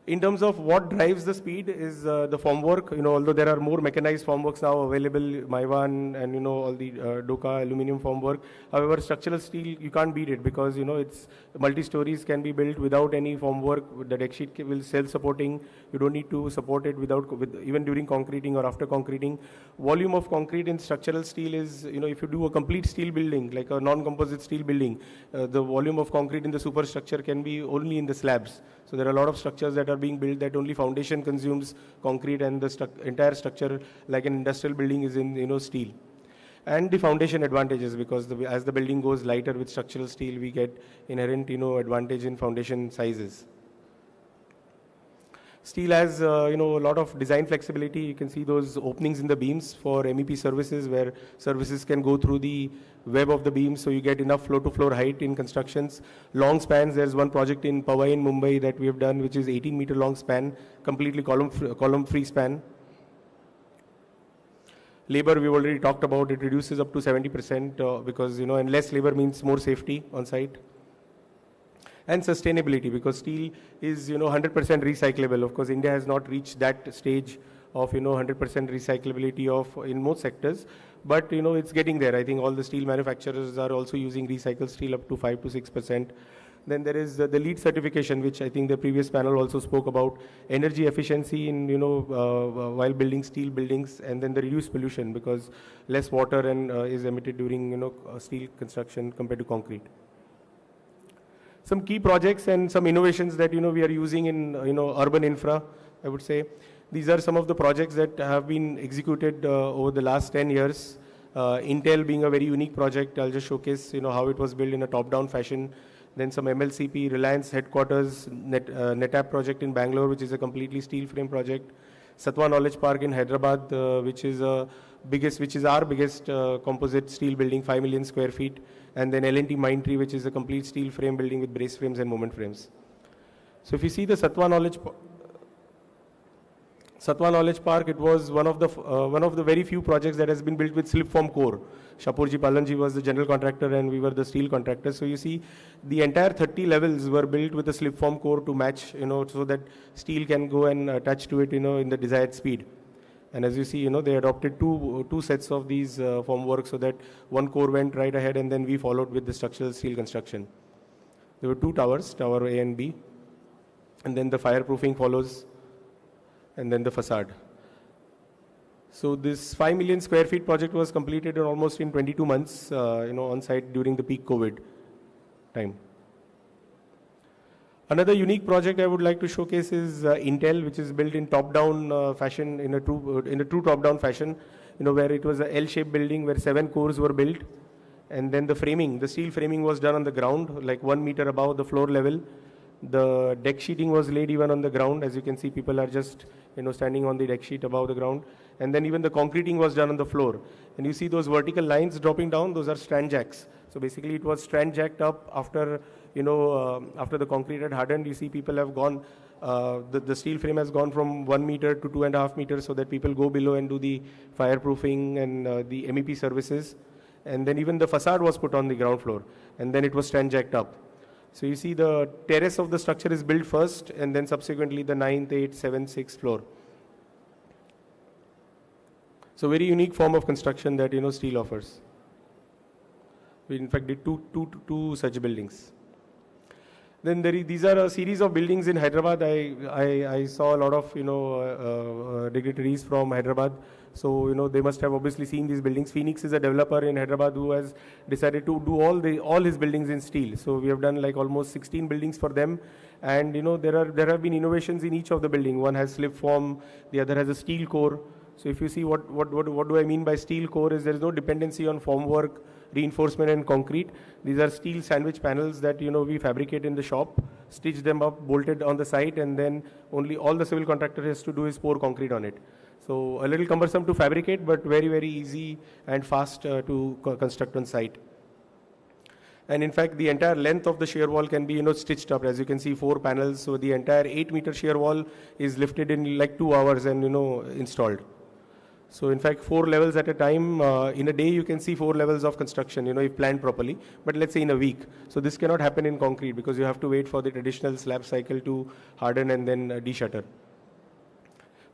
In terms of what drives the speed is the formwork, although there are more mechanized formworks now available, Maiwan and, all the Doka aluminum formwork. However, structural steel, you can't beat it because, it's multi-stories can be built without any formwork. The deck sheet will self-supporting. You don't need to support it even during concreting or after concreting. Volume of concrete in structural steel is, if you do a complete steel building, like a non-composite steel building, the volume of concrete in the superstructure can be only in the slabs. So there are a lot of structures that are being built that only foundation consumes concrete, and the entire structure, like an industrial building, is in steel. And the foundation advantages, because as the building goes lighter with structural steel, we get inherent advantage in foundation sizes. Steel has a lot of design flexibility. You can see those openings in the beams for MEP services, where services can go through the web of the beam, so you get enough floor-to-floor height in constructions. Long spans, there's one project in Powai in Mumbai that we have done, which is 18-meter long span, completely column-free span. Labor, we've already talked about, it reduces up to 70% because, and less labor means more safety on site. And sustainability, because steel is, 100% recyclable. Of course, India has not reached that stage of, 100% recyclability in most sectors, but, it's getting there. I think all the steel manufacturers are also using recycled steel up to 5 to 6%. Then there is the LEED certification, which I think the previous panel also spoke about, energy efficiency in, while building steel buildings, and then the reduced pollution, because less water is emitted during, steel construction compared to concrete. Some key projects and some innovations that we are using in urban infra, I would say. These are some of the projects that have been executed over the last 10 years. Intel being a very unique project, I'll just showcase how it was built in a top-down fashion. Then some MLCP, Reliance headquarters, NetApp project in Bangalore, which is a completely steel frame project. Satwa Knowledge Park in Hyderabad, which is our biggest composite steel building, 5 million square feet. And then L&T Mindtree, which is a complete steel frame building with brace frames and moment frames. So if you see the Satwa Knowledge Satwa Knowledge Park, it was one of the very few projects that has been built with slip form core. Shapurji Palanji was the general contractor and we were the steel contractor. So you see, the entire 30 levels were built with a slip form core to match, so that steel can go and attach to it, in the desired speed. And as you see, they adopted two sets of these formwork so that one core went right ahead and then we followed with the structural steel construction. There were two towers, Tower A and B, and then the fireproofing follows, and then the facade. So this 5 million square feet project was completed almost in 22 months, on site during the peak COVID time. Another unique project I would like to showcase is Intel, which is built in top-down fashion, in a true top-down fashion, where it was a L-shaped building where 7 cores were built, and then the steel framing was done on the ground, like 1 meter above the floor level. The deck sheeting was laid even on the ground. As you can see, people are just standing on the deck sheet above the ground. And then even the concreting was done on the floor. And you see those vertical lines dropping down, those are strand jacks. So basically it was strand jacked up after, after the concrete had hardened. You see people have gone, the steel frame has gone from 1 meter to 2.5 meters so that people go below and do the fireproofing and the MEP services. And then even the facade was put on the ground floor. And then it was strand jacked up. So you see the terrace of the structure is built first and then subsequently the 9th, 8th, 7th, 6th floor. So very unique form of construction that steel offers. We in fact did two such buildings. Then these are a series of buildings in Hyderabad. I saw a lot of dignitaries from Hyderabad. So they must have obviously seen these buildings. Phoenix is a developer in Hyderabad who has decided to do all his buildings in steel. So we have done like almost 16 buildings for them. And there have been innovations in each of the building. One has slip form, the other has a steel core. So if you see what do I mean by steel core is there is no dependency on formwork, reinforcement and concrete. These are steel sandwich panels that we fabricate in the shop, stitch them up, bolted on the site, and then only all the civil contractor has to do is pour concrete on it. So a little cumbersome to fabricate, but very, very easy and fast to construct on site. And in fact, the entire length of the shear wall can be stitched up. As you can see, 4 panels. So the entire 8-meter shear wall is lifted in like 2 hours and installed. So in fact, 4 levels at a time. In a day, you can see 4 levels of construction, if planned properly. But let's say in a week. So this cannot happen in concrete because you have to wait for the traditional slab cycle to harden and then de-shutter.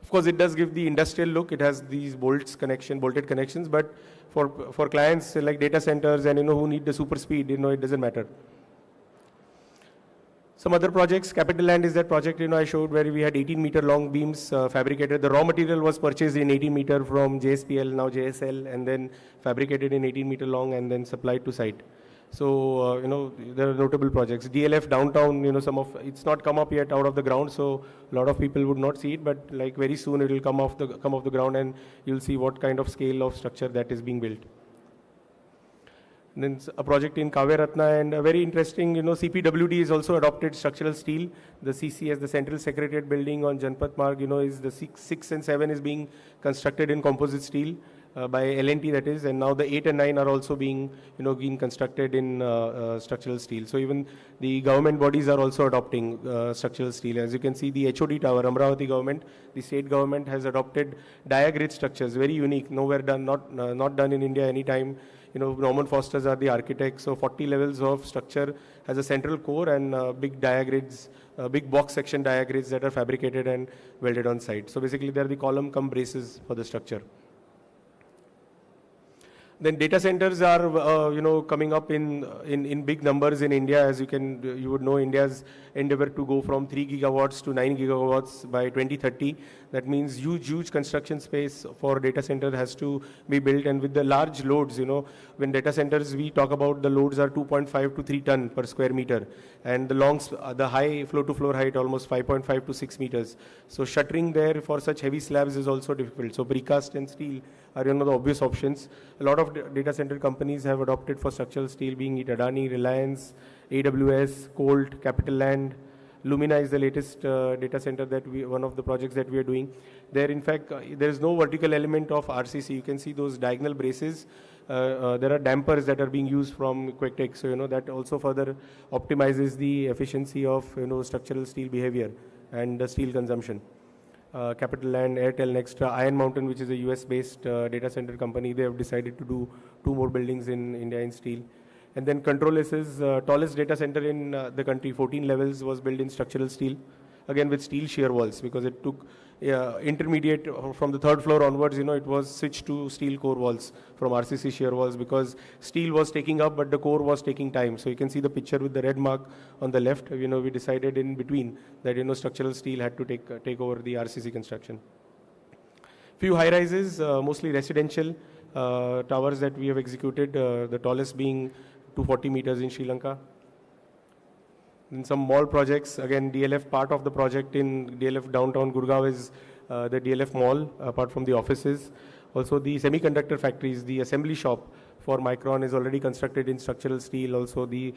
Of course, it does give the industrial look. It has these bolted connections. But for clients like data centers and who need the super speed, it doesn't matter. Some other projects, Capital Land is that project I showed where we had 18-meter long beams fabricated. The raw material was purchased in 18-meter from JSPL, now JSL, and then fabricated in 18-meter long and then supplied to site. So, there are notable projects. DLF downtown, it's not come up yet out of the ground, so a lot of people would not see it, but like very soon it will come off the ground and you'll see what kind of scale of structure that is being built. And then a project in Kaveratna and a very interesting, CPWD has also adopted structural steel. The CCS, the Central Secretariat building on Janpat Marg, is the 6 and 7 is being constructed in composite steel by L&T that is, and now the 8 and 9 are also being, being constructed in structural steel. So even the government bodies are also adopting structural steel. As you can see, the HOD tower, Amravati government, the state government has adopted diagrid structures, very unique, nowhere done, not done in India anytime. Norman Fosters are the architects, so 40 levels of structure has a central core and big diagrids, big box section diagrids that are fabricated and welded on site. So basically, they are the column cum braces for the structure. Then data centers are, coming up in big numbers in India. As you would know, India's endeavor to go from 3 gigawatts to 9 gigawatts by 2030. That means huge construction space for data center has to be built. And with the large loads, when data centers, we talk about the loads are 2.5 to 3 ton per square meter. And the high floor-to-floor height, almost 5.5 to 6 meters. So shuttering there for such heavy slabs is also difficult. So precast and steel are the obvious options. A lot of data center companies have adopted for structural steel, being it Adani, Reliance, AWS, Colt, Capital Land. Lumina is the latest data center one of the projects that we are doing. There, in fact, there is no vertical element of RCC. You can see those diagonal braces. There are dampers that are being used from QuickTech. So, that also further optimizes the efficiency of, structural steel behavior and the steel consumption. Capital Land, Airtel Next, Iron Mountain, which is a US-based data center company. They have decided to do 2 more buildings in India in steel. And then Control-S's tallest data center in the country, 14 levels, was built in structural steel, again with steel shear walls, because it took intermediate from the 3rd floor onwards, it was switched to steel core walls from RCC shear walls, because steel was taking up, but the core was taking time. So you can see the picture with the red mark on the left. We decided in between that, structural steel had to take over the RCC construction. Few high rises, mostly residential towers that we have executed, the tallest being 240 meters in Sri Lanka. In some mall projects, again, DLF, part of the project in DLF downtown Gurgaon is the DLF mall, apart from the offices. Also, the semiconductor factories, the assembly shop for Micron is already constructed in structural steel. Also, the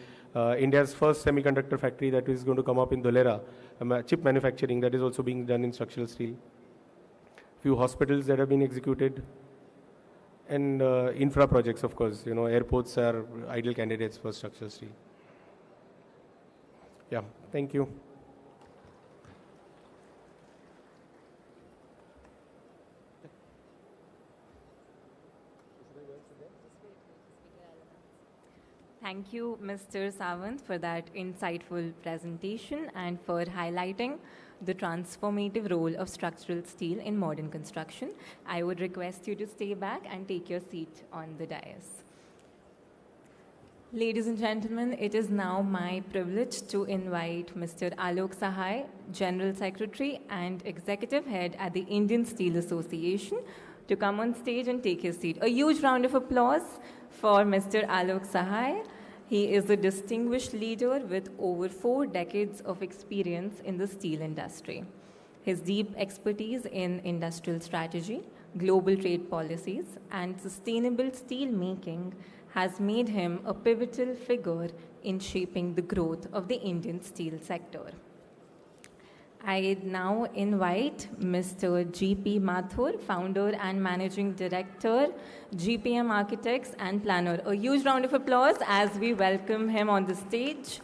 India's first semiconductor factory that is going to come up in Dholera, chip manufacturing, that is also being done in structural steel. Few hospitals that have been executed. And infra projects, of course, airports are ideal candidates for structural steel. Yeah, thank you. Thank you, Mr. Sawant, for that insightful presentation and for highlighting the transformative role of structural steel in modern construction. I would request you to stay back and take your seat on the dais. Ladies and gentlemen, it is now my privilege to invite Mr. Alok Sahai, General Secretary and Executive Head at the Indian Steel Association, to come on stage and take his seat. A huge round of applause for Mr. Alok Sahai. He is a distinguished leader with over 4 decades of experience in the steel industry. His deep expertise in industrial strategy, global trade policies, and sustainable steel making has made him a pivotal figure in shaping the growth of the Indian steel sector. I now invite Mr. G.P. Mathur, Founder and Managing Director, GPM Architects and Planner. A huge round of applause as we welcome him on the stage.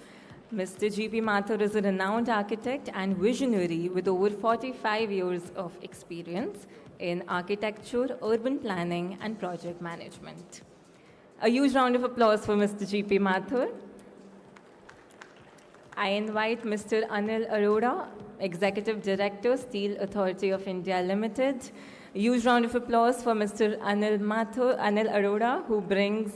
Mr. G.P. Mathur is a renowned architect and visionary with over 45 years of experience in architecture, urban planning, and project management. A huge round of applause for Mr. G.P. Mathur. I invite Mr. Anil Arora, Executive Director, Steel Authority of India Limited. A huge round of applause for Mr. Anil Arora, who brings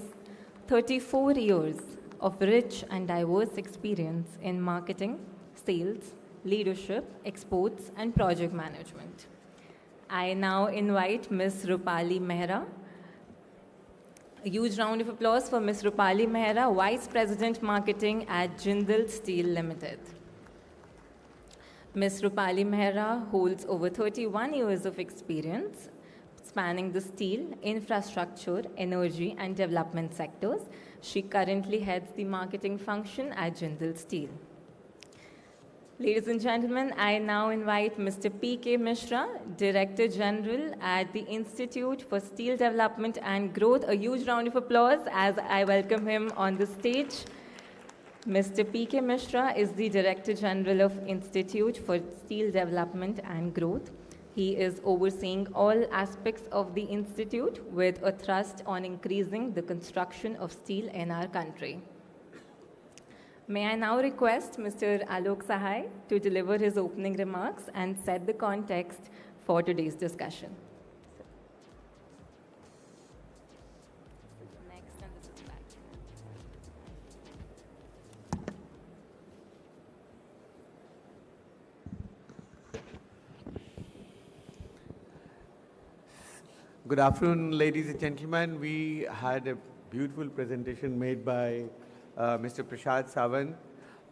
34 years of rich and diverse experience in marketing, sales, leadership, exports, and project management. I now invite Ms. Rupali Mehra. A huge round of applause for Ms. Rupali Mehra, Vice President Marketing at Jindal Steel Limited. Ms. Rupali Mehra holds over 31 years of experience spanning the steel, infrastructure, energy, and development sectors. She currently heads the marketing function at Jindal Steel. Ladies and gentlemen, I now invite Mr. P.K. Mishra, Director General at the Institute for Steel Development and Growth. A huge round of applause as I welcome him on the stage. Mr. P.K. Mishra is the Director General of Institute for Steel Development and Growth. He is overseeing all aspects of the Institute with a thrust on increasing the construction of steel in our country. May I now request Mr. Alok Sahai to deliver his opening remarks and set the context for today's discussion. Next, and this is back. Good afternoon, ladies and gentlemen. We had a beautiful presentation made by Mr. Prashad Sawant,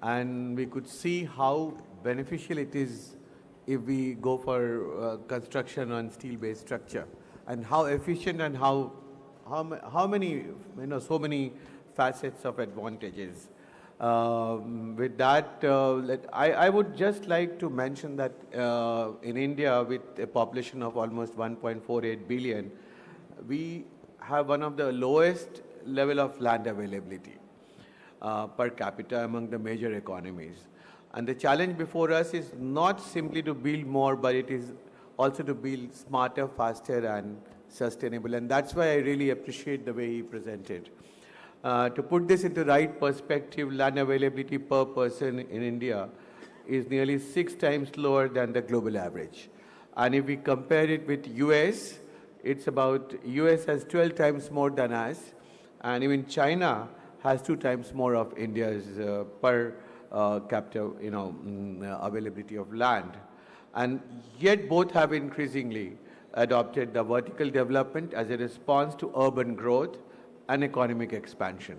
and we could see how beneficial it is if we go for construction on steel-based structure, and how efficient and how many, so many facets of advantages. With that, I would just like to mention that in India, with a population of almost 1.48 billion, we have one of the lowest level of land availability per capita among the major economies. And the challenge before us is not simply to build more, but it is also to build smarter, faster, and sustainable. And that's why I really appreciate the way he presented. To put this into right perspective, land availability per person in India is nearly 6 times lower than the global average. And if we compare it with US, it's about, US has 12 times more than us, and even China has 2 times more of India's per capita, availability of land. And yet both have increasingly adopted the vertical development as a response to urban growth and economic expansion.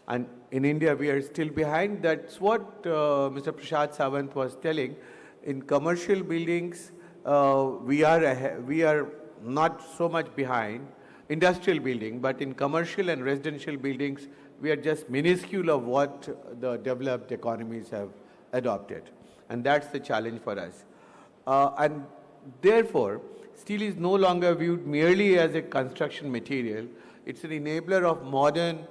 And in India, we are still behind. That's what Mr. Prashad Sawant was telling. In commercial buildings, we are not so much behind industrial building, but in commercial and residential buildings, we are just minuscule of what the developed economies have adopted. And that's the challenge for us. And therefore, steel is no longer viewed merely as a construction material. It's an enabler of modern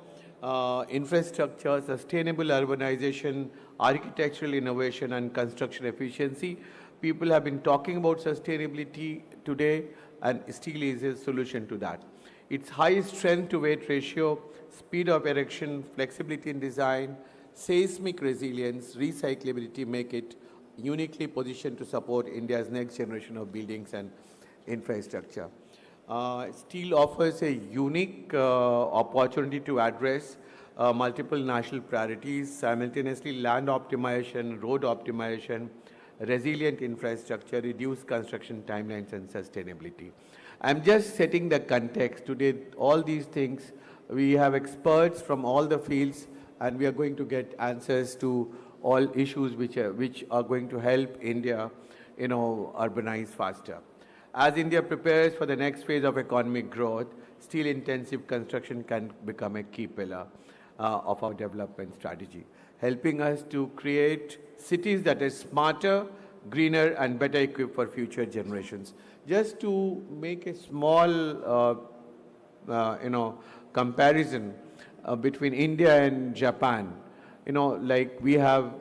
infrastructure, sustainable urbanization, architectural innovation, and construction efficiency. People have been talking about sustainability today, and steel is a solution to that. Its high strength to weight ratio, speed of erection, flexibility in design, seismic resilience, recyclability make it uniquely positioned to support India's next generation of buildings and infrastructure. Steel offers a unique opportunity to address multiple national priorities, simultaneously land optimization, road optimization, resilient infrastructure, reduced construction timelines, and sustainability. I'm just setting the context. Today, all these things, we have experts from all the fields, and we are going to get answers to all issues which are going to help India, urbanize faster. As India prepares for the next phase of economic growth, steel-intensive construction can become a key pillar of our development strategy, helping us to create cities that are smarter, greener, and better equipped for future generations. Just to make a small, comparison between India and Japan, like we have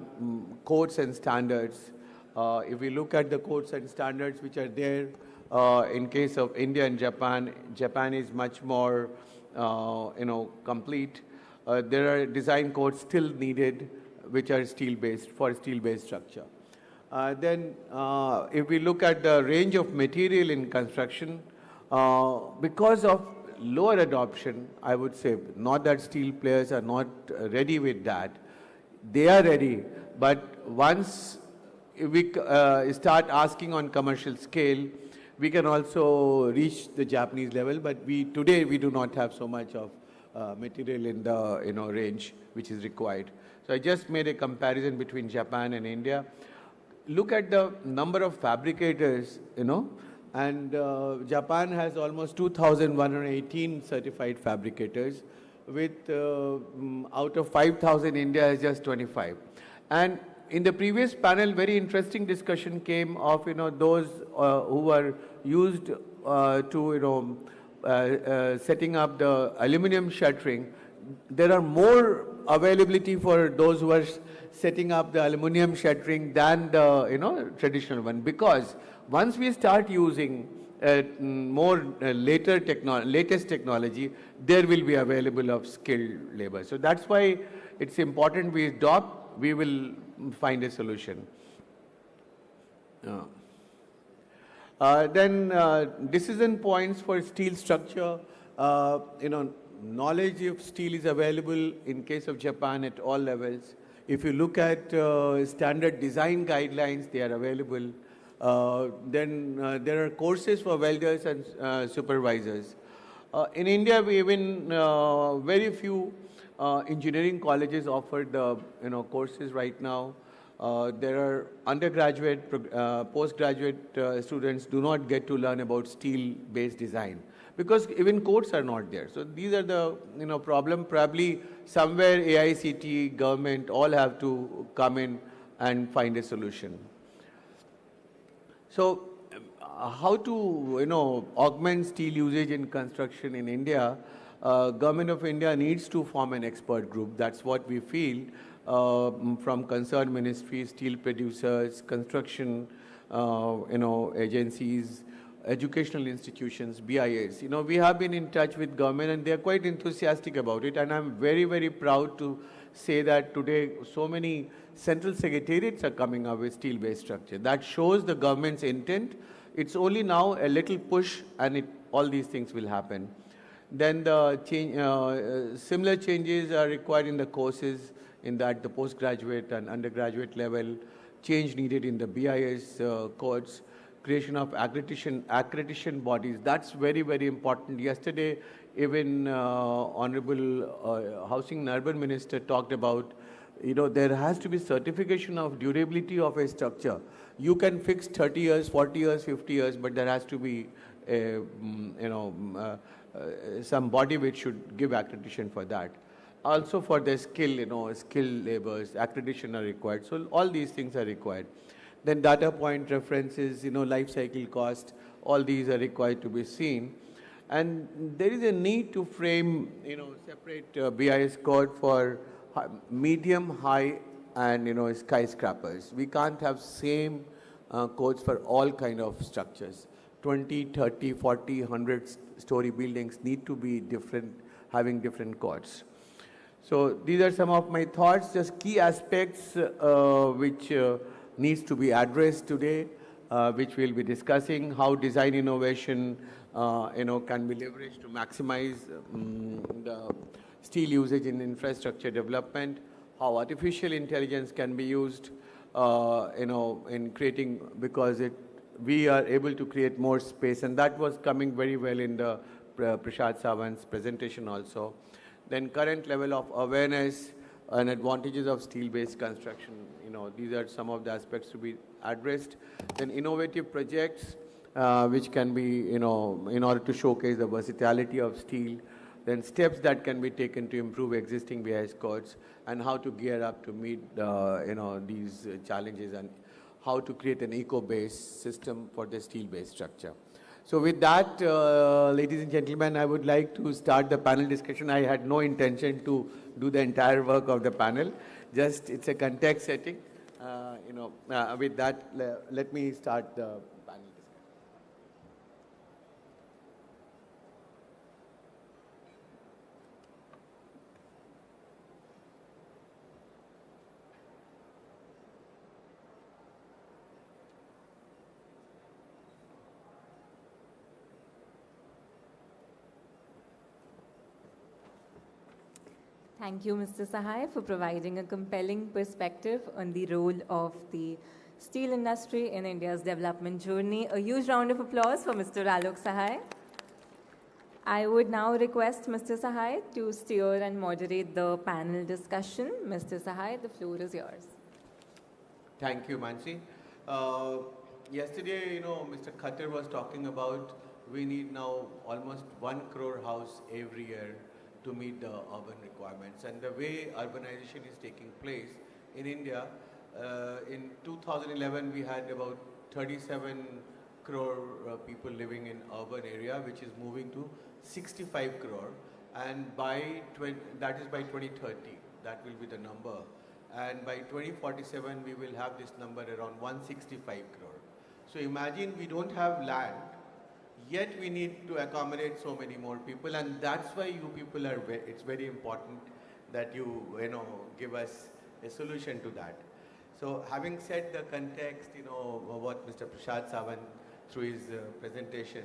codes and standards. If we look at the codes and standards which are there, in case of India and Japan, Japan is much more, complete. There are design codes still needed, which are steel-based, for steel-based structure. Then, if we look at the range of material in construction, because of lower adoption, I would say, not that steel players are not ready with that. They are ready, but once we start asking on commercial scale, we can also reach the Japanese level, but today we do not have so much of material in the range which is required. So I just made a comparison between Japan and India. Look at the number of fabricators, and Japan has almost 2,118 certified fabricators, with out of 5,000, India has just 25. And in the previous panel, very interesting discussion came of those who were used to setting up the aluminum shuttering. There are more availability for those who are setting up the aluminum shuttering than the traditional one, because once we start using more latest technology, there will be available of skilled labor. So that's why it's important we adopt. We will find a solution. Then decision points for steel structure. Knowledge of steel is available in case of Japan at all levels. If you look at standard design guidelines, they are available. Then there are courses for welders and supervisors. In India, we even very few engineering colleges offer the courses right now. There are undergraduate, postgraduate students do not get to learn about steel-based design, because even codes are not there. So these are the problem. Probably somewhere AICT, government, all have to come in and find a solution. So how to augment steel usage in construction in India? Government of India needs to form an expert group. That's what we feel from concerned ministries, steel producers, construction agencies, educational institutions, BIS. We have been in touch with government and they are quite enthusiastic about it. And I'm very, very proud to say that today so many central secretariats are coming up with steel-based structure. That shows the government's intent. It's only now a little push and all these things will happen. Then the similar changes are required in the courses in that the postgraduate and undergraduate level, change needed in the BIS codes, creation of accreditation bodies. That's very, very important. Yesterday, even Honorable Housing and Urban Minister talked about, there has to be certification of durability of a structure. You can fix 30 years, 40 years, 50 years, but there has to be some body which should give accreditation for that. Also for the skilled laborers, accreditation are required. So all these things are required. Then data point references, life cycle cost, all these are required to be seen. And there is a need to frame, separate BIS code for medium, high, and, skyscrapers. We can't have same codes for all kind of structures. 20, 30, 40, 100-story buildings need to be different, having different codes. So these are some of my thoughts, just key aspects which needs to be addressed today, which we'll be discussing, how design innovation can be leveraged to maximize the steel usage in infrastructure development, how artificial intelligence can be used in creating, because we are able to create more space, and that was coming very well in the Prashad Sawant's presentation also. Then current level of awareness and advantages of steel-based construction, these are some of the aspects to be addressed. Then innovative projects which can be, in order to showcase the versatility of steel. Then steps that can be taken to improve existing BIS codes and how to gear up to meet, these challenges and how to create an eco-based system for the steel-based structure. So with that, ladies and gentlemen, I would like to start the panel discussion. I had no intention to do the entire work of the panel. Just it's a context setting. With that, let me start the panel discussion. Thank you, Mr. Sahai, for providing a compelling perspective on the role of the steel industry in India's development journey. A huge round of applause for Mr. Alok Sahai. I would now request Mr. Sahai to steer and moderate the panel discussion. Mr. Sahai, the floor is yours. Thank you, Mansi. Yesterday, Mr. Khattar was talking about we need now almost 1 crore house every year to meet the urban requirements. And the way urbanization is taking place in India, in 2011 we had about 37 crore people living in urban area, which is moving to 65 crore. And that is by 2030, that will be the number. And by 2047 we will have this number around 165 crore. So imagine we don't have land, yet we need to accommodate so many more people, and that's why you people are, it's very important that you give us a solution to that. So having said the context, what Mr. Prashad Sawant through his presentation,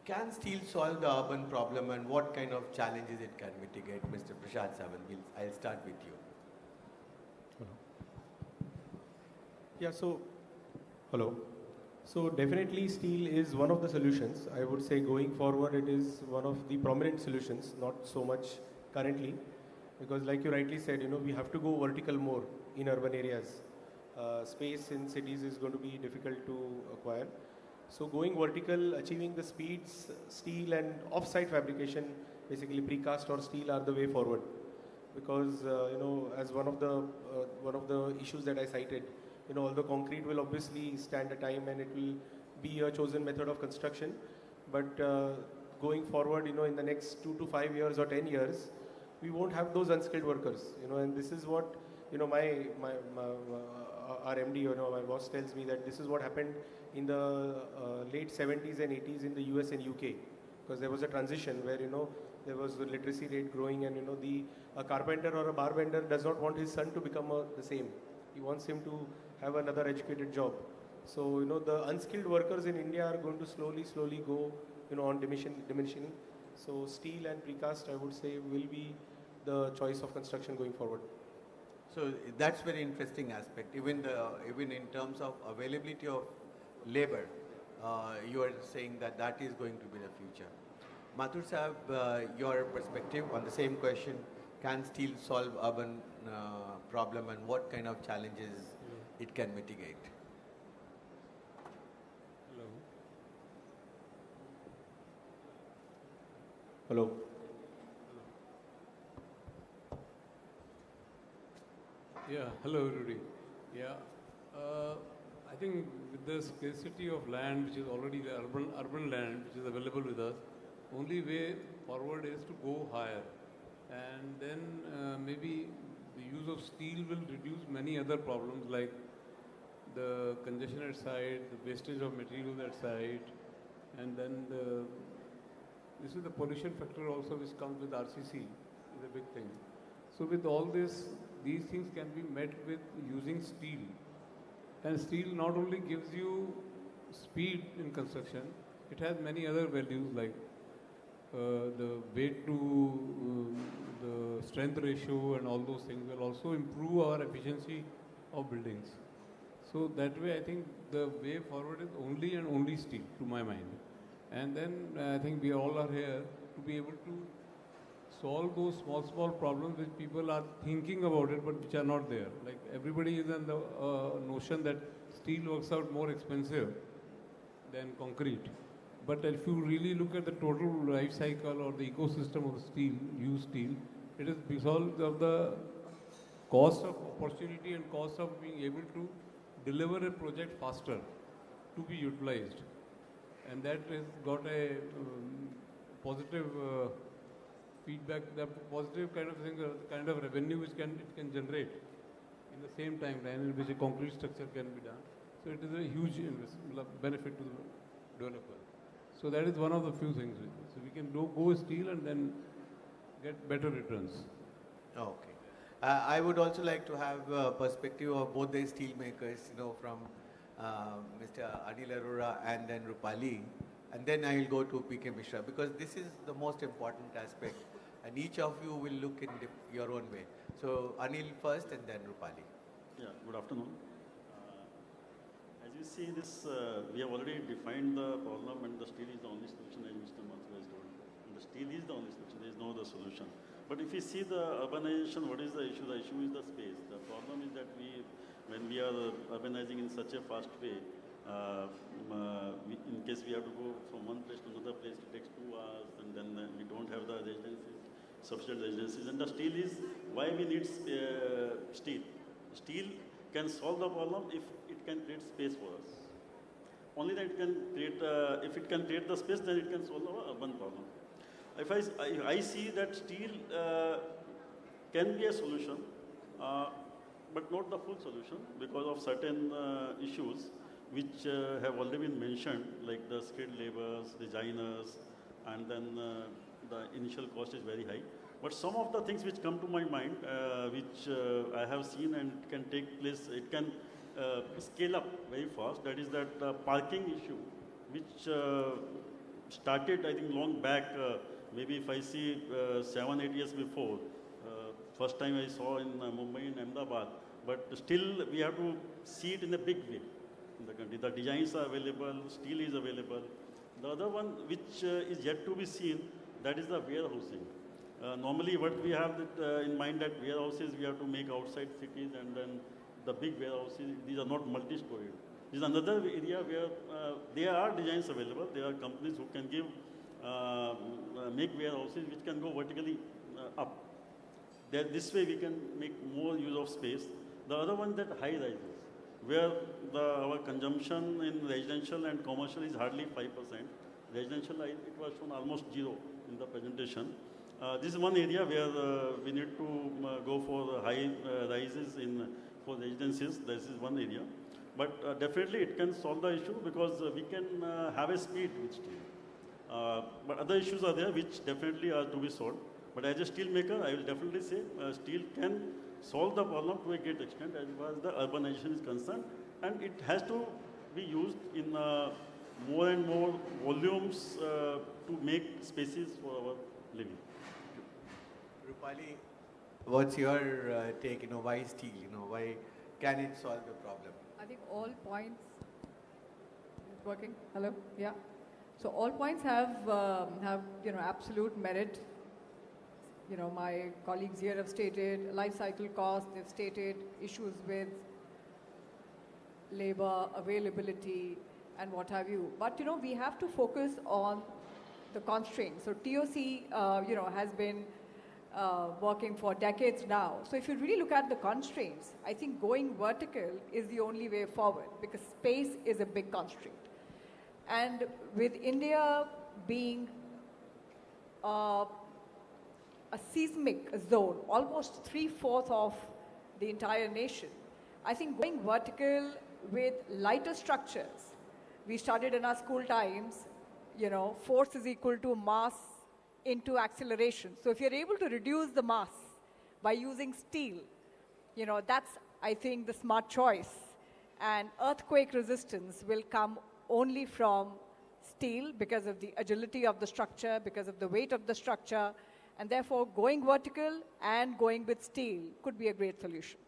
can steel solve the urban problem and what kind of challenges it can mitigate? Mr. Prashad Sawant, I'll start with you. Yeah, hello. So definitely steel is one of the solutions. I would say going forward it is one of the prominent solutions, not so much currently, because like you rightly said, we have to go vertical more in urban areas. Space in cities is going to be difficult to acquire. So going vertical, achieving the speeds, steel and off-site fabrication, basically precast or steel are the way forward. Because as one of the issues that I cited, although concrete will obviously stand a time and it will be a chosen method of construction, but going forward, in the next 2 to 5 years or 10 years, we won't have those unskilled workers, and this is what, our MD, my boss tells me that this is what happened in the late 70s and 80s in the US and UK, because there was a transition where, there was the literacy rate growing, and, a carpenter or a barbender does not want his son to become the same. He wants him to have another educated job. So, the unskilled workers in India are going to slowly go, on diminishing. So, steel and precast, I would say, will be the choice of construction going forward. So that's very interesting aspect. Even in terms of availability of labor, you are saying that is going to be the future. Mathur Sahab, your perspective on the same question: can steel solve urban problem, and what kind of challenges it can mitigate? Hello. Yeah, hello everybody. Yeah, I think with the scarcity of land, which is already the urban land, which is available with us, only way forward is to go higher. And then maybe the use of steel will reduce many other problems like the congestion at site, the wastage of materials at site, and then this is the pollution factor also which comes with RCC is a big thing. So with all this, these things can be met with using steel. And steel not only gives you speed in construction, it has many other values like the weight to the strength ratio and all those things will also improve our efficiency of buildings. So that way I think the way forward is only and only steel to my mind. And then I think we all are here to be able to solve those small problems which people are thinking about it but which are not there. Like everybody is in the notion that steel works out more expensive than concrete. But if you really look at the total life cycle or the ecosystem of steel, used steel, it is because of the cost of opportunity and cost of being able to deliver a project faster to be utilized. And that has got a positive feedback, the positive kind of thing, kind of revenue which it can generate in the same time in which a concrete structure can be done. So it is a huge benefit to the developer. So that is one of the few things. So we can go steel and then get better returns. Okay. I would also like to have a perspective of both the steel makers, from Mr. Anil Arora and then Rupali, and then I will go to P.K. Mishra, because this is the most important aspect, and each of you will look in your own way. So Anil first and then Rupali. Yeah, good afternoon. As you see this, we have already defined the problem, and the steel is the only solution, as Mr. Mathur has told. And the steel is the only solution, there is no other solution. But if you see the urbanization, what is the issue? The issue is the space. The problem is that when we are urbanizing in such a fast way, in case we have to go from one place to another place, it takes 2 hours, and then we don't have the residences, sufficient residences. And the steel is why we need steel. Steel can solve the problem if it can create space for us. Only that it can create, if it can create the space, then it can solve our urban problem. If I see that steel can be a solution, but not the full solution because of certain issues which have already been mentioned, like the skilled laborers, designers, and then the initial cost is very high. But some of the things which come to my mind, which I have seen and it can take place, it can scale up very fast. That is that parking issue, which started, I think, long back. Maybe if I see 7-8 years before, first time I saw in Mumbai and Ahmedabad, but still we have to see it in a big way in the country. The designs are available, steel is available. The other one which is yet to be seen, that is the warehousing. Normally what we have in mind that warehouses we have to make outside cities, and then the big warehouses, these are not multi-storied. This is another area where there are designs available. There are companies who can give make warehouses which can go vertically up. This way we can make more use of space. The other one that high rises, where our consumption in residential and commercial is hardly 5%. Residential, it was shown almost 0 in the presentation. This is one area where we need to go for high rises in for the agencies. This is one area. But definitely it can solve the issue because we can have a speed with steel. But other issues are there which definitely are to be solved. But as a steel maker, I will definitely say steel can solve the problem to a great extent as far as the urbanization is concerned. And it has to be used in more and more volumes to make spaces for our living. Rupali, what's your take? Why steel? Why can it solve the problem? I think all points. It's working. Hello. Yeah. So all points have absolute merit. My colleagues here have stated life cycle costs. They've stated issues with labor availability and what have you. But we have to focus on the constraints. So TOC, has been working for decades now. So if you really look at the constraints, I think going vertical is the only way forward because space is a big constraint. And with India being a seismic zone, almost 3/4 of the entire nation, I think going vertical with lighter structures, we studied in our school times, force is equal to mass into acceleration. So if you're able to reduce the mass by using steel, that's, I think, the smart choice. And earthquake resistance will come only from steel because of the agility of the structure, because of the weight of the structure, and therefore going vertical and going with steel could be a great solution.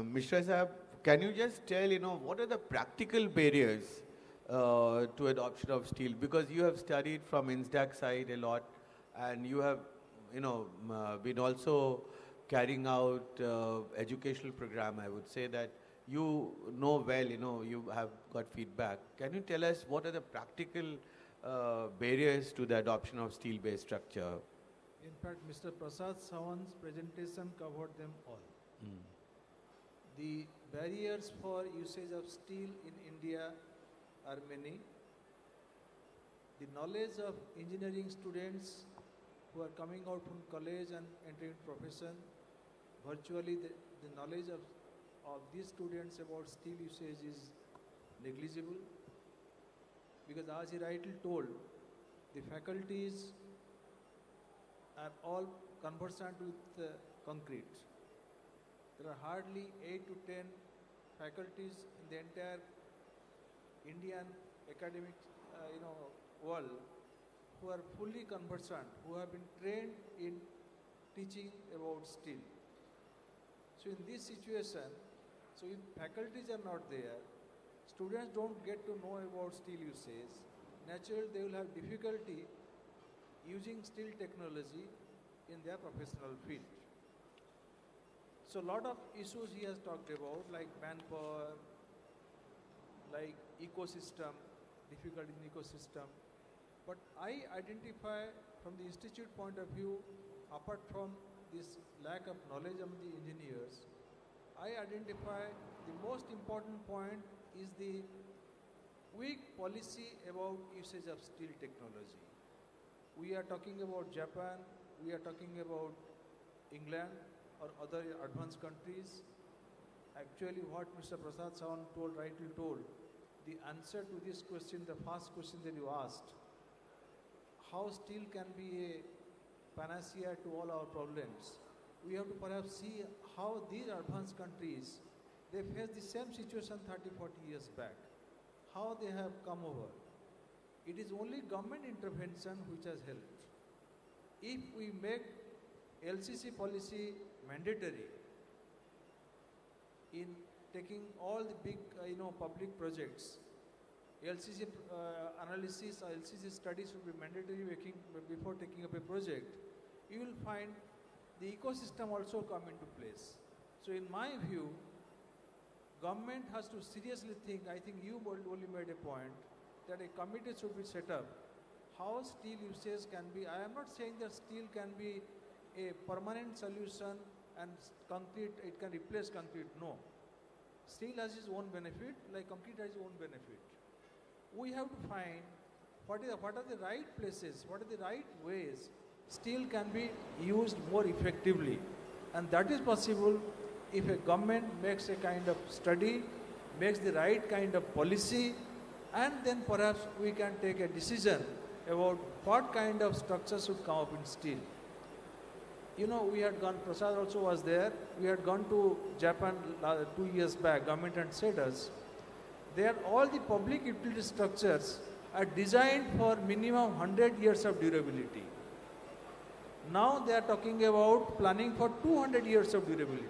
Mishra Sahab, can you just tell, what are the practical barriers to adoption of steel? Because you have studied from INSDAC side a lot, and you have, been also carrying out educational program. I would say that you know well, you have got feedback. Can you tell us what are the practical barriers to the adoption of steel-based structure? In fact, Mr. Prasad Sawant's presentation covered them all. The barriers for usage of steel in India are many. The knowledge of engineering students who are coming out from college and entering profession, virtually the knowledge of these students about steel usage is negligible. Because as he rightly told, the faculties are all conversant with concrete. There are hardly 8 to 10 faculties in the entire Indian academic world who are fully conversant, who have been trained in teaching about steel. So in this situation, if faculties are not there, students don't get to know about steel usage, naturally they will have difficulty using steel technology in their professional field. So a lot of issues he has talked about, like manpower, like ecosystem, difficulty in ecosystem. But I identify from the institute point of view, apart from this lack of knowledge of the engineers, I identify the most important point is the weak policy about usage of steel technology. We are talking about Japan, we are talking about England or other advanced countries. Actually, what Mr. Prasad Sawant rightly told, the answer to this question, the first question that you asked, how steel can be a panacea to all our problems, we have to perhaps see how these advanced countries, they faced the same situation 30, 40 years back, how they have come over. It is only government intervention which has helped. If we make LCC policy mandatory in taking all the big public projects, LCC analysis or LCC studies will be mandatory before taking up a project, you will find the ecosystem also come into place. So in my view, government has to seriously think, I think you only made a point, that a committee should be set up. How steel usage can be, I am not saying that steel can be a permanent solution and concrete, it can replace concrete, no. Steel has its own benefit, like concrete has its own benefit. We have to find what are the right places, what are the right ways steel can be used more effectively. And that is possible if a government makes a kind of study, makes the right kind of policy, and then perhaps we can take a decision about what kind of structure should come up in steel. You know, we had gone, Prasad also was there, we had gone to Japan 2 years back, government had said us, there all the public utility structures are designed for minimum 100 years of durability. Now they are talking about planning for 200 years of durability.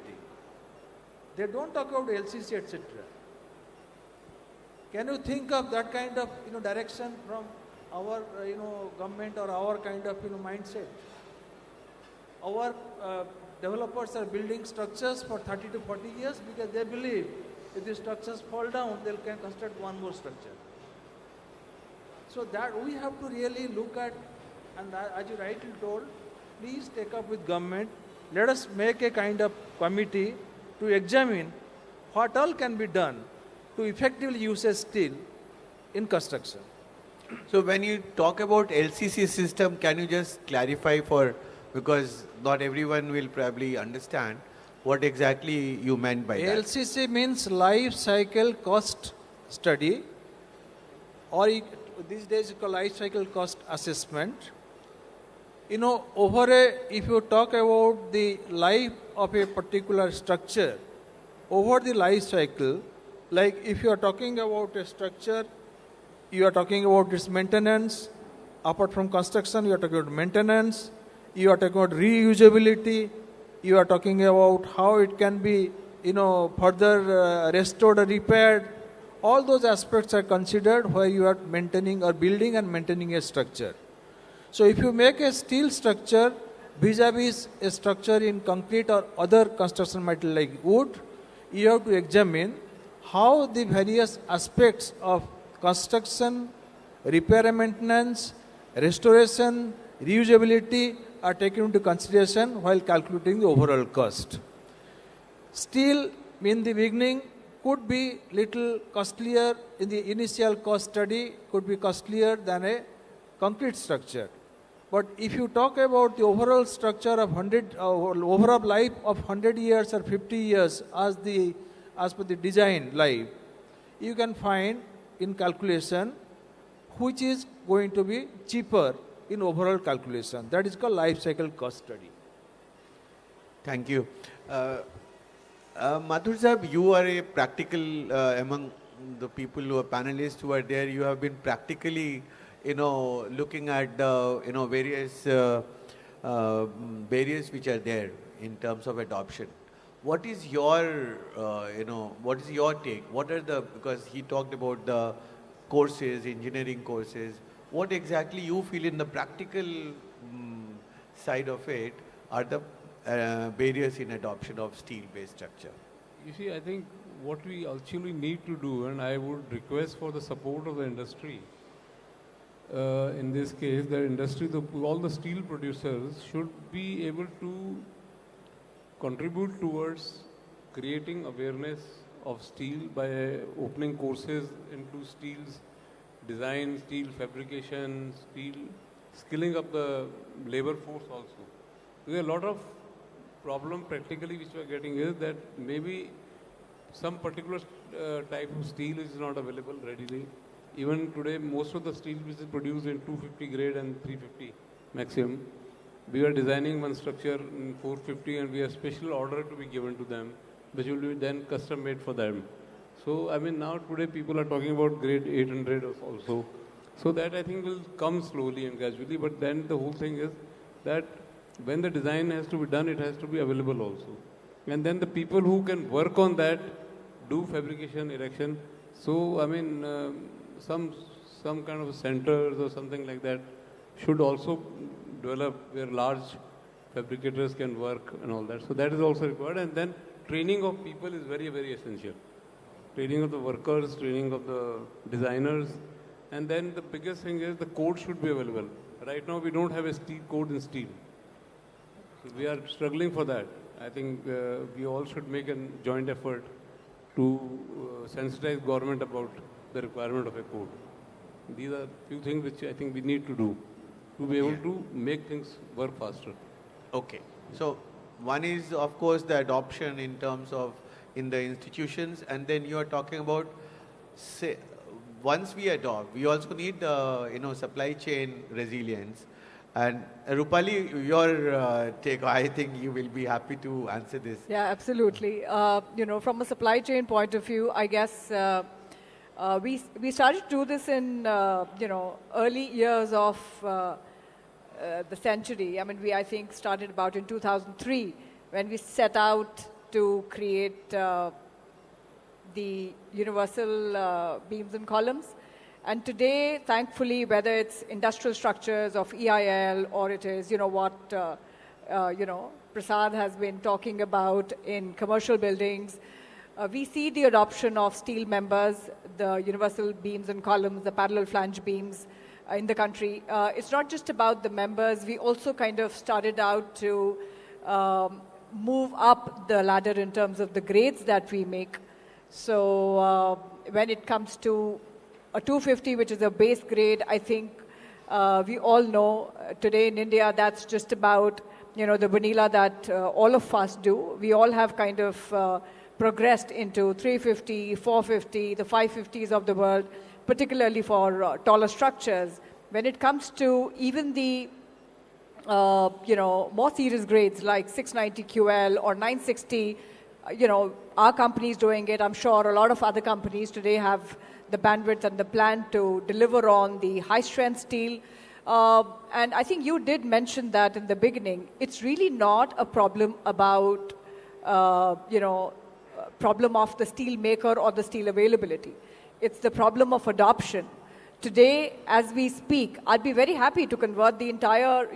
They don't talk about LCC, etc. Can you think of that kind of direction from our government or our kind of mindset? Our developers are building structures for 30 to 40 years because they believe if the structures fall down, they can construct one more structure. So that we have to really look at, and as you rightly told, please take up with government. Let us make a kind of committee to examine what all can be done to effectively use steel in construction. So when you talk about LCC system, can you just clarify because not everyone will probably understand what exactly you meant by that? LCC means life cycle cost study, or these days it's called life cycle cost assessment. If you talk about the life of a particular structure, over the life cycle, like if you are talking about a structure, you are talking about its maintenance. Apart from construction, you are talking about maintenance. You are talking about reusability. You are talking about how it can be, further restored or repaired. All those aspects are considered where you are maintaining or building and maintaining a structure. So if you make a steel structure vis-a-vis a structure in concrete or other construction material like wood, you have to examine how the various aspects of construction, repair and maintenance, restoration, reusability are taken into consideration while calculating the overall cost. Steel in the beginning could be little costlier in the initial cost study, could be costlier than a concrete structure. But if you talk about the overall structure of overall life of 100 years or 50 years as per the design life, you can find in calculation which is going to be cheaper in overall calculation. That is called life cycle cost study. Thank you. Madhur Sahab, you are a practical, among the people who are panelists who are there, you have been practically, looking at the, various barriers which are there in terms of adoption. What is your, what is your take? What are because he talked about the courses, engineering courses. What exactly you feel in the practical side of it are the barriers in adoption of steel-based structure? You see, I think what we actually need to do, and I would request for the support of the industry, in this case, the industry, all the steel producers should be able to contribute towards creating awareness of steel by opening courses into steel's design, steel fabrication, skilling up the labor force also. There are a lot of problem practically which we are getting is that maybe some particular type of steel is not available readily. Even today, most of the steel which is produced in 250 grade and 350 maximum. We are designing one structure in 450 and we have special order to be given to them, which will be then custom made for them. So, now today people are talking about grade 800 also. So that I think will come slowly and gradually, but then the whole thing is that when the design has to be done, it has to be available also. And then the people who can work on that, do fabrication, erection. So, some kind of centers or something like that should also develop where large fabricators can work and all that. So that is also required. And then training of people is very, very essential. Training of the workers, training of the designers. And then the biggest thing is the code should be available. Right now we don't have a steel code in steel. So we are struggling for that. I think we all should make a joint effort to sensitize government about the requirement of a code. These are few things which I think we need to do to be able to make things work faster. Okay. So One is, of course, the adoption in terms of in the institutions, and then you are talking about, say, once we adopt, we also need, supply chain resilience. And Rupali, your take, I think you will be happy to answer this. Yeah, absolutely. From a supply chain point of view, I guess we started to do this in, early years of the century. I mean, I think started about in 2003 when we set out to create the universal beams and columns. And today, thankfully, whether it's industrial structures of EIL or it is, Prasad has been talking about in commercial buildings, we see the adoption of steel members, the universal beams and columns, the parallel flange beams in the country. It's not just about the members. We also kind of started out to move up the ladder in terms of the grades that we make. So when it comes to a 250, which is a base grade, I think we all know today in India that's just about, the vanilla that all of us do. We all have kind of progressed into 350, 450, the 550s of the world, particularly for taller structures. When it comes to even the more serious grades like 690 QL or 960, our company is doing it. I'm sure a lot of other companies today have the bandwidth and the plan to deliver on the high-strength steel. And I think you did mention that in the beginning. It's really not a problem about, problem of the steel maker or the steel availability. It's the problem of adoption. Today, as we speak, I'd be very happy to convert the entire,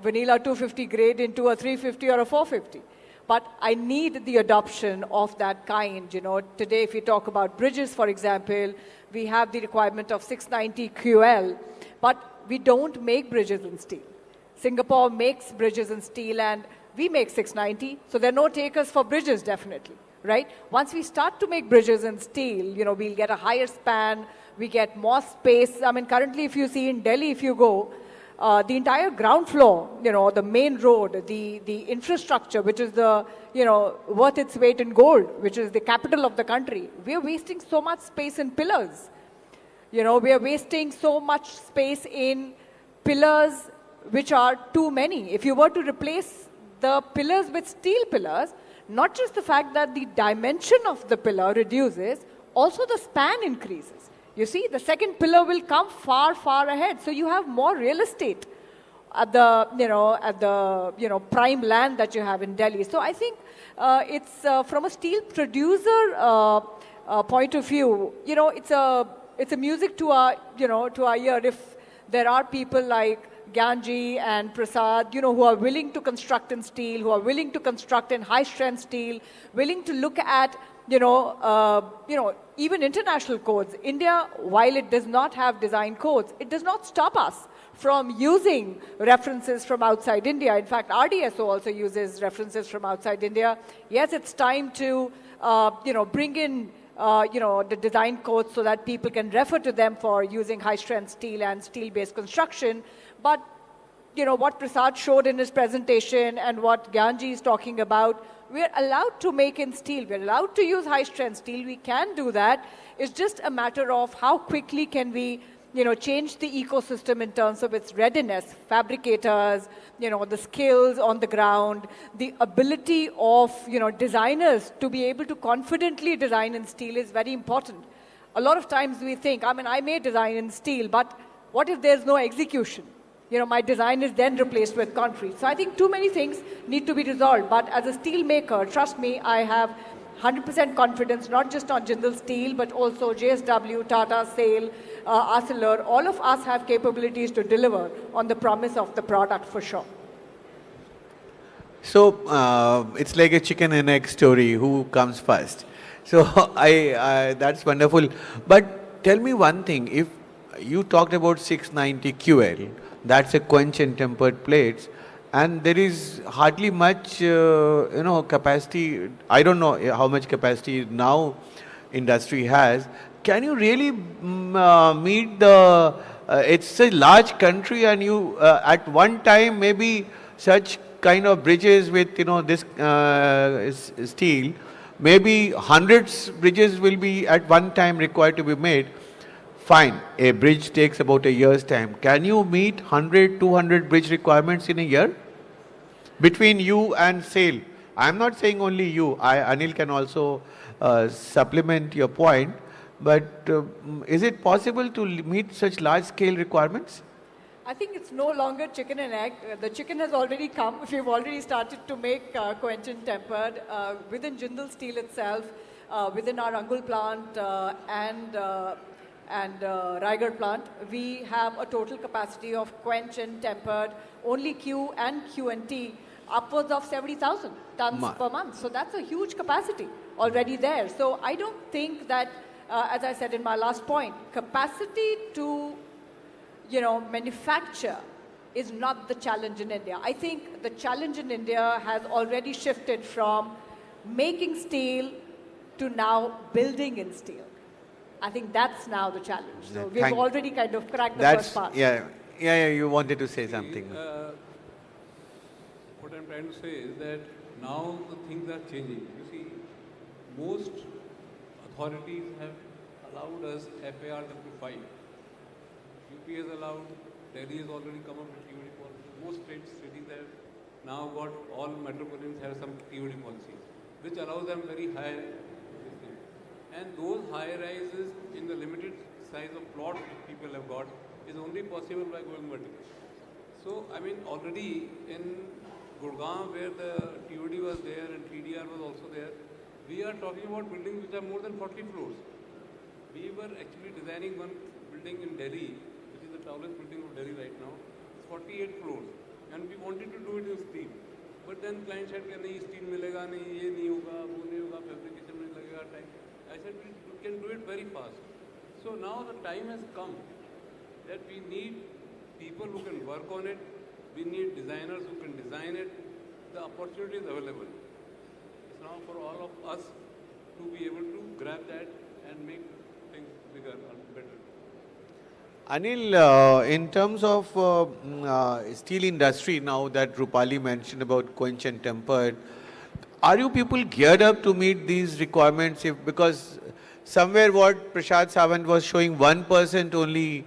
vanilla 250 grade into a 350 or a 450. But I need the adoption of that kind. Today, if we talk about bridges, for example, we have the requirement of 690 QL, but we don't make bridges in steel. Singapore makes bridges in steel, and we make 690, so there are no takers for bridges, definitely, right? Once we start to make bridges in steel, we'll get a higher span, we get more space. I mean, currently, if you see in Delhi, if you go, the entire ground floor, the main road, the infrastructure, which is the, worth its weight in gold, which is the capital of the country, we are wasting so much space in pillars. We are wasting so much space in pillars which are too many. If you were to replace the pillars with steel pillars, not just the fact that the dimension of the pillar reduces, also the span increases. You see, the second pillar will come far, far ahead. So you have more real estate at the, prime land that you have in Delhi. So I think it's from a steel producer point of view, it's a music to our, to our ear. If there are people like Gyanji and Prasad, who are willing to construct in steel, who are willing to construct in high-strength steel, willing to look at, even international codes. India, while it does not have design codes, it does not stop us from using references from outside India. In fact, RDSO also uses references from outside India. Yes, it's time to, bring in, the design codes so that people can refer to them for using high-strength steel and steel-based construction. But, what Prasad showed in his presentation and what Gyanji is talking about, we're allowed to make in steel. We're allowed to use high-strength steel. We can do that. It's just a matter of how quickly can we, change the ecosystem in terms of its readiness, fabricators, the skills on the ground, the ability of, designers to be able to confidently design in steel is very important. A lot of times we think, I may design in steel, but what if there's no execution? My design is then replaced with concrete. So I think too many things need to be resolved. But as a steel maker, trust me, I have 100% confidence, not just on Jindal Steel, but also JSW, Tata, SAIL, Arcelor. All of us have capabilities to deliver on the promise of the product for sure. So it's like a chicken and egg story, who comes first. So that's wonderful. But tell me one thing, if you talked about 690 QL, that's a quench and tempered plates, and there is hardly much, capacity. I don't know how much capacity now industry has. Can you really meet the, it's a large country, and you, at one time, maybe such kind of bridges with, this steel, maybe hundreds bridges will be at one time required to be made. Fine, a bridge takes about a year's time. Can you meet 100, 200 bridge requirements in a year? Between you and SAIL. I'm not saying only you. Anil can also supplement your point. But is it possible to meet such large-scale requirements? I think it's no longer chicken and egg. The chicken has already come. We've already started to make quench and tempered within Jindal Steel itself, within our Angul plant and Raigad plant. We have a total capacity of quench and tempered, only Q and Q&T, upwards of 70,000 tons per month. So that's a huge capacity already there. So I don't think that, as I said in my last point, capacity to manufacture is not the challenge in India. I think the challenge in India has already shifted from making steel to now building in steel. I think that's now the challenge. So we've already kind of cracked the first part. Yeah, you wanted to say something. What I'm trying to say is that now the things are changing. You see, most authorities have allowed us FAR up to 5. UP has allowed, Delhi has already come up with TOD policies. Most cities have now got, all metropolitans have some TOD policies, which allows them very high. And those high rises in the limited size of plot people have got is only possible by going vertical. So, I mean, already in Gurgaon, where the TOD was there and TDR was also there, we are talking about buildings which are more than 40 floors. We were actually designing one building in Delhi, which is the tallest building of Delhi right now. It's 48 floors. And we wanted to do it in steel. But then client said, nahi, steel milega nahi, ye nahi hoga, wo nahi hoga, fabrication mein lagega time. I said, we can do it very fast. So now the time has come that we need people who can work on it. We need designers who can design it. The opportunity is available. It's now for all of us to be able to grab that and make things bigger and better. Anil, in terms of steel industry now that Rupali mentioned about quench and tempered, are you people geared up to meet these requirements? Because somewhere what Prashad Sawant was showing 1% only,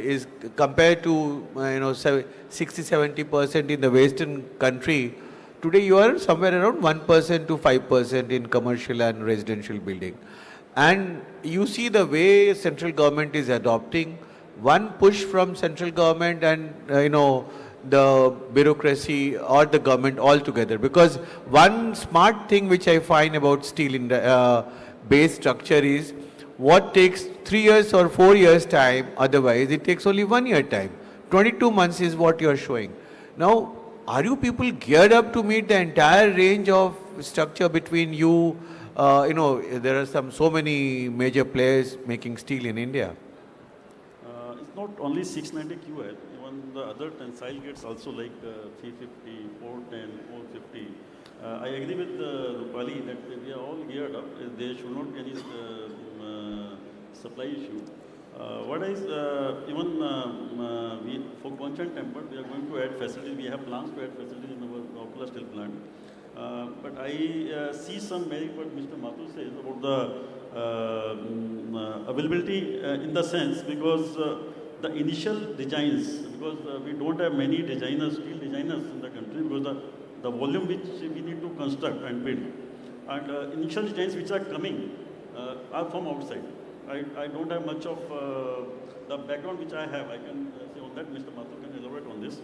is compared to 60-70% in the Western country. Today you are somewhere around 1% to 5% in commercial and residential building. And you see the way central government is adopting one push from central government and the bureaucracy or the government altogether. Because one smart thing which I find about steel in the base structure is what takes 3 years or 4 years time, otherwise it takes only 1 year time. 22 months is what you are showing. Now, are you people geared up to meet the entire range of structure between you? There are so many major players making steel in India. It's not only 690 QL, even the other tensile gates also like 350, 410, 450. I agree with Rupali that we are all geared up. There should not be any supply issue. What is we for quench and tempered, we are going to add facilities. We have plans to add facilities in our Rourkela steel plant. But I see some merit what Mr. Mathur says about the availability in the sense because the initial designs, because we don't have many designers, steel designers in the country because the volume which we need to construct and build. And initial designs which are coming are from outside. I don't have much of the background which I have. I can say on that, Mr. Mathur can elaborate on this.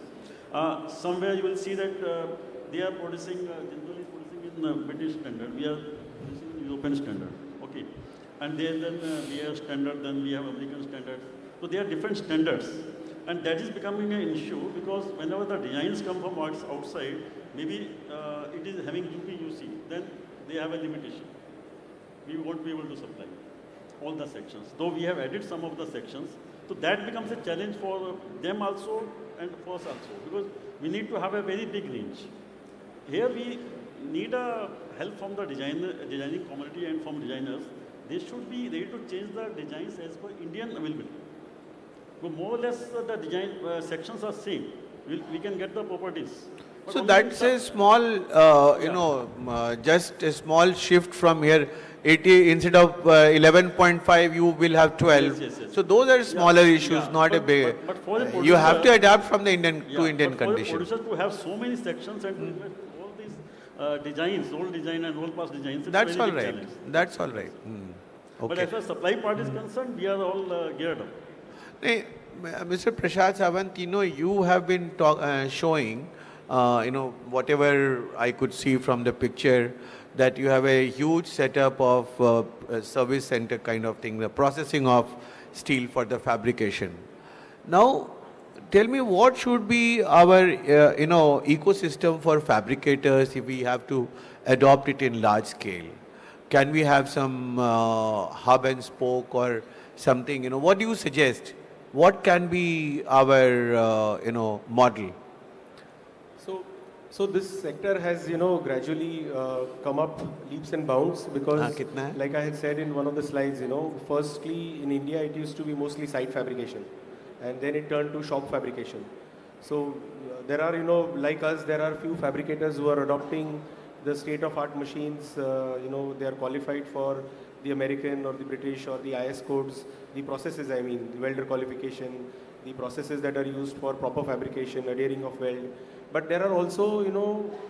Somewhere you will see that they are producing, generally producing in British standard. We are producing in European standard. Okay. And then we have standard, then we have American standard. So they are different standards. And that is becoming an issue because whenever the designs come from outside, maybe it is having UPUC, then they have a limitation. We won't be able to supply all the sections. Though we have added some of the sections, so that becomes a challenge for them also and for us also because we need to have a very big range. Here we need a help from the designing community and from designers. They should be ready to change the designs as per Indian availability. So more or less the design sections are same. we can get the properties. But So only that's a small, just a small shift from here. 80 instead of 11.5, you will have 12. Yes. So those are smaller issues, not a big. But for the You have to producer- adapt from the Indian to Indian but for the conditions. producer to have so many sections and to invent all these designs, old design and old past designs, it's That's a very all big right. challenge. That's all right. But Okay. as far as supply part is concerned, we are all geared up. Hey, Mr. Prashad Sawant, you have been showing, whatever I could see from the picture, that you have a huge setup of a service center kind of thing, the processing of steel for the fabrication. Now, tell me what should be our, ecosystem for fabricators if we have to adopt it in large scale? Can we have some hub and spoke or something? What do you suggest? What can be our, model? So this sector has, gradually come up leaps and bounds because, kitna hai? like I had said in one of the slides, firstly in India it used to be mostly site fabrication, and then it turned to shop fabrication. So there are, like us, there are few fabricators who are adopting the state-of-art machines. They are qualified for the American or the British or the IS codes, the processes, the welder qualification, the processes that are used for proper fabrication, adhering of weld. But there are also,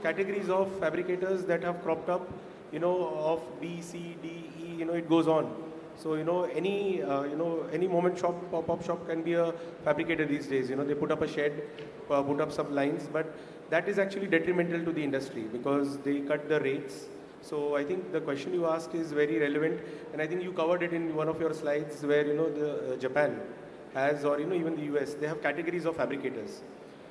categories of fabricators that have cropped up, of B, C, D, E, it goes on. So, any moment shop, pop-up shop can be a fabricator these days. They put up a shed, put up some lines, but that is actually detrimental to the industry because they cut the rates. So I think the question you asked is very relevant, and I think you covered it in one of your slides where, the Japan has, or, even the US, they have categories of fabricators.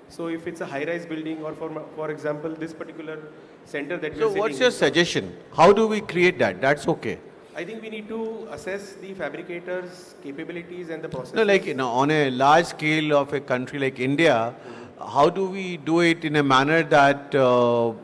So if it's a high-rise building, or for example, this particular center that we're So what's sitting your in, suggestion? How do we create that? That's okay. I think we need to assess the fabricators' capabilities and the processes. No, like, on a large scale of a country like India, how do we do it in a manner that the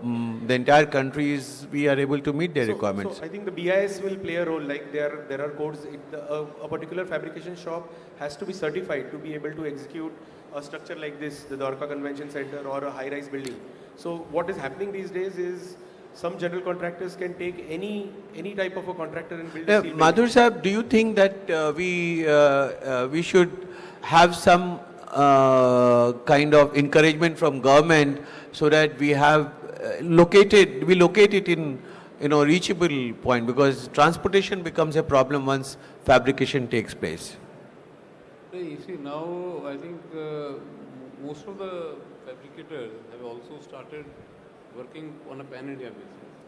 entire countries, we are able to meet their requirements? So I think the BIS will play a role. Like there are codes. A particular fabrication shop has to be certified to be able to execute a structure like this, the Dwarka Convention Center or a high-rise building. So what is happening these days is some general contractors can take any type of a contractor and build a steel Madhur building. Sahib, do you think that we should have some kind of encouragement from government so that we have locate it in reachable point, because transportation becomes a problem once fabrication takes place? You see, now I think most of the fabricators have also started working on a pan-India basis.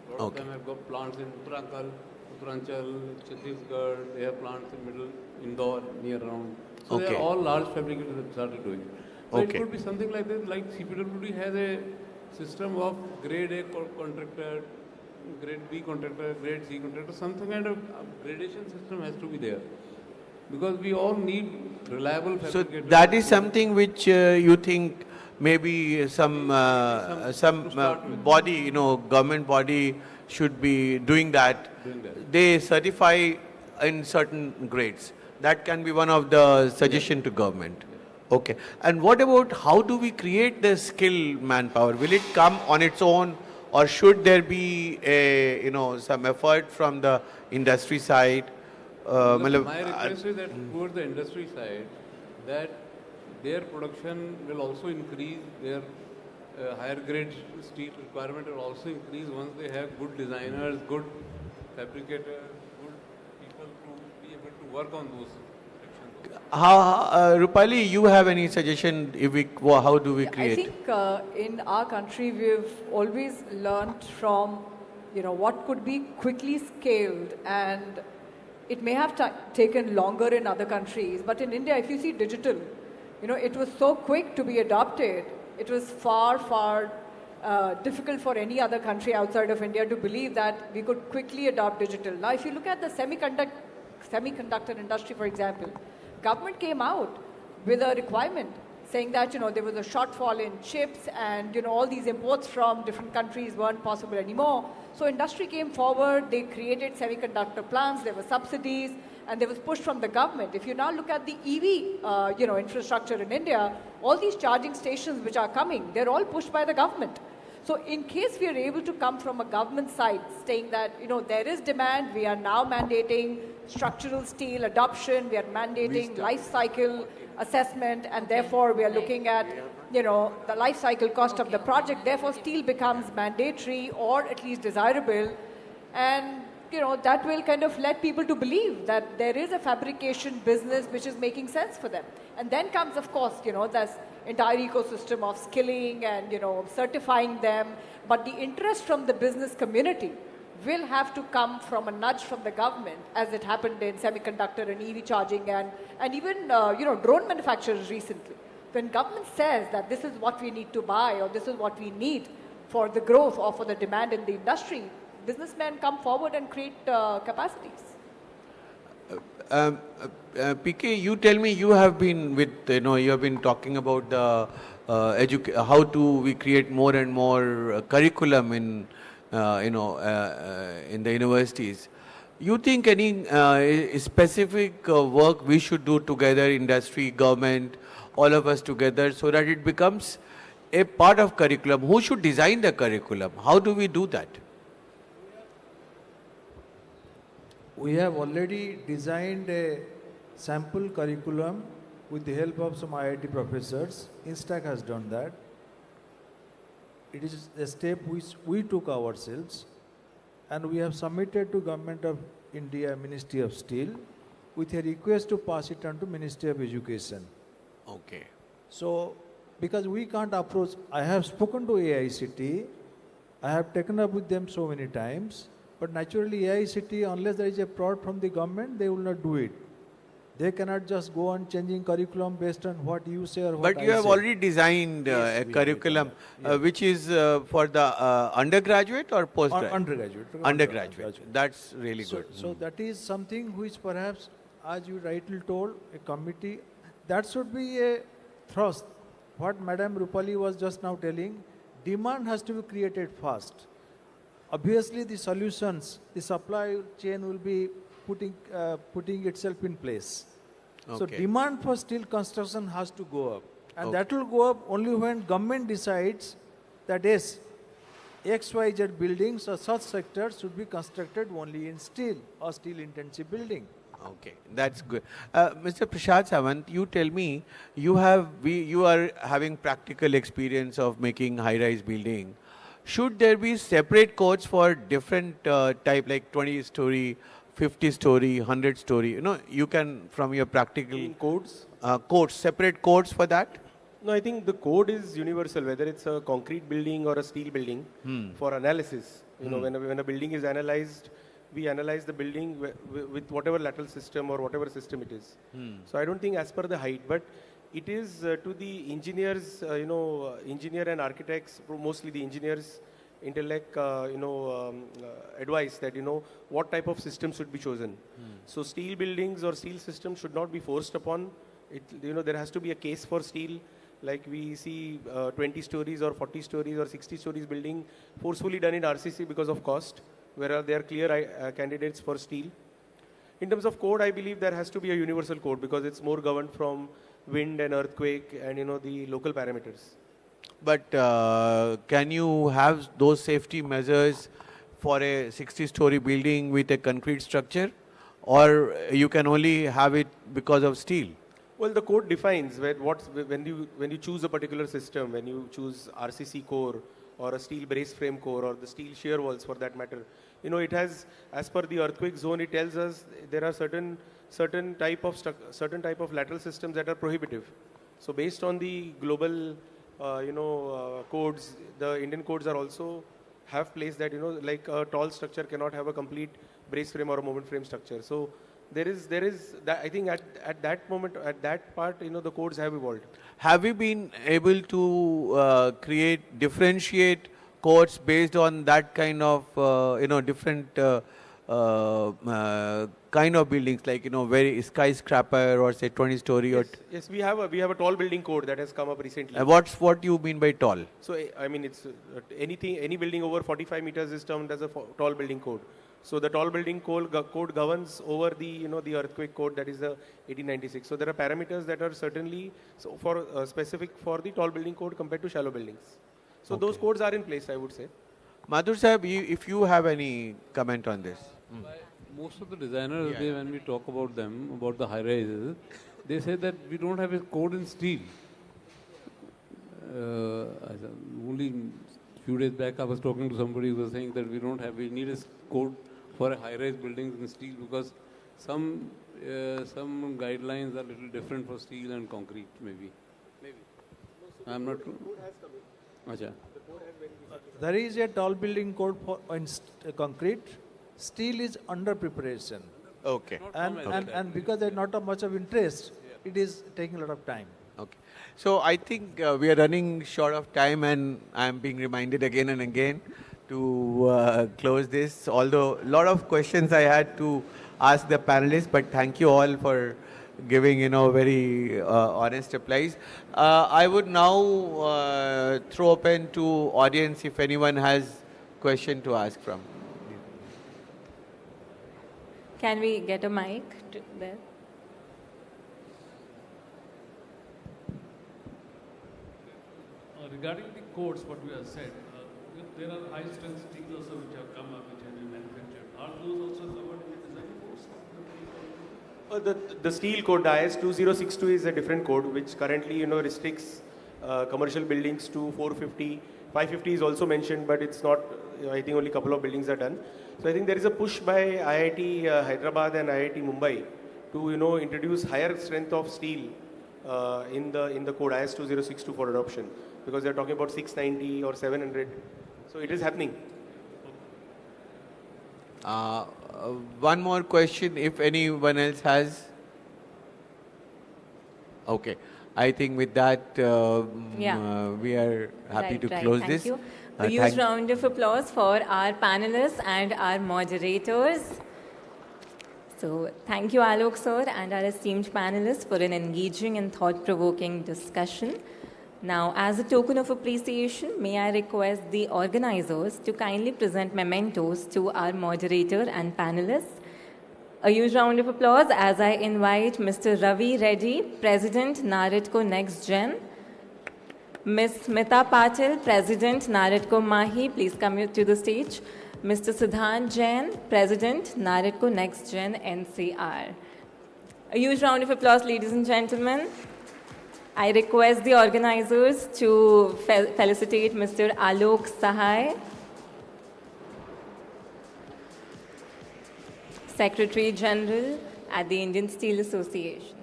A lot of them have got plants in Uttaranchal, Chhattisgarh, they have plants in middle Indore, near around. So they are all large fabricators that started doing it. So it could be something like this, like CPWD has a system of grade A contractor, grade B contractor, grade C contractor, something kind of gradation system has to be there. Because we all need reliable fabricators. So that is something which you think maybe some body, government body should be doing that. They certify in certain grades. That can be one of the suggestion to government. Okay. And what about how do we create the skill manpower? Will it come on its own, or should there be a, some effort from the industry side? My request is that towards the industry side, that their production will also increase, their higher grade steel requirement will also increase once they have good designers, good fabricators, good people to be able to work on those sections. Rupali, you have any suggestion how do we create? I think in our country we've always learnt from, what could be quickly scaled, and it may have taken longer in other countries, but in India, if you see digital, it was so quick to be adopted. It was far difficult for any other country outside of India to believe that we could quickly adopt digital. Now, if you look at the semiconductor industry, for example, government came out with a requirement saying that, there was a shortfall in chips and, all these imports from different countries weren't possible anymore. So industry came forward, they created semiconductor plants, there were subsidies, and there was push from the government. If you now look at the EV, infrastructure in India, all these charging stations which are coming, they're all pushed by the government. So in case we are able to come from a government side saying that, there is demand, we are now mandating structural steel adoption, we are mandating life cycle assessment, and therefore we are looking at, the life cycle cost of the project. Therefore, steel becomes mandatory or at least desirable. And, that will kind of let people to believe that there is a fabrication business which is making sense for them. And then comes, of course, this entire ecosystem of skilling and, certifying them. But the interest from the business community will have to come from a nudge from the government, as it happened in semiconductor and EV charging and even, drone manufacturers recently. When government says that this is what we need to buy or this is what we need for the growth or for the demand in the industry, businessmen come forward and create capacities. PK, you tell me, you have been you have been talking about the how do we create more and more curriculum in the universities. You think any specific work we should do together, industry, government, all of us together, so that it becomes a part of curriculum? Who should design the curriculum? How do we do that? We have already designed a sample curriculum with the help of some IIT professors. Instack has done that. It is a step which we took ourselves, and we have submitted to Government of India, Ministry of Steel, with a request to pass it on to Ministry of Education. Okay. So, because we can't approach, I have spoken to AICT, I have taken up with them so many times, but naturally AICT, unless there is a prod from the government, they will not do it. They cannot just go on changing curriculum based on what you say or what I say. But you have already designed a curriculum which is for the undergraduate or postgraduate? Undergraduate. Undergraduate. That's really good. So that is something which perhaps, as you rightly told, a committee, that should be a thrust. What Madam Rupali was just now telling, demand has to be created fast. Obviously, the solutions, the supply chain will be putting itself in place. Okay. So demand for steel construction has to go up. And that will go up only when government decides that yes, XYZ buildings or such sectors should be constructed only in steel or steel intensive building. Okay, that's good. Mr. Prashad Sawant, you tell me, you are having practical experience of making high-rise building. Should there be separate codes for different type, like 20-story, 50-story, 100-story? You can, from your practical codes? Codes, separate codes for that? No, I think the code is universal, whether it's a concrete building or a steel building. For analysis, when a building is analyzed, we analyze the building with whatever lateral system or whatever system it is. So I don't think as per the height, but it is to the engineers, engineer and architects, mostly the engineers, intellect, advice that, what type of system should be chosen. So steel buildings or steel systems should not be forced upon. There has to be a case for steel. Like we see 20 stories or 40 stories or 60 stories building forcefully done in RCC because of cost, whereas they are clear candidates for steel. In terms of code, I believe there has to be a universal code because it's more governed from wind and earthquake and the local parameters. But can you have those safety measures for a 60-story building with a concrete structure, or you can only have it because of steel? Well, the code defines when you choose a particular system, when you choose RCC core or a steel brace frame core or the steel shear walls for that matter. It has, as per the earthquake zone, it tells us there are certain type of lateral systems that are prohibitive. So based on the global codes, the Indian codes are also have placed that like a tall structure cannot have a complete brace frame or a moment frame structure. So there is that, I think at that moment, at that part, the codes have evolved. Have you been able to differentiate codes based on that kind of different kind of buildings, like very skyscraper or say 20-story? Yes, we have a tall building code that has come up recently. What you mean by tall? So I mean, it's any building over 45 meters is termed as a tall building code. So the tall building code governs over the the earthquake code, that is the 1896. So there are parameters that are certainly specific for the tall building code compared to shallow buildings. So those codes are in place, I would say. Madhur Sahib, if you have any comment on this. Most of the designers, when we talk about them, about the high rises, they say that we don't have a code in steel. Only a few days back I was talking to somebody who was saying that we need a code for a high-rise buildings in steel because some guidelines are a little different for steel and concrete, maybe. I'm not. Acha. There is a tall building code for concrete. Steel is under preparation. Okay. And because there's not much of interest, it is taking a lot of time. Okay. So I think we are running short of time and I'm being reminded again and again to close this. Although a lot of questions I had to ask the panelists, but thank you all for giving, very honest replies. I would now throw open to audience if anyone has question to ask from. Can we get a mic there? Regarding the codes, what we have said, there are high strength steels also which have come up, which have been manufactured. Are those also covered in the design codes? The steel code, the IS 2062 is a different code which currently restricts commercial buildings to 450. 550 is also mentioned, but it's not, I think only a couple of buildings are done. So I think there is a push by IIT Hyderabad and IIT Mumbai to introduce higher strength of steel in the code IS 2062 for adoption, because they're talking about 690 or 700. So it is happening. One more question, if anyone else has. Okay. I think with that, we are happy to close Thank this. You. A huge round of applause for our panelists and our moderators. So thank you, Alok sir, and our esteemed panelists for an engaging and thought-provoking discussion. Now, as a token of appreciation, may I request the organizers to kindly present mementos to our moderator and panelists. A huge round of applause as I invite Mr. Ravi Reddy, President, NAREDCO NextGen. Ms. Smita Patil, President, NAREDCO Mahi, please come to the stage. Mr. Siddhant Jain, President, NAREDCO NextGen NCR. A huge round of applause, ladies and gentlemen. I request the organizers to felicitate Mr. Alok Sahai, Secretary General at the Indian Steel Association.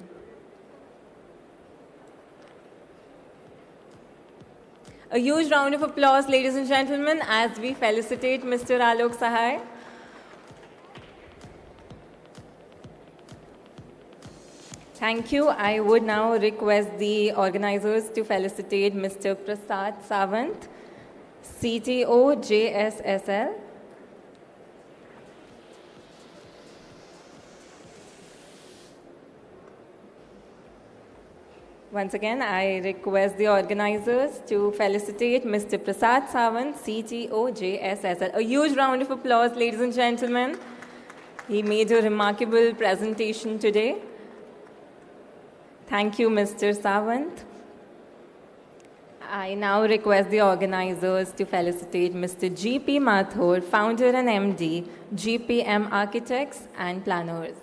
A huge round of applause, ladies and gentlemen, as we felicitate Mr. Alok Sahai. Thank you. I would now request the organizers to felicitate Mr. Prasad Sawant, CTO, JSSL. Once again, I request the organizers to felicitate Mr. Prasad Sawant, CTO, JSSL. A huge round of applause, ladies and gentlemen. He made a remarkable presentation today. Thank you, Mr. Sawant. I now request the organizers to felicitate Mr. G.P. Mathur, founder and MD, GPM Architects and Planners.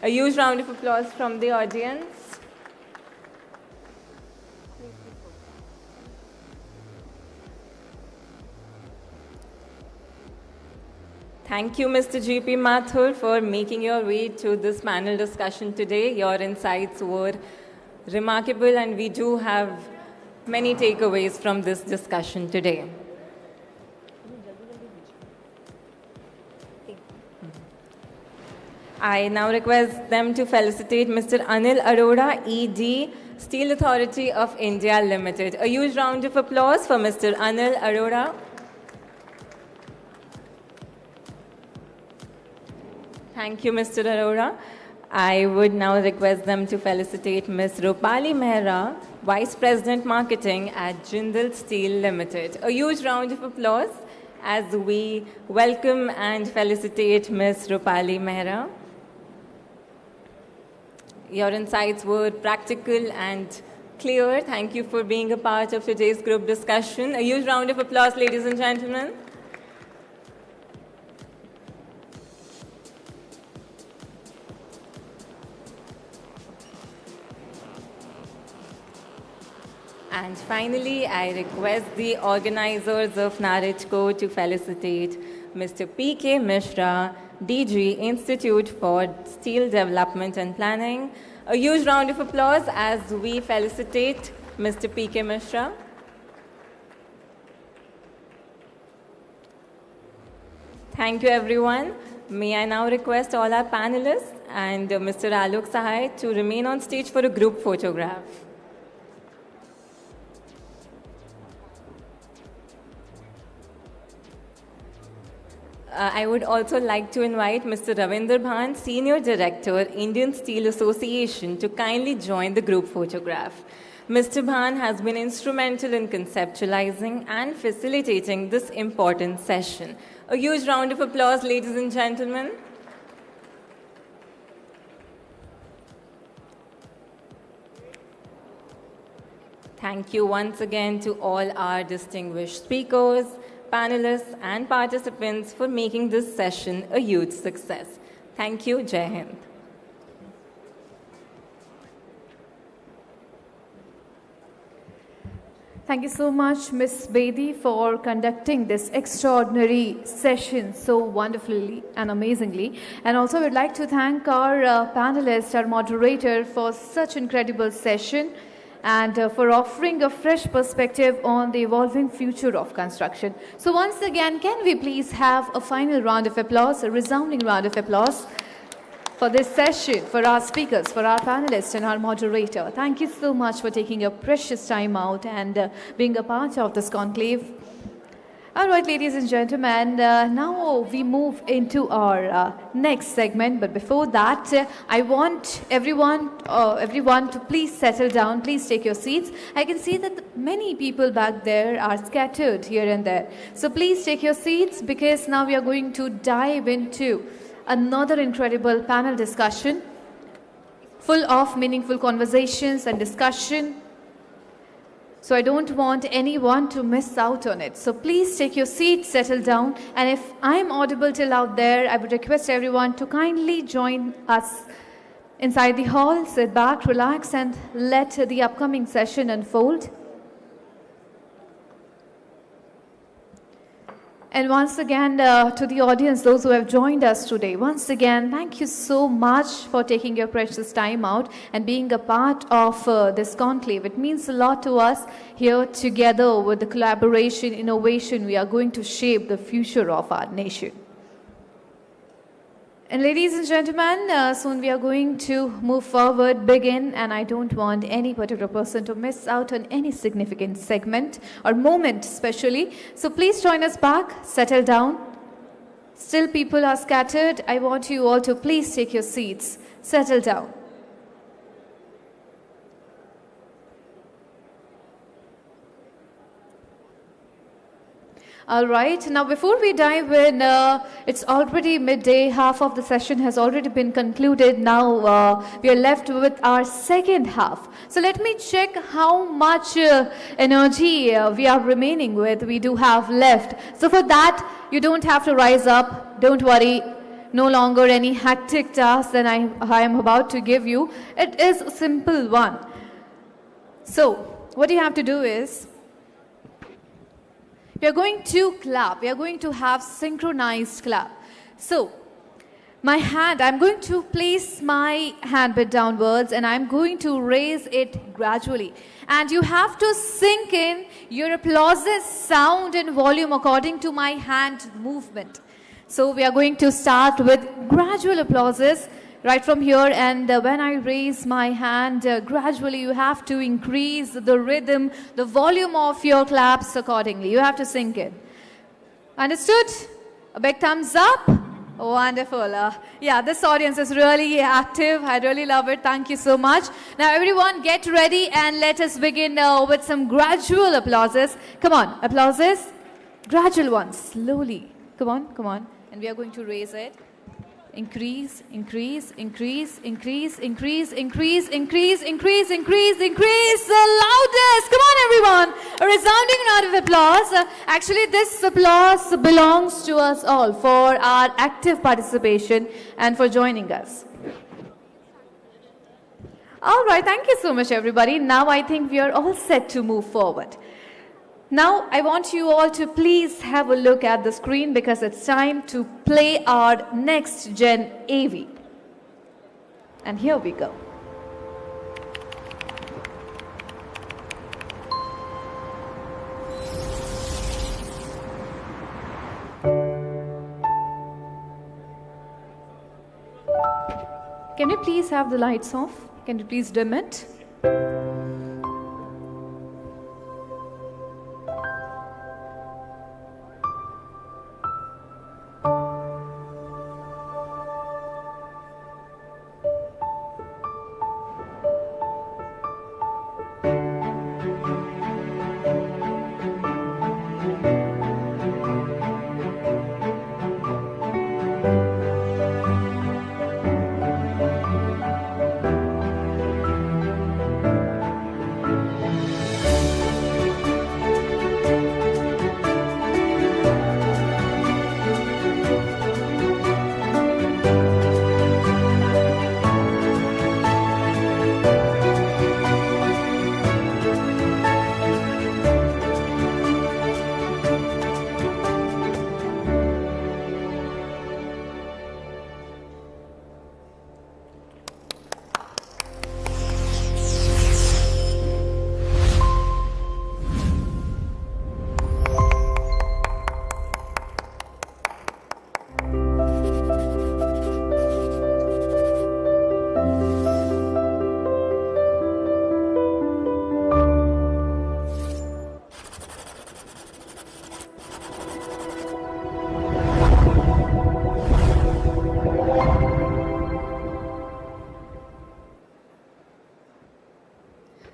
A huge round of applause from the audience. Thank you, Mr. G.P. Mathur, for making your way to this panel discussion today. Your insights were remarkable, and we do have many takeaways from this discussion today. I now request them to felicitate Mr. Anil Arora, ED, Steel Authority of India Limited. A huge round of applause for Mr. Anil Arora. Thank you, Mr. Arora. I would now request them to felicitate Ms. Rupali Mehra, Vice President Marketing at Jindal Steel Limited. A huge round of applause as we welcome and felicitate Ms. Rupali Mehra. Your insights were practical and clear. Thank you for being a part of today's group discussion. A huge round of applause, ladies and gentlemen. And finally, I request the organizers of NAREDCO to felicitate Mr. P.K. Mishra, DG, Institute for Steel Development and Planning. A huge round of applause as we felicitate Mr. P.K. Mishra. Thank you, everyone. May I now request all our panelists and Mr. Alok Sahai to remain on stage for a group photograph. I would also like to invite Mr. Ravinder Bhan, Senior Director, Indian Steel Association, to kindly join the group photograph. Mr. Bhan has been instrumental in conceptualizing and facilitating this important session. A huge round of applause, ladies and gentlemen. Thank you once again to all our distinguished speakers, panelists and participants for making this session a huge success. Thank you. Jai Hind. Thank you so much, Ms. Bedi, for conducting this extraordinary session so wonderfully and amazingly. And also, we'd like to thank our panelists, our moderator, for such incredible session and for offering a fresh perspective on the evolving future of construction. So once again, can we please have a final round of applause, a resounding round of applause for this session, for our speakers, for our panelists and our moderator. Thank you so much for taking your precious time out and being a part of this conclave. All right, ladies and gentlemen, now we move into our next segment. But before that, I want everyone to please settle down. Please take your seats. I can see that many people back there are scattered here and there. So please take your seats because now we are going to dive into another incredible panel discussion full of meaningful conversations and discussion. So I don't want anyone to miss out on it. So please take your seat, settle down. And if I'm audible till out there, I would request everyone to kindly join us inside the hall. Sit back, relax, and let the upcoming session unfold. And once again, to the audience, those who have joined us today, once again, thank you so much for taking your precious time out and being a part of this conclave. It means a lot to us here together with the collaboration, innovation. We are going to shape the future of our nation. And ladies and gentlemen, soon we are going to move forward, begin, and I don't want any particular person to miss out on any significant segment or moment especially. So please join us back, settle down. Still people are scattered. I want you all to please take your seats, settle down. All right, now before we dive in, it's already midday, half of the session has already been concluded. Now we are left with our second half. So let me check how much energy we are remaining with, we do have left. So for that, you don't have to rise up, don't worry. No longer any hectic task that I am about to give you. It is a simple one. So what you have to do is, we are going to clap. We are going to have synchronized clap. So, my hand, I'm going to place my hand bit downwards and I'm going to raise it gradually. And you have to sync in your applauses, sound and volume according to my hand movement. So, we are going to start with gradual applauses right from here, and when I raise my hand, gradually you have to increase the rhythm, the volume of your claps accordingly. You have to sync in. Understood? A big thumbs up. Wonderful. Yeah, this audience is really active. I really love it. Thank you so much. Now everyone get ready and let us begin with some gradual applauses. Come on, applauses. Gradual one, slowly. Come on, come on. And we are going to raise it. Increase, increase, increase, increase, increase, increase, increase, increase, increase, increase. The loudest. Come on, everyone. A resounding round of applause. Actually, this applause belongs to us all for our active participation and for joining us. All right, thank you so much, everybody. Now I think we are all set to move forward. Now, I want you all to please have a look at the screen because it's time to play our next gen AV. And here we go. Can we please have the lights off? Can you please dim it?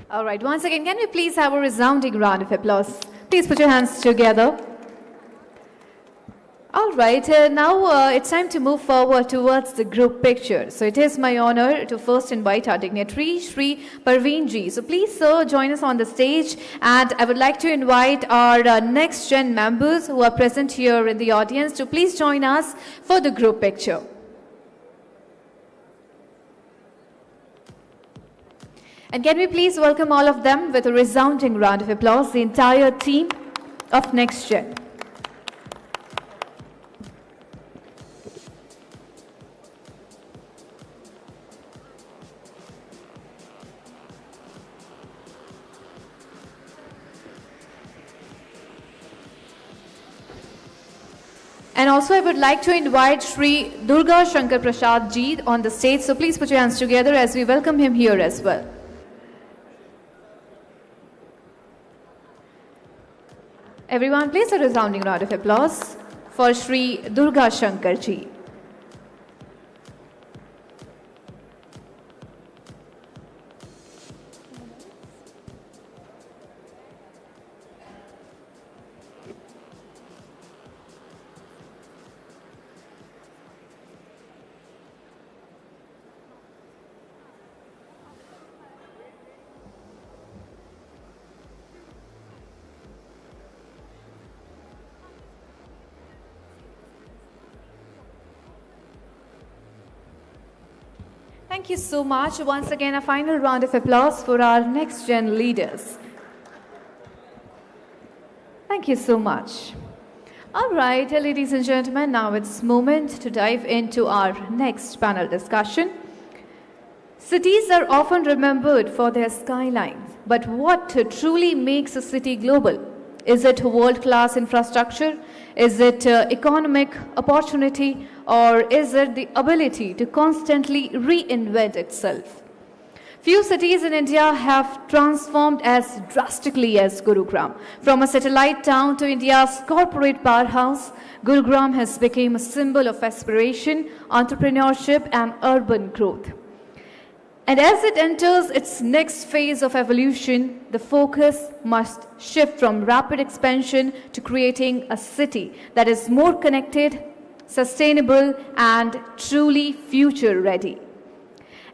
All right, once again, can we please have a resounding round of applause? Please put your hands together. All right, now it's time to move forward towards the group picture. So it is my honor to first invite our dignitary, Shri Parveen ji. So please, sir, join us on the stage. And I would like to invite our next gen members who are present here in the audience to please join us for the group picture. And can we please welcome all of them with a resounding round of applause, the entire team of NextGen. And also I would like to invite Shri Durga Shankar Prasad ji on the stage. So please put your hands together as we welcome him here as well. Everyone, please a resounding round of applause for Shri Durga Shankar ji. Thank you so much. Once again, a final round of applause for our next-gen leaders. Thank you so much. All right, ladies and gentlemen, now it's moment to dive into our next panel discussion. Cities are often remembered for their skylines, but what truly makes a city global? Is it world-class infrastructure? Is it economic opportunity? Or is it the ability to constantly reinvent itself? Few cities in India have transformed as drastically as Gurugram. From a satellite town to India's corporate powerhouse, Gurugram has become a symbol of aspiration, entrepreneurship, and urban growth. And as it enters its next phase of evolution, the focus must shift from rapid expansion to creating a city that is more connected, sustainable, and truly future-ready.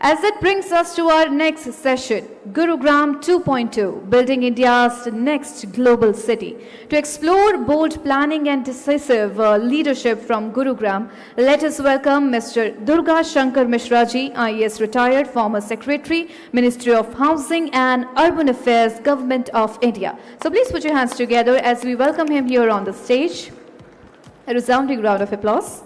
As that brings us to our next session, Gurugram 2.2, Building India's Next Global City. To explore bold planning and decisive leadership from Gurugram, let us welcome Mr. Durga Shankar Mishra ji, IAS retired, former Secretary, Ministry of Housing and Urban Affairs, Government of India. So please put your hands together as we welcome him here on the stage. A resounding round of applause.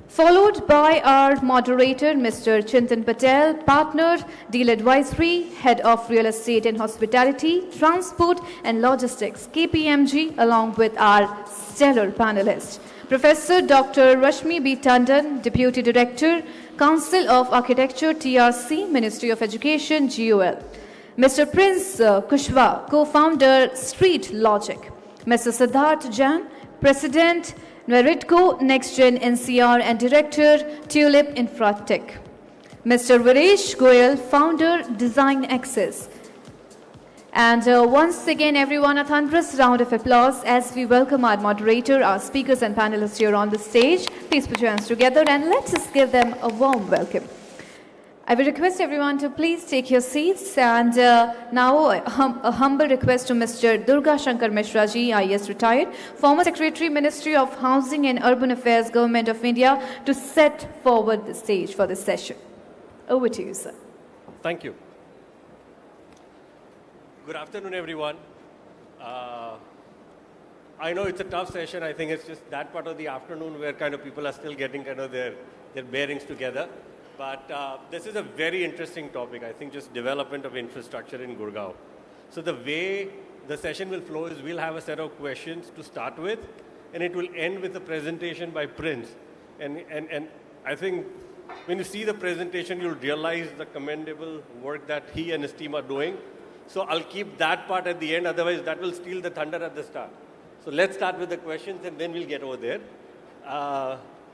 Followed by our moderator, Mr. Chintan Patel, Partner, Deal Advisory, Head of Real Estate and Hospitality, Transport and Logistics, KPMG, along with our stellar panelists. Professor Dr. Rashmi B. Tandon, Deputy Director, Council of Architecture, TRC, Ministry of Education, GOL. Mr. Prince Kushwa, Co-Founder, Street Logic. Mr. Siddharth Jain, President, NAREDCO NextGen NCR and Director, Tulip Infratech. Mr. Viresh Goyal, Founder, Design Access. And once again, everyone, a thunderous round of applause as we welcome our moderator, our speakers and panelists here on the stage. Please put your hands together and let us give them a warm welcome. I will request everyone to please take your seats, and now a humble request to Mr. Durga Shankar Mishra ji, IAS retired, former Secretary, Ministry of Housing and Urban Affairs, Government of India, to set forward the stage for this session. Over to you, sir. Thank you. Good afternoon, everyone. I know it's a tough session. I think it's just that part of the afternoon where kind of people are still getting kind of their bearings together. But this is a very interesting topic, I think, just development of infrastructure in Gurgaon. So the way the session will flow is we'll have a set of questions to start with, and it will end with a presentation by Prince. And I think when you see the presentation, you'll realize the commendable work that he and his team are doing. So I'll keep that part at the end, otherwise that will steal the thunder at the start. So let's start with the questions, and then we'll get over there.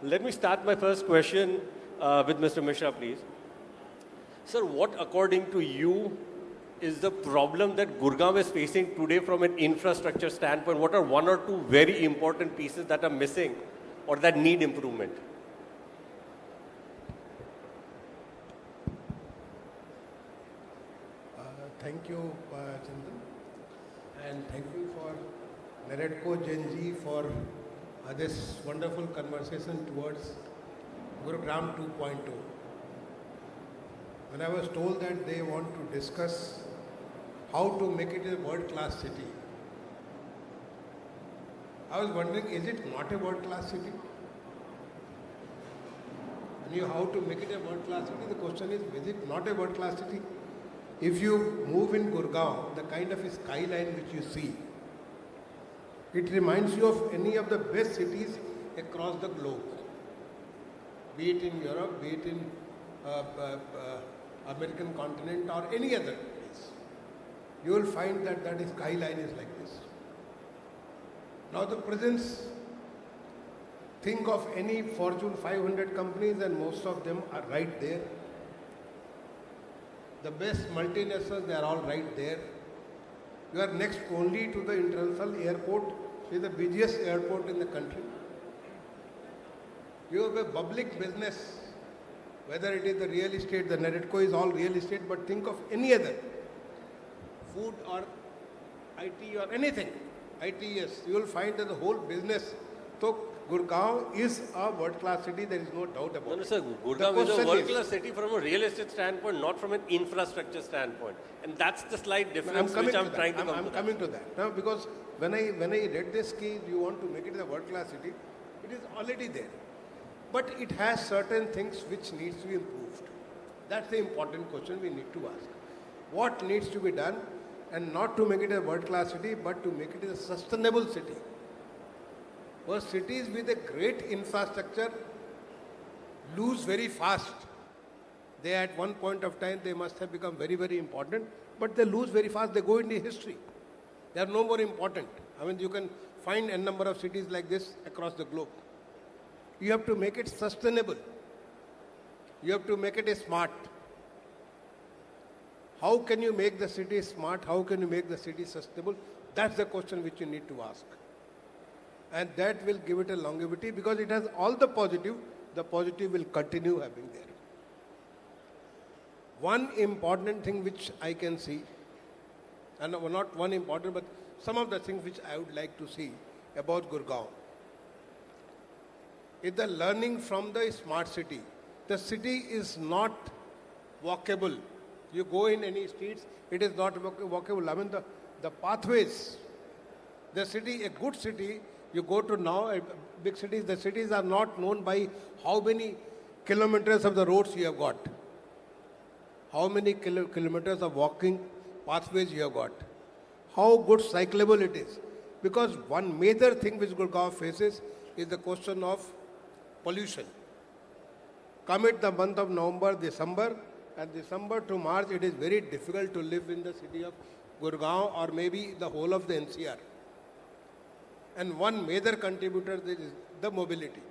Let me start my first question with Mr. Mishra, please. Sir, what according to you is the problem that Gurgaon is facing today from an infrastructure standpoint? What are one or two very important pieces that are missing or that need improvement? Thank you, Chintan, and thank you for NAREDCO Gen Z for this wonderful conversation towards Gurugram 2.0. When I was told that they want to discuss how to make it a world-class city, I was wondering, is it not a world-class city? When you how to make it a world-class city, the question is it not a world-class city? If you move in Gurgaon, the kind of skyline which you see, it reminds you of any of the best cities across the globe. Be it in Europe, be it in American continent or any other place. You will find that skyline is like this. Now the presence, think of any Fortune 500 companies and most of them are right there. The best multinationals, they are all right there. You are next only to the international airport, which is the busiest airport in the country. You have a public business, whether it is the real estate, the NAREDCO is all real estate, but think of any other, food or IT or anything, ITS, you will find that the whole business. So Gurgaon is a world-class city, there is no doubt about it. No, sir, Gurgaon is a world-class city from a real estate standpoint, not from an infrastructure standpoint. And that's the slight difference which I'm trying to come to. I'm coming to that. Now, because when I read this case, you want to make it a world-class city, it is already there. But it has certain things which needs to be improved. That's the important question we need to ask. What needs to be done, and not to make it a world-class city, but to make it a sustainable city. Because cities with a great infrastructure lose very fast. They at one point of time, they must have become very, very important, but they lose very fast. They go into history. They are no more important. I mean, you can find a number of cities like this across the globe. You have to make it sustainable. You have to make it smart. How can you make the city smart? How can you make the city sustainable? That's the question which you need to ask. And that will give it a longevity because it has all the positive will continue having there. One important thing which I can see, and not one important, but some of the things which I would like to see about Gurgaon, is the learning from the smart city. The city is not walkable. You go in any streets, it is not walkable. I mean, the pathways, the city, a good city, you go to now, big cities, the cities are not known by how many kilometers of the roads you have got. How many kilometers of walking pathways you have got. How good cyclable it is. Because one major thing which Gurgaon faces is the question of pollution. Commit the month of November, December, and December to March, it is very difficult to live in the city of Gurgaon or maybe the whole of the NCR. And one major contributor is the mobility.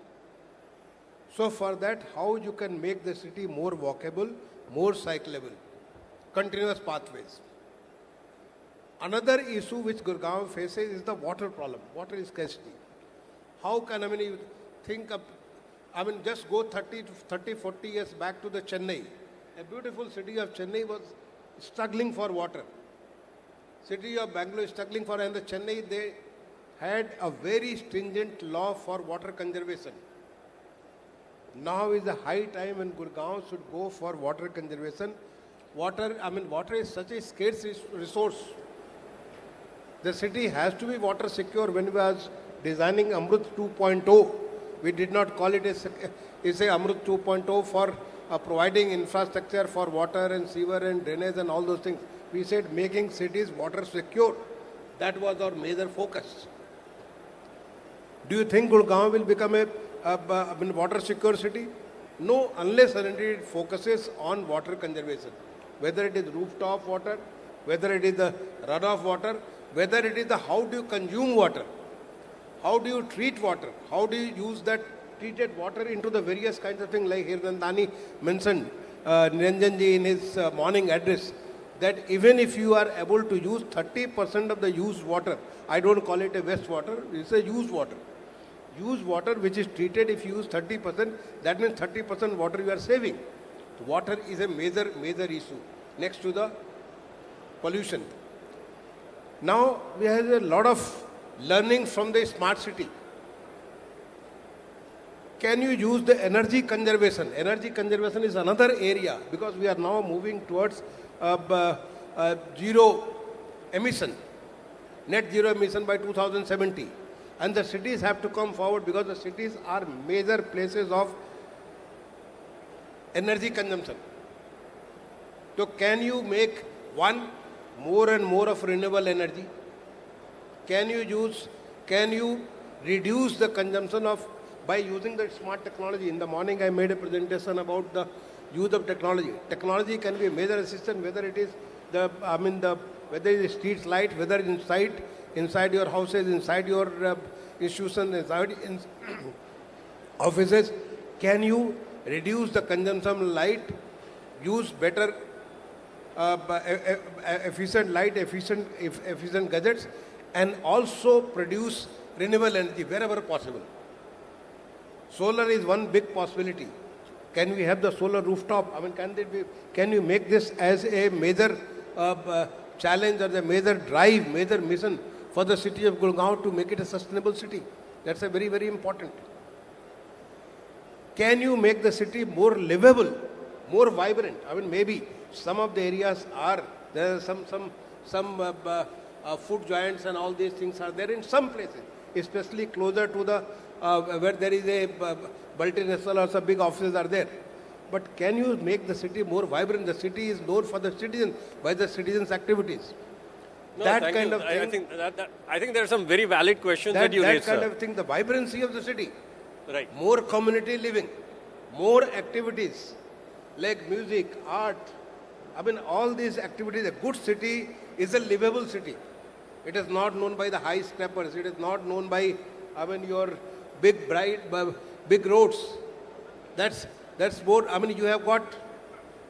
So for that, how you can make the city more walkable, more cyclable, continuous pathways. Another issue which Gurgaon faces is the water problem, water scarcity. How can, you think of, just go 40 years back to the Chennai. A beautiful city of Chennai was struggling for water. City of Bangalore is struggling for, and the Chennai, they had a very stringent law for water conservation. Now is the high time when Gurgaon should go for water conservation. Water is such a scarce resource. The city has to be water secure. When we was designing Amrut 2.0, we did not call it Amrut 2.0 for providing infrastructure for water and sewer and drainage and all those things. We said making cities water secure. That was our major focus. Do you think Gurgaon will become a water secure city? No, unless and until it focuses on water conservation. Whether it is rooftop water, whether it is the runoff water, whether it is the how do you consume water, how do you treat water, how do you use that treated water into the various kinds of things, like Hirdandani mentioned, Niranjanji in his morning address, that even if you are able to use 30% of the used water, I don't call it a wastewater, it's a used water. Used water which is treated, if you use 30%, that means 30% water you are saving. Water is a major issue next to the pollution. Now we have a lot of learning from the smart city. Can you use the energy conservation? Energy conservation is another area because we are now moving towards zero emission, net zero emission by 2070. And the cities have to come forward because the cities are major places of energy consumption. So can you make more and more of renewable energy? Can you reduce the consumption by using the smart technology? In the morning I made a presentation about the use of technology. Technology can be a major assistant, whether it is whether it is street light, whether inside your houses, inside your institutions, inside offices. Can you reduce the consumption of light, use better efficient light, efficient gadgets, and also produce renewable energy wherever possible. Solar is one big possibility. Can we have the solar rooftop? Can you make this as a major challenge or the major drive, major mission for the city of Gurgaon to make it a sustainable city? That's a very, very important. Can you make the city more livable, more vibrant? Maybe some of the areas there are some food giants and all these things are there in some places, especially closer to the where there is a multinational or some big offices are there. But can you make the city more vibrant? The city is known for the citizens, by the citizens' activities. No, I think there are some very valid questions that you raised, That kind of thing, the vibrancy of the city. Right. More community living, more activities like music, art. All these activities. A good city is a livable city. It is not known by the high scrappers. It is not known by your big roads. That's more. You have got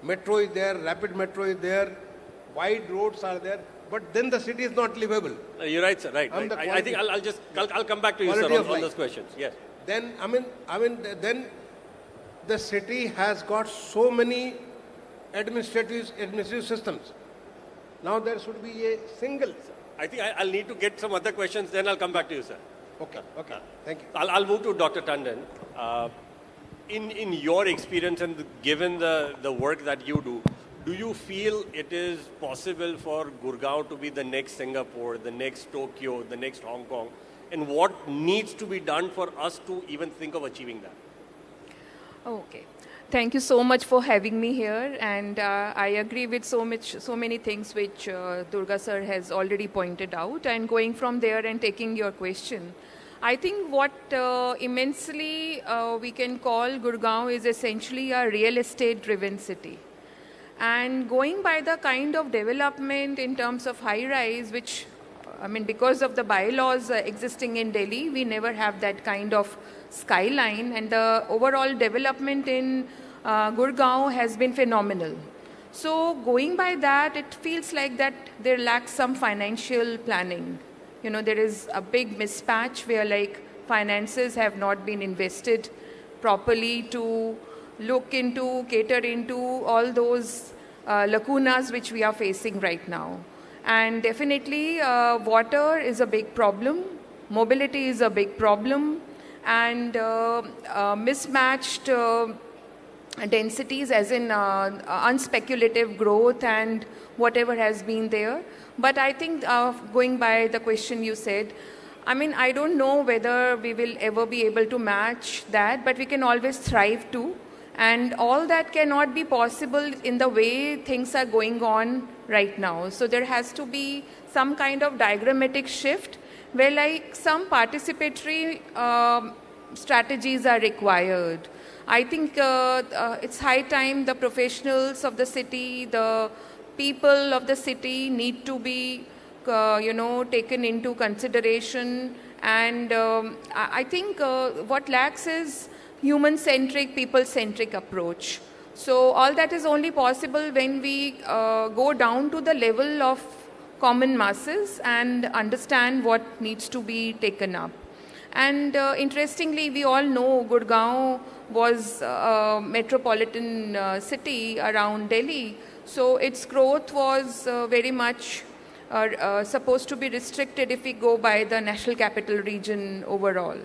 metro is there, rapid metro is there, wide roads are there, but then the city is not livable. You're right, sir. Right. And right. the I think I'll come back to you, sir, quality of on life. those questions. Yes. Then then the city has got so many administrative systems. Now there should be a single. I think I'll need to get some other questions, then I'll come back to you, sir. Okay. Thank you. I'll move to Dr. Tandon. In your experience and given the work that you do you feel it is possible for Gurgaon to be the next Singapore, the next Tokyo, the next Hong Kong? And what needs to be done for us to even think of achieving that? Okay. Thank you so much for having me here, and I agree with so many things which Durga sir has already pointed out. And going from there and taking your question, I think what immensely we can call Gurgaon is essentially a real estate driven city. And going by the kind of development in terms of high rise, which because of the bylaws existing in Delhi, we never have that kind of skyline, and the overall development in Gurgaon has been phenomenal. So going by that, it feels like that there lacks some financial planning. There is a big mismatch where finances have not been invested properly to look into, cater into all those lacunas which we are facing right now. And definitely water is a big problem, mobility is a big problem, and mismatched densities as in unspeculative growth and whatever has been there. But I think going by the question you said, I don't know whether we will ever be able to match that, but we can always strive to. And all that cannot be possible in the way things are going on right now. So there has to be some kind of diagrammatic shift where some participatory strategies are required. I think it's high time the professionals of the city, the people of the city need to be taken into consideration. And I think what lacks is human-centric, people-centric approach. So all that is only possible when we go down to the level of common masses and understand what needs to be taken up. And interestingly, we all know Gurgaon was a metropolitan city around Delhi. So its growth was very much supposed to be restricted if we go by the national capital region overall.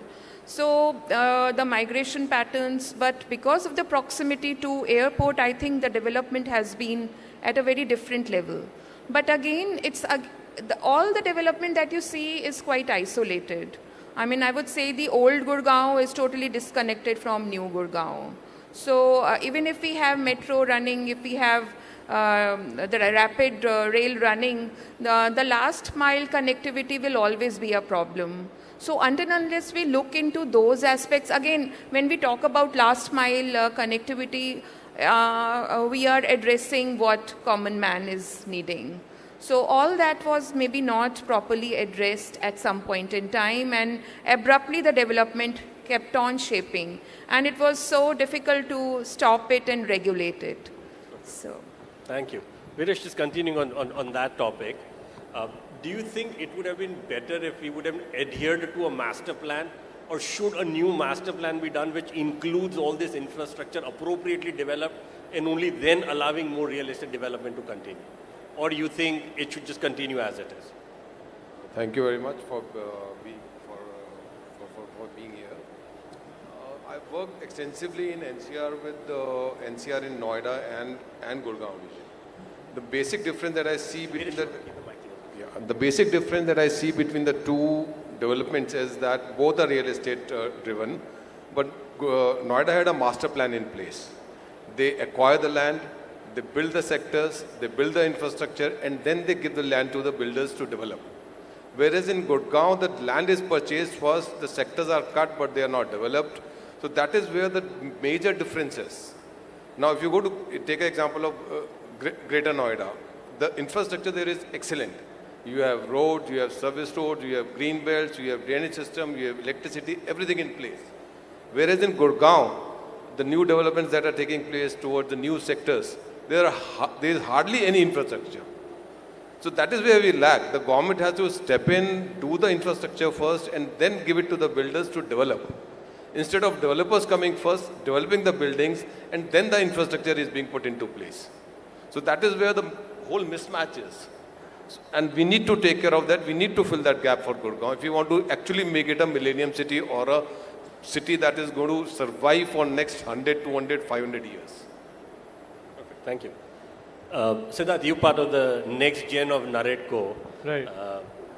So the migration patterns, but because of the proximity to airport, I think the development has been at a very different level. But again, all the development that you see is quite isolated. I would say the old Gurgaon is totally disconnected from new Gurgaon. So even if we have metro running, if we have the rapid rail running, the last mile connectivity will always be a problem. So until unless we look into those aspects, again, when we talk about last mile connectivity, we are addressing what common man is needing. So all that was maybe not properly addressed at some point in time, and abruptly the development kept on shaping. And it was so difficult to stop it and regulate it. So. Thank you. Viresh, just continuing on that topic, do you think it would have been better if we would have adhered to a master plan, or should a new master plan be done which includes all this infrastructure appropriately developed and only then allowing more real estate development to continue? Or do you think it should just continue as it is? Thank you very much for being here. I've worked extensively in NCR with NCR in Noida and Gurgaon region. The basic difference that I see between the two developments is that both are real estate driven, but Noida had a master plan in place. They acquire the land, they build the sectors, they build the infrastructure, and then they give the land to the builders to develop. Whereas in Gurgaon, the land is purchased first, the sectors are cut, but they are not developed. So that is where the major difference is. Now, if you go to take an example of Greater Noida, the infrastructure there is excellent. You have roads, you have service roads, you have green belts, you have drainage system, you have electricity, everything in place. Whereas in Gurgaon, the new developments that are taking place towards the new sectors, there is hardly any infrastructure. So that is where we lack. The government has to step in, do the infrastructure first, and then give it to the builders to develop. Instead of developers coming first, developing the buildings, and then the infrastructure is being put into place. So that is where the whole mismatch is. And we need to take care of that. We need to fill that gap for Gurgaon if we want to actually make it a millennium city or a city that is going to survive for next 100, 200, 500 years. Okay, thank you. Siddharth, you're part of the next gen of NAREDCO. Right.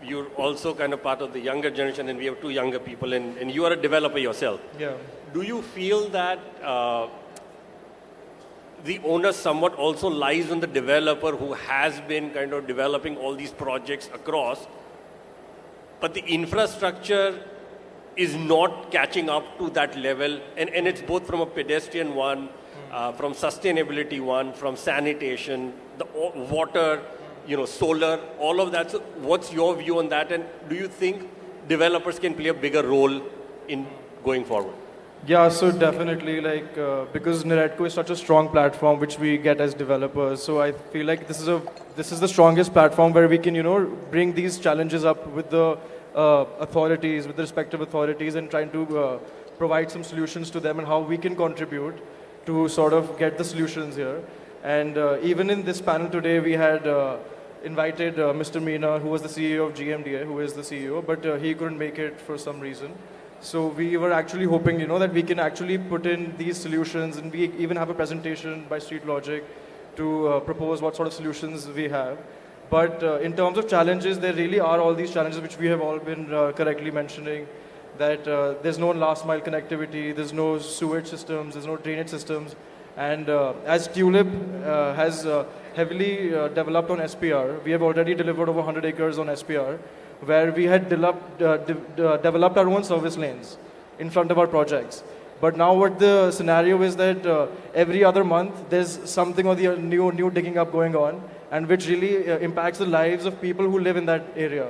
You're also kind of part of the younger generation, and we have two younger people, and you are a developer yourself. Yeah. Do you feel that the onus somewhat also lies on the developer who has been kind of developing all these projects across, but the infrastructure is not catching up to that level, and it's both from a pedestrian one, from sustainability one, from sanitation, the water, solar, all of that. So what's your view on that, and do you think developers can play a bigger role in going forward? Yeah, so definitely, because NAREDCO is such a strong platform which we get as developers, so I feel like this is the strongest platform where we can, bring these challenges up with the authorities, with the respective authorities, and trying to provide some solutions to them and how we can contribute to sort of get the solutions here. And even in this panel today, we had invited Mr. Meena, who was the CEO of GMDA, who is the CEO, but he couldn't make it for some reason. So we were actually hoping, that we can actually put in these solutions, and we even have a presentation by Street Logic to propose what sort of solutions we have. But in terms of challenges, there really are all these challenges which we have all been correctly mentioning, that there's no last mile connectivity, there's no sewage systems, there's no drainage systems. And as Tulip has heavily developed on SPR, we have already delivered over 100 acres on SPR, where we had developed our own service lanes in front of our projects. But now what the scenario is that every other month there's something or the new digging up going on, and which really impacts the lives of people who live in that area.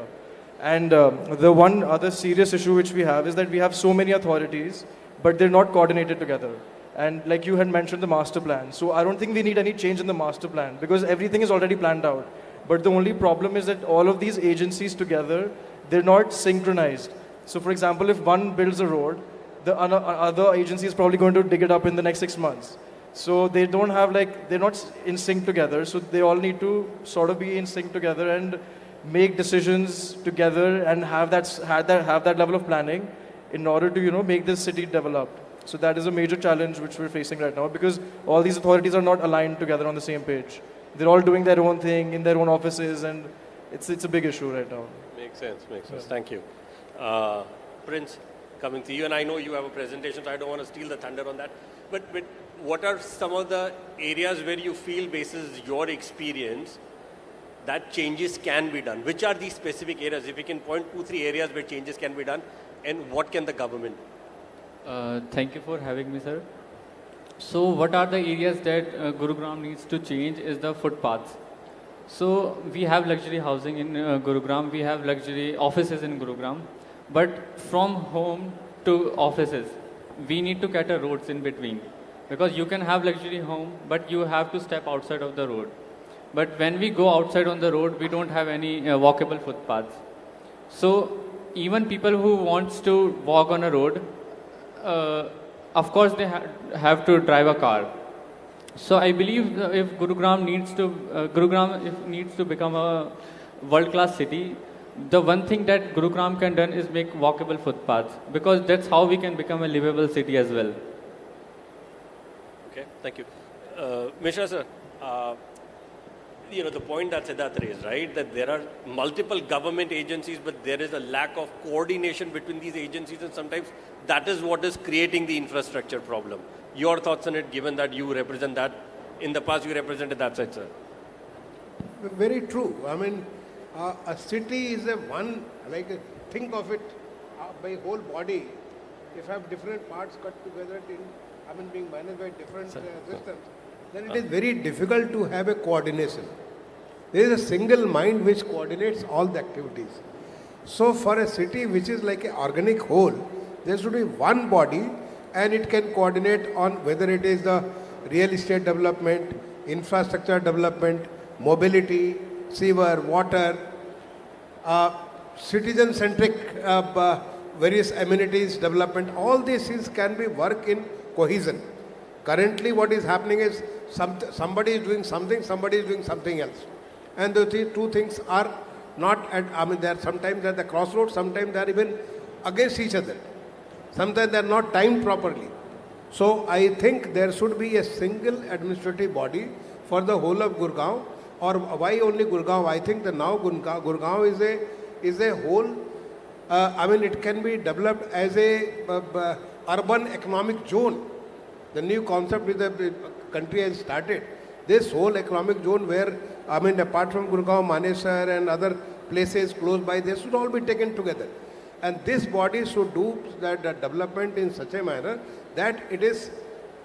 And the one other serious issue which we have is that we have so many authorities, but they're not coordinated together. And like you had mentioned, the master plan. So I don't think we need any change in the master plan, because everything is already planned out. But the only problem is that all of these agencies together, they're not synchronized. So for example, if one builds a road, the other agency is probably going to dig it up in the next 6 months. So they don't have they're not in sync together. So they all need to sort of be in sync together and make decisions together and have that level of planning in order to, make this city developed. So that is a major challenge which we're facing right now, because all these authorities are not aligned together on the same page. They're all doing their own thing in their own offices, and it's a big issue right now. Makes sense. Thank you. Prince, coming to you, and I know you have a presentation, so I don't want to steal the thunder on that. But what are some of the areas where you feel, basis your experience, that changes can be done? Which are these specific areas? If you can point 2-3 areas where changes can be done, and what can the government do? Thank you for having me, sir. So what are the areas that Gurugram needs to change is the footpaths. So we have luxury housing in Gurugram, we have luxury offices in Gurugram, but from home to offices, we need to cater roads in between. Because you can have luxury home, but you have to step outside of the road. But when we go outside on the road, we don't have any walkable footpaths. So even people who wants to walk on a road, of course they have to drive a car. So I believe if Gurugram needs to become a world-class city, the one thing that Gurugram can do is make walkable footpaths, because that's how we can become a livable city as well. Okay, thank you. Mishra sir, the point that Siddharth raised, right, that there are multiple government agencies, but there is a lack of coordination between these agencies, and sometimes that is what is creating the infrastructure problem. Your thoughts on it, given that you represent that, in the past you represented that side, sir? Very true. I mean, a city is think of it by whole body. If I have different parts cut together, being managed by different systems, then it is very difficult to have a coordination. There is a single mind which coordinates all the activities. So for a city which is like an organic whole, there should be one body, and it can coordinate on whether it is the real estate development, infrastructure development, mobility, sewer, water, citizen-centric various amenities development, all these things can be work in cohesion. Currently what is happening is somebody is doing something, somebody is doing something else. And the two things are not at, they are sometimes at the crossroads, sometimes they are even against each other. Sometimes they are not timed properly. So I think there should be a single administrative body for the whole of Gurgaon. Or why only Gurgaon? I think that now Gurgaon is a whole, it can be developed as a urban economic zone. The new concept which the country has started. This whole economic zone where, apart from Gurgaon, Manesar and other places close by, they should all be taken together. And this body should do that development in such a manner that it is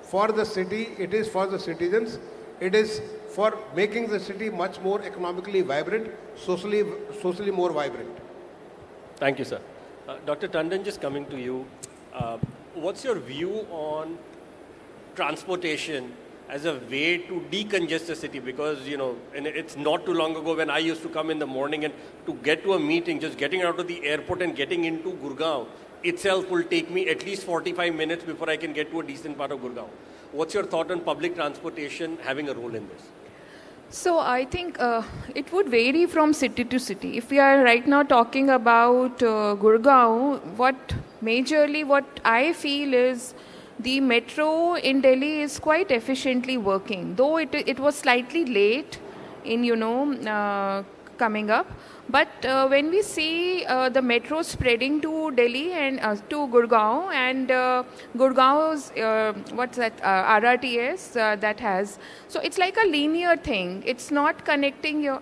for the city, it is for the citizens, it is for making the city much more economically vibrant, socially more vibrant. Thank you, sir. Dr. Tandon, just coming to you, what's your view on transportation as a way to decongest the city? Because, and it's not too long ago when I used to come in the morning and to get to a meeting, just getting out of the airport and getting into Gurgaon itself will take me at least 45 minutes before I can get to a decent part of Gurgaon. What's your thought on public transportation having a role in this? So I think it would vary from city to city. If we are right now talking about Gurgaon, what I feel is the metro in Delhi is quite efficiently working, though it was slightly late in, coming up. But when we see the metro spreading to Delhi and to Gurgaon, and Gurgaon's, RRTS that has, so it's like a linear thing. It's not connecting your,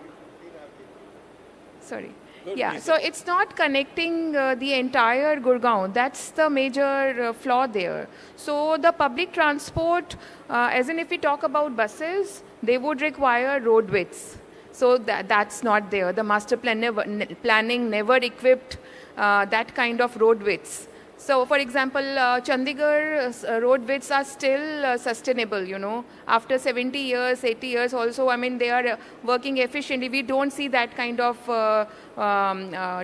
sorry. Yeah, so it's not connecting the entire Gurgaon. That's the major flaw there. So the public transport, as in if we talk about buses, they would require road widths. So that's not there. The master planning never equipped that kind of road widths. So, for example, Chandigarh's road widths are still sustainable, After 70 years, 80 years also, they are working efficiently. We don't see that kind of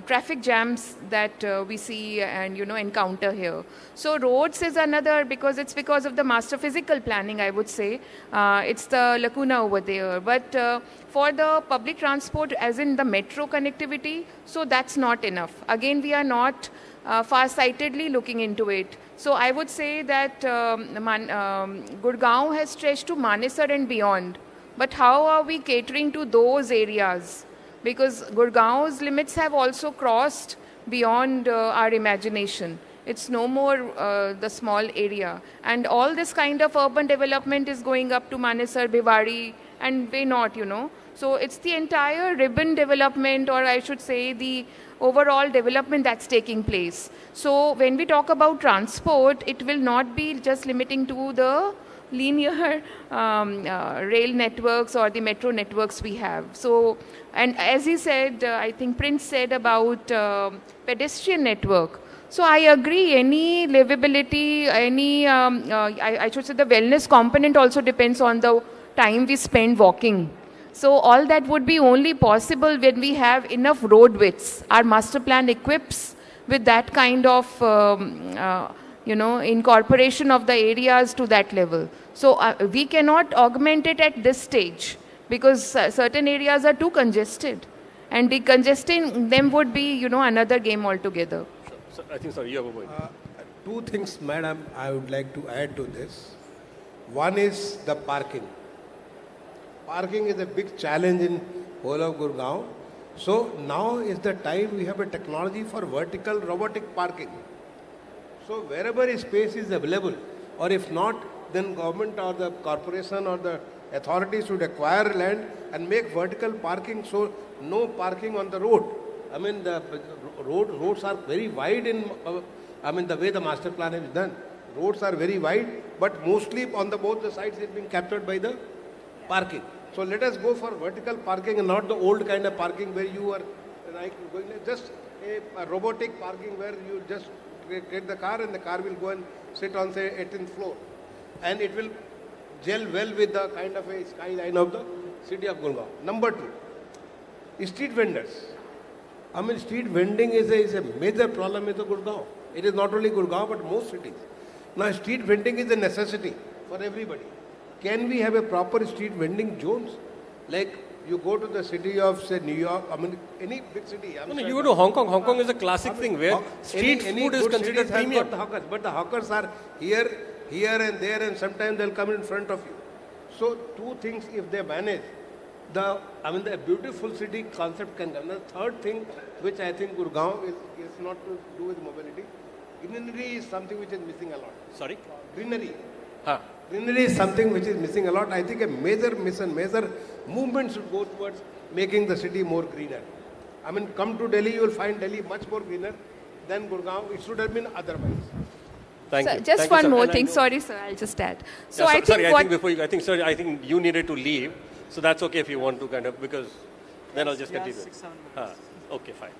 traffic jams that we see and, encounter here. So, roads is another, because of the master physical planning, I would say. It's the lacuna over there. But for the public transport, as in the metro connectivity, so that's not enough. Again, we are not far-sightedly looking into it. So I would say that Gurgaon has stretched to Manesar and beyond. But how are we catering to those areas? Because Gurgaon's limits have also crossed beyond our imagination. It's no more the small area. And all this kind of urban development is going up to Manesar, Bhiwadi, and way not, So it's the entire ribbon development, or I should say the overall development that's taking place. So when we talk about transport, it will not be just limiting to the linear rail networks or the metro networks we have. So, and as he said, I think Prince said about pedestrian network. So I agree, any livability, any, I should say the wellness component also depends on the time we spend walking. So all that would be only possible when we have enough road widths. Our master plan equips with that kind of, incorporation of the areas to that level. So we cannot augment it at this stage because certain areas are too congested. And decongesting them would be, another game altogether. So I think, sorry, you have a point. Two things, madam, I would like to add to this. One is the parking. Parking is a big challenge in whole of Gurgaon. So now is the time we have a technology for vertical robotic parking. So wherever a space is available, or if not, then government or the corporation or the authorities should acquire land and make vertical parking, so no parking on the road. The roads are very wide in, the way the master plan is done. Roads are very wide, but mostly on both the sides it's being captured by the parking. So let us go for vertical parking and not the old kind of parking where you are going, just a robotic parking where you just get the car and the car will go and sit on, say, 18th floor. And it will gel well with the kind of a skyline of the city of Gurgaon. Number two, Street vendors. I mean, street vending is a major problem in the Gurgaon. It is not only Gurgaon, but most cities. Now, street vending is a necessity for everybody. Can we have a proper street vending zones? Like, you go to the city of, say, New York, I mean, any big city. No, you go to Hong Kong. Hong Kong is a classic thing where street food is considered premium. But the hawkers are here and there, and sometimes they'll come in front of you. So, two things, if they manage, the beautiful city concept can come. The third thing, which I think Gurgaon is not to do with mobility. Greenery is something which is missing a lot. Sorry? Greenery. Huh. Greenery is something which is missing a lot. I think a major movement should go towards making the city more greener. I mean, come to Delhi, you will find Delhi much more greener than Gurgaon. It should have been otherwise. Thank Sir, you. just Thank one you, sir. more And thing. Sorry, sir. I'll just add. So Yeah, I think sorry, I think you needed to leave. So that's okay if you want to kind of, because then I'll just continue. 6-7 minutes. Okay, fine.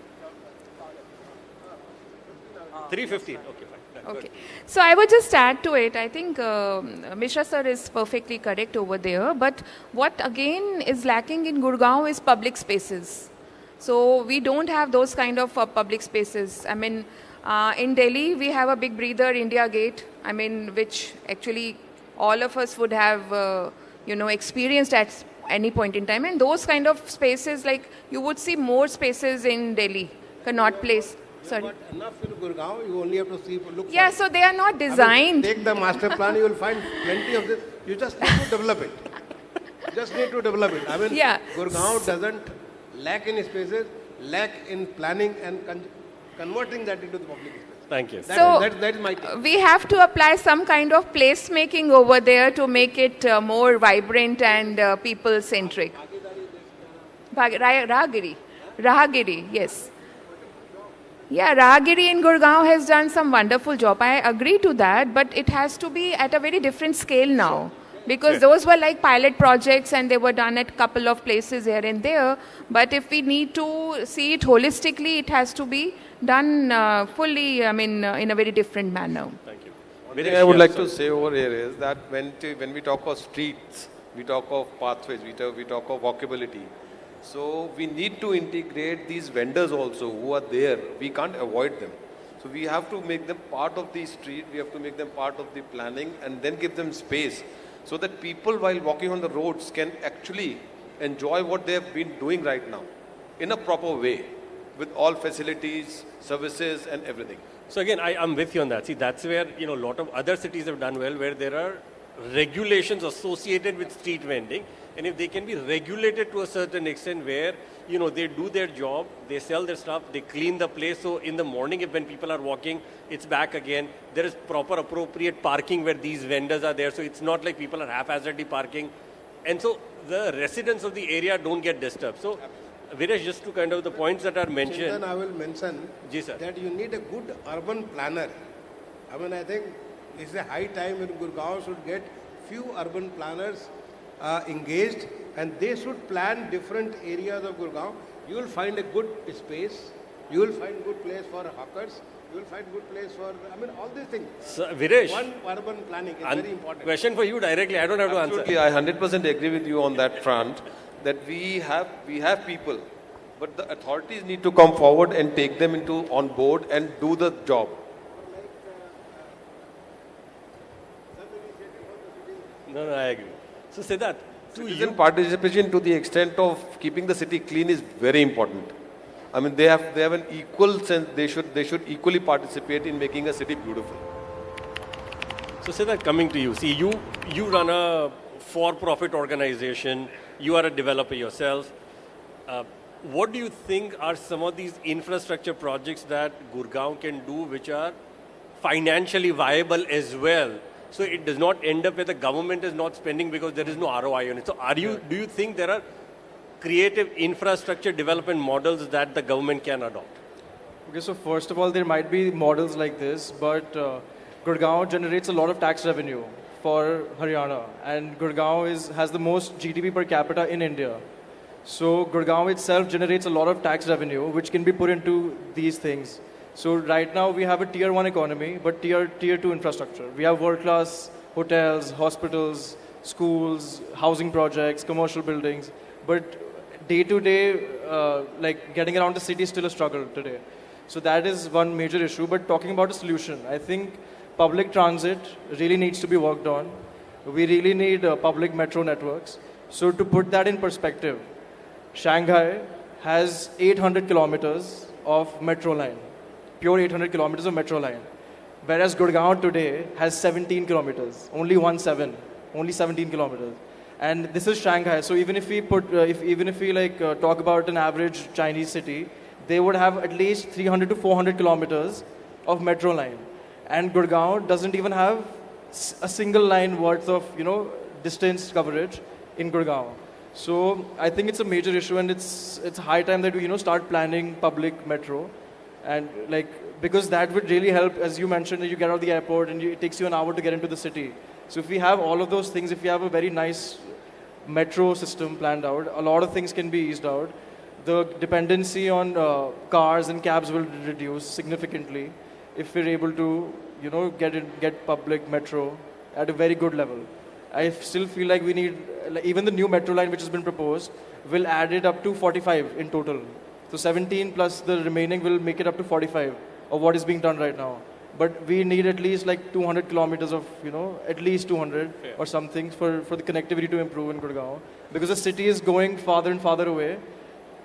3:15. Okay, fine. Okay. So I would just add to it. I think Mishra sir is perfectly correct over there. But what again is lacking in Gurgaon is public spaces. So we don't have those kind of public spaces. I mean, in Delhi we have a big breather, India Gate. I mean, which actually all of us would have, experienced at any point in time. And those kind of spaces, like you would see more spaces in Delhi, Connaught Place. Sorry. But enough in Gurgaon, you only have to look Yeah, for so they are not designed. Take the master plan, you will find plenty of this. You just need to develop it. I mean, Gurgaon doesn't lack in spaces, lack in planning and converting that into the public space. Thank you. That is my take. We have to apply some kind of placemaking over there to make it more vibrant and people-centric. Rahagiri, yes. Yeah, Rahagiri in Gurgaon has done some wonderful job. I agree to that, but it has to be at a very different scale now. Because those were like pilot projects and they were done at a couple of places here and there. But if we need to see it holistically, it has to be done fully, in a very different manner. Thank you. One thing I would like to say over here is that when we talk of streets, we talk of pathways, we talk of walkability. So we need to integrate these vendors also who are there. We can't avoid them. So we have to make them part of the street, we have to make them part of the planning and then give them space so that people while walking on the roads can actually enjoy what they have been doing right now in a proper way with all facilities, services and everything. So again, I'm with you on that. See, that's where, a lot of other cities have done well, where there are regulations associated with street vending. And if they can be regulated to a certain extent where, they do their job, they sell their stuff, they clean the place. So in the morning, when people are walking, it's back again. There is proper appropriate parking where these vendors are there. So it's not like people are haphazardly parking. And so the residents of the area don't get disturbed. So Viresh, just to kind of the points that are mentioned. Chintan, I will mention that you need a good urban planner. I think it's a high time when Gurgaon should get few urban planners engaged, and they should plan different areas of Gurgaon. You will find a good space, you will find good place for hawkers, you will find good place for, all these things. So, Viresh, one urban planning is very important. Question for you directly, I don't have to answer. Absolutely, I 100% agree with you on that front, that we have people, but the authorities need to come forward and take them on board and do the job. No, I agree. So Siddharth, citizen participation to the extent of keeping the city clean is very important. They have an equal sense. They should equally participate in making a city beautiful. So Siddharth, coming to you. See, you run a for-profit organization. You are a developer yourself. What do you think are some of these infrastructure projects that Gurgaon can do which are financially viable as well? So it does not end up where the government is not spending because there is no ROI on it. So do you think there are creative infrastructure development models that the government can adopt? Okay, so first of all, there might be models like this, but Gurgaon generates a lot of tax revenue for Haryana, and Gurgaon has the most GDP per capita in India. So Gurgaon itself generates a lot of tax revenue, which can be put into these things. So right now we have a tier 1 economy, but tier 2 infrastructure. We have world-class hotels, hospitals, schools, housing projects, commercial buildings. But day-to-day like getting around the city is still a struggle today. So that is one major issue. But talking about a solution, I think public transit really needs to be worked on. We really need public metro networks. So to put that in perspective, Shanghai has 800 kilometers of metro line, pure 800 kilometers of metro line. Whereas Gurgaon today has 17 kilometers, only 17 kilometers. And this is Shanghai. So even if we talk about an average Chinese city, they would have at least 300 to 400 kilometers of metro line. And Gurgaon doesn't even have a single line worth of, distance coverage in Gurgaon. So I think it's a major issue, and it's high time that we, start planning public metro. And because that would really help, as you mentioned, that you get out of the airport and it takes you an hour to get into the city. So if we have all of those things, if we have a very nice metro system planned out, a lot of things can be eased out. The dependency on cars and cabs will reduce significantly if we're able to, get public metro at a very good level. I still feel like we need, even the new metro line which has been proposed, will add it up to 45 in total. So 17 plus the remaining will make it up to 45 of what is being done right now. But we need at least 200 kilometers of, at least 200 or something for the connectivity to improve in Gurgaon. Because the city is going farther and farther away,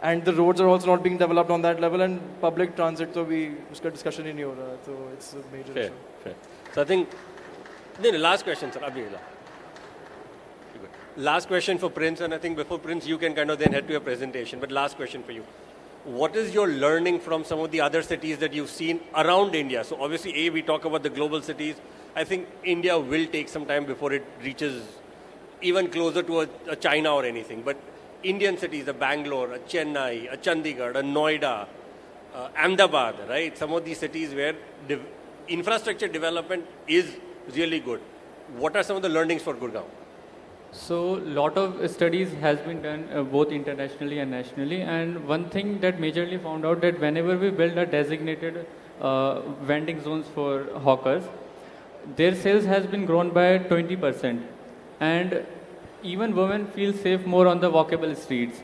and the roads are also not being developed on that level, and public transit, so we उसका discussion ही नहीं हो रहा, so it's a major issue. Fair. So I think, last question, sir. Last question for Prince, and I think before Prince, you can kind of then head to your presentation. But last question for you. What is your learning from some of the other cities that you've seen around India? So obviously, we talk about the global cities. I think India will take some time before it reaches even closer to a China or anything. But Indian cities, a Bangalore, a Chennai, a Chandigarh, a Noida, Ahmedabad, right? Some of these cities where infrastructure development is really good. What are some of the learnings for Gurgaon? So, lot of studies has been done both internationally and nationally, and one thing that majorly found out that whenever we build a designated vending zones for hawkers, their sales has been grown by 20%, and even women feel safe more on the walkable streets.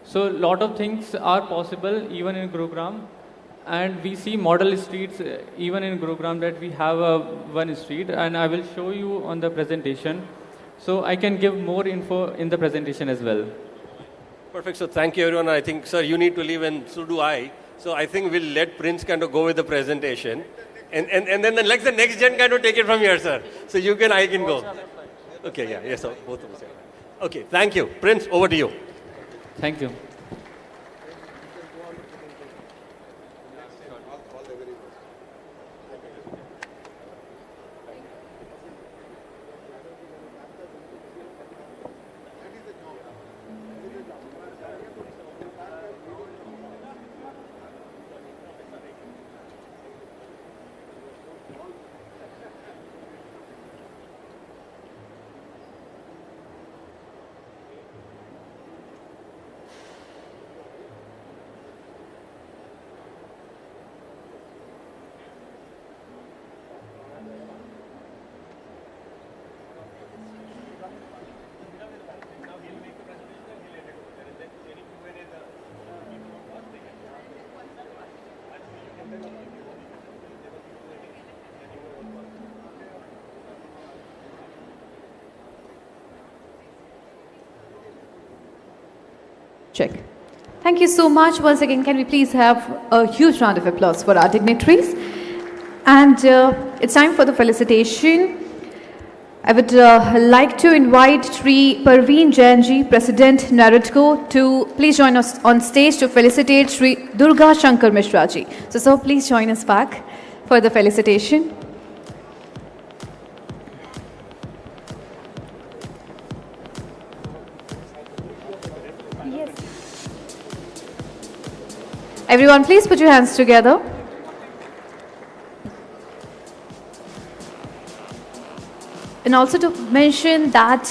So, lot of things are possible even in Gurugram, and we see model streets even in Gurugram that we have one street, and I will show you on the presentation. So I can give more info in the presentation as well. Perfect. So thank you, everyone. I think, sir, you need to leave, and so do I. So I think we'll let Prince kind of go with the presentation. And then let the next gen kind of take it from here, sir. So I can go. Okay, yeah. Yes, so both of us. Okay, thank you. Prince, over to you. Thank you. Check. Thank you so much. Once again, can we please have a huge round of applause for our dignitaries? And it's time for the felicitation. I would like to invite Shri Parveen Jainji, President NAREDCO, to please join us on stage to felicitate Shri Durga Shankar Mishra ji. So, sir, please join us back for the felicitation. Everyone, please put your hands together. And also to mention that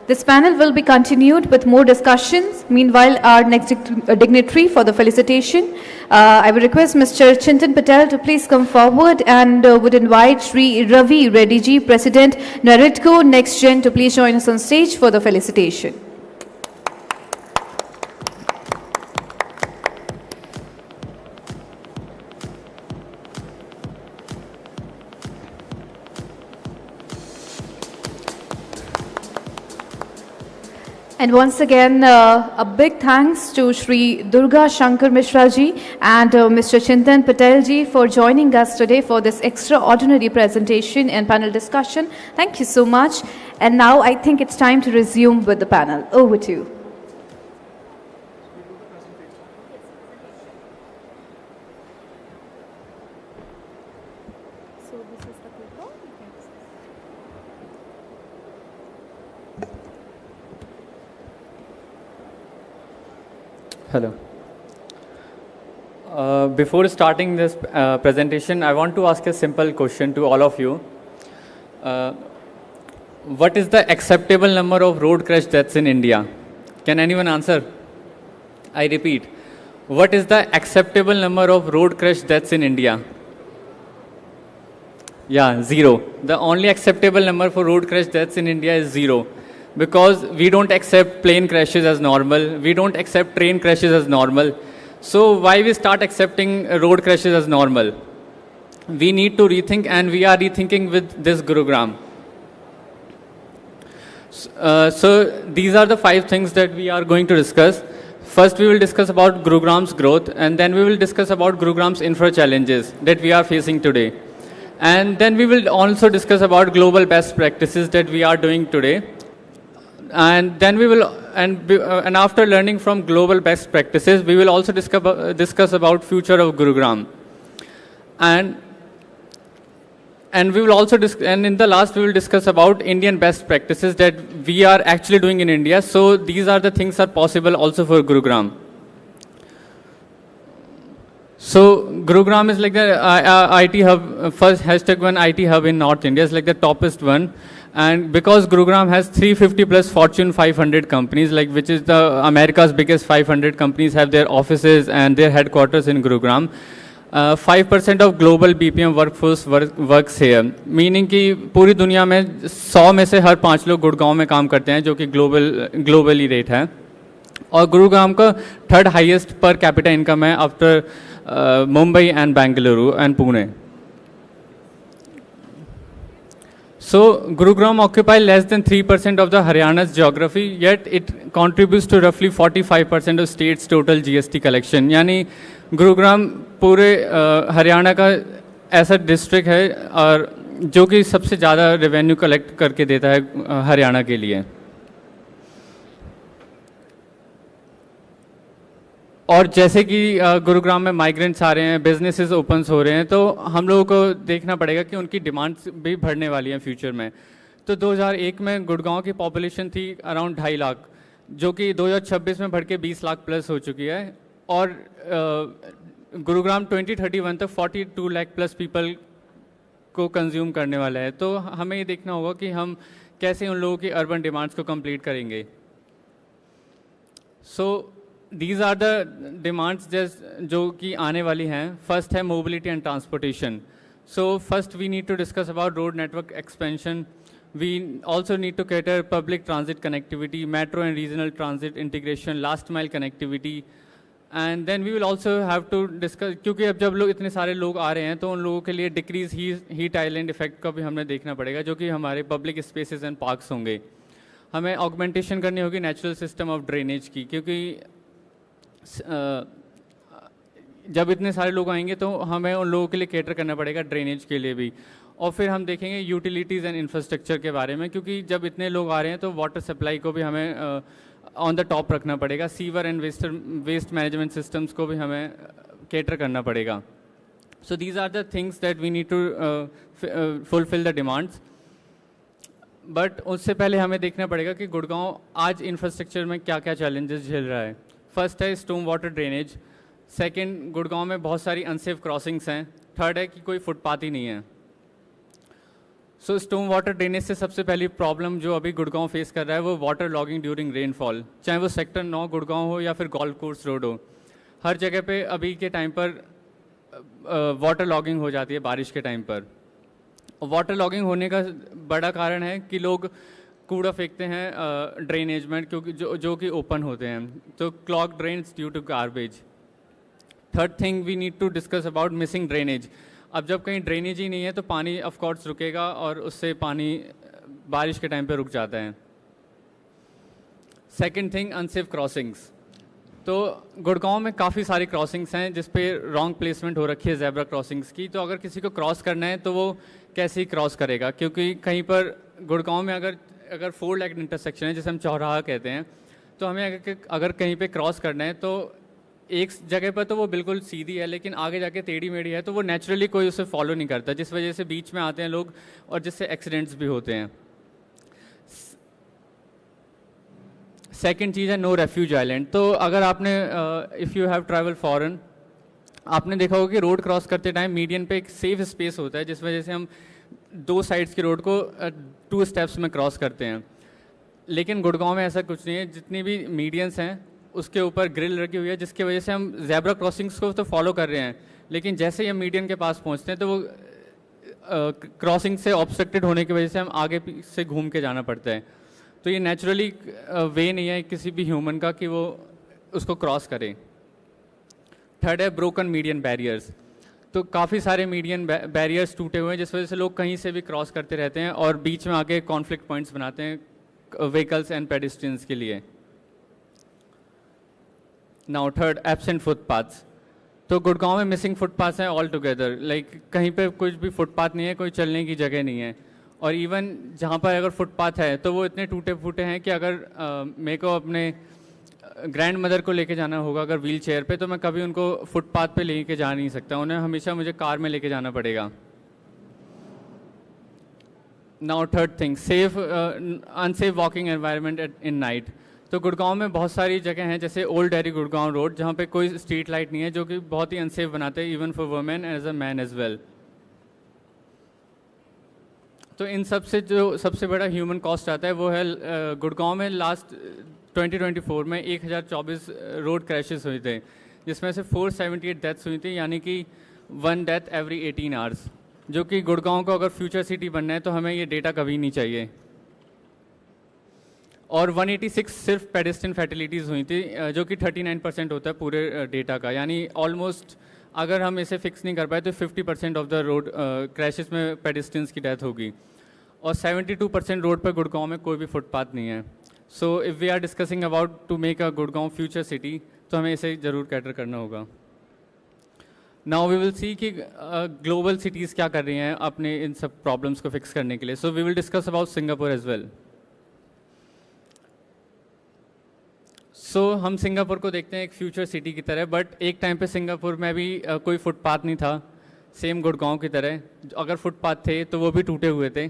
this panel will be continued with more discussions. Meanwhile, our next dignitary for the felicitation, I would request Mr. Chintan Patel to please come forward, and would invite Shri Ravi Reddy ji, President NAREDCO NextGen, to please join us on stage for the felicitation. And once again, a big thanks to Shri Durga Shankar Mishra ji and Mr. Chintan Patel ji for joining us today for this extraordinary presentation and panel discussion. Thank you so much. And now I think it's time to resume with the panel. Over to you. Hello. Before starting this presentation, I want to ask a simple question to all of you. What is the acceptable number of road crash deaths in India? Can anyone answer? I repeat. What is the acceptable number of road crash deaths in India? Yeah, 0. The only acceptable number for road crash deaths in India is 0. Because we don't accept plane crashes as normal, we don't accept train crashes as normal. So why we start accepting road crashes as normal? We need to rethink, and we are rethinking with this Gurugram. So these are the 5 things that we are going to discuss. First, we will discuss about Gurugram's growth, and then we will discuss about Gurugram's infra challenges that we are facing today. And then we will also discuss about global best practices that we are doing today. And then we will, and after learning from global best practices, we will also discuss about future of Gurugram. And we will also and in the last we will discuss about Indian best practices that we are actually doing in India. So these are the things that are possible also for Gurugram. So Gurugram is like the IT hub, first #1 IT hub in North India. It's like the toppest one. And because Gurugram has 350 plus Fortune 500 companies, like which is the America's biggest 500 companies have their offices and their headquarters in Gurugram. 5% of global BPM workforce works here, meaning कि पूरी दुनिया में 100 में से हर 5 लोग गुड़गांव में काम करते हैं, जो कि ग्लोबली रेट है. और गुरुग्राम का 3rd highest per capita income है after Mumbai and Bengaluru and Pune. So Gurugram occupies less than 3% of the Haryana's geography, yet it contributes to roughly 45% of state's total GST collection. यानी गुरुग्राम पूरे हरियाणा का ऐसा डिस्ट्रिक्ट है और जो कि सबसे ज़्यादा रेवेन्यू कलेक्ट करके देता है हरियाणा के लिए. और जैसे कि गुरुग्राम में माइग्रेंट्स आ रहे हैं, बिजनेसेस ओपन्स हो रहे हैं, तो हम लोगों को देखना पड़ेगा कि उनकी डिमांड्स भी बढ़ने वाली हैं फ्यूचर में. तो 2001 में गुड़गांव की पॉपुलेशन थी अराउंड 2.5 लाख, जो कि 2026 में बढ़ के 20 लाख प्लस हो चुकी है. और गुरुग्राम 2031 तक 42 लाख प्लस पीपल को कंज्यूम करने वाला है. तो हमें ये देखना होगा कि हम कैसे उन लोगों की अर्बन डिमांड्स को कंप्लीट करेंगे. सो These are the demands जो कि आने वाली हैं. First है mobility and transportation. So first we need to discuss about road network expansion. We also need to cater public transit connectivity, metro and regional transit integration, last mile connectivity. And then we will also have to discuss, क्योंकि अब जब लोग इतने सारे लोग आ रहे हैं तो उन लोगों के लिए डिक्रीज हीट आइलैंड इफेक्ट का भी हमें देखना पड़ेगा, जो कि हमारे पब्लिक स्पेसेस एंड पार्क्स होंगे. हमें ऑगमेंटेशन करनी होगी नेचुरल सिस्टम ऑफ ड्रेनेज की, क्योंकि जब इतने सारे लोग आएंगे तो हमें उन लोगों के लिए केटर करना पड़ेगा ड्रेनेज के लिए भी. और फिर हम देखेंगे यूटिलिटीज़ एंड इंफ्रास्ट्रक्चर के बारे में, क्योंकि जब इतने लोग आ रहे हैं तो वाटर सप्लाई को भी हमें ऑन द टॉप रखना पड़ेगा. Sewer and waste management systems को भी हमें केटर करना पड़ेगा. So these are the things that we need to fulfil the demands. But उससे पहले हमें देखना पड़ेगा कि गुड़गांव आज इंफ्रास्ट्रक्चर में क्या क्या चैलेंजेस झेल रहा है. फर्स्ट है स्टोम वाटर ड्रेनेज. सेकंड, गुड़गांव में बहुत सारी अनसेफ क्रॉसिंग्स हैं. थर्ड है कि कोई फुटपाथ ही नहीं है. सो स्टोम वाटर ड्रेनेज से सबसे पहली प्रॉब्लम जो अभी गुड़गांव फेस कर रहा है वो वाटर लॉगिंग ड्यूरिंग रेनफॉल, चाहे वो सेक्टर 9 गुड़गांव हो या फिर गोल्फ कोर्स रोड हो. हर जगह पे अभी के टाइम पर वाटर लॉगिंग हो जाती है बारिश के टाइम पर. वाटर लॉगिंग होने का बड़ा कारण है कि लोग कूड़ा फेंकते हैं ड्रेनेज में, क्योंकि जो कि ओपन होते हैं, तो clog drains due to garbage. Third thing we need to discuss about missing drainage. अब जब कहीं ड्रेनेज ही नहीं है तो पानी ऑफ कोर्स रुकेगा और उससे पानी बारिश के टाइम पे रुक जाता है. Second thing, unsafe crossings. तो गुड़गांव में काफ़ी सारी क्रॉसिंग्स हैं जिस पे रॉन्ग प्लेसमेंट हो रखी है ज़ेब्रा क्रॉसिंग्स की। तो अगर किसी को क्रॉस करना है तो वो कैसे ही क्रॉस करेगा, क्योंकि कहीं पर गुड़गांव में अगर 4 लेन इंटरसेक्शन है जिसे हम चौराहा कहते हैं, तो हमें अगर कहीं पे क्रॉस करना है तो एक जगह पर तो वो बिल्कुल सीधी है, लेकिन आगे जाके टेढ़ी मेढ़ी है, तो वो नेचुरली कोई उसे फॉलो नहीं करता, जिस वजह से बीच में आते हैं लोग और जिससे एक्सीडेंट्स भी होते हैं। सेकंड चीज़ है नो रेफ्यूज आइलैंड। तो अगर आपने if you have travel foreign, आपने देखा होगा कि रोड क्रॉस करते टाइम मीडियन पे एक सेफ स्पेस होता है, जिस वजह से हम 2 साइड्स की रोड को 2 स्टेप्स में क्रॉस करते हैं। लेकिन गुड़गांव में ऐसा कुछ नहीं है, जितनी भी मीडियंस हैं उसके ऊपर ग्रिल लगी हुई है, जिसकी वजह से हम ज़ेब्रा क्रॉसिंग्स को तो फॉलो कर रहे हैं, लेकिन जैसे ही हम मीडियन के पास पहुंचते हैं तो वो क्रॉसिंग से ऑब्स्ट्रक्टेड होने की वजह से हम आगे से घूम के जाना पड़ता है। तो ये नेचुरली वे नहीं है किसी भी ह्यूमन का कि वो उसको क्रॉस करे। थर्ड है ब्रोकन मीडियन बैरियर्स। तो काफ़ी सारे मीडियन बैरियर्स टूटे हुए हैं, जिस वजह से लोग कहीं से भी क्रॉस करते रहते हैं और बीच में आके कॉन्फ्लिक्ट पॉइंट्स बनाते हैं व्हीकल्स एंड पेडिस्ट्रियंस के लिए। Now third, absent footpaths. तो गुड़गांव में मिसिंग फुटपाथ्स हैं ऑल टुगेदर, लाइक कहीं पे कुछ भी फुटपाथ नहीं है, कोई चलने की जगह नहीं है, और इवन जहाँ पर अगर फुटपाथ है तो वो इतने टूटे फूटे हैं कि अगर मेरे को अपने ग्रैंड मदर को लेके जाना होगा अगर व्हील चेयर पे, तो मैं कभी उनको फुटपाथ पे लेके जा नहीं सकता, उन्हें हमेशा मुझे कार में लेके जाना पड़ेगा। Now third thing, unsafe walking environment in night. तो गुड़गांव में बहुत सारी जगह हैं, जैसे ओल्ड डेरी गुड़गांव रोड, जहाँ पे कोई स्ट्रीट लाइट नहीं है, जो कि बहुत ही अनसेफ बनाते हैं even for women as a man as well. तो इन सब से जो सबसे बड़ा ह्यूमन कॉस्ट आता है वो है गुड़गांव में लास्ट 2024 में 1024 रोड क्रैशेस हुए थे, जिसमें से 478 डेथ्स हुई थी, यानी कि 1 डेथ एवरी 18 आवर्स, जो कि गुड़गांव को अगर फ्यूचर सिटी बनना है तो हमें ये डेटा कभी नहीं चाहिए। और 186 सिर्फ पेडेस्ट्रियन फैटिलिटीज़ हुई थी, जो कि 39% होता है पूरे डेटा का, यानी ऑलमोस्ट अगर हम इसे फिक्स नहीं कर पाए तो 50% ऑफ द रोड क्रैशेस में पेडेस्ट्रियंस की डेथ होगी, और 72% रोड पर गुड़गांव में कोई भी फुटपाथ नहीं है। So if we are discussing about to make a Gurgaon future city, तो हमें इसे ज़रूर कैटर करना होगा। नाउ वी विल सी कि ग्लोबल सिटीज़ क्या कर रही हैं अपने इन सब प्रॉब्लम्स को फिक्स करने के लिए। So we will discuss about Singapore as well. So हम सिंगापुर को देखते हैं एक फ्यूचर सिटी की तरह, बट एक टाइम पे सिंगापुर में भी कोई फुटपाथ नहीं था, सेम गुड़गांव की तरह। अगर फुटपाथ थे तो वो भी टूटे हुए थे,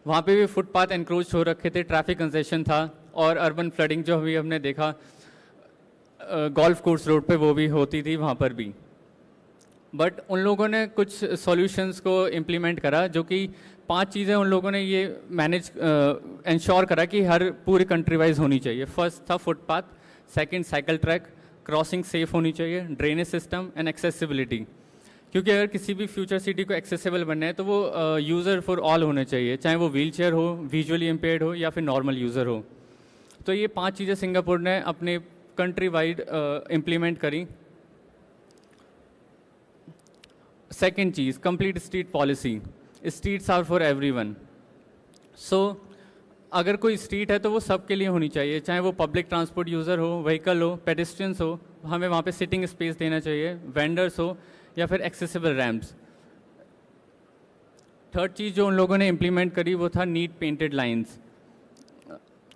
वहाँ पे भी फुटपाथ एनक्रोच हो रखे थे, ट्रैफिक कंजेशन था, और अर्बन फ्लडिंग जो अभी हमने देखा गोल्फ कोर्स रोड पे वो भी होती थी वहाँ पर भी। बट उन लोगों ने कुछ सॉल्यूशंस को इम्प्लीमेंट करा, जो कि 5 चीज़ें उन लोगों ने ये मैनेज इंश्योर करा कि हर पूरी कंट्री वाइज होनी चाहिए। फर्स्ट था footpath, second cycle track, crossing safe होनी चाहिए, ड्रेनेज सिस्टम एंड एक्सेसिबिलिटी। क्योंकि अगर किसी भी फ्यूचर सिटी को एक्सेसिबल बनना है तो वो यूज़र फॉर ऑल होने चाहिए, चाहे वो व्हील चेयर हो, विजुअली इम्पेयर्ड हो या फिर नॉर्मल यूज़र हो। तो ये 5 चीज़ें सिंगापुर ने अपने कंट्री वाइड इम्प्लीमेंट करी। सेकेंड चीज़, complete street policy. Streets are for everyone. So अगर कोई स्ट्रीट है तो वो सबके लिए होनी चाहिए, चाहे वो पब्लिक ट्रांसपोर्ट यूज़र हो, व्हीकल हो, पेडेस्ट्रियंस हो, हमें वहाँ पे सिटिंग स्पेस देना चाहिए, वेंडर्स हो या फिर एक्सेसिबल रैम्प्स। थर्ड चीज़ जो उन लोगों ने इम्प्लीमेंट करी वो था नीट पेंटेड लाइंस,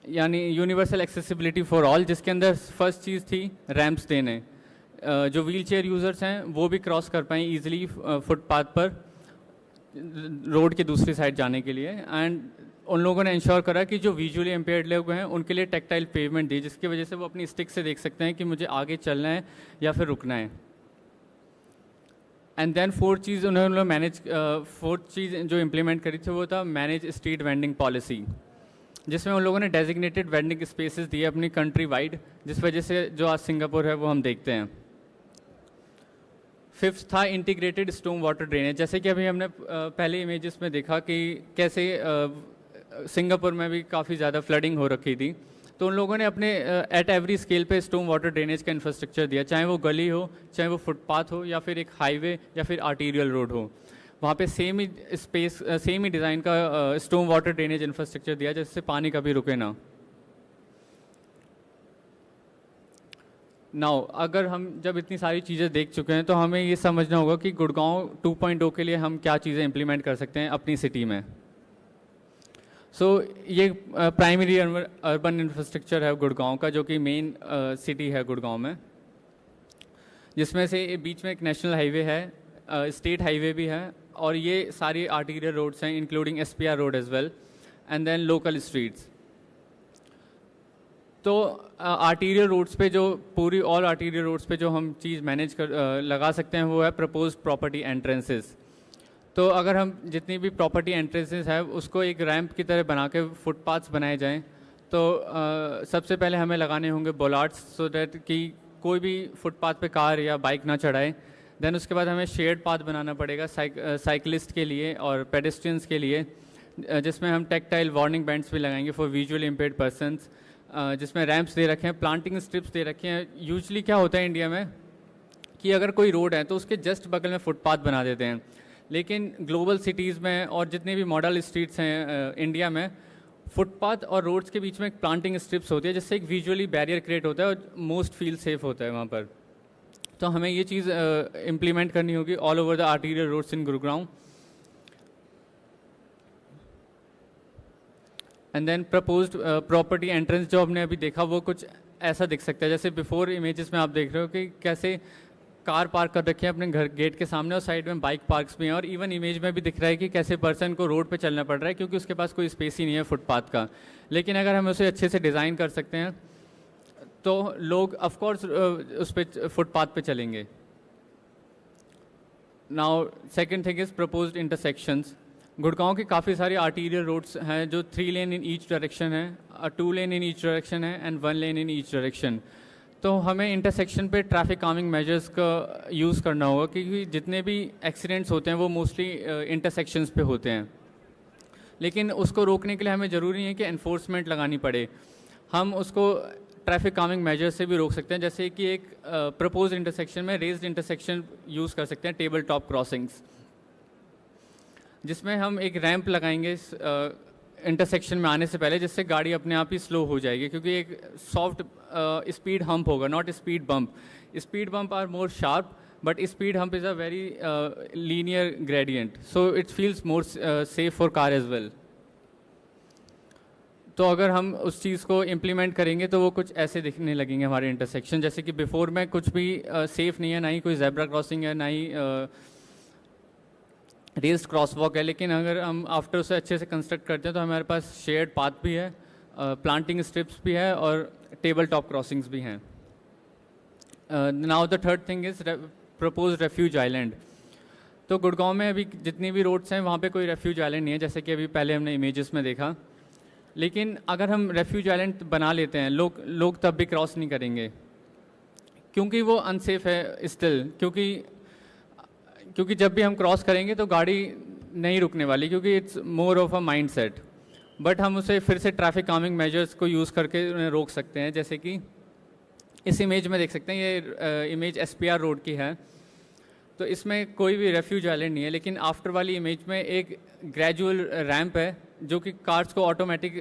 यानी यूनिवर्सल एक्सेसिबिलिटी फॉर ऑल, जिसके अंदर फर्स्ट चीज़ थी रैम्प्स देने, जो व्हील चेयर यूज़र्स हैं वो भी क्रॉस कर पाएँ ईजिली फुटपाथ पर रोड की दूसरी साइड जाने के लिए। एंड उन लोगों ने इंश्योर करा कि जो विजुअली इम्पेयर्ड लोग हैं उनके लिए टेक्टाइल पेवमेंट दी, जिसकी वजह से वो अपनी स्टिक से देख सकते हैं कि मुझे आगे चलना है या फिर रुकना है। एंड देन फोर्थ चीज़ जो इम्प्लीमेंट करी थी वो था मैनेज स्ट्रीट वेंडिंग पॉलिसी, जिसमें उन लोगों ने डेजिग्नेटेड वेंडिंग स्पेसेस दिए अपनी कंट्री वाइड, जिस वजह से जो आज सिंगापुर है वो हम देखते हैं। फिफ्थ था इंटीग्रेटेड स्टॉर्म वाटर ड्रेनेज। जैसे कि अभी हमने पहले इमेजेस में देखा कि कैसे सिंगापुर में भी काफ़ी ज़्यादा फ्लडिंग हो रखी थी, तो उन लोगों ने अपने एट एवरी स्केल पे स्टॉर्म वाटर ड्रेनेज का इंफ्रास्ट्रक्चर दिया, चाहे वो गली हो, चाहे वो फुटपाथ हो या फिर एक हाईवे या फिर आर्टीरियल रोड हो, वहाँ पे सेम ही डिज़ाइन का स्टॉर्म वाटर ड्रेनेज इंफ्रास्ट्रक्चर दिया, जिससे पानी कभी रुके ना। नाउ अगर हम जब इतनी सारी चीज़ें देख चुके हैं तो हमें ये समझना होगा कि गुड़गांव 2.0 के लिए हम क्या चीज़ें इम्प्लीमेंट कर सकते हैं अपनी सिटी में। ये प्राइमरी अर्बन इंफ्रास्ट्रक्चर है गुड़गांव का, जो कि मेन सिटी है गुड़गांव में, जिसमें से बीच में एक नेशनल हाईवे है, स्टेट हाईवे भी है, और ये सारी आर्टीरियर रोड्स हैं including SPR road as well, and then local streets. तो आर्टीरियर रोड्स पे जो पूरी ऑल आर्टीरियर रोड्स पे जो हम चीज़ मैनेज कर लगा सकते हैं वो है प्रपोज्ड प्रॉपर्टी एंट्रेंसेस। तो अगर हम जितनी भी प्रॉपर्टी एंट्रेंसेस है उसको एक रैंप की तरह बना के फुटपाथ्स बनाए जाएं, तो सबसे पहले हमें लगाने होंगे बोलार्ड्स, सो दैट कि कोई भी फुटपाथ पे कार या बाइक ना चढ़ाए। देन उसके बाद हमें शेयर्ड पाथ बनाना पड़ेगा साइकिलिस्ट के लिए और पेडेस्ट्रियंस के लिए, जिसमें हम टेक्टाइल वार्निंग बैंड्स भी लगाएंगे फॉर विजुअली इम्पेयर्ड पर्सनस, जिसमें रैंप्स दे रखे हैं, प्लांटिंग स्ट्रिप्स दे रखे हैं। यूजुअली क्या होता है इंडिया में कि अगर कोई रोड है तो उसके जस्ट बगल में फुटपाथ बना देते हैं, लेकिन ग्लोबल सिटीज़ में और जितने भी मॉडल स्ट्रीट्स हैं इंडिया में, फुटपाथ और रोड्स के बीच में एक प्लांटिंग स्ट्रिप्स होती है, जिससे एक विजुअली बैरियर क्रिएट होता है और मोस्ट फील सेफ होता है वहाँ पर। तो हमें ये चीज़ इम्प्लीमेंट करनी होगी all over the arterial roads in Gurugram. And then proposed property entrance जो हमने अभी देखा वो कुछ ऐसा दिख सकता है, जैसे बिफोर इमेजेस में आप देख रहे हो कि कैसे कार पार्क कर रखे हैं अपने घर गेट के सामने और साइड में बाइक पार्क्स भी हैं, और इवन इमेज में भी दिख रहा है कि कैसे पर्सन को रोड पे चलना पड़ रहा है क्योंकि उसके पास कोई स्पेस ही नहीं है फुटपाथ का। लेकिन अगर हम उसे अच्छे से डिज़ाइन कर सकते हैं तो लोग ऑफकोर्स उस पर फुटपाथ पे चलेंगे। Now second thing is proposed intersections. Gurgaon की काफ़ी सारी आर्टीरियर रोड्स हैं जो 3 लेन इन ईच डायरेक्शन है, 2 लेन इन ईच डायरेक्शन है and 1 lane in each direction. तो हमें इंटरसेक्शन पे ट्रैफिक कामिंग मेजर्स का यूज़ करना होगा, क्योंकि जितने भी एक्सीडेंट्स होते हैं वो मोस्टली इंटरसेक्शंस पे होते हैं। लेकिन उसको रोकने के लिए हमें ज़रूरी नहीं है कि एनफोर्समेंट लगानी पड़े, हम उसको ट्रैफिक कामिंग मेजर्स से भी रोक सकते हैं। जैसे कि एक प्रपोज इंटरसेक्शन में रेज्ड इंटरसेक्शन यूज़ कर सकते हैं, टेबल टॉप क्रॉसिंग्स, जिसमें हम एक रैंप लगाएंगे इंटरसेक्शन में आने से पहले, जिससे गाड़ी अपने आप ही स्लो हो जाएगी, क्योंकि एक सॉफ्ट स्पीड हम्प होगा, not speed bump. Speed bump are more sharp but speed hump is a very linear gradient, so it feels more safe for car as well. तो अगर हम उस चीज़ को इम्प्लीमेंट करेंगे तो वो कुछ ऐसे दिखने लगेंगे हमारे इंटरसेक्शन, जैसे कि बिफोर में कुछ भी सेफ़ नहीं है, ना ही कोई जेब्रा क्रॉसिंग है, ना ही रेस्ड क्रॉस वॉक है। लेकिन अगर हम आफ्टर उसे अच्छे से कंस्ट्रक्ट करते हैं तो हमारे पास शेयर्ड पाथ भी है, प्लांटिंग स्ट्रिप्स भी है और टेबल टॉप क्रॉसिंग्स भी हैं। Now the third thing is propose refuge island. तो गुड़गांव में अभी जितनी भी रोड्स हैं वहाँ पे कोई रेफ्यूज आइलैंड नहीं है, जैसे कि अभी पहले हमने इमेजेस में देखा। लेकिन अगर हम रेफ्यूज आइलैंड बना लेते हैं, लोग तब भी क्रॉस नहीं करेंगे, क्योंकि वो अनसेफ है स्टिल, क्योंकि जब भी हम क्रॉस करेंगे तो गाड़ी नहीं रुकने वाली, क्योंकि it's more of a mind set. But हम उसे फिर से ट्रैफिक कामिंग मेजर्स को यूज़ करके उन्हें रोक सकते हैं, जैसे कि इस इमेज में देख सकते हैं, ये इमेज SPR रोड की है। तो इसमें कोई भी रेफ्यूज आइलैंड नहीं है, लेकिन आफ्टर वाली इमेज में एक ग्रेजुअल रैंप है जो कि कार्स को ऑटोमेटिक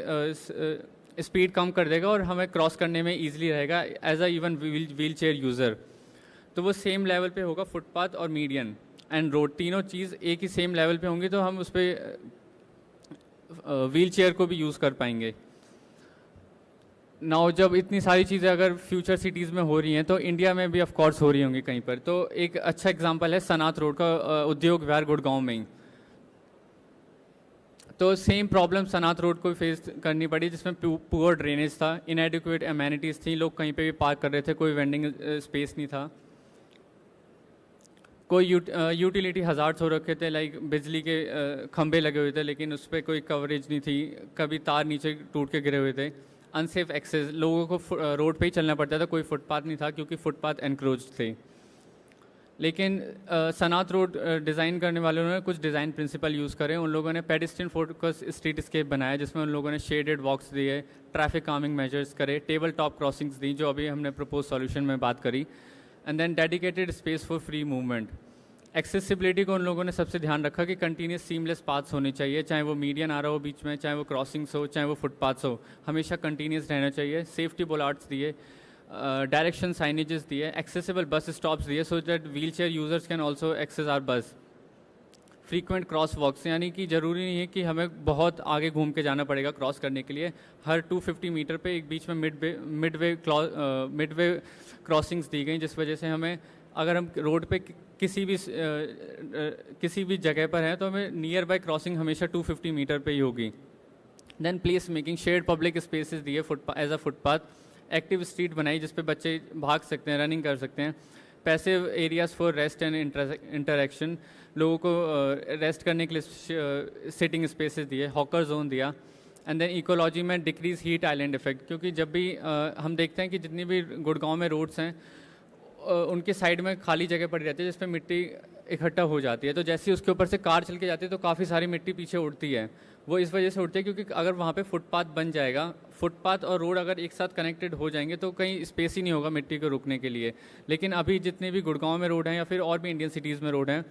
स्पीड कम कर देगा और हमें क्रॉस करने में ईजिली रहेगा as a even wheelchair user. तो वो सेम लेवल पे होगा, फुटपाथ और मीडियन एंड रोड, तीनों चीज़ एक ही सेम लेवल पे होंगी, तो हम उस पर व्हील चेयर को भी यूज़ कर पाएंगे। नाउ जब इतनी सारी चीज़ें अगर फ्यूचर सिटीज़ में हो रही हैं तो इंडिया में भी ऑफ कोर्स हो रही होंगी कहीं पर। तो एक अच्छा एग्जांपल है सनात रोड का, उद्योग विहार गुड़गांव में ही। तो सेम प्रॉब्लम सनात रोड को फेस करनी पड़ी, जिसमें पुअर ड्रेनेज था, इनएडिक्वेट एमेनिटीज़ थी, लोग कहीं पे भी पार्क कर रहे थे, कोई वेंडिंग स्पेस नहीं था, कोई यूटिलिटी हज़ार्ड्स हो रखे थे, लाइक बिजली के खंभे लगे हुए थे लेकिन उस पर कोई कवरेज नहीं थी, कभी तार नीचे टूट के गिरे हुए थे, अनसेफ एक्सेस, लोगों को रोड पे ही चलना पड़ता था, कोई फुटपाथ नहीं था क्योंकि फुटपाथ एनक्रोच्ड थे। लेकिन सनात रोड डिज़ाइन करने वालों ने कुछ डिज़ाइन प्रिंसिपल यूज़ करे। उन लोगों ने पेडेस्ट्रियन फोकस स्ट्रीट स्केप बनाया, जिसमें उन लोगों ने शेडेड वॉक्स दिए, ट्रैफिक कामिंग मेजर्स करे, टेबल टॉप क्रॉसिंग्स दी, जो अभी हमने प्रपोज सॉल्यूशन में बात करी, and then dedicated space for free movement. Accessibility को उन लोगों ने सबसे ध्यान रखा कि कंटिन्यूस सीमलेस पाथ्स होने चाहिए, चाहे वो मीडियन आ रहा हो बीच में, चाहे वो क्रॉसिंग्स हो, चाहे वो फुटपाथ्स हो, हमेशा कंटिन्यूस रहना चाहिए। सेफ्टी बोलार्ड्स दिए, direction signages दिए, accessible bus stops दिए, so that wheelchair users can also access our bus. Frequent cross walks, यानी कि ज़रूरी नहीं है कि हमें बहुत आगे घूम के जाना पड़ेगा क्रॉस करने के लिए. हर 250 मीटर पे एक बीच में मिडवे क्रॉसिंग्स दी गई, जिस वजह से हमें अगर हम रोड पे किसी भी जगह पर हैं तो हमें नियर बाय क्रॉसिंग हमेशा 250 मीटर पे ही होगी. Then place making, shared public spaces दिए as a footpath. Active street बनाई जिस पे बच्चे भाग सकते हैं, रनिंग कर सकते हैं. Passive areas for rest and interaction, लोगों को रेस्ट करने के लिए सिटिंग स्पेसेस दिए. हॉकर जोन दिया. एंड देन इकोलॉजी में डिक्रीज हीट आइलैंड इफेक्ट, क्योंकि जब भी हम देखते हैं कि जितनी भी गुड़गांव में रोड्स हैं उनके साइड में खाली जगह पड़ी रहती है जिस पे मिट्टी इकट्ठा हो जाती है, तो जैसे ही उसके ऊपर से कार चल के जाती है तो काफ़ी सारी मिट्टी पीछे उड़ती है. वो इस वजह से उड़ती है क्योंकि अगर वहाँ पे फुटपाथ बन जाएगा, फुटपाथ और रोड अगर एक साथ कनेक्टेड हो जाएंगे तो कहीं स्पेस ही नहीं होगा मिट्टी को रुकने के लिए. लेकिन अभी जितने भी गुड़गांव में रोड हैं या फिर और भी इंडियन सिटीज़ में रोड हैं,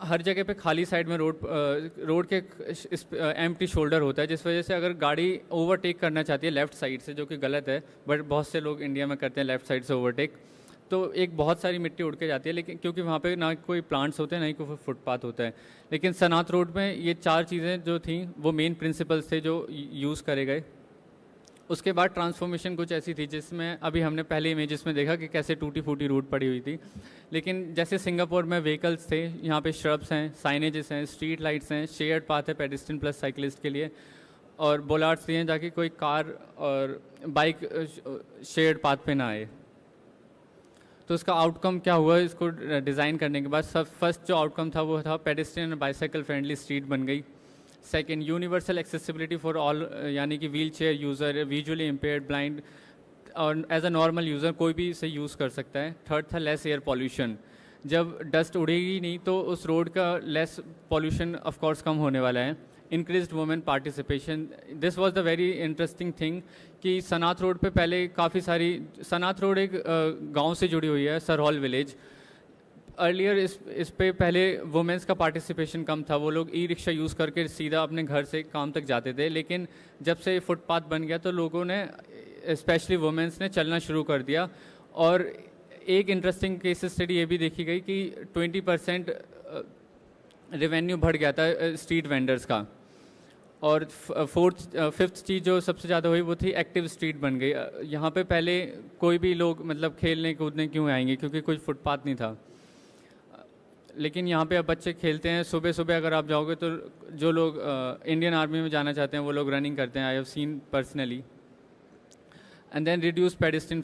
हर जगह पे खाली साइड में रोड के एम्प्टी शोल्डर होता है, जिस वजह से अगर गाड़ी ओवरटेक करना चाहती है लेफ़्ट साइड से, जो कि गलत है, बट बहुत से लोग इंडिया में करते हैं लेफ़्ट साइड से ओवरटेक, तो एक बहुत सारी मिट्टी उड़ के जाती है. लेकिन क्योंकि वहाँ पे ना कोई प्लांट्स होते हैं ना ही कोई फुटपाथ होता है. लेकिन सनात रोड में ये 4 चीज़ें जो थी वो मेन प्रिंसिपल्स थे जो यूज़ करे गए. उसके बाद ट्रांसफॉर्मेशन कुछ ऐसी थी जिसमें अभी हमने पहले इमेजेस में देखा कि कैसे टूटी फूटी रूट पड़ी हुई थी. लेकिन जैसे सिंगापुर में व्हीकल्स थे, यहाँ पे श्रब्स हैं, साइनेजेस हैं, स्ट्रीट लाइट्स हैं, शेयर्ड पाथ है पेडेस्ट्रियन प्लस साइकिलिस्ट के लिए, और बोलार्ड्स दिए हैं ताकि कोई कार और बाइक शेयर्ड पाथ पे ना आए. तो उसका आउटकम क्या हुआ इसको डिज़ाइन करने के बाद? फर्स्ट जो आउटकम था वो था पेडेस्ट्रियन और बाइसाइकिल फ्रेंडली स्ट्रीट बन गई. Second, universal accessibility for all, यानी कि wheel chair user, visually impaired, blind और एज अ नॉर्मल यूज़र कोई भी इसे यूज़ कर सकता है. थर्ड था लेस एयर पॉल्यूशन, जब डस्ट उड़ेगी नहीं तो उस रोड का लेस पॉल्यूशन ऑफकोर्स कम होने वाला है. Increased women participation, this was the very interesting thing कि सनात रोड पे पहले काफ़ी सारी, सनात रोड एक गांव से जुड़ी हुई है, सरहौल विलेज. अर्लियर इस पे पहले वुमेंस का पार्टिसिपेशन कम था, वो लोग ई रिक्शा यूज़ करके सीधा अपने घर से काम तक जाते थे. लेकिन जब से फुटपाथ बन गया तो लोगों ने, स्पेशली वुमेंस ने चलना शुरू कर दिया. और एक इंटरेस्टिंग केस स्टडी ये भी देखी गई कि 20% रेवेन्यू बढ़ गया था स्ट्रीट वेंडर्स का. और फिफ्थ चीज़ जो सबसे ज़्यादा हुई वो थी एक्टिव स्ट्रीट बन गई. यहाँ पे पहले कोई भी लोग मतलब खेलने कूदने क्यों आएंगे, क्योंकि कोई फुटपाथ नहीं था. लेकिन यहाँ पे अब बच्चे खेलते हैं. सुबह सुबह अगर आप जाओगे तो जो लोग इंडियन आर्मी में जाना चाहते हैं वो लोग रनिंग करते हैं, I have seen personally. And then reduce pedestrian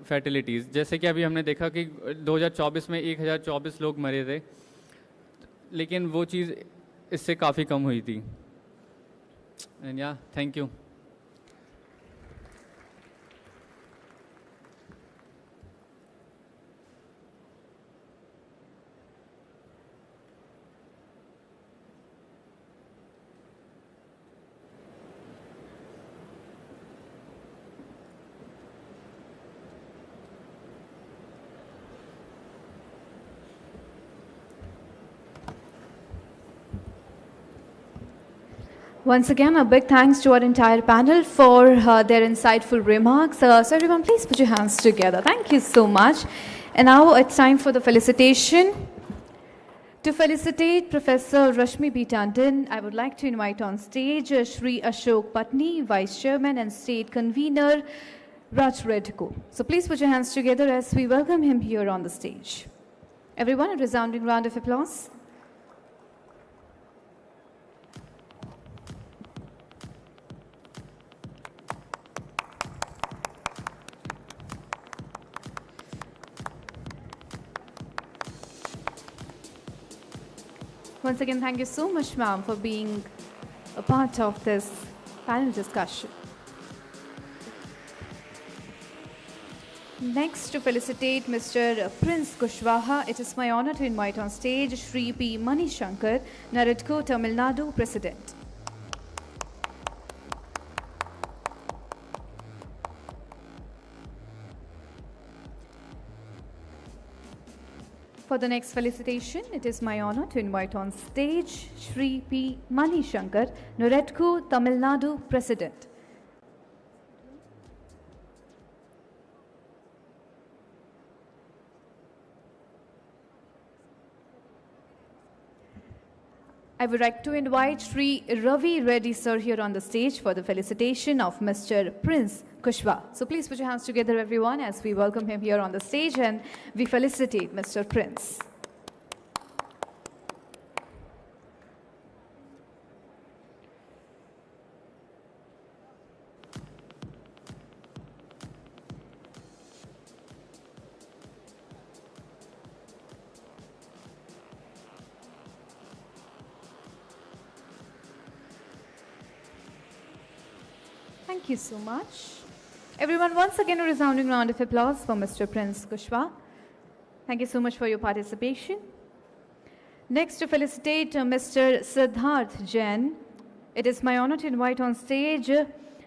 fatalities, जैसे कि अभी हमने देखा कि 2024 में 1024 लोग मरे थे, लेकिन वो चीज़ इससे काफ़ी कम हुई थी. एंड या thank you. Once again, a big thanks to our entire panel for their insightful remarks. So everyone, please put your hands together. Thank you so much. And now it's time for the felicitation. To felicitate Professor Rashmi B. Tandon, I would like to invite on stage Shri Ashok Patni, Vice Chairman and State Convener, NAREDCO. So please put your hands together as we welcome him here on the stage. Everyone, a resounding round of applause. Once again, thank you so much, ma'am, for being a part of this panel discussion. Next, to felicitate Mr. Prince Kushwaha, it is my honor to invite on stage Shri P. Mani Shankar, NAREDCO Tamil Nadu President. For the next felicitation, it is my honor to invite on stage Shri P. Mani Shankar, NAREDCO Tamil Nadu President. I would like to invite Sri Ravi Reddy sir here on the stage for the felicitation of Mr. Prince Kushwa. So please put your hands together, everyone, as we welcome him here on the stage and we felicitate Mr. Prince. Thank you so much. Everyone, once again, a resounding round of applause for Mr. Prince Kushwa. Thank you so much for your participation. Next, to felicitate Mr. Siddharth Jain, it is my honor to invite on stage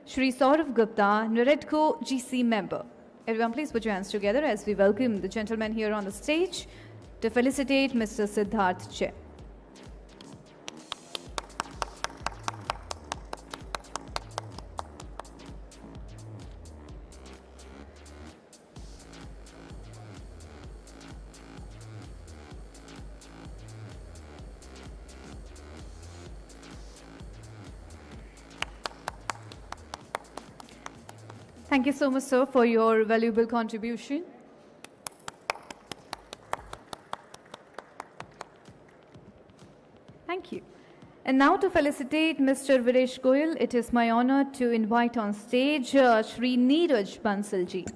Shri Saurav Gupta, NAREDCO GC member. Everyone, please put your hands together as we welcome the gentleman here on the stage to felicitate Mr. Siddharth Jain. Thank you so much, sir, for your valuable contribution. Thank you. And now to felicitate Mr. Viresh Goyal, it is my honor to invite on stage Shri Neeraj Bansalji.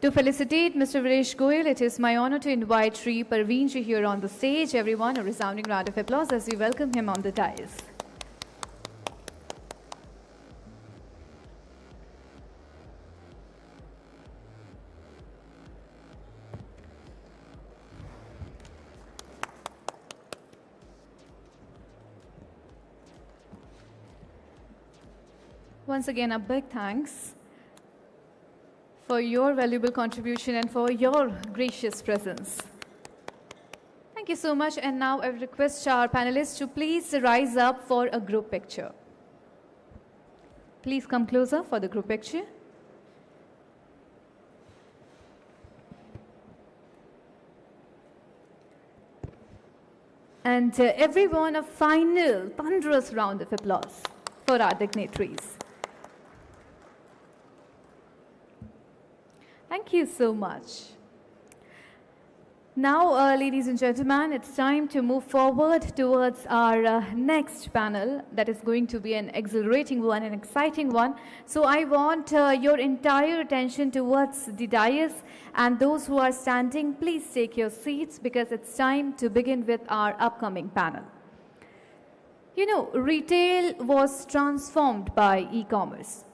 To felicitate Mr. Viresh Goyal, it is my honor to invite Shri Parveenji here on the stage. Everyone, a resounding round of applause as we welcome him on the dais. Once again, a big thanks for your valuable contribution and for your gracious presence. Thank you so much. And now I request our panelists to please rise up for a group picture. Please come closer for the group picture. And everyone, a final thunderous round of applause for our dignitaries. Thank you so much. Now, ladies and gentlemen, it's time to move forward towards our next panel. That is going to be an exhilarating one, an exciting one. So I want your entire attention towards the dais, and those who are standing, please take your seats because it's time to begin with our upcoming panel. You know, retail was transformed by e-commerce.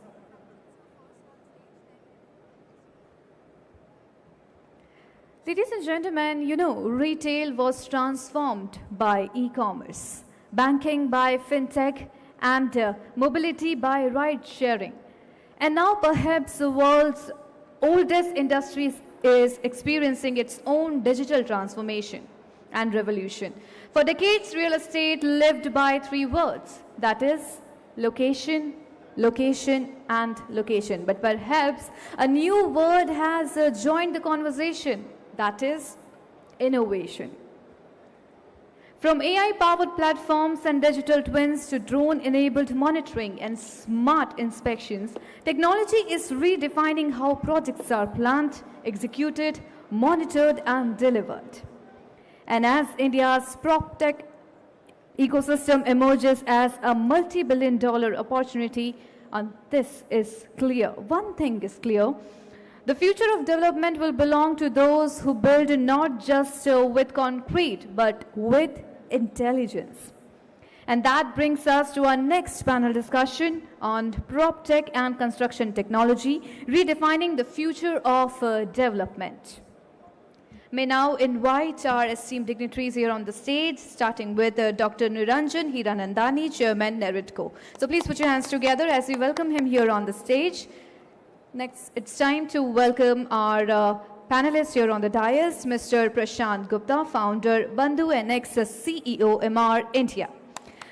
Ladies and gentlemen, you know, retail was transformed by e-commerce, banking by fintech, and mobility by ride-sharing. And now perhaps the world's oldest industry is experiencing its own digital transformation and revolution. For decades, real estate lived by three words, that is, location, location, and location. But perhaps a new word has joined the conversation, that is innovation. From AI-powered platforms and digital twins to drone-enabled monitoring and smart inspections, technology is redefining how projects are planned, executed, monitored, and delivered. And as India's PropTech ecosystem emerges as a multi-billion-dollar opportunity, and this is clear. One thing is clear. The future of development will belong to those who build not just with concrete, but with intelligence. And that brings us to our next panel discussion on PropTech and construction technology, redefining the future of development. May now invite our esteemed dignitaries here on the stage, starting with Dr. Niranjan Hiranandani, Chairman, NAREDCO. So please put your hands together as we welcome him here on the stage. Next, it's time to welcome our panelists here on the dais, Mr. Prashant Gupta, founder, Bandhu and ex-CEO, MR India.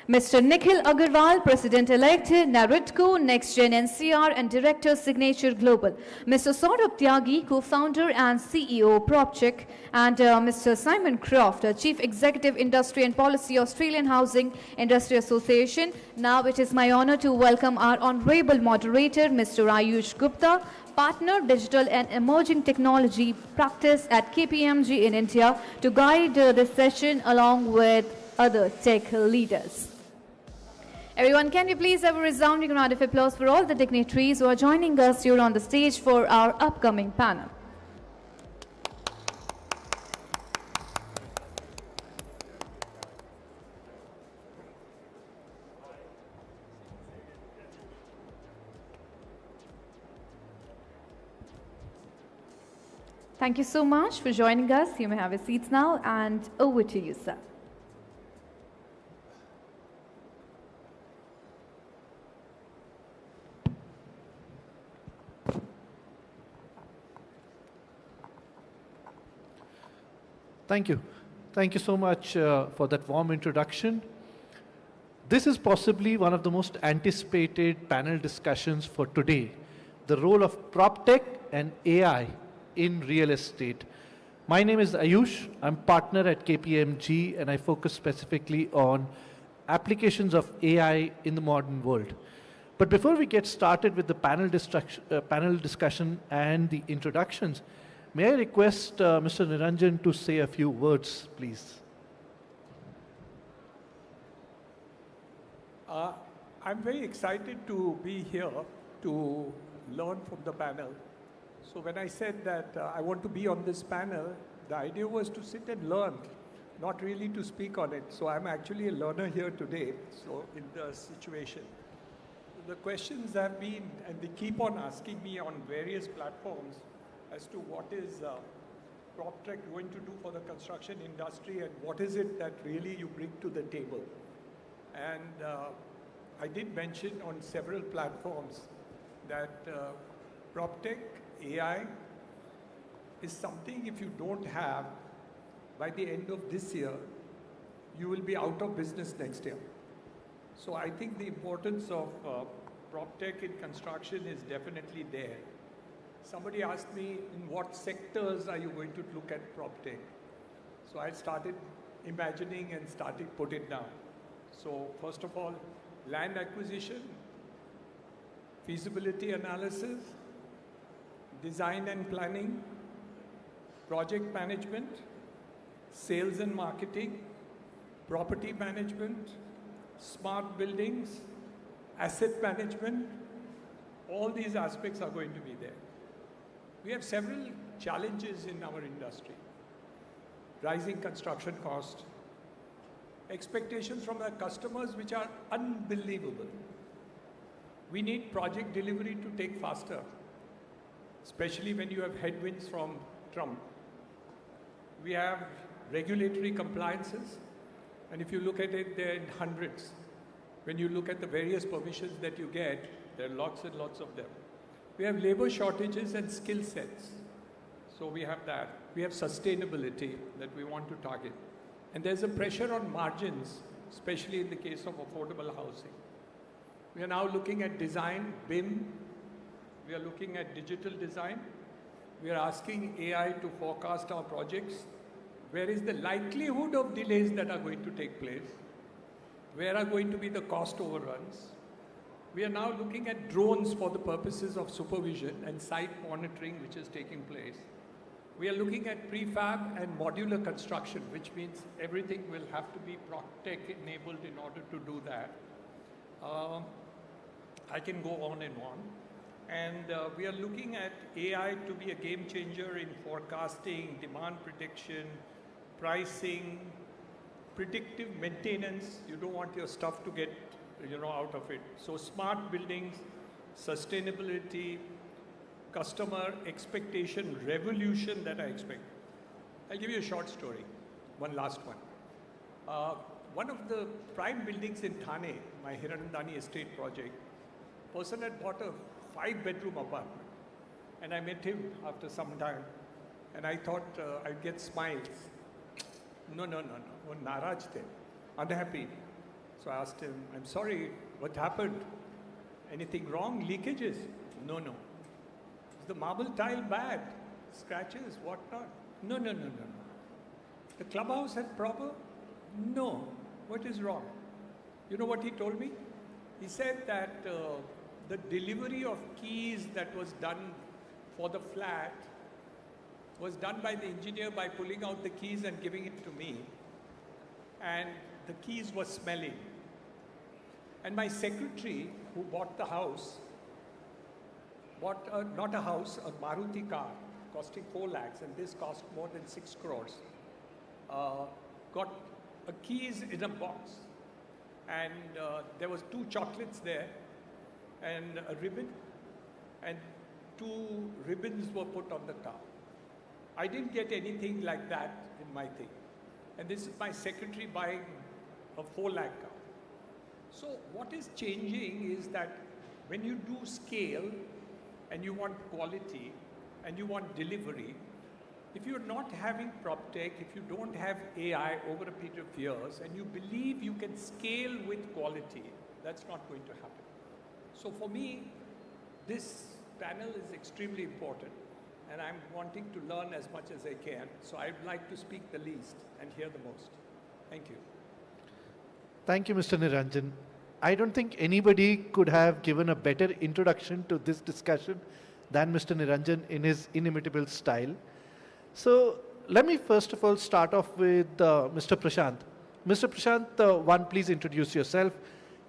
Mr. Nikhil Agarwal, President-elect, NAREDCO NextGen NCR and Director, Signature Global. Mr. Saurabh Tyagi, Co-founder and CEO, PropCheck. And Mr. Simon Croft, Chief Executive, Industry and Policy, Australian Housing Industry Association. Now it is my honor to welcome our honorable moderator, Mr. Ayush Gupta, Partner, Digital and Emerging Technology Practice at KPMG in India, to guide this session along with other tech leaders. Everyone, can we please have a resounding round of applause for all the dignitaries who are joining us here on the stage for our upcoming panel. Thank you so much for joining us. You may have your seats now, and over to you, sir. Thank you. Thank you so much for that warm introduction. This is possibly one of the most anticipated panel discussions for today, the role of PropTech and AI in real estate. My name is Ayush. I'm partner at KPMG, and I focus specifically on applications of AI in the modern world. But before we get started with the panel discussion and the introductions, may I request Mr. Niranjan to say a few words, please? I'm very excited to be here to learn from the panel. So when I said that I want to be on this panel, the idea was to sit and learn, not really to speak on it. So I'm actually a learner here today, so in the situation. The questions have been, and they keep on asking me on various platforms, as to what is PropTech going to do for the construction industry, and what is it that really you bring to the table. And I did mention on several platforms that PropTech, AI, is something if you don't have, by the end of this year, you will be out of business next year. So I think the importance of PropTech in construction is definitely there. Somebody asked me, in what sectors are you going to look at PropTech? So I started imagining and started put it down. So first of all, land acquisition, feasibility analysis, design and planning, project management, sales and marketing, property management, smart buildings, asset management. All these aspects are going to be there. We have several challenges in our industry. Rising construction cost, expectations from our customers which are unbelievable. We need project delivery to take faster, especially when you have headwinds from Trump. We have regulatory compliances, and if you look at it, they're in hundreds. When you look at the various permissions that you get, there are lots and lots of them. We have labor shortages and skill sets. So we have that. We have sustainability that we want to target. And there's a pressure on margins, especially in the case of affordable housing. We are now looking at design, BIM. We are looking at digital design. We are asking AI to forecast our projects. Where is the likelihood of delays that are going to take place? Where are going to be the cost overruns? We are now looking at drones for the purposes of supervision and site monitoring, which is taking place. We are looking at prefab and modular construction, which means everything will have to be PropTech enabled in order to do that. I can go on and on. And we are looking at AI to be a game changer in forecasting, demand prediction, pricing, predictive maintenance. You don't want your stuff to get out of it. So smart buildings, sustainability, customer expectation, revolution that I expect. I'll give you a short story, one last one. One of the prime buildings in Thane, my Hiranandani estate project, person had bought a 5-bedroom apartment. And I met him after some time, and I thought I'd get smiles. No, naraj the, unhappy. So I asked him, I'm sorry, what happened? Anything wrong? Leakages? No, no. Is the marble tile bad? Scratches? What not? No, no, no, no, no. The clubhouse had problem? No. What is wrong? You know what he told me? He said that the delivery of keys that was done for the flat was done by the engineer by pulling out the keys and giving it to me. And the keys were smelling. And my secretary, who bought the house, bought not a house, a Maruti car costing 4 lakhs, and this cost more than 6 crores. Got keys in a box, and there was 2 chocolates there, and a ribbon, and 2 ribbons were put on the car. I didn't get anything like that in my thing. And this is my secretary buying a 4 lakh car. So what is changing is that when you do scale and you want quality and you want delivery, if you're not having PropTech, if you don't have AI over a period of years, and you believe you can scale with quality, that's not going to happen. So for me, this panel is extremely important, and I'm wanting to learn as much as I can. So I'd like to speak the least and hear the most. Thank you. Thank you, Mr. Niranjan. I don't think anybody could have given a better introduction to this discussion than Mr. Niranjan in his inimitable style. So let me first of all start off with Mr. Prashant. Mr. Prashant, please introduce yourself.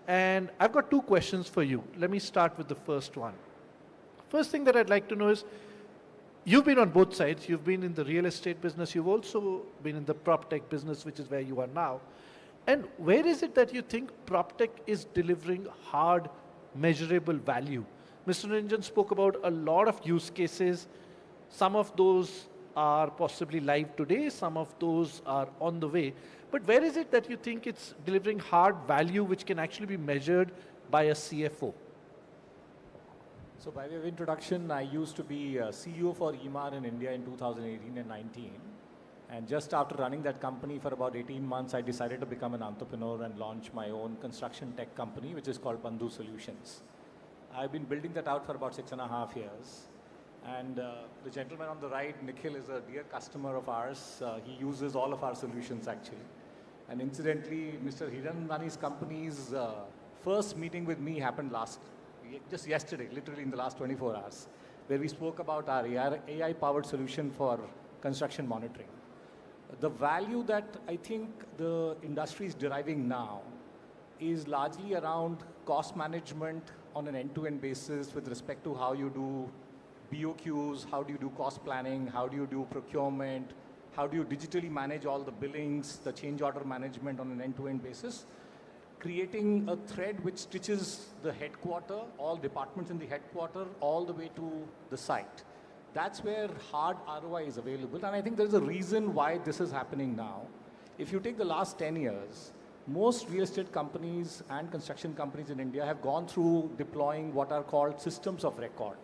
And I've got 2 questions for you. Let me start with the first one. First thing that I'd like to know is, you've been on both sides. You've been in the real estate business. You've also been in the PropTech business, which is where you are now. And where is it that you think PropTech is delivering hard, measurable value? Mr. Niranjan spoke about a lot of use cases. Some of those are possibly live today. Some of those are on the way. But where is it that you think it's delivering hard value which can actually be measured by a CFO? So by way of introduction, I used to be CEO for EMAR in India in 2018 and 19. And just after running that company for about 18 months, I decided to become an entrepreneur and launch my own construction tech company, which is called Bandhu Solutions. I've been building that out for about 6.5 years. And the gentleman on the right, Nikhil, is a dear customer of ours. He uses all of our solutions, actually. And incidentally, Mr. Hirandani's company's first meeting with me happened just yesterday, literally in the last 24 hours, where we spoke about our AI-powered solution for construction monitoring. The value that I think the industry is deriving now is largely around cost management on an end-to-end basis with respect to how you do BOQs, how do you do cost planning, how do you do procurement, how do you digitally manage all the billings, the change order management on an end-to-end basis, creating a thread which stitches the headquarter, all departments in the headquarter, all the way to the site. That's where hard ROI is available, and I think there's a reason why this is happening now. If you take the last 10 years, most real estate companies and construction companies in India have gone through deploying what are called systems of record.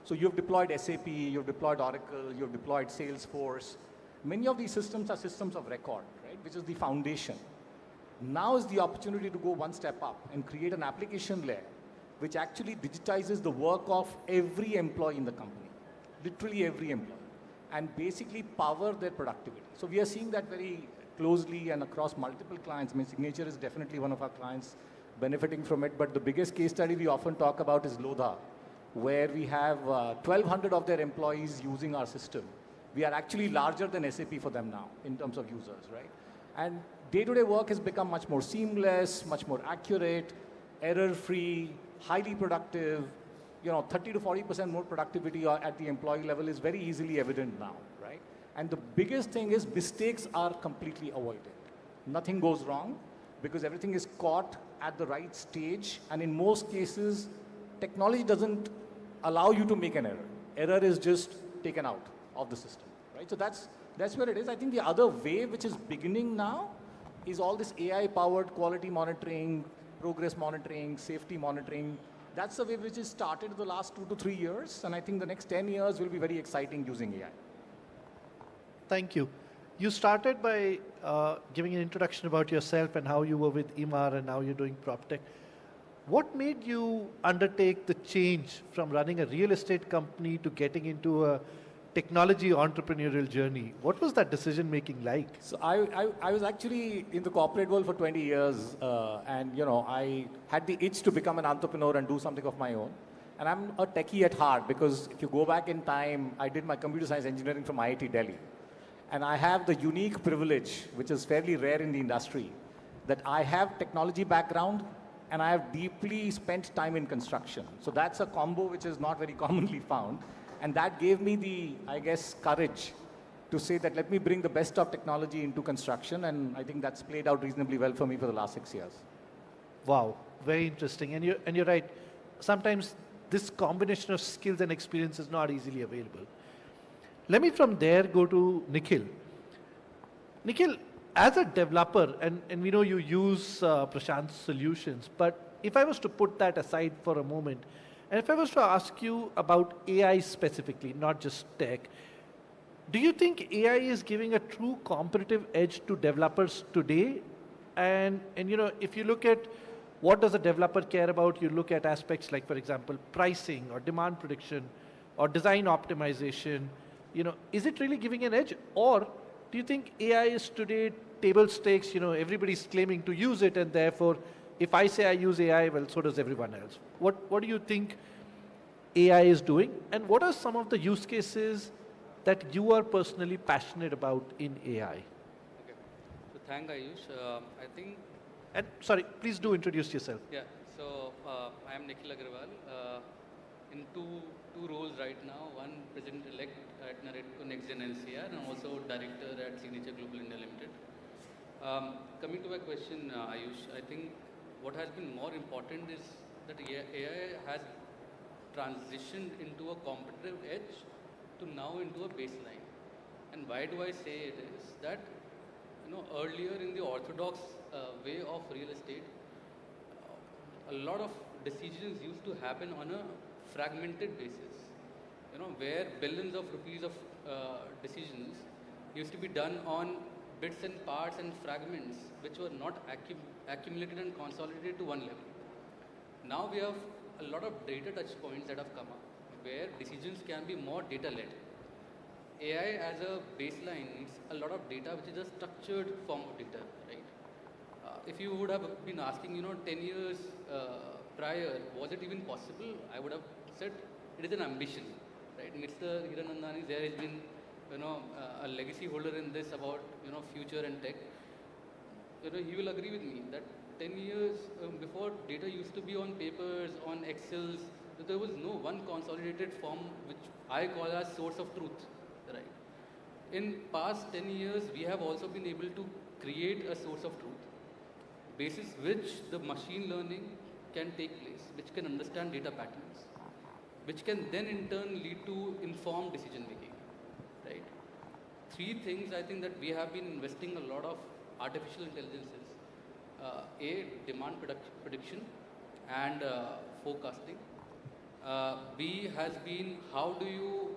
So you've deployed SAP, you've deployed Oracle, you've deployed Salesforce. Many of these systems are systems of record, right, which is the foundation. Now is the opportunity to go one step up and create an application layer which actually digitizes the work of every employee in the company. Literally every employee, and basically power their productivity. So we are seeing that very closely and across multiple clients. I mean, Signature is definitely one of our clients benefiting from it, but the biggest case study we often talk about is Lodha, where we have 1,200 of their employees using our system. We are actually larger than SAP for them now in terms of users, right? And day-to-day work has become much more seamless, much more accurate, error-free, highly productive. 30 to 40% more productivity at the employee level is very easily evident now, right? And the biggest thing is mistakes are completely avoided. Nothing goes wrong because everything is caught at the right stage, and in most cases, technology doesn't allow you to make an error. Error is just taken out of the system, right? So that's where it is. I think the other wave which is beginning now is all this AI-powered quality monitoring, progress monitoring, safety monitoring. That's the way which is started the last 2 to 3 years, and I think the next 10 years will be very exciting using AI. Thank you. You started by giving an introduction about yourself and how you were with Emaar and now you're doing PropTech. What made you undertake the change from running a real estate company to getting into a technology entrepreneurial journey? What was that decision making like? So I was actually in the corporate world for 20 years and I had the itch to become an entrepreneur and do something of my own. And I'm a techie at heart because if you go back in time, I did my computer science engineering from IIT Delhi. And I have the unique privilege, which is fairly rare in the industry, that I have technology background and I have deeply spent time in construction. So that's a combo which is not very commonly found. And that gave me the, I guess, courage to say that let me bring the best of technology into construction. And I think that's played out reasonably well for me for the last 6 years. Wow, very interesting. And you're right. Sometimes this combination of skills and experience is not easily available. Let me from there go to Nikhil. Nikhil, as a developer, and we know you use Prashant's solutions, but if I was to put that aside for a moment, and if I was to ask you about AI specifically, not just tech, do you think AI is giving a true competitive edge to developers today? And if you look at what does a developer care about, you look at aspects like, for example, pricing or demand prediction or design optimization. Is it really giving an edge? Or do you think AI is today table stakes, everybody's claiming to use it, and therefore, if I say I use AI, well, so does everyone else. What do you think AI is doing? And what are some of the use cases that you are personally passionate about in AI? Okay. So thank Ayush. I think... And sorry, please do introduce yourself. Yeah. So I am Nikhil Agarwal. In two roles right now. One, President-elect at NAREDCO NextGen NCR and also Director at Signature Global India Limited. Coming to my question, Ayush, I think what has been more important is that AI has transitioned into a competitive edge to now into a baseline. And why do I say it is that, earlier in the orthodox way of real estate, a lot of decisions used to happen on a fragmented basis, where billions of rupees of decisions used to be done on bits and parts and fragments which were not accumulated and consolidated to one level. Now we have a lot of data touch points that have come up where decisions can be more data-led. AI as a baseline needs a lot of data which is a structured form of data, right? If you would have been asking, 10 years prior, was it even possible? I would have said it is an ambition, right? Mr. Hiranandani, there has been, a legacy holder in this about, future and tech. He will agree with me that 10 years before, data used to be on papers, on Excels. There was no one consolidated form which I call as source of truth, right? In past 10 years, we have also been able to create a source of truth, basis which the machine learning can take place, which can understand data patterns, which can then in turn lead to informed decision making, right? Three things I think that we have been investing a lot of artificial intelligences. A, demand prediction and forecasting. B has been how do you,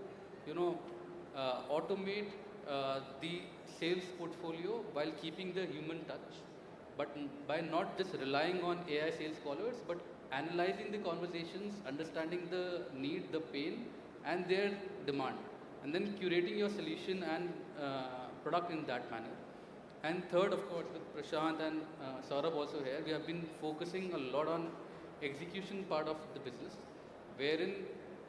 automate the sales portfolio while keeping the human touch, but by not just relying on AI sales callers, but analyzing the conversations, understanding the need, the pain, and their demand, and then curating your solution and product in that manner. And third, of course, with Prashant and Saurabh also here, we have been focusing a lot on execution part of the business, wherein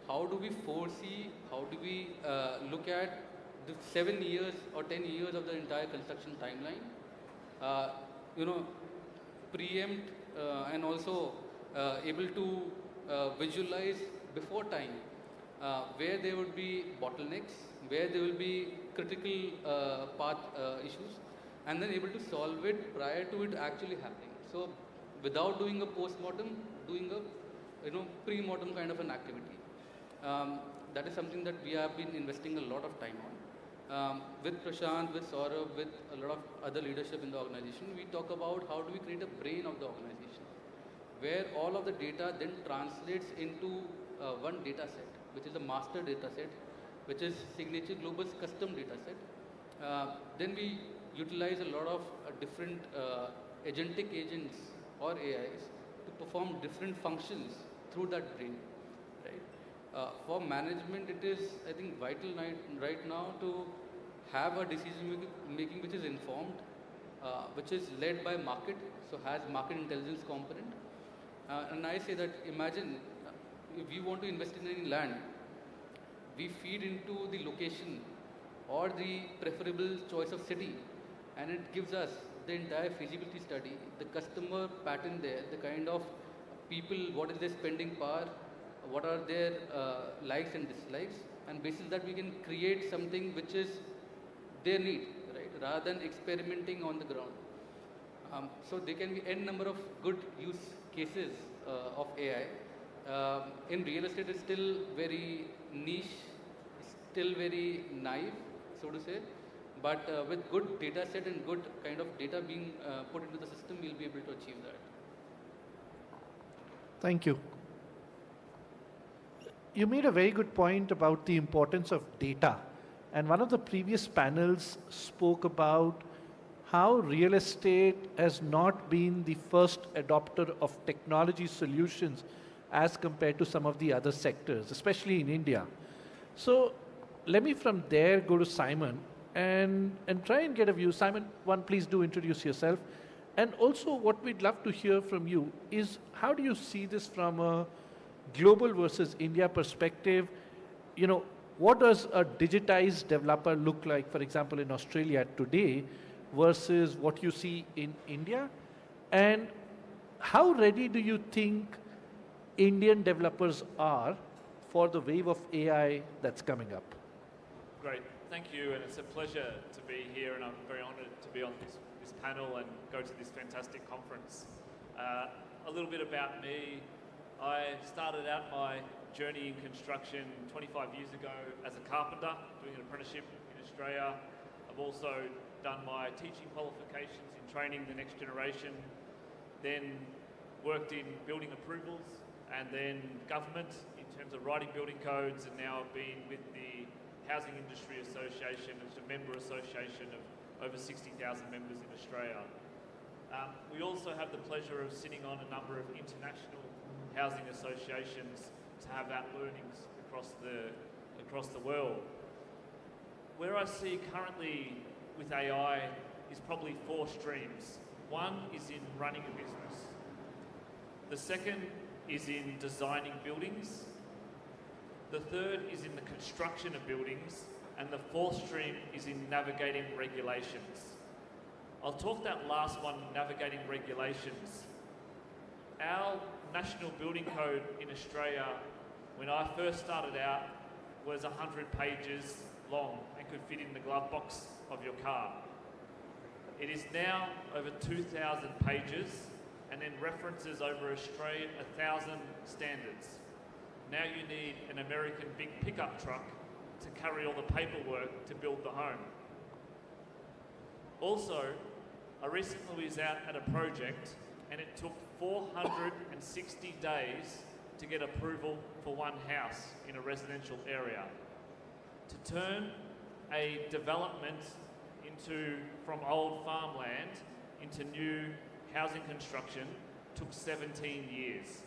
how do we foresee, how do we look at the 7 years or 10 years of the entire construction timeline, preempt and also able to visualize before time where there would be bottlenecks, where there will be critical path issues, and then able to solve it prior to it actually happening. So without doing a post-mortem, doing a pre-mortem kind of an activity. That is something that we have been investing a lot of time on. With Prashant, with Saurabh, with a lot of other leadership in the organization, we talk about how do we create a brain of the organization, where all of the data then translates into one data set, which is a master data set, which is Signature Global's custom data set, Then we utilize a lot of different agentic agents or AIs to perform different functions through that brain. Right? For management, it is, I think, vital right now to have a decision making which is informed, which is led by market, so has market intelligence component. And I say that, imagine if we want to invest in any land, we feed into the location or the preferable choice of city, and it gives us the entire feasibility study, the customer pattern there, the kind of people, what is their spending power, what are their likes and dislikes, and basis that we can create something which is their need, right, rather than experimenting on the ground. So there can be n number of good use cases of AI. In real estate, it's still very niche, still very naive, so to say. But with good data set and good kind of data being put into the system, we'll be able to achieve that. Thank you. You made a very good point about the importance of data. And one of the previous panels spoke about how real estate has not been the first adopter of technology solutions as compared to some of the other sectors, especially in India. So let me from there go to Simon and try and get a view. Simon, please do introduce yourself. And also what we'd love to hear from you is, how do you see this from a global versus India perspective? You know, what does a digitized developer look like, for example, in Australia today versus what you see in India? And how ready do you think Indian developers are for the wave of AI that's coming up? Great, thank you, and it's a pleasure to be here, and I'm very honoured to be on this panel and go to this fantastic conference. A little bit about me. I started out my journey in construction 25 years ago as a carpenter, doing an apprenticeship in Australia. I've also done my teaching qualifications in training the next generation, then worked in building approvals and then government in terms of writing building codes, and now I've been with the Housing Industry Association, which is a member association of over 60,000 members in Australia. We also have the pleasure of sitting on a number of international housing associations to have our learnings across the world. Where I see currently with AI is probably 4 streams. One is in running a business. The second is in designing buildings. The third is in the construction of buildings. And the 4th stream is in navigating regulations. I'll talk that last one, navigating regulations. Our National Building Code in Australia, when I first started out, was 100 pages long and could fit in the glove box of your car. It is now over 2,000 pages and then references over Australia 1,000 standards. Now you need an American big pickup truck to carry all the paperwork to build the home. Also, I recently was out at a project and it took 460 days to get approval for one house in a residential area. To turn a development from old farmland into new housing construction took 17 years.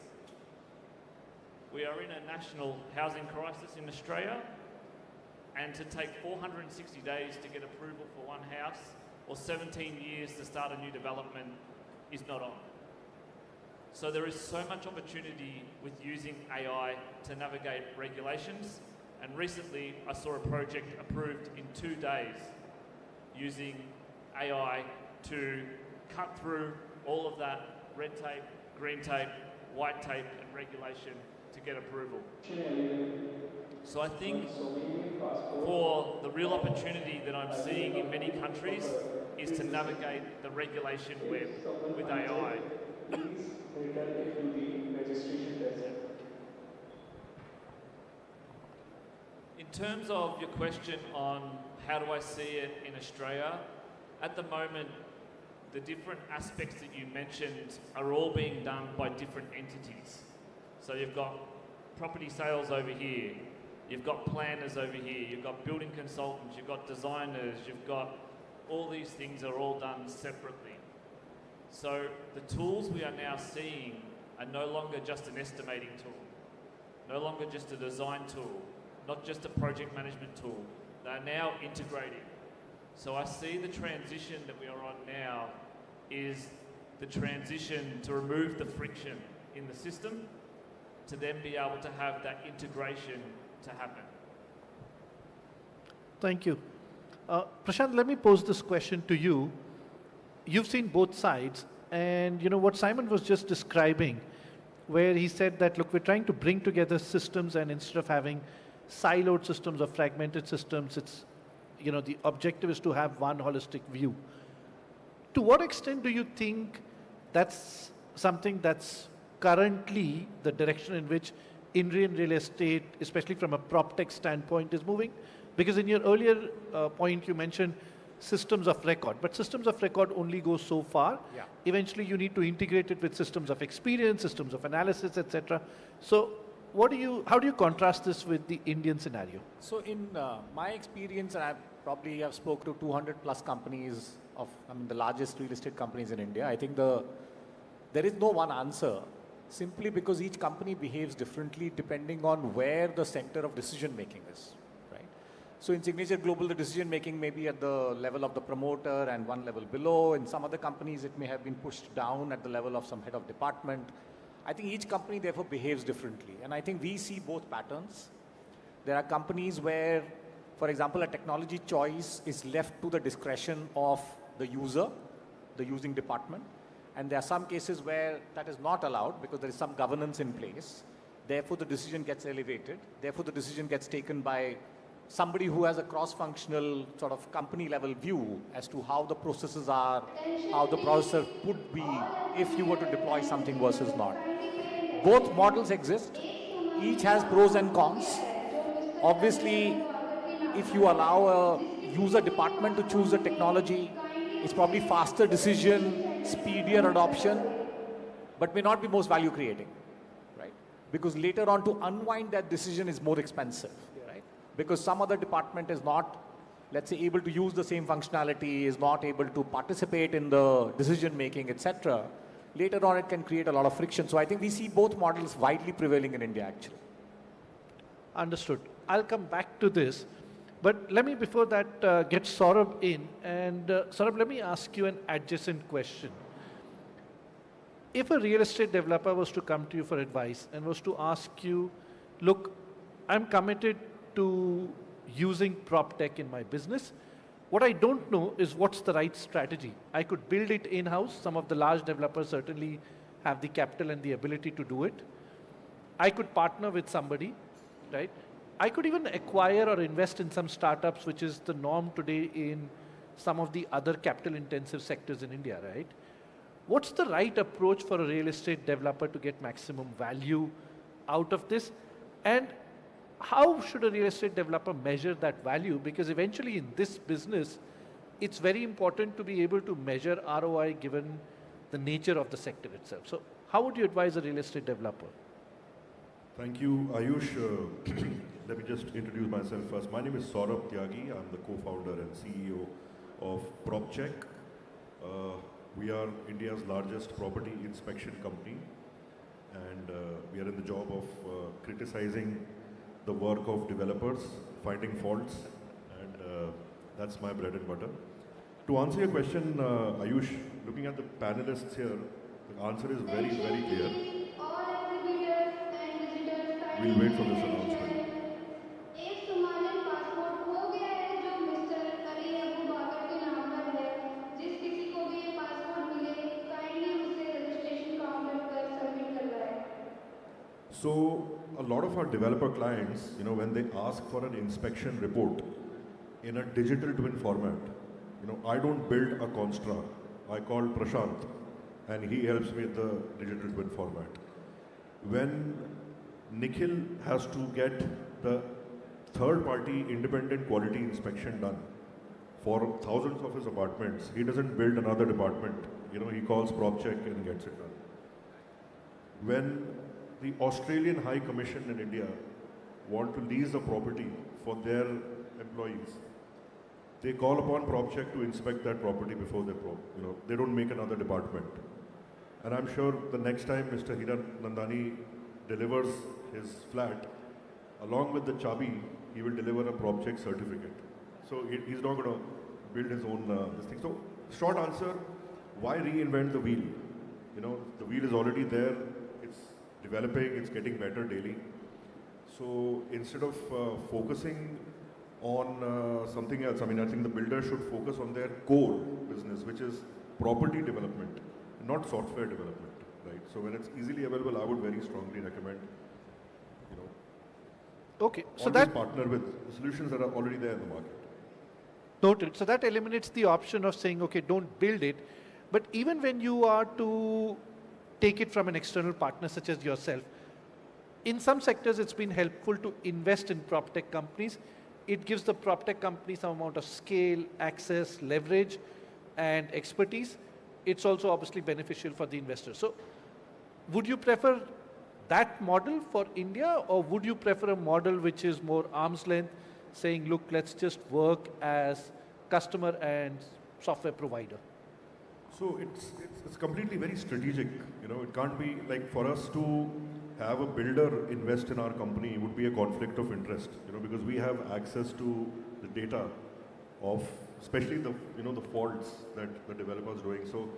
We are in a national housing crisis in Australia, and to take 460 days to get approval for one house or 17 years to start a new development is not on. So there is so much opportunity with using AI to navigate regulations, and recently I saw a project approved in 2 days using AI to cut through all of that red tape, green tape, white tape and regulation to get approval. So I think for the real opportunity that I'm seeing in many countries is to navigate the regulation web with AI. In terms of your question on how do I see it in Australia, at the moment, the different aspects that you mentioned are all being done by different entities. So you've got property sales over here, You've got planners over here, you've got building consultants, you've got designers, you've got all these things are all done separately. So the tools we are now seeing are no longer just an estimating tool, no longer just a design tool, not just a project management tool. They are now integrating. So I see the transition that we are on now is the transition to remove the friction in the system to then be able to have that integration to happen. Thank you. Prashant, let me pose this question to you. You've seen both sides, and you know what Simon was just describing, where he said that, look, we're trying to bring together systems, and instead of having siloed systems or fragmented systems, it's, you know, the objective is to have one holistic view. To what extent do you think that's something that's currently the direction in which Indian real estate, especially from a prop tech standpoint, is moving? Because in your earlier point, you mentioned systems of record, but systems of record only go so far. Yeah. Eventually, you need to integrate it with systems of experience, systems of analysis, etc. So, how do you contrast this with the Indian scenario? So in my experience, and I probably have spoken to 200 plus companies of, the largest real estate companies in India, I think there is no one answer, simply because each company behaves differently depending on where the center of decision making is. So in Signature Global, the decision making may be at the level of the promoter and one level below. In some other companies, it may have been pushed down at the level of some head of department. I think each company therefore behaves differently. And I think we see both patterns. There are companies where, for example, a technology choice is left to the discretion of the user, the using department. And there are some cases where that is not allowed because there is some governance in place. Therefore, the decision gets elevated. Therefore, the decision gets taken by somebody who has a cross-functional sort of company-level view as to how the processes are, how the processor would be if you were to deploy something versus not. Both models exist. Each has pros and cons. Obviously, if you allow a user department to choose the technology, it's probably faster decision, speedier adoption, but may not be most value creating, right? Because later on to unwind that decision is more expensive. Because some other department is not, let's say, able to use the same functionality, is not able to participate in the decision making, etc. Later on, it can create a lot of friction. So I think we see both models widely prevailing in India, actually. Understood. I'll come back to this. But let me, before that, get Saurabh in. And Saurabh, let me ask you an adjacent question. If a real estate developer was to come to you for advice and was to ask you, look, I'm committed to using prop tech in my business. What I don't know is what's the right strategy. I could build it in-house. Some of the large developers certainly have the capital and the ability to do it. I could partner with somebody, right? I could even acquire or invest in some startups, which is the norm today in some of the other capital-intensive sectors in India, right? What's the right approach for a real estate developer to get maximum value out of this? And how should a real estate developer measure that value? Because eventually in this business, it's very important to be able to measure ROI given the nature of the sector itself. So how would you advise a real estate developer? Thank you, Ayush. Let me just introduce myself first. My name is Saurabh Tyagi. I'm the co-founder and CEO of PropCheck. We are India's largest property inspection company, and we are in the job of criticizing the work of developers, finding faults, and that's my bread and butter. To answer your question, Ayush, looking at the panelists here, the answer is very, very clear. We'll wait for this announcement. So a lot of our developer clients, when they ask for an inspection report in a digital twin format, I don't build a construct. I call Prashant, and he helps me with the digital twin format. When Nikhil has to get the third-party independent quality inspection done for thousands of his apartments, he doesn't build another department. He calls PropCheck and gets it done. When the Australian High Commission in India want to lease a property for their employees, they call upon PropCheck to inspect that property before they don't make another department. And I'm sure the next time Mr. Hiran Nandani delivers his flat, along with the chabi, he will deliver a PropCheck certificate. So he's not going to build his own this thing. So short answer, why reinvent the wheel? The wheel is already there. It's developing. It's getting better daily. So instead of focusing on something else, I think the builder should focus on their core business, which is property development, not software development, right? So when it's easily available, I would very strongly recommend, okay, so always that partner with the solutions that are already there in the market. noted. So that eliminates the option of saying, okay, don't build it. But even when you are to take it from an external partner such as yourself, in some sectors it's been helpful to invest in PropTech companies. It gives the PropTech company some amount of scale, access, leverage, and expertise. It's also obviously beneficial for the investor. So would you prefer that model for India, or would you prefer a model which is more arm's length, saying, look, let's just work as customer and software provider? So it's completely very strategic. It can't be like for us to have a builder invest in our company would be a conflict of interest, because we have access to the data of especially the faults that the developer is doing. So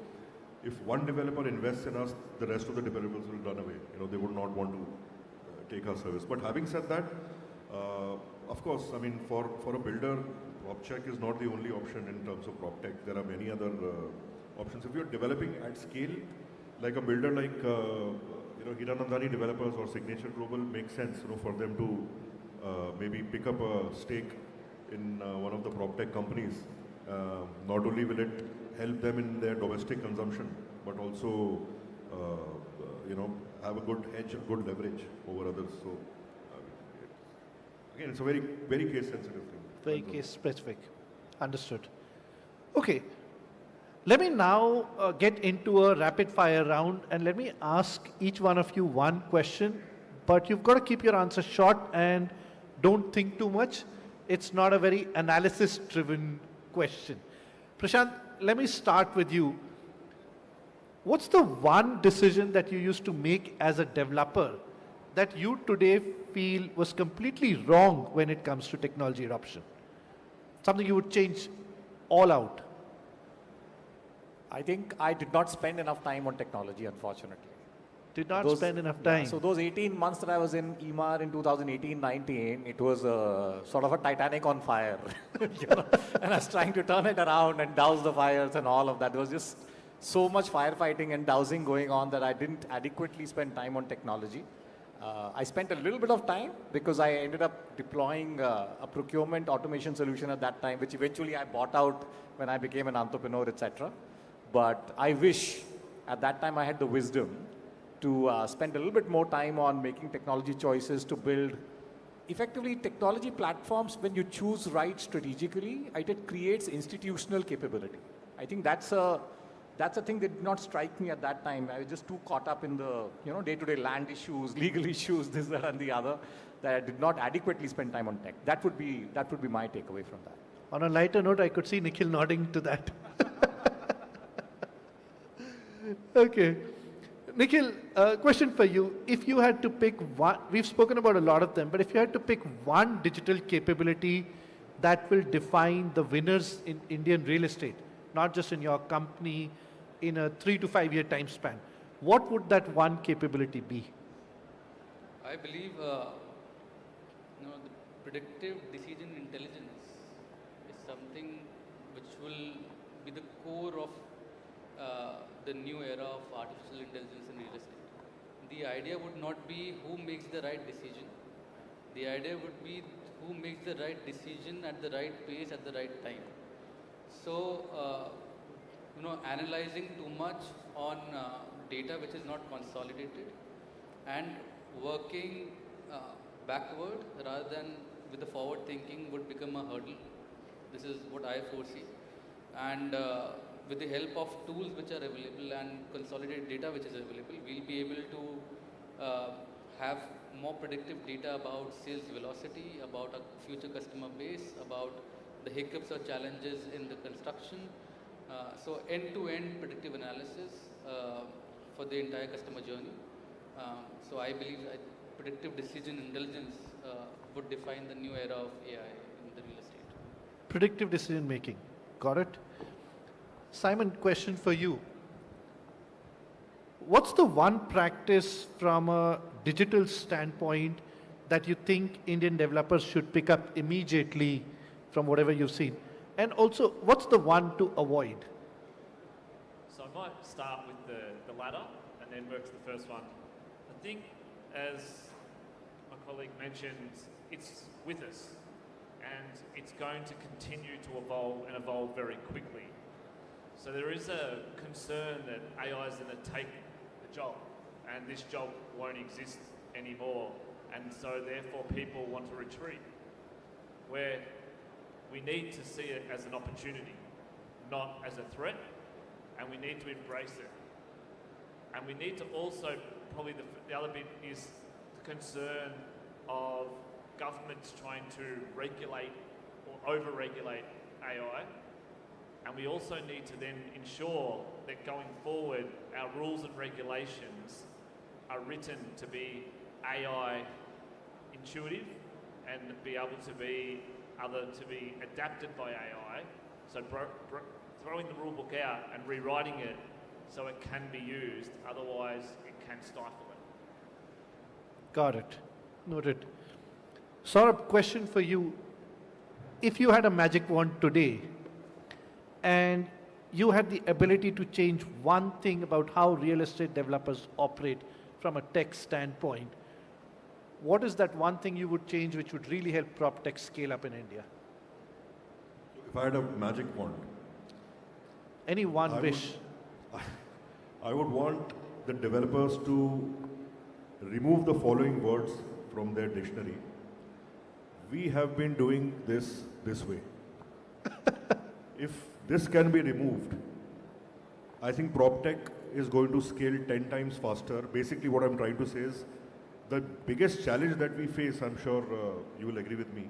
if one developer invests in us, the rest of the developers will run away. They would not want to take our service. But having said that, of course, for a builder, PropCheck is not the only option in terms of PropTech. There are many other options. If you're developing at scale, like a builder like Hiranandani developers or Signature Global, makes sense for them to maybe pick up a stake in one of the PropTech companies. Not only will it help them in their domestic consumption, but also have a good hedge, a good leverage over others. So again, it's a very, very case sensitive thing. Very case specific. Understood. Okay. Let me now get into a rapid fire round, and let me ask each one of you one question, but you've got to keep your answer short and don't think too much. It's not a very analysis driven question. Prashant, let me start with you. What's the one decision that you used to make as a developer that you today feel was completely wrong when it comes to technology adoption? Something you would change all out? I think I did not spend enough time on technology, unfortunately. Did not spend enough time. So those 18 months that I was in EMAR in 2018-19, it was sort of a Titanic on fire. And I was trying to turn it around and douse the fires and all of that. There was just so much firefighting and dousing going on that I didn't adequately spend time on technology. I spent a little bit of time because I ended up deploying a procurement automation solution at that time, which eventually I bought out when I became an entrepreneur, etc. But I wish at that time I had the wisdom to spend a little bit more time on making technology choices to build effectively technology platforms. When you choose right strategically, it creates institutional capability. I think that's a thing that did not strike me at that time. I was just too caught up in the day-to-day land issues, legal issues, this, that, and the other, that I did not adequately spend time on tech. That would be my takeaway from that. On a lighter note, I could see Nikhil nodding to that. Okay. Nikhil, question for you. If you had to pick one, we've spoken about a lot of them, but if you had to pick one digital capability that will define the winners in Indian real estate, not just in your company, in a 3 to 5 year time span, what would that one capability be? I believe the predictive decision intelligence is something which will be the core of the new era of artificial intelligence in real estate. The idea would not be who makes the right decision. The idea would be who makes the right decision at the right pace at the right time. So, analyzing too much on data which is not consolidated and working backward rather than with the forward thinking would become a hurdle. This is what I foresee. And with the help of tools which are available and consolidated data which is available, we'll be able to have more predictive data about sales velocity, about our future customer base, about the hiccups or challenges in the construction. So end-to-end predictive analysis for the entire customer journey. So I believe that predictive decision intelligence would define the new era of AI in the real estate. Predictive decision making. Got it? Simon, question for you. What's the one practice from a digital standpoint that you think Indian developers should pick up immediately from whatever you've seen? And also, what's the one to avoid? So I might start with the latter and then work to the first one. I think, as my colleague mentioned, it's with us and it's going to continue to evolve and evolve very quickly. So there is a concern that AI is going to take the job and this job won't exist anymore, and so therefore people want to retreat, where we need to see it as an opportunity, not as a threat, and we need to embrace it. And we need to also, probably the other bit is the concern of governments trying to regulate or over-regulate AI. And we also need to then ensure that going forward, our rules and regulations are written to be AI intuitive and be able to be adapted by AI. So throwing the rule book out and rewriting it so it can be used, otherwise it can stifle it. Got it. Noted. Saurabh, question for you. If you had a magic wand today and you had the ability to change one thing about how real estate developers operate from a tech standpoint, what is that one thing you would change which would really help prop tech scale up in India? If I had a magic wand, any one wish. I would want the developers to remove the following words from their dictionary. We have been doing this way. If this can be removed, I think PropTech is going to scale 10 times faster. Basically what I'm trying to say is the biggest challenge that we face, I'm sure you will agree with me,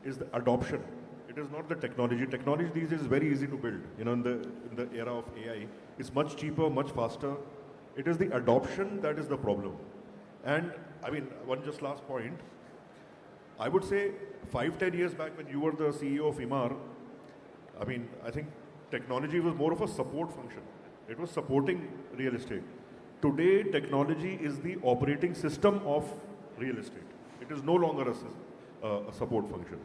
is the adoption. It is not the technology. Technology these days is very easy to build. You know, in the era of AI, it's much cheaper, much faster. It is the adoption that is the problem. And I mean, one just last point. I would say 5-10 years back when you were the CEO of Emaar, I mean, I think technology was more of a support function. It was supporting real estate. Today, technology is the operating system of real estate. It is no longer a support function.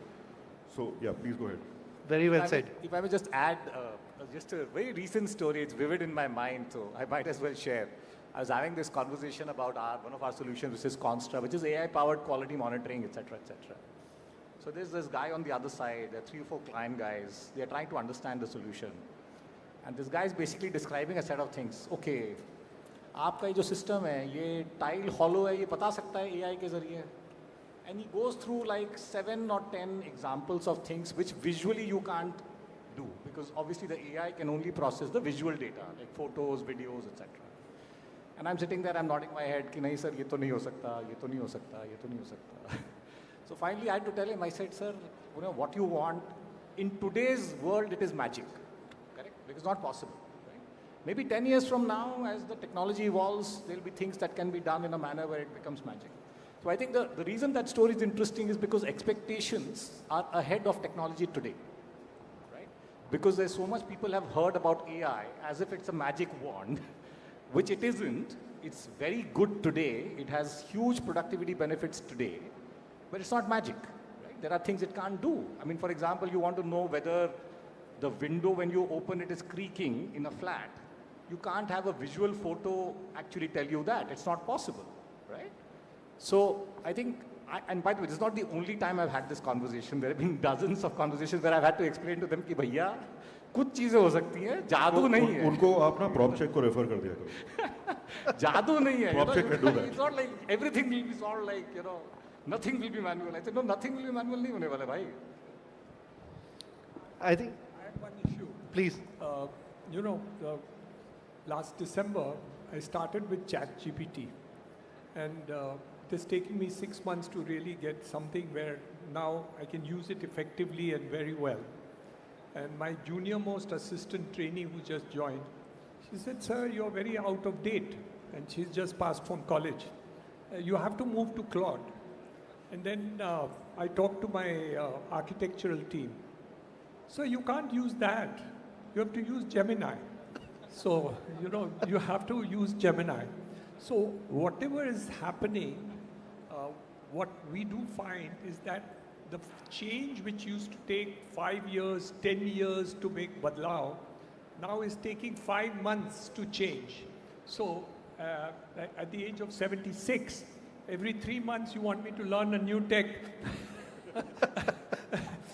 So, yeah, please go ahead. Very well said. If I may just add just a very recent story, it's vivid in my mind, so I might as well share. I was having this conversation about one of our solutions, which is Constra, which is AI-powered quality monitoring, etc., etc. So there's this guy on the other side, there are 3 or 4 client guys, they're trying to understand the solution. And this guy is basically describing a set of things. Okay, आपका ये जो system है, ये tile hollow है, ये बता सकता है AI के ज़रिए. And he goes through like 7 or 10 examples of things which visually you can't do, because obviously the AI can only process the visual data, like photos, videos, etc. And I'm sitting there, I'm nodding my head, कि नहीं sir, ये तो नहीं हो सकता, ये तो नहीं हो सकता, ये तो नहीं हो सकता. So finally I had to tell him, I said, sir, you know, what you want, in today's world it is magic, correct? Because it's not possible. Right? Maybe 10 years from now, as the technology evolves, there'll be things that can be done in a manner where it becomes magic. So I think the reason that story is interesting is because expectations are ahead of technology today, right? Because there's so much people have heard about AI as if it's a magic wand, which it isn't. It's very good today. It has huge productivity benefits today, but it's not magic, right? There are things it can't do. I mean, for example, you want to know whether the window when you open it is creaking in a flat. You can't have a visual photo actually tell you that. It's not possible, right? So I think, and by the way, this is not the only time I've had this conversation. There have been dozens of conversations where I've had to explain to them कि भैया कुछ चीजें हो सकती हैं, जादू नहीं है. उनको आप ना PropCheck को रेफर कर दिया करो. जादू नहीं है. PropCheck can do that. It's not like everything will be solved like, you know, nothing will be manual. I said, no, nothing will be manual नहीं होने वाला भाई. I think. I had one issue. Please. You know, last December, I started with ChatGPT. And It has taken me 6 months to really get something where now I can use it effectively and very well. And my junior most assistant trainee who just joined, she said, "Sir, you're very out of date." And she's just passed from college. You have to move to Claude. And then I talked to my architectural team. So you can't use that. You have to use Gemini. So, you know, you have to use Gemini. So whatever is happening, what we do find is that the change which used to take 5 years, 10 years to make badlao, now is taking 5 months to change. So at the age of 76, every 3 months you want me to learn a new tech.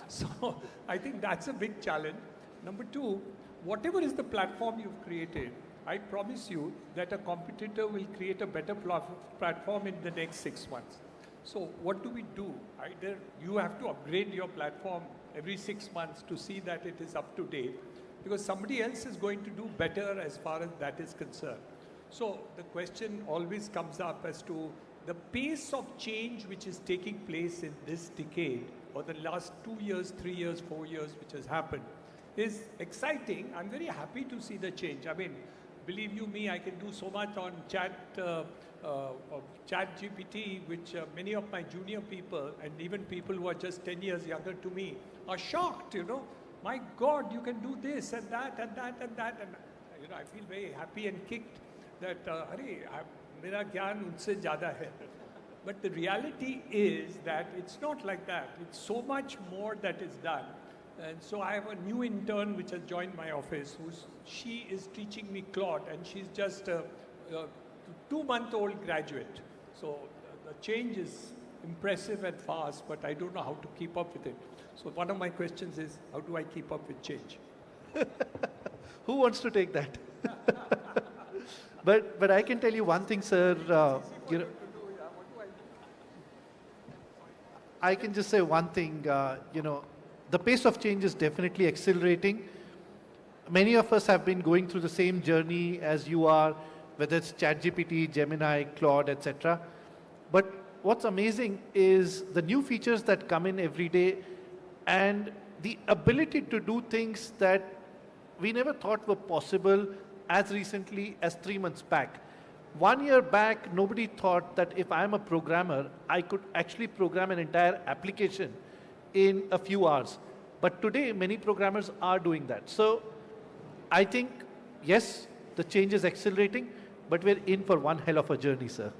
So I think that's a big challenge. Number two, whatever is the platform you've created, I promise you that a competitor will create a better platform in the next 6 months. So what do we do? Either you have to upgrade your platform every 6 months to see that it is up to date, because somebody else is going to do better as far as that is concerned. So the question always comes up as to the pace of change which is taking place in this decade, or the last 2 years, 3 years, 4 years, which has happened, is exciting. I'm very happy to see the change. I mean, believe you me, I can do so much on ChatGPT, which many of my junior people and even people who are just 10 years younger to me are shocked, you know. My God, you can do this and that and that and that. And, you know, I feel very happy and kicked that, mera gyan unse zyada hai. But the reality is that it's not like that. It's so much more that is done. And so I have a new intern which has joined my office. She is teaching me Claude, and she's just a 2-month-old graduate. So the change is impressive and fast, but I don't know how to keep up with it. So one of my questions is, how do I keep up with change? Who wants to take that? But I can tell you one thing, sir. You know, I can just say one thing. You know, the pace of change is definitely accelerating. Many of us have been going through the same journey as you are, whether it's ChatGPT, Gemini, Claude, etc. But what's amazing is the new features that come in every day and the ability to do things that we never thought were possible as recently as 3 months back. 1 year back, nobody thought that if I'm a programmer, I could actually program an entire application in a few hours. But today, many programmers are doing that. So I think, yes, the change is accelerating, but we're in for one hell of a journey, sir.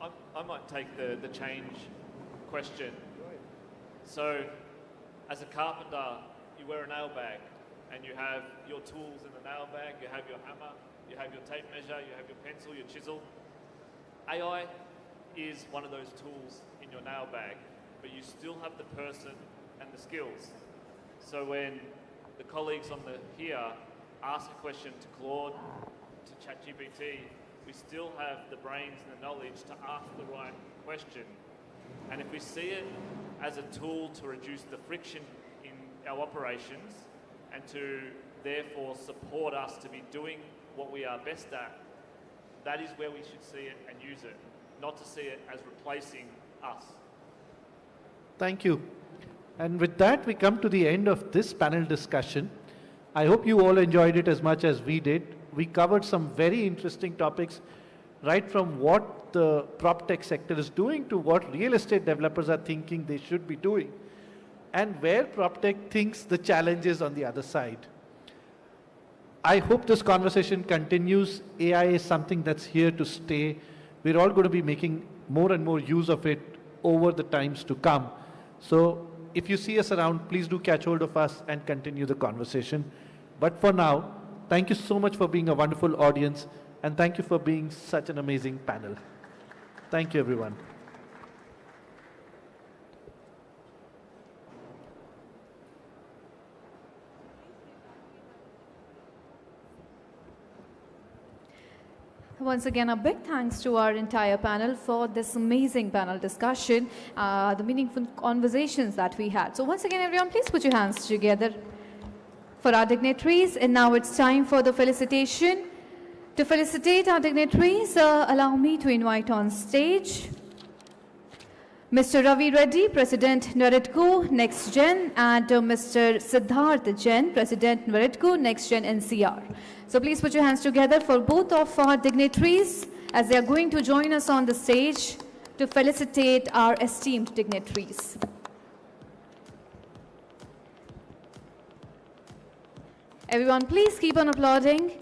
I might take the change question. So, as a carpenter, you wear a nail bag and you have your tools in the nail bag, you have your hammer, you have your tape measure, you have your pencil, your chisel. AI is one of those tools in your nail bag, but you still have the person and the skills. So when the colleagues on here ask a question to Claude, to ChatGPT, we still have the brains and the knowledge to ask the right question. And if we see it as a tool to reduce the friction in our operations and to therefore support us to be doing what we are best at, that is where we should see it and use it, not to see it as replacing us. Thank you. And with that, we come to the end of this panel discussion. I hope you all enjoyed it as much as we did. We covered some very interesting topics, right from what the prop tech sector is doing to what real estate developers are thinking they should be doing, and where prop tech thinks the challenge is on the other side. I hope this conversation continues. AI is something that's here to stay. We're all going to be making more and more use of it over the times to come. So if you see us around, please do catch hold of us and continue the conversation. But for now, thank you so much for being a wonderful audience, and thank you for being such an amazing panel. Thank you, everyone. Once again, a big thanks to our entire panel for this amazing panel discussion, the meaningful conversations that we had. So once again, everyone, please put your hands together for our dignitaries. And now it's time for the felicitation. To felicitate our dignitaries, allow me to invite on stage Mr. Ravi Reddy, President NAREDCO NextGen, and Mr. Siddharth Jain, President NAREDCO NextGen NCR. So please put your hands together for both of our dignitaries as they are going to join us on the stage to felicitate our esteemed dignitaries. Everyone, please keep on applauding.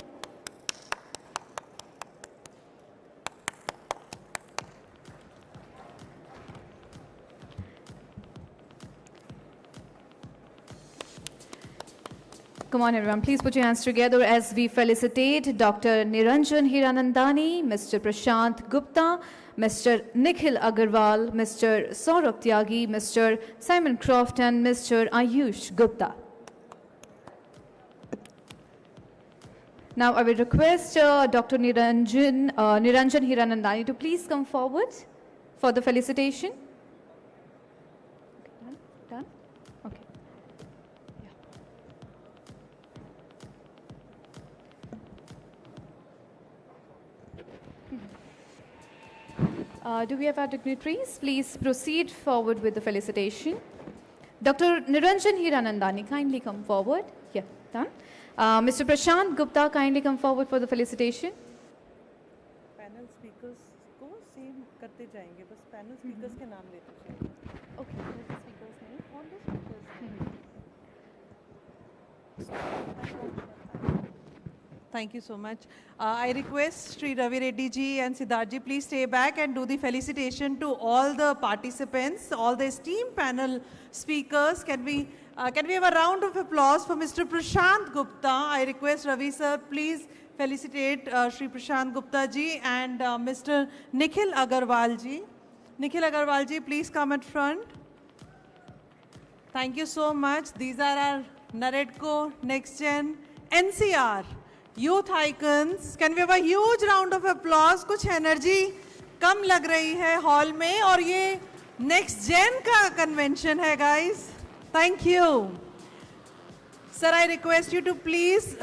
Come on, everyone, please put your hands together as we felicitate Dr. Niranjan Hiranandani, Mr. Prashant Gupta, Mr. Nikhil Agarwal, Mr. Saurabh Tyagi, Mr. Simon Croft, and Mr. Ayush Gupta. Now, I will request Dr. Niranjan Hiranandani to please come forward for the felicitation. Okay, done? Okay. Do we have our dignitaries? Please proceed forward with the felicitation. Dr. Niranjan Hiranandani, kindly come forward. Yeah, done. Mr. Prashant Gupta, kindly come forward for the felicitation. Panel speakers को same करते जाएंगे, बस panel speakers के नाम लेते जाएंगे. Okay, the speakers name. All the speakers. Thank you so much. I request Sri Ravi Reddy ji and Siddharth ji, please stay back and do the felicitation to all the participants, all the esteemed panel speakers. Can we have a round of applause for Mr. Prashant Gupta? I request Ravi sir, please felicitate Sri Prashant Gupta ji and Mr. Nikhil Agarwal ji. Nikhil Agarwal ji, please come at front. Thank you so much. These are our NAREDCO NextGen NCR Youth Icons. Can we have a huge round of applause? कुछ energy कम लग रही है hall में और ये NextGen का convention है guys. Thank you. Sir, I request you to please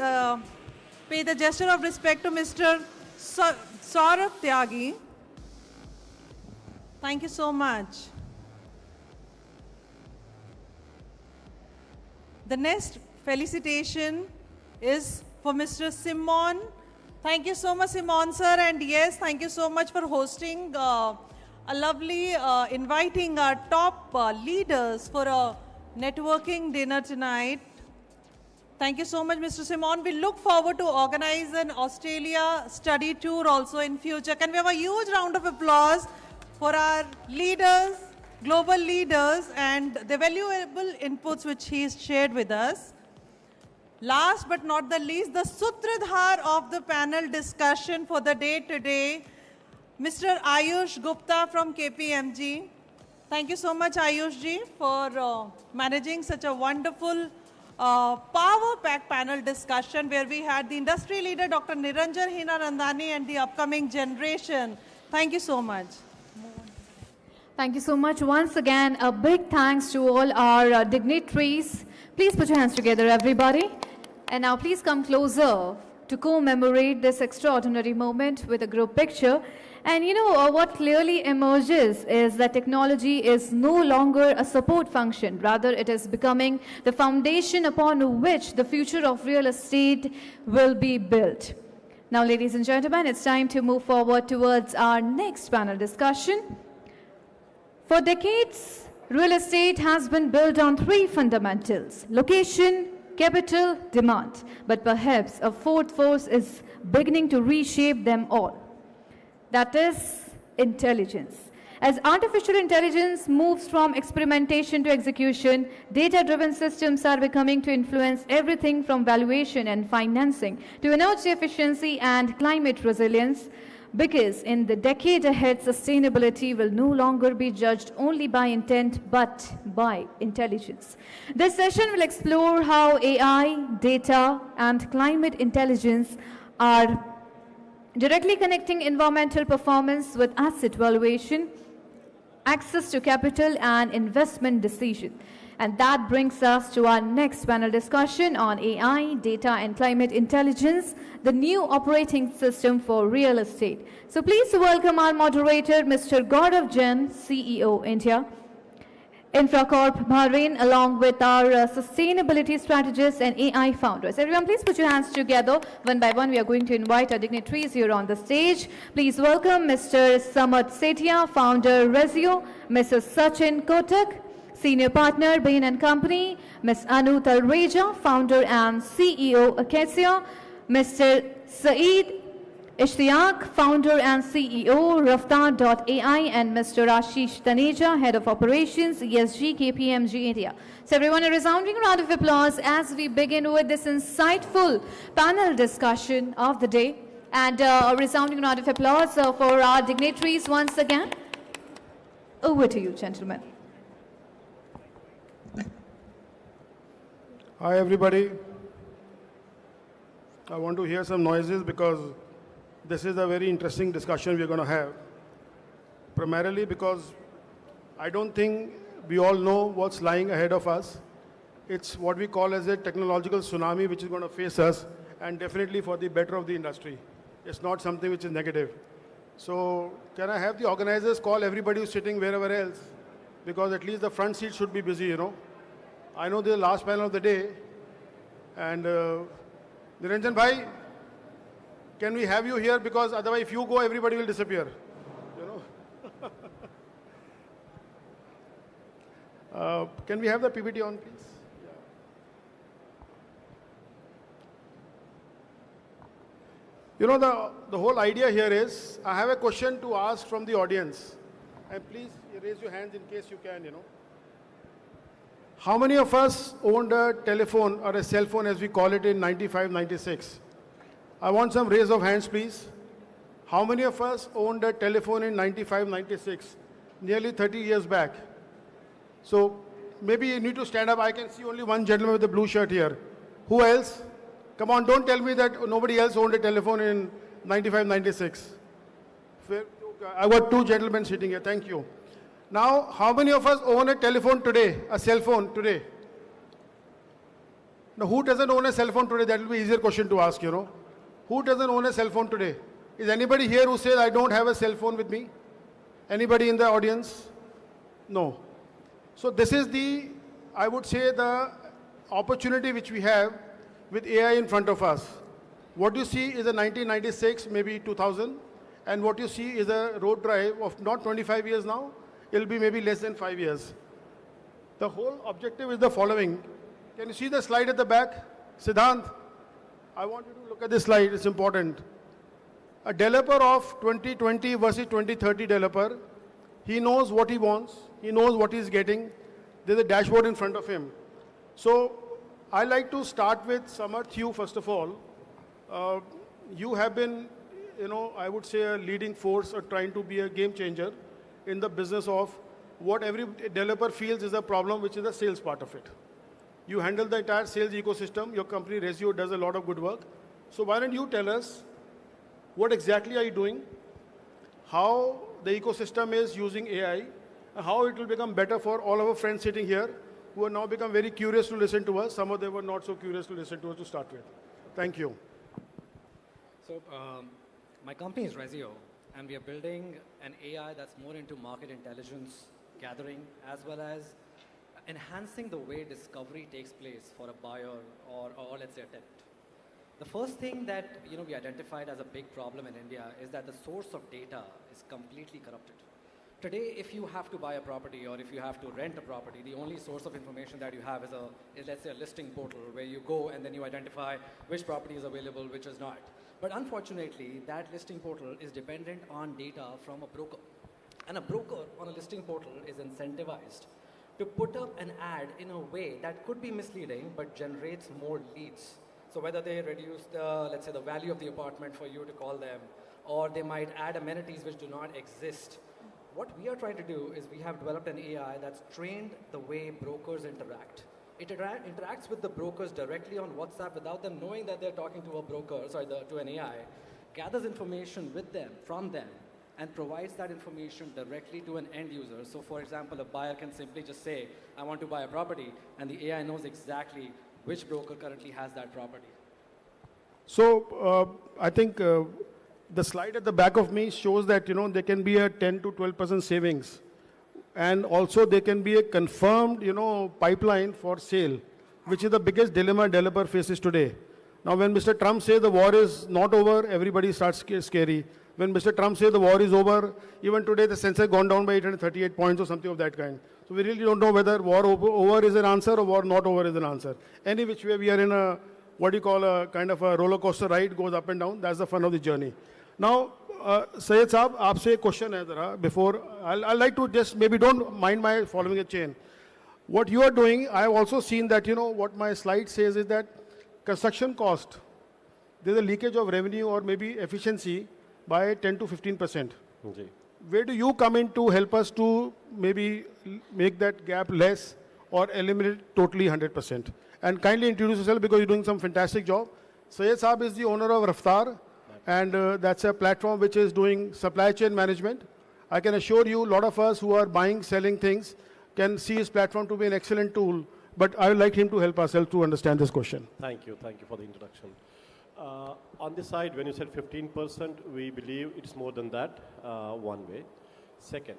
pay the gesture of respect to Mr. Saurabh Tyagi. Thank you so much. The next felicitation is for Mr. Simon. Thank you so much, Simon sir, and yes, thank you so much for hosting a lovely, inviting our top leaders for a networking dinner tonight. Thank you so much, Mr. Simon. We look forward to organize an Australia study tour also in future. Can we have a huge round of applause for our leaders, global leaders, and the valuable inputs which he's shared with us. Last but not the least, the Sutradhar of the panel discussion for the day today, Mr. Ayush Gupta from KPMG. Thank you so much, Ayush ji, for managing such a wonderful, power-packed panel discussion where we had the industry leader, Dr. Niranjan Hiranandani, and the upcoming generation. Thank you so much. Thank you so much. Once again, a big thanks to all our dignitaries. Please put your hands together, everybody. And now please come closer to commemorate this extraordinary moment with a group picture. And you know, what clearly emerges is that technology is no longer a support function. Rather, it is becoming the foundation upon which the future of real estate will be built. Now, ladies and gentlemen, it's time to move forward towards our next panel discussion. For decades, real estate has been built on three fundamentals: location, capital, demand. But perhaps a fourth force is beginning to reshape them all. That is intelligence. As artificial intelligence moves from experimentation to execution, data-driven systems are becoming to influence everything from valuation and financing to energy efficiency and climate resilience. Because in the decade ahead, sustainability will no longer be judged only by intent, but by intelligence. This session will explore how AI, data, and climate intelligence are directly connecting environmental performance with asset valuation, access to capital, and investment decision. And that brings us to our next panel discussion on AI, data and climate intelligence, the new operating system for real estate. So please welcome our moderator, Mr. Gaurav Jain, CEO, India, Infracorp Bahrain, along with our sustainability strategists and AI founders. Everyone, please put your hands together. One by one, we are going to invite our dignitaries here on the stage. Please welcome Mr. Samad Setia, founder, Rezio, Mrs. Sachin Kotak, Senior Partner, Bain & Company, Ms. Anu Talreja, Founder and CEO, Acacia, Mr. Saeed Ishtiaq, Founder and CEO, Raftar.ai, and Mr. Ashish Taneja, Head of Operations, ESG, KPMG India. So everyone, a resounding round of applause as we begin with this insightful panel discussion of the day. And a resounding round of applause for our dignitaries once again. Over to you, gentlemen. Hi everybody. I want to hear some noises because this is a very interesting discussion we're going to have. Primarily because I don't think we all know what's lying ahead of us. It's what we call as a technological tsunami which is going to face us, and definitely for the better of the industry. It's not something which is negative. So can I have the organizers call everybody who's sitting wherever else, because at least the front seat should be busy, you know. I know this is the last panel of the day, and Niranjan Bhai, can we have you here, because otherwise if you go, everybody will disappear, you know. Can we have the PPT on, please? Yeah. You know, the whole idea here is, I have a question to ask from the audience, and please raise your hands in case you can, you know. How many of us owned a telephone or a cell phone as we call it in 95, 96? I want some raise of hands, please. How many of us owned a telephone in 95, 96? Nearly 30 years back. So maybe you need to stand up. I can see only one gentleman with a blue shirt here. Who else? Come on, don't tell me that nobody else owned a telephone in 95, 96. I got two gentlemen sitting here. Thank you. Now, how many of us own a telephone today, a cell phone today? Now, who doesn't own a cell phone today? That will be an easier question to ask, you know. Who doesn't own a cell phone today? Is anybody here who says, I don't have a cell phone with me? Anybody in the audience? No. So this is the, I would say, the opportunity which we have with AI in front of us. What you see is a 1996, maybe 2000, and what you see is a road drive of not 25 years now, it'll be maybe less than 5 years. The whole objective is the following. Can you see the slide at the back? Siddhant, I want you to look at this slide, it's important. A developer of 2020 versus 2030 developer, he knows what he wants, he knows what he's getting. There's a dashboard in front of him. So I like to start with Samarth, you first of all. You have been, you know, I would say a leading force or trying to be a game changer in the business of what every developer feels is a problem, which is the sales part of it. You handle the entire sales ecosystem. Your company, Rezio, does a lot of good work. So why don't you tell us what exactly are you doing, how the ecosystem is using AI, and how it will become better for all our friends sitting here who have now become very curious to listen to us. Some of them were not so curious to listen to us to start with. Thank you. So my company is Rezio, and we are building an AI that's more into market intelligence gathering, as well as enhancing the way discovery takes place for a buyer or let's say a tenant. The first thing that we identified as a big problem in India is that the source of data is completely corrupted. Today, if you have to buy a property or if you have to rent a property, the only source of information that you have is let's say a listing portal where you go and then you identify which property is available, which is not. But unfortunately, that listing portal is dependent on data from a broker. And a broker on a listing portal is incentivized to put up an ad in a way that could be misleading but generates more leads. So whether they reduce the, let's say, the value of the apartment for you to call them, or they might add amenities which do not exist. What we are trying to do is we have developed an AI that's trained the way brokers interact. It interacts with the brokers directly on WhatsApp without them knowing that they're talking to a broker, to an AI, gathers information with them, from them, and provides that information directly to an end user. So for example, a buyer can simply just say, I want to buy a property, and the AI knows exactly which broker currently has that property. So I think the slide at the back of me shows that, there can be a 10 to 12% savings. And also there can be a confirmed, pipeline for sale, which is the biggest dilemma developer faces today. Now, when Mr. Trump says the war is not over, everybody starts scary. When Mr. Trump says the war is over, even today the Sensex gone down by 838 points or something of that kind. So we really don't know whether war over is an answer or war not over is an answer. Any which way we are in a, what do you call, a kind of a roller coaster ride, goes up and down. That's the fun of the journey. Now, Syed Saab, aapse ek question hai zara, before, I'd like to just, maybe don't mind my following a chain. What you are doing, I have also seen that, what my slide says is that construction cost, there's a leakage of revenue or maybe efficiency by 10 to 15%. Okay. Where do you come in to help us to maybe make that gap less or eliminate totally 100%? And kindly introduce yourself because you're doing some fantastic job. Syed Saab is the owner of Raftar, and that's a platform which is doing supply chain management. I can assure you, a lot of us who are buying, selling things can see his platform to be an excellent tool, but I would like him to help ourselves to understand this question. Thank you for the introduction. On this side, when you said 15%, we believe it's more than that, one way. Second,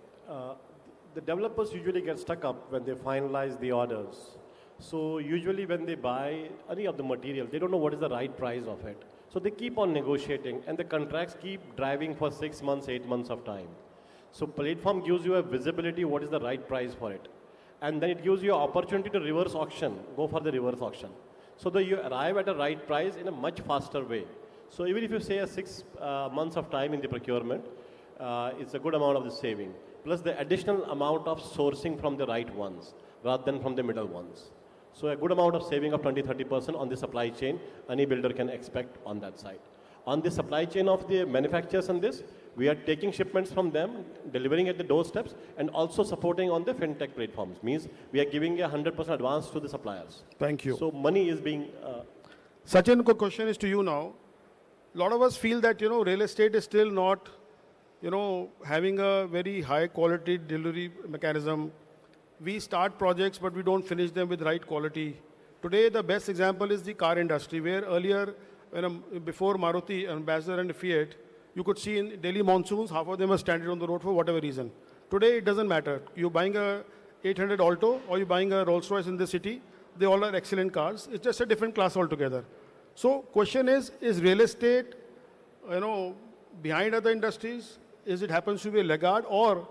the developers usually get stuck up when they finalize the orders. So usually when they buy any of the material, they don't know what is the right price of it. So they keep on negotiating, and the contracts keep driving for 6 months, 8 months of time. So platform gives you a visibility what is the right price for it. And then it gives you an opportunity to reverse auction, go for the reverse auction. So that you arrive at a right price in a much faster way. So even if you say a 6 months of time in the procurement, it's a good amount of the saving. Plus the additional amount of sourcing from the right ones, rather than from the middle ones. So a good amount of saving of 20-30% on the supply chain, any builder can expect on that side. On the supply chain of the manufacturers on this, we are taking shipments from them, delivering at the doorsteps, and also supporting on the fintech platforms. Means we are giving a 100% advance to the suppliers. Thank you. So money is being... Sachin, the question is to you now. A lot of us feel that, real estate is still not, having a very high quality delivery mechanism. We start projects, but we don't finish them with right quality. Today, the best example is the car industry, where earlier, before Maruti, Ambassador and Fiat, you could see in Delhi monsoons, half of them are stranded on the road for whatever reason. Today, it doesn't matter. You're buying a 800 Alto or you're buying a Rolls Royce in the city, they all are excellent cars. It's just a different class altogether. So, question is real estate, behind other industries? Is it happens to be a laggard? Or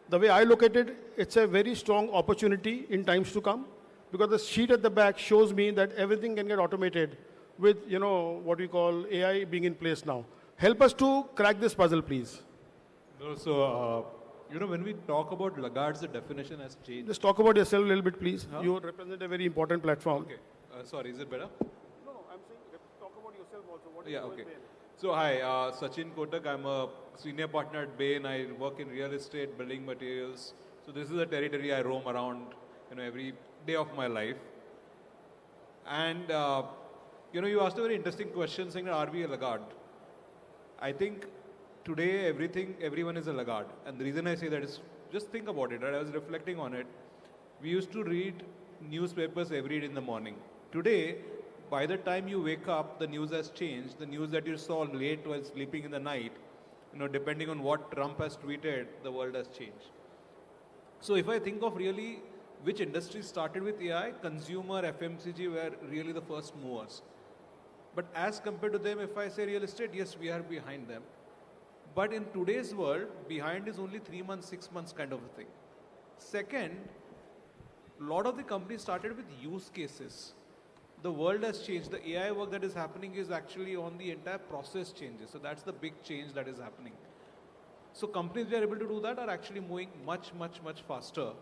the way I look at it, it's a very strong opportunity in times to come, because the sheet at the back shows me that everything can get automated with, what we call AI being in place now. Help us to crack this puzzle, please. No, so, when we talk about laggards, the definition has changed. Just talk about yourself a little bit, please. Huh? You represent a very important platform. Okay. Sorry, is it better? No, I'm saying talk about yourself also. What Yeah, okay. So, hi, Sachin Kotak. I'm a senior partner at Bain. I work in real estate, building materials. So, this is a territory I roam around, every day of my life. And, you asked a very interesting question saying, are we a laggard? I think today everyone is a laggard. And the reason I say that is, just think about it, right? I was reflecting on it. We used to read newspapers every day in the morning. Today, by the time you wake up, the news has changed. The news that you saw late while sleeping in the night, depending on what Trump has tweeted, the world has changed. So if I think of really which industries started with AI, consumer, FMCG were really the first movers. But as compared to them, if I say real estate, yes, we are behind them. But in today's world, behind is only 3 months, 6 months kind of a thing. Second, a lot of the companies started with use cases. The world has changed. The AI work that is happening is actually on the entire process changes. So that's the big change that is happening. So companies that are able to do that are actually moving much, much, much faster.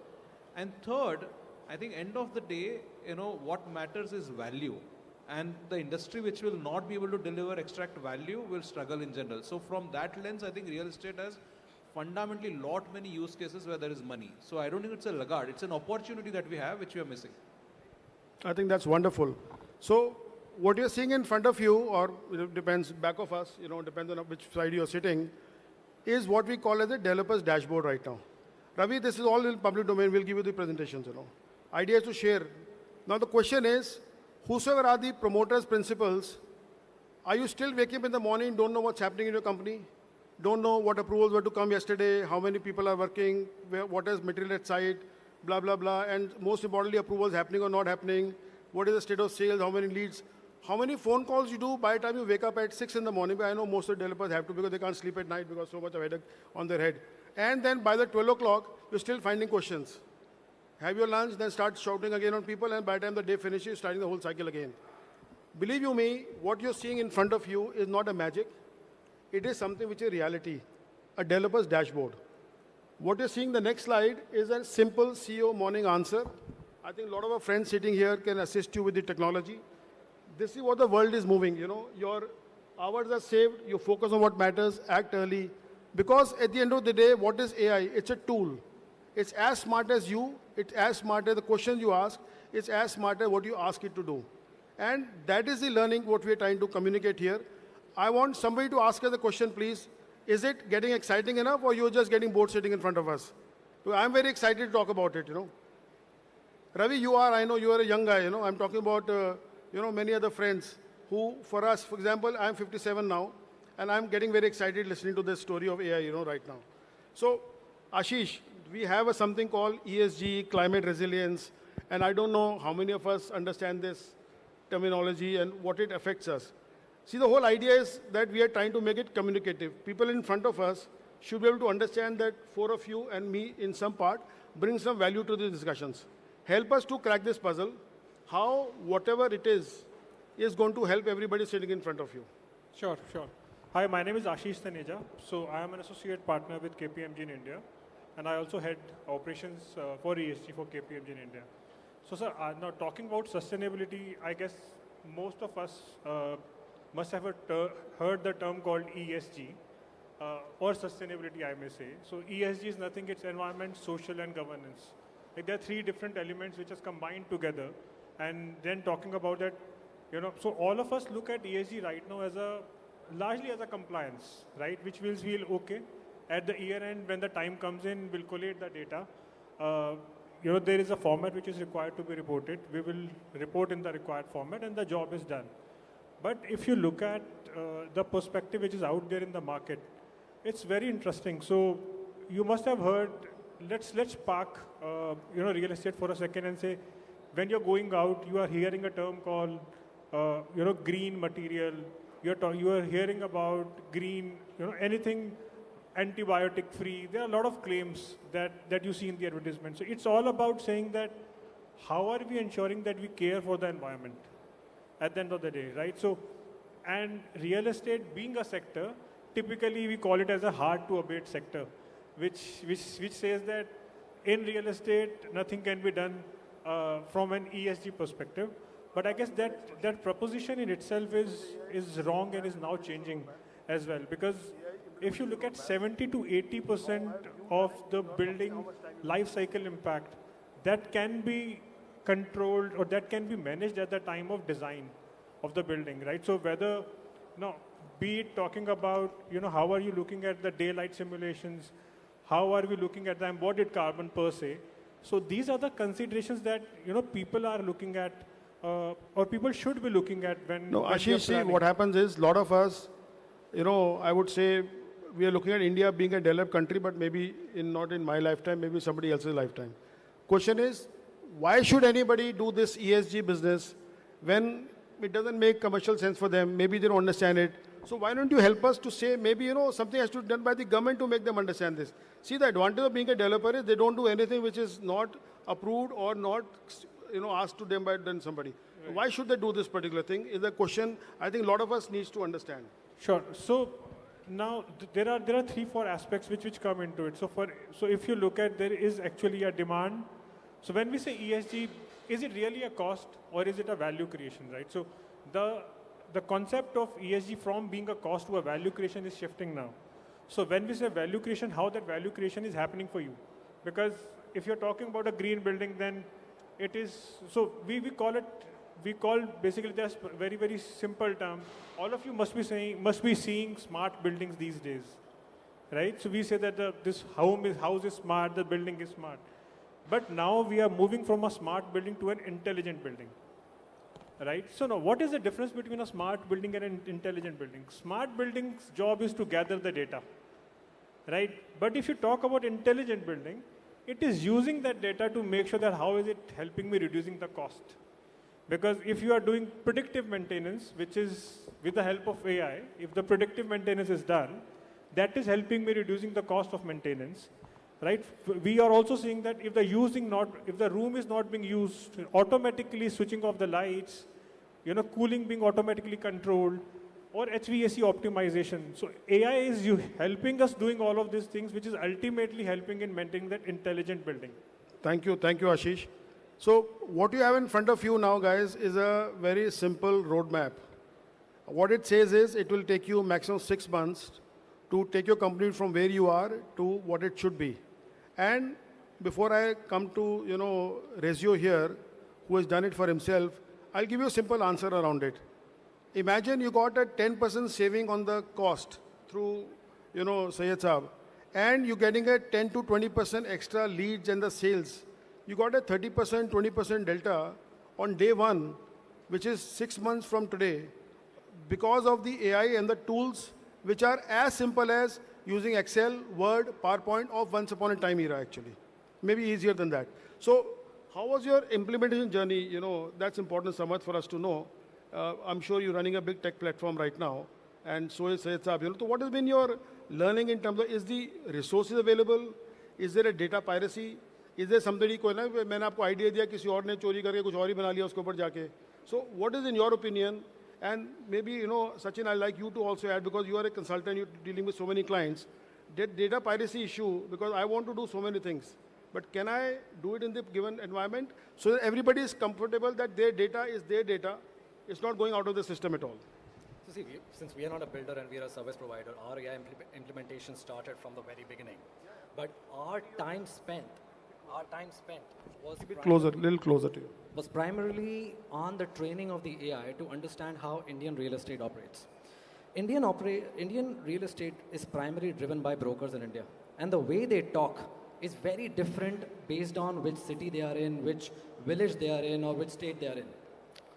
And third, I think end of the day, what matters is value. And the industry which will not be able to deliver, extract value will struggle in general. So from that lens, I think real estate has fundamentally many use cases where there is money. So I don't think it's a laggard. It's an opportunity that we have, which we are missing. I think that's wonderful. So what you're seeing in front of you, or it depends back of us, depends on which side you're sitting, is what we call as a developer's dashboard right now. Ravi, this is all in public domain. We'll give you the presentations, Idea is to share. Now the question is, whosoever are the promoters, principals, are you still waking up in the morning, don't know what's happening in your company? Don't know what approvals were to come yesterday, how many people are working, what is material at site, blah, blah, blah, and most importantly, approvals happening or not happening, what is the state of sales, how many leads, how many phone calls you do by the time you wake up at 6 in the morning. But I know most of the developers have to because they can't sleep at night because so much of headache on their head. And then by the 12 o'clock, you're still finding questions. Have your lunch, then start shouting again on people, and by the time the day finishes, you're starting the whole cycle again. Believe you me, what you're seeing in front of you is not a magic. It is something which is reality, a developer's dashboard. What you're seeing the next slide is a simple CEO morning answer. I think a lot of our friends sitting here can assist you with the technology. This is what the world is moving, Your hours are saved, you focus on what matters, act early. Because at the end of the day, what is AI? It's a tool. It's as smart as you, it's as smart as the questions you ask, it's as smart as what you ask it to do. And that is the learning what we are trying to communicate here. I want somebody to ask us a question, please. Is it getting exciting enough or you're just getting bored sitting in front of us? So I'm very excited to talk about it, Ravi, I know you are a young guy, I'm talking about, many other friends who, for us, for example, I'm 57 now, and I'm getting very excited listening to this story of AI, right now. So, Ashish, we have something called ESG, climate resilience, and I don't know how many of us understand this terminology and what it affects us. See, the whole idea is that we are trying to make it communicative. People in front of us should be able to understand that 4 of you and me, in some part, bring some value to the discussions. Help us to crack this puzzle, how whatever it is going to help everybody sitting in front of you. Sure. Hi, my name is Ashish Taneja. So I am an associate partner with KPMG in India, and I also head operations for ESG for KPMG in India. So, sir, now talking about sustainability, I guess most of us must have heard the term called ESG, or sustainability, I may say. So ESG is nothing, it's environment, social, and governance. Like there are 3 different elements which is combined together. And then talking about that, so all of us look at ESG right now as largely as a compliance, right? Which will feel okay. At the year end, when the time comes in, we'll collate the data. There is a format which is required to be reported. We will report in the required format and the job is done. But if you look at the perspective which is out there in the market, it's very interesting. So you must have heard, let's park real estate for a second and say, when you're going out, you are hearing a term called green material. You are hearing about green, anything antibiotic free. There are a lot of claims that you see in the advertisement. So it's all about saying that how are we ensuring that we care for the environment at the end of the day, right? So, and real estate being a sector, typically we call it as a hard to abate sector, which says that in real estate, nothing can be done from an ESG perspective. But I guess that proposition in itself is wrong and is now changing as well. Because if you look at 70 to 80% of the building life cycle impact, that can be controlled or that can be managed at the time of design of the building, right? So whether, be it talking about, how are you looking at the daylight simulations, how are we looking at the embodied carbon per se. So these are the considerations that, people are looking at or people should be looking at when Ashish, see, what happens is, a lot of us, I would say, we are looking at India being a developed country, but maybe not in my lifetime, maybe somebody else's lifetime. Question is, why should anybody do this ESG business when it doesn't make commercial sense for them? Maybe they don't understand it. So why don't you help us to say, maybe, something has to be done by the government to make them understand this. See, the advantage of being a developer is they don't do anything which is not approved or not, asked to them by somebody. Right. Why should they do this particular thing is a question I think a lot of us needs to understand. Sure. So now there are 3-4 aspects which come into it. So if you look at, there is actually a demand. So when we say ESG, is it really a cost or is it a value creation, right? So the concept of ESG from being a cost to a value creation is shifting now. So when we say value creation, how that value creation is happening for you? Because if you're talking about a green building, then it is, so we call basically that's very, very simple term. All of you must be seeing smart buildings these days. right? So we say that this house is smart, the building is smart. But now we are moving from a smart building to an intelligent building, right? So now what is the difference between a smart building and an intelligent building? Smart building's job is to gather the data, right? But if you talk about intelligent building, it is using that data to make sure that how is it helping me reducing the cost. Because if you are doing predictive maintenance, which is with the help of AI, if the predictive maintenance is done, that is helping me reducing the cost of maintenance, right? We are also seeing that if the room is not being used, automatically switching off the lights, cooling being automatically controlled, or HVAC optimization. So AI is helping us doing all of these things, which is ultimately helping in maintaining that intelligent building. Thank you, Ashish. So what you have in front of you now, guys, is a very simple roadmap. What it says is it will take you maximum 6 months to take your company from where you are to what it should be. And before I come to, Rezio here, who has done it for himself, I'll give you a simple answer around it. Imagine you got a 10% saving on the cost through, Sayed Saab, and you're getting a 10 to 20% extra leads and the sales. You got a 30%, 20% delta on day one, which is 6 months from today, because of the AI and the tools which are as simple as using Excel, Word, PowerPoint of once upon a time era, actually. Maybe easier than that. So how was your implementation journey? That's important, Samad, for us to know. I'm sure you're running a big tech platform right now, and so is Sayed Saab. So what has been your learning in terms of, is the resources available? Is there a data piracy? Is there somebody को ना मैंने आपको idea दिया किसी और ने चोरी करके कुछ और ही बना लिया उसके ऊपर जाके? So what is in your opinion? And maybe Sachin, I'd like you to also add, because you are a consultant, you're dealing with so many clients. Data piracy issue, because I want to do so many things. But can I do it in the given environment so that everybody is comfortable that their data is their data? It's not going out of the system at all. So see, since we are not a builder and we are a service provider, our AI implementation started from the very beginning. But our time spent was Little closer to you. Was primarily on the training of the AI to understand how Indian real estate operates. Indian real estate is primarily driven by brokers in India. And the way they talk is very different based on which city they are in, which village they are in, or which state they are in.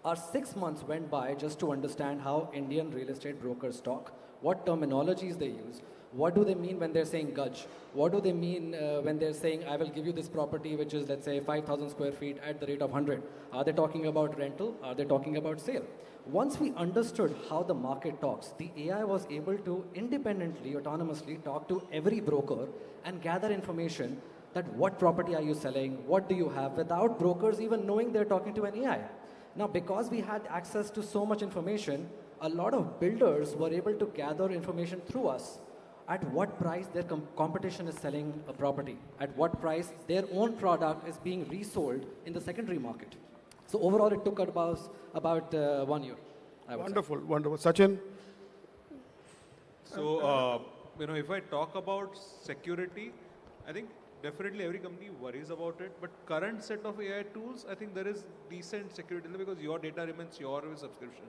Our 6 months went by just to understand how Indian real estate brokers talk, what terminologies they use, what do they mean when they're saying gaj, what do they mean when they're saying I will give you this property which is, let's say, 5,000 square feet at the rate of 100. Are they talking about rental? Are they talking about sale? Once we understood how the market talks, the AI was able to independently, autonomously talk to every broker and gather information that what property are you selling, what do you have, without brokers even knowing they're talking to an AI. Now, because we had access to so much information, a lot of builders were able to gather information through us. At what price their competition is selling a property, at what price their own product is being resold in the secondary market. So overall, it took about 1 year. Wonderful, wonderful. Sachin? So, if I talk about security, I think definitely every company worries about it, but current set of AI tools, I think there is decent security because your data remains your with subscription.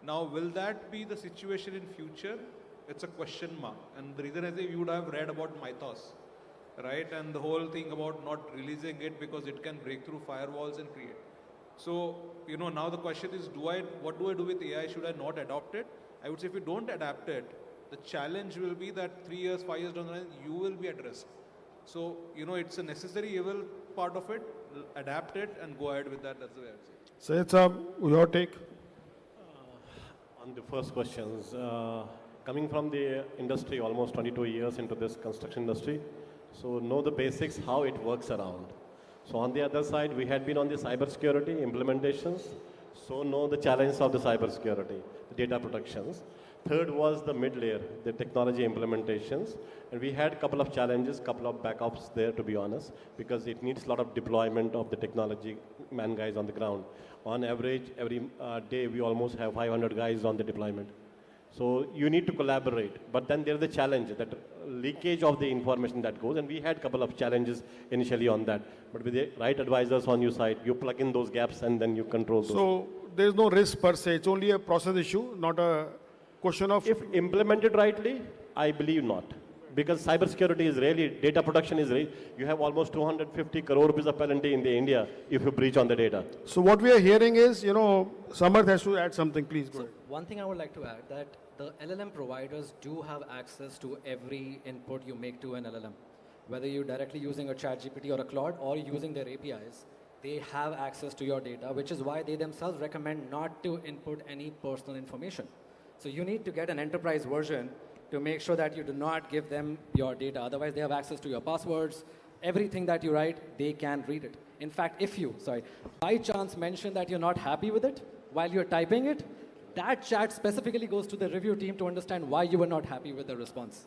Now, will that be the situation in future? It's a question mark. And the reason is you would have read about Mythos, right? And the whole thing about not releasing it because it can break through firewalls and create. So, now the question is, what do I do with AI? Should I not adopt it? I would say if you don't adapt it, the challenge will be that 3 years, 5 years down the line, you will be at risk. So, it's a necessary evil part of it. Adapt it and go ahead with that. That's the way I would say. Sayed Saab, your take? On the first questions, coming from the industry almost 22 years into this construction industry, so know the basics, how it works around. So on the other side, we had been on the cybersecurity implementations, so know the challenge of the cybersecurity, the data protections. Third was the mid-layer, the technology implementations. And we had a couple of challenges, couple of backups there, to be honest, because it needs a lot of deployment of the technology man guys on the ground. On average, every day, we almost have 500 guys on the deployment. So you need to collaborate. But then there's the challenge, that leakage of the information that goes. And we had a couple of challenges initially on that. But with the right advisors on your side, you plug in those gaps and then you control those. So there's no risk per se. It's only a process issue, not a question of... If implemented rightly, I believe not. because cybersecurity is really, data protection is really, you have almost 250 crore rupees of penalty in the India if you breach on the data. So what we are hearing is, Samarth has to add something, please go ahead. One thing I would like to add that the LLM providers do have access to every input you make to an LLM. Whether you're directly using a ChatGPT or a Claude or using their APIs, they have access to your data, which is why they themselves recommend not to input any personal information. So you need to get an enterprise version to make sure that you do not give them your data. Otherwise, they have access to your passwords. Everything that you write, they can read it. In fact, if you, by chance mention that you're not happy with it while you're typing it, that chat specifically goes to the review team to understand why you were not happy with the response.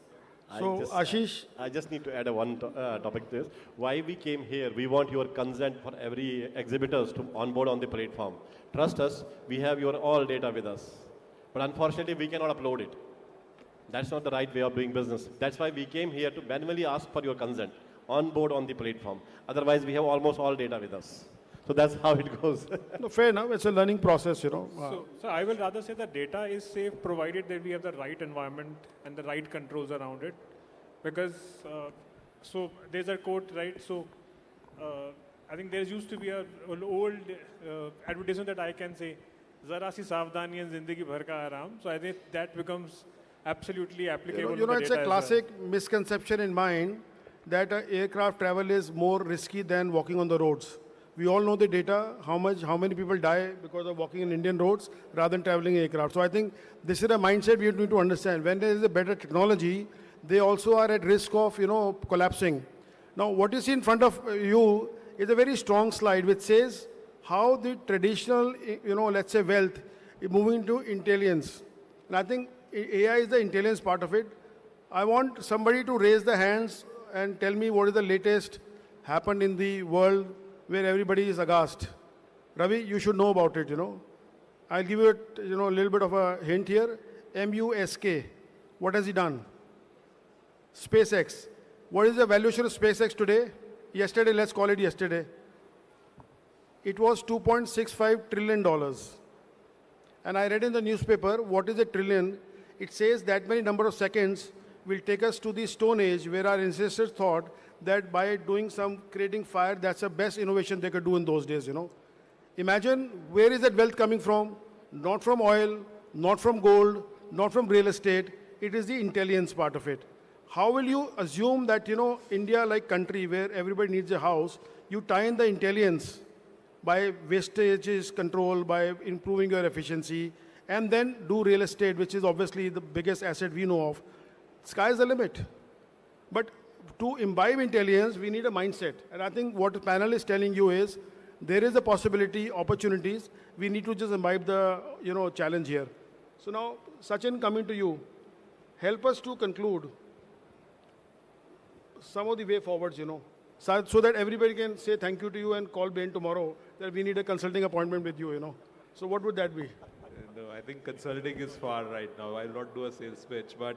So, Ashish? I just need to add one topic to this. Why we came here, we want your consent for every exhibitors to onboard on the platform. Trust us, we have your all data with us. But unfortunately, we cannot upload it. That's not the right way of doing business. That's why we came here to manually ask for your consent on board on the platform. Otherwise, we have almost all data with us. So that's how it goes. No, fair enough. It's a learning process, So I will rather say that data is safe provided that we have the right environment and the right controls around it. Because, so there's a quote, right? So I think there used to be an old advertisement that I can say, Zara si savdani and zindagi bhar ka aaram. So I think that becomes absolutely applicable to the it's data a classic misconception in mind that aircraft travel is more risky than walking on the roads. We all know the data, how many people die because of walking in Indian roads rather than traveling aircraft. So I think this is a mindset we need to understand. When there is a better technology, they also are at risk of, collapsing. Now, what you see in front of you is a very strong slide which says how the traditional, let's say wealth is moving to intelligence. And I think AI is the intelligence part of it. I want somebody to raise their hands and tell me what is the latest happened in the world where everybody is aghast. Ravi, you should know about it, I'll give you a little bit of a hint here. MUSK, what has he done? SpaceX. What is the valuation of SpaceX today? Yesterday, let's call it yesterday. It was $2.65 trillion. And I read in the newspaper, what is a trillion? It says that many number of seconds will take us to the Stone Age where our ancestors thought that by doing creating fire, that's the best innovation they could do in those days, Imagine, where is that wealth coming from? Not from oil, not from gold, not from real estate. It is the intelligence part of it. How will you assume that, India like country where everybody needs a house, you tie in the intelligence by wastages control, by improving your efficiency, and then do real estate, which is obviously the biggest asset we know of. Sky's the limit. But to imbibe intelligence, we need a mindset. And I think what the panel is telling you is, there is a possibility, opportunities. We need to just imbibe the, challenge here. So now, Sachin, coming to you. Help us to conclude some of the way forwards, so that everybody can say thank you to you and call Bain tomorrow that we need a consulting appointment with you, So what would that be? No, I think consulting is far right now. I'll not do a sales pitch, but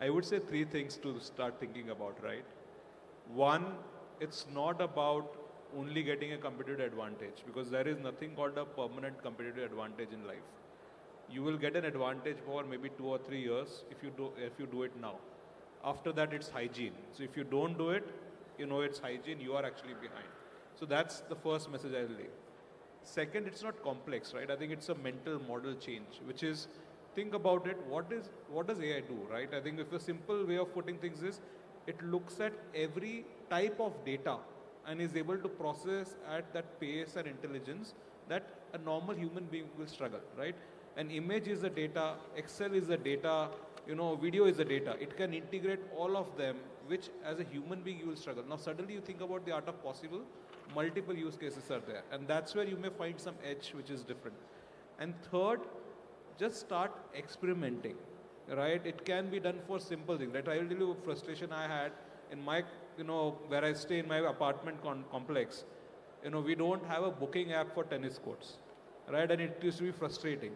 I would say three things to start thinking about, right? One, it's not about only getting a competitive advantage, because there is nothing called a permanent competitive advantage in life. You will get an advantage for maybe 2 or 3 years if you do it now. After that, it's hygiene. So if you don't do it, it's hygiene, you are actually behind. So that's the first message I'll leave. Second, it's not complex, right? I think it's a mental model change, which is, think about it, what does AI do, right? I think if a simple way of putting things is, it looks at every type of data and is able to process at that pace and intelligence that a normal human being will struggle, right? An image is the data, Excel is the data, video is the data. It can integrate all of them, which as a human being you will struggle. Now suddenly you think about the art of possible, multiple use cases are there. And that's where you may find some edge which is different. And third, just start experimenting, right? It can be done for simple things. Right? I will tell you a frustration I had in my, where I stay in my apartment complex. We don't have a booking app for tennis courts, right? And it used to be frustrating.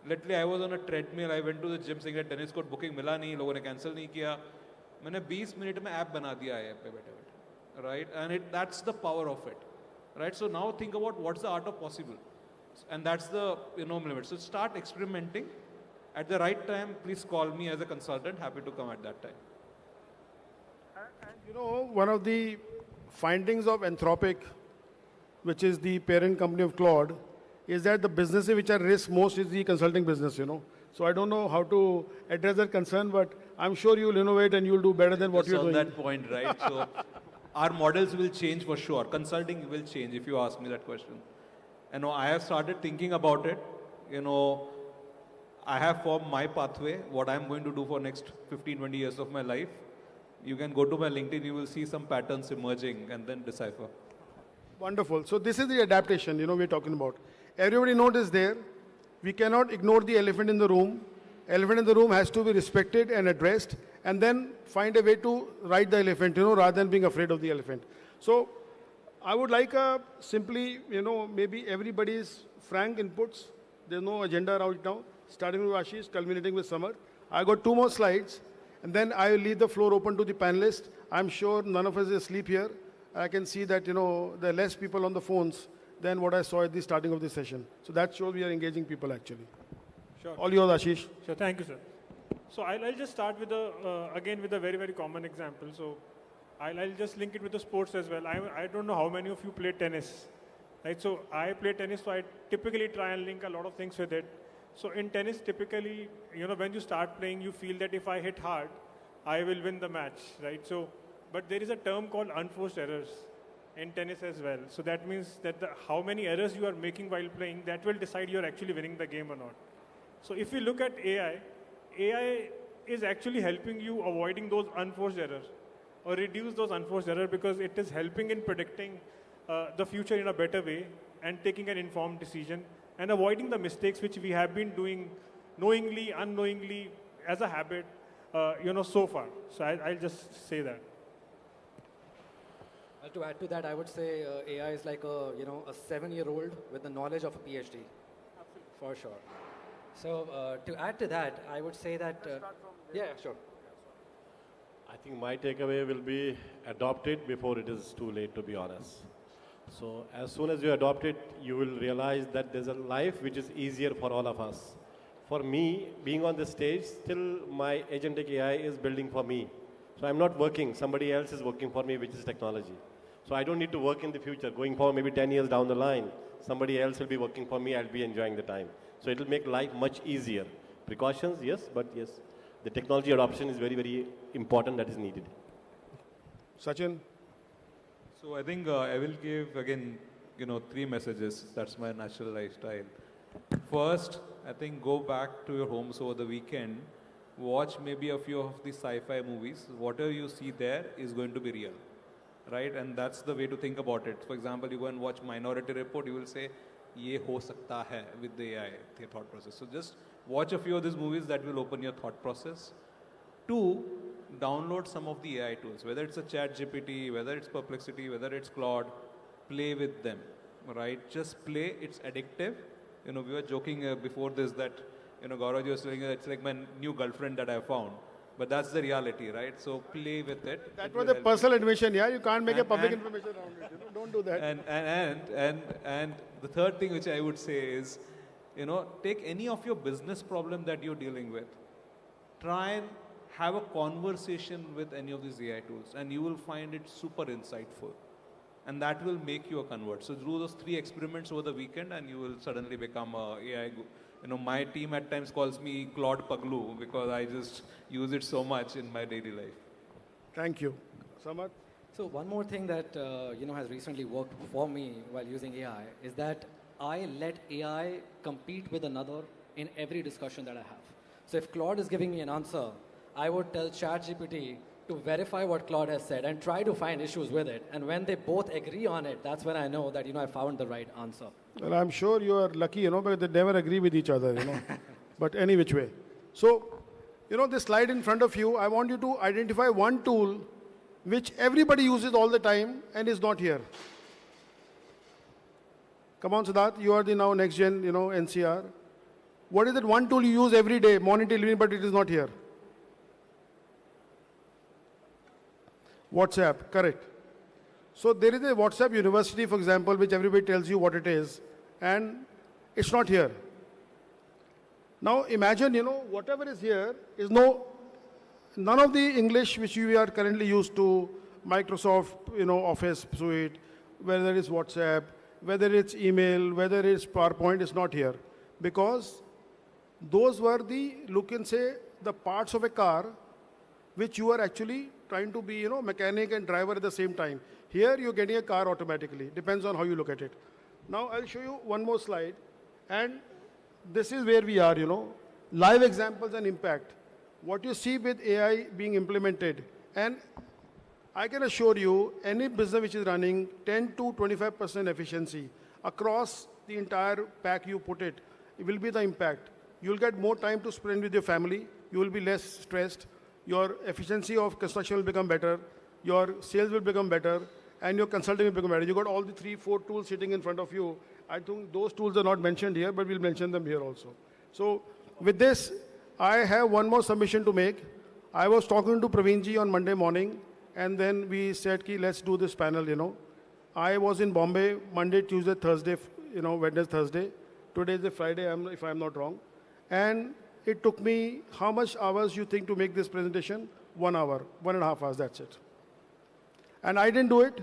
Literally, I was on a treadmill. I went to the gym saying that tennis court booking मिला नहीं, लोगों ने cancel नहीं किया. मैंने 20 minute में app बना दिया है पे बैठे-बैठे, right? And that's the power of it, right? So now think about what's the art of possible, and that's the limit. So start experimenting. At the right time, please call me as a consultant. Happy to come at that time. You know, one of the findings of Anthropic, which is the parent company of Claude, is that the businesses which are risk most is the consulting business, you know. So I don't know how to address that concern, but I'm sure you'll innovate and you'll do better than what Just you're on doing. that point, right? So our models will change for sure. Consulting will change if you ask me that question. You know, I have started thinking about it. You know, I have formed my pathway, what I'm going to do for next 15, 20 years of my life. You can go to my LinkedIn, you will see some patterns emerging and then decipher. Wonderful. So this is the adaptation, you know, we're talking about. Everybody notice there, we cannot ignore the elephant in the room. Elephant in the room has to be respected and addressed, and then find a way to ride the elephant, you know, rather than being afraid of the elephant. So I would like simply, you know, maybe everybody's frank inputs. There's no agenda right now, starting with Ashish, culminating with Samar. I got 2 more slides, and then I will leave the floor open to the panelists. I'm sure none of us is asleep here. I can see that, you know, there are less people on the phones than what I saw at the starting of the session. So that shows we are engaging people actually. Sure. All yours, Ashish. Sure, thank you, sir. So I'll just start with again with a very, very common example. So I'll just link it with the sports as well. I don't know how many of you play tennis, right? So I play tennis, so I typically try and link a lot of things with it. So in tennis, typically, you know, when you start playing, you feel that if I hit hard, I will win the match, right? So, but there is a term called unforced errors in tennis as well. So that means that how many errors you are making while playing, that will decide you're actually winning the game or not. So if you look at AI, AI is actually helping you avoiding those unforced errors or reduce those unforced errors because it is helping in predicting the future in a better way and taking an informed decision and avoiding the mistakes which we have been doing knowingly, unknowingly, as a habit, you know, so far. So I'll just say that. To add to that, I would say AI is like a 7-year-old with the knowledge of a PhD, for sure. So to add to that, I would say that, yeah, sure. I think my takeaway will be adopt it before it is too late, to be honest. So as soon as you adopt it, you will realize that there's a life which is easier for all of us. For me, being on this stage, still my agentic AI is building for me. So I'm not working, somebody else is working for me, which is technology. So I don't need to work in the future, going for maybe 10 years down the line. Somebody else will be working for me, I'll be enjoying the time. So it will make life much easier. Precautions, yes, but yes, the technology adoption is very, very important, that is needed. Sachin? So I think I will give, again, 3 messages. That's my natural lifestyle. First, I think go back to your homes over the weekend, watch maybe a few of the sci-fi movies. Whatever you see there is going to be real, right? And that's the way to think about it. For example, you go and watch Minority Report, you will say, ye ho sakta hai, with the AI, the thought process. So just watch a few of these movies that will open your thought process. 2, download some of the AI tools, whether it's a ChatGPT, whether it's Perplexity, whether it's Claude, play with them, right? Just play, it's addictive. We were joking before this that, Gaurav was saying it's like my new girlfriend that I found. But that's the reality, right? So play with it. That was a personal admission, yeah? You can't make a public information around it. Don't do that. And the third thing which I would say is, take any of your business problem that you're dealing with. Try and have a conversation with any of these AI tools and you will find it super insightful. And that will make you a convert. So do those 3 experiments over the weekend and you will suddenly become a AI my team at times calls me Claude Paglu because I just use it so much in my daily life. Thank you. Samar? So one more thing that has recently worked for me while using AI is that I let AI compete with another in every discussion that I have. So if Claude is giving me an answer, I would tell ChatGPT to verify what Claude has said and try to find issues with it. And when they both agree on it, that's when I know that I found the right answer. Well, I'm sure you are lucky, because they never agree with each other, But any which way. So, this slide in front of you, I want you to identify one tool which everybody uses all the time and is not here. Come on, Siddharth, you are the now next gen, NCR. What is that one tool you use every day, morning till evening, but it is not here? WhatsApp, correct. So there is a WhatsApp university, for example, which everybody tells you what it is, and it's not here. Now imagine, whatever is here is no none of the English which we are currently used to, Microsoft, Office suite, whether it's WhatsApp, whether it's email, whether it's PowerPoint, is not here. Because those were the, look and say, the parts of a car which you are actually trying to be, mechanic and driver at the same time. Here, you're getting a car automatically. Depends on how you look at it. Now, I'll show you one more slide. And this is where we are, live examples and impact. What you see with AI being implemented. And I can assure you, any business which is running 10 to 25% efficiency across the entire pack you put it will be the impact. You'll get more time to spend with your family. You will be less stressed. Your efficiency of construction will become better. Your sales will become better. And your consulting will become better. You got all the 3-4 tools sitting in front of you. I think those tools are not mentioned here, but we'll mention them here also. So with this, I have one more submission to make. I was talking to Praveenji on Monday morning, and then we said, let's do this panel, I was in Bombay Monday, Tuesday, Thursday, Wednesday, Thursday. Today is a Friday, if I'm not wrong. And it took me, how much hours you think to make this presentation? 1 hour, 1.5 hours, that's it. And I didn't do it.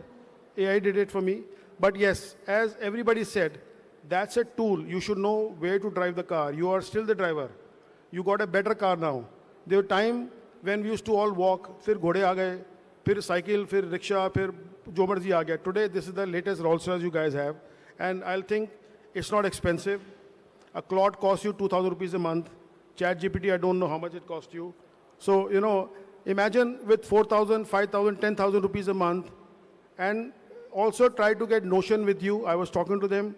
AI did it for me. But yes, as everybody said, that's a tool. You should know where to drive the car. You are still the driver. You got a better car now. There was time when we used to all walk, फिर घोड़े आ गए, फिर cycle, फिर rickshaw, फिर जो मर्जी आ गया. Today, this is the latest Rolls Royce you guys have. And I'll think it's not expensive. A Claude costs you 2,000 rupees a month. ChatGPT, I don't know how much it costs you. So, imagine with 4,000, 5,000, 10,000 rupees a month. And also try to get Notion with you. I was talking to them.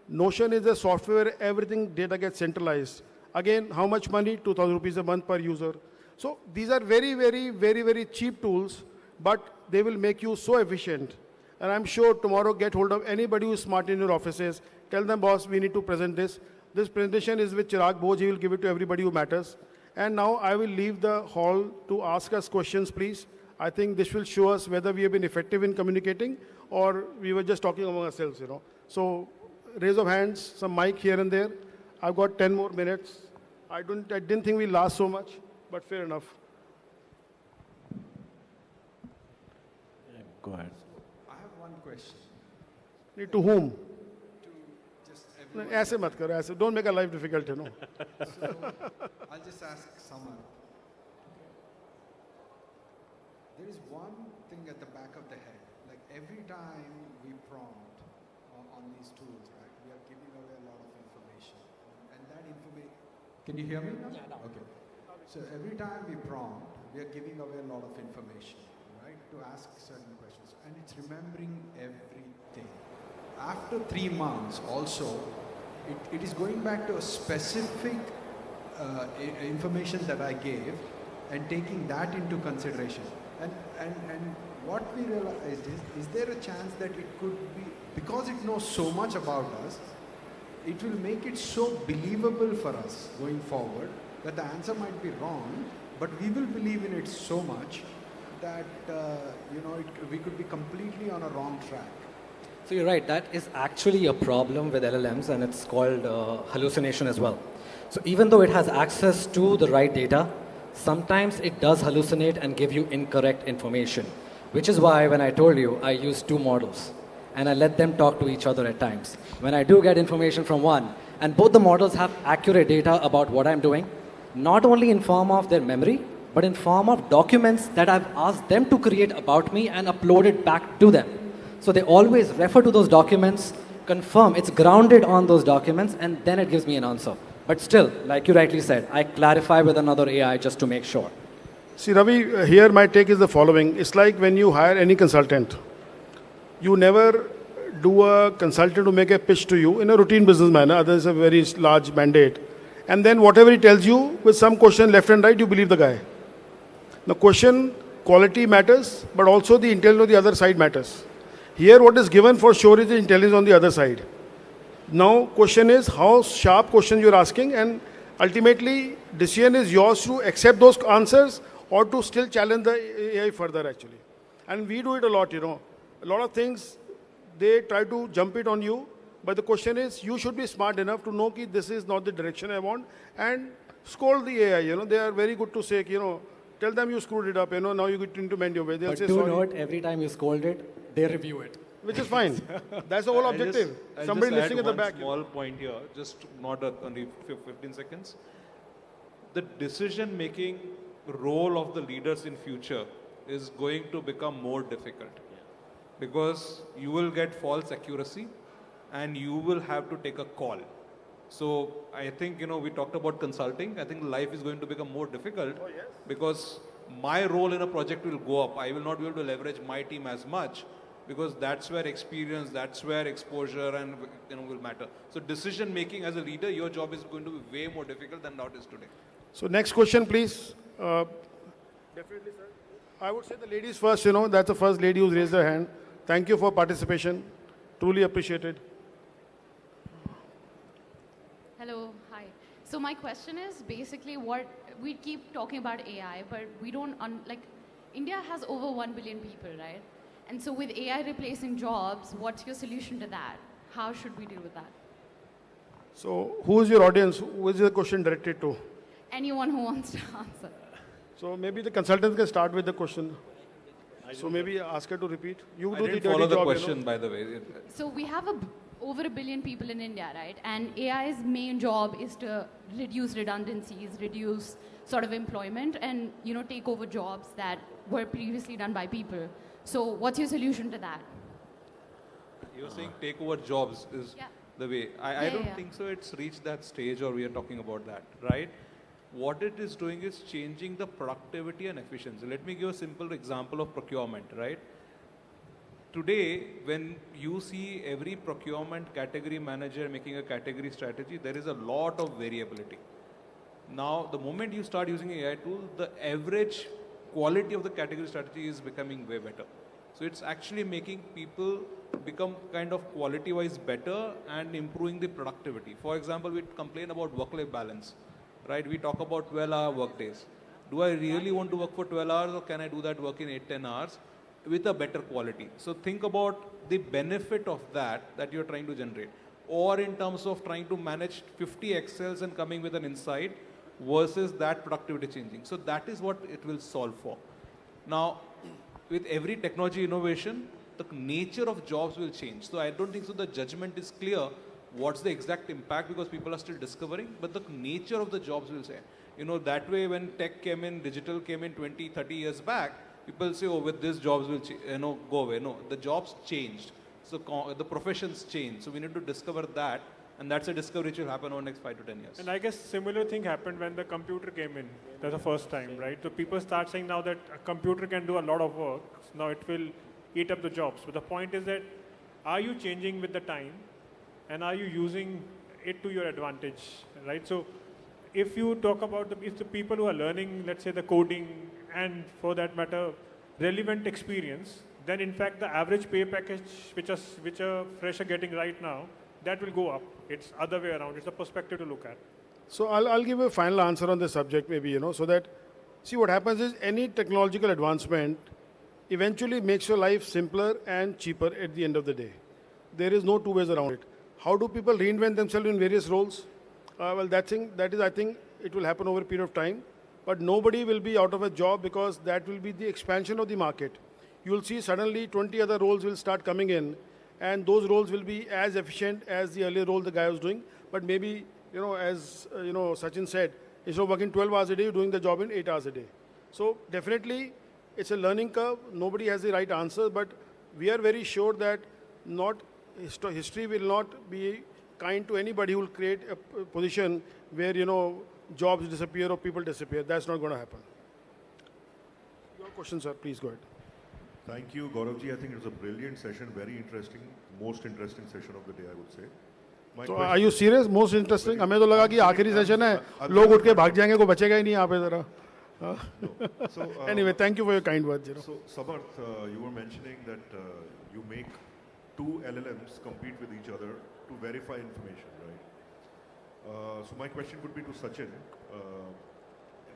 Notion is a software where everything data gets centralized. Again, how much money? 2,000 rupees a month per user. So these are very, very, very, very cheap tools, but they will make you so efficient. And I'm sure tomorrow get hold of anybody who's smart in your offices. Tell them, boss, we need to present this. This presentation is with Chirag Bhoj. He will give it to everybody who matters. And now I will leave the hall to ask us questions, please. I think this will show us whether we have been effective in communicating or we were just talking among ourselves, So raise of hands, some mic here and there. I've got 10 more minutes. I didn't think we'll last so much, but fair enough. Go ahead. I have one question. To whom? To just everyone. ऐसे मत करो, ऐसे. Don't make our life difficult, So, I'll just ask someone. There is one thing at the back of the head. Like every time we prompt on these tools, right, we are giving away a lot of information. And that information, can you hear me now? Yeah, no. Okay. So every time we prompt, we are giving away a lot of information, right, to ask certain questions. And it's remembering everything. After 3 months also, it is going back to a specific information that I gave and taking that into consideration. And what we realized is there a chance that it could be, because it knows so much about us, it will make it so believable for us going forward that the answer might be wrong, but we will believe in it so much that, we could be completely on a wrong track. So you're right, that is actually a problem with LLMs, and it's called hallucination as well. So even though it has access to the right data, sometimes it does hallucinate and give you incorrect information, which is why when I told you, I use 2 models and I let them talk to each other at times. When I do get information from one, and both the models have accurate data about what I'm doing, not only in form of their memory, but in form of documents that I've asked them to create about me and upload it back to them. So they always refer to those documents, confirm it's grounded on those documents, and then it gives me an answer. But still, like you rightly said, I clarify with another AI just to make sure. See, Ravi, here my take is the following. It's like when you hire any consultant, you never do a consultant to make a pitch to you in a routine business manner. There's a very large mandate. And then whatever he tells you, with some question left and right, you believe the guy. The question quality matters, but also the intelligence on the other side matters. Here, what is given for sure is the intelligence on the other side. Now, question is how sharp questions you're asking, and ultimately, decision is yours to accept those answers or to still challenge the AI further, actually. And we do it a lot, A lot of things, they try to jump it on you, but the question is, you should be smart enough to know that this is not the direction I want, and scold the AI, They are very good to say, Tell them you screwed it up, now you get into mend your way. They'll But say do sorry. note, every time you scold it, they review it. Which is fine. That's the whole objective. Somebody listening at the back. Small point here, just not only 15 seconds. The decision-making role of the leaders in future is going to become more difficult because you will get false accuracy and you will have to take a call. So I think, we talked about consulting. I think life is going to become more difficult because my role in a project will go up. I will not be able to leverage my team as much because that's where experience, that's where exposure and will matter. So decision making as a leader, your job is going to be way more difficult than how it is today. So next question, please. Definitely, sir. I would say the ladies first, that's the first lady who's raised her hand. Thank you for participation. Truly appreciated. Hello, hi. So my question is basically what we keep talking about AI, but we don't, India has over 1 billion people, right? And so with AI replacing jobs, what's your solution to that? How should we deal with that? So who is your audience? Who is the question directed to? Anyone who wants to answer. So maybe the consultants can start with the question. So maybe ask her to repeat. You I do the didn't dirty follow the job, question, by the way. So we have over 1 billion people in India, right? And AI's main job is to reduce redundancies, reduce sort of employment, and take over jobs that were previously done by people. So what's your solution to that? You're saying take over jobs is the way. I don't think so. It's reached that stage, or we are talking about that, right? What it is doing is changing the productivity and efficiency. Let me give a simple example of procurement, right? Today, when you see every procurement category manager making a category strategy, there is a lot of variability. Now, the moment you start using AI tool, the average quality of the category strategy is becoming way better. So it's actually making people become kind of quality-wise better and improving the productivity. For example, we complain about work-life balance, right? We talk about 12-hour work days. Do I really want to work for 12 hours or can I do that work in 8-10 hours with a better quality? So think about the benefit of that you're trying to generate. Or in terms of trying to manage 50 Excels and coming with an insight versus that productivity changing. So that is what it will solve for. Now, with every technology innovation, the nature of jobs will change. So I don't think so the judgment is clear what's the exact impact because people are still discovering, but the nature of the jobs will say. That way when tech came in, digital came in 20, 30 years back, people say, oh, with this jobs will go away. No, the jobs changed. So the professions changed. So we need to discover that. And that's a discovery which will happen over the next 5 to 10 years. And I guess similar thing happened when the computer came in. That's the first time, right? So people start saying now that a computer can do a lot of work. Now it will eat up the jobs. But the point is that are you changing with the time? And are you using it to your advantage, right? So if you talk about if the people who are learning, let's say the coding and for that matter, relevant experience, then in fact the average pay package which a fresher getting right now, that will go up. It's other way around. It's a perspective to look at. So I'll give a final answer on this subject maybe, so that, see what happens is any technological advancement eventually makes your life simpler and cheaper at the end of the day. There is no two ways around it. How do people reinvent themselves in various roles? Well, I think it will happen over a period of time, but nobody will be out of a job because that will be the expansion of the market. You will see suddenly 20 other roles will start coming in, and those roles will be as efficient as the earlier role the guy was doing, but maybe, as Sachin said, instead of working 12 hours a day, you're doing the job in 8 hours a day. So definitely, it's a learning curve. Nobody has the right answer, but we are very sure that history will not be kind to anybody who will create a position where, jobs disappear or people disappear. That's not going to happen. Your question, sir, please go ahead. Thank you, Gauravji. I think it was a brilliant session, very interesting, most interesting session of the day, I would say. So are you serious? Most interesting? हमें तो लगा कि आखिरी session है, लोग उठ के भाग जाएंगे, कोई बचेगा ही नहीं यहाँ पे जरा. Anyway, thank you for your kind words. So, Samarth, you were mentioning that you make two LLMs compete with each other to verify information, right? So my question would be to Sachin.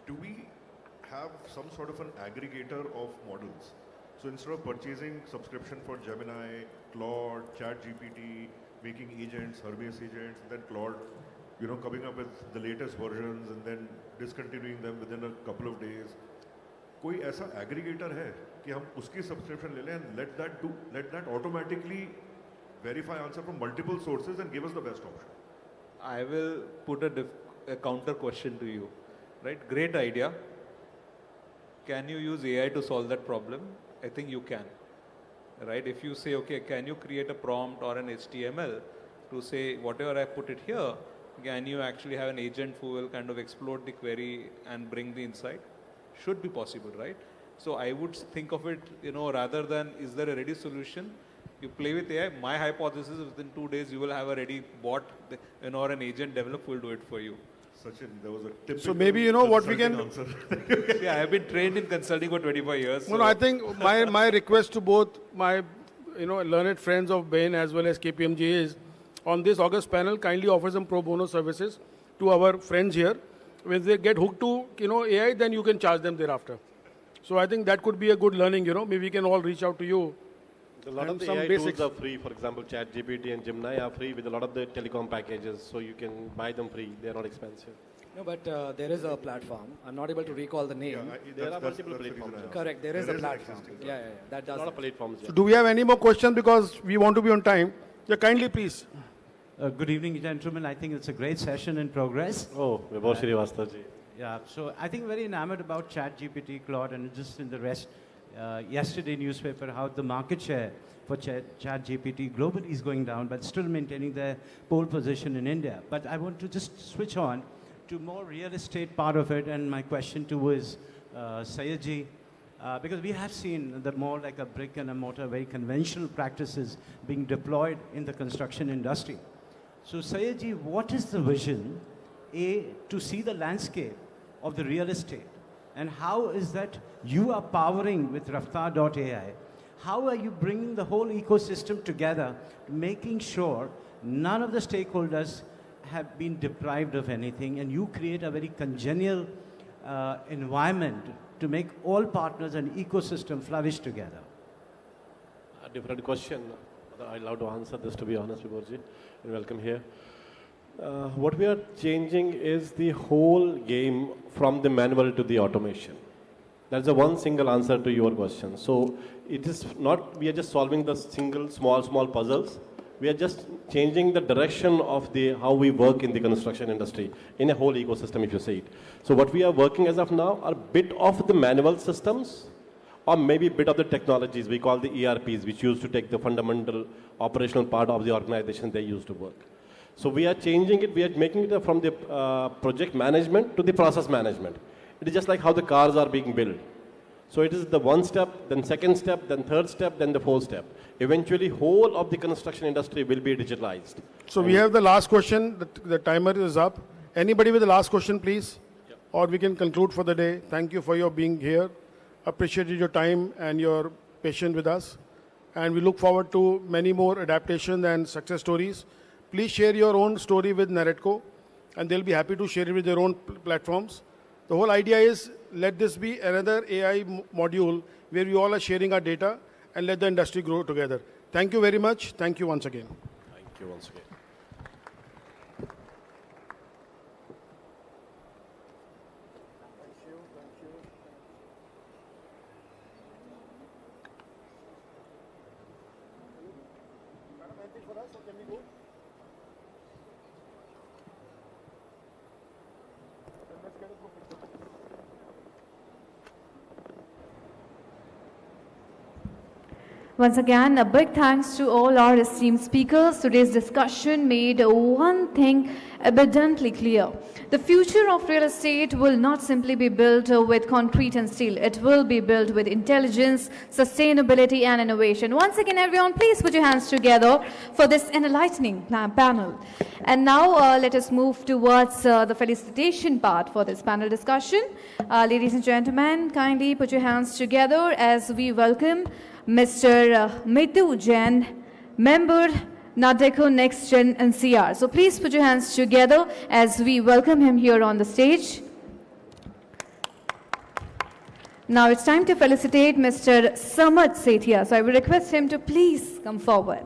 Do we have some sort of an aggregator of models? So instead of purchasing subscription for Gemini, Claude, ChatGPT, making agents, Herbase agents, then Claude, coming up with the latest versions and then discontinuing them within a couple of days, कोई ऐसा aggregator है कि हम उसकी subscription ले लें and let that automatically verify answer from multiple sources and give us the best option? I will put a counter question to you, right? Great idea. Can you use AI to solve that problem? I think you can, right? If you say, okay, can you create a prompt or an HTML to say whatever I put it here, can you actually have an agent who will kind of explode the query and bring the insight? Should be possible, right? So I would think of it, rather than is there a ready solution? You play with AI. My hypothesis is within 2 days you will have a ready bot, or an agent developed who will do it for you. Sachin, there was a typical So maybe what we can. answer. Yeah, I have been trained in consulting for 25 years. No, I think my request to both my learned friends of Bain as well as KPMG is, on this August panel, kindly offer some pro bono services to our friends here. When they get hooked to AI, then you can charge them thereafter. So I think that could be a good learning. Maybe we can all reach out to you. A lot of the AI tools are free. For example, ChatGPT and Gemini are free with a lot of the telecom packages, so you can buy them free. They are not expensive. No, but there is a platform. I'm not able to recall the name. There are multiple platforms. Correct, there is a platform. Yeah. That does. A lot of platforms. So do we have any more questions, because we want to be on time? Yeah, kindly please. Good evening, gentlemen. I think it's a great session in progress. Oh, Vibhav Srivastava ji. Yeah, so I think very enamored about ChatGPT, Claude, and just in the rest. Yesterday newspaper, how the market share for ChatGPT globally is going down, but still maintaining their pole position in India. But I want to just switch on to more real estate part of it, and my question to is Sayedji, because we have seen the more like a brick and a mortar, very conventional practices being deployed in the construction industry. So Sayedji, what is the vision, to see the landscape of the real estate? And how is that you are powering with Raftar.ai? How are you bringing the whole ecosystem together, making sure none of the stakeholders have been deprived of anything, and you create a very congenial environment to make all partners and ecosystem flourish together? A different question. I'd love to answer this, to be honest, Vibhav, and welcome here. What we are changing is the whole game from the manual to the automation. That's the one single answer to your question. So it is not, we are just solving the single small puzzles. We are just changing the direction of how we work in the construction industry, in a whole ecosystem, if you say it. So what we are working as of now are bit of the manual systems, or maybe bit of the technologies we call the ERPs, which used to take the fundamental operational part of the organization they used to work. So we are changing it, we are making it from the project management to the process management. It is just like how the cars are being built. So it is the one step, then second step, then third step, then the fourth step. Eventually, whole of the construction industry will be digitalized. So we have the last question. The timer is up. Anybody with the last question, please? Yep. Or we can conclude for the day. Thank you for your being here. Appreciated your time and your patience with us. And we look forward to many more adaptations and success stories. Please share your own story with NAREDCO, and they'll be happy to share it with their own platforms. The whole idea is, let this be another AI module where we all are sharing our data and let the industry grow together. Thank you very much. Thank you once again. Thank you once again. Once again, a big thanks to all our esteemed speakers. Today's discussion made one thing evidently clear. The future of real estate will not simply be built with concrete and steel. It will be built with intelligence, sustainability, and innovation. Once again, everyone, please put your hands together for this enlightening panel. And now let us move towards the felicitation part for this panel discussion. Ladies and gentlemen, kindly put your hands together as we welcome Mr. Mitu Jain, member NAREDCO NextGen NCR. So please put your hands together as we welcome him here on the stage. Now it's time to felicitate Mr. Samad Sethia. So I will request him to please come forward.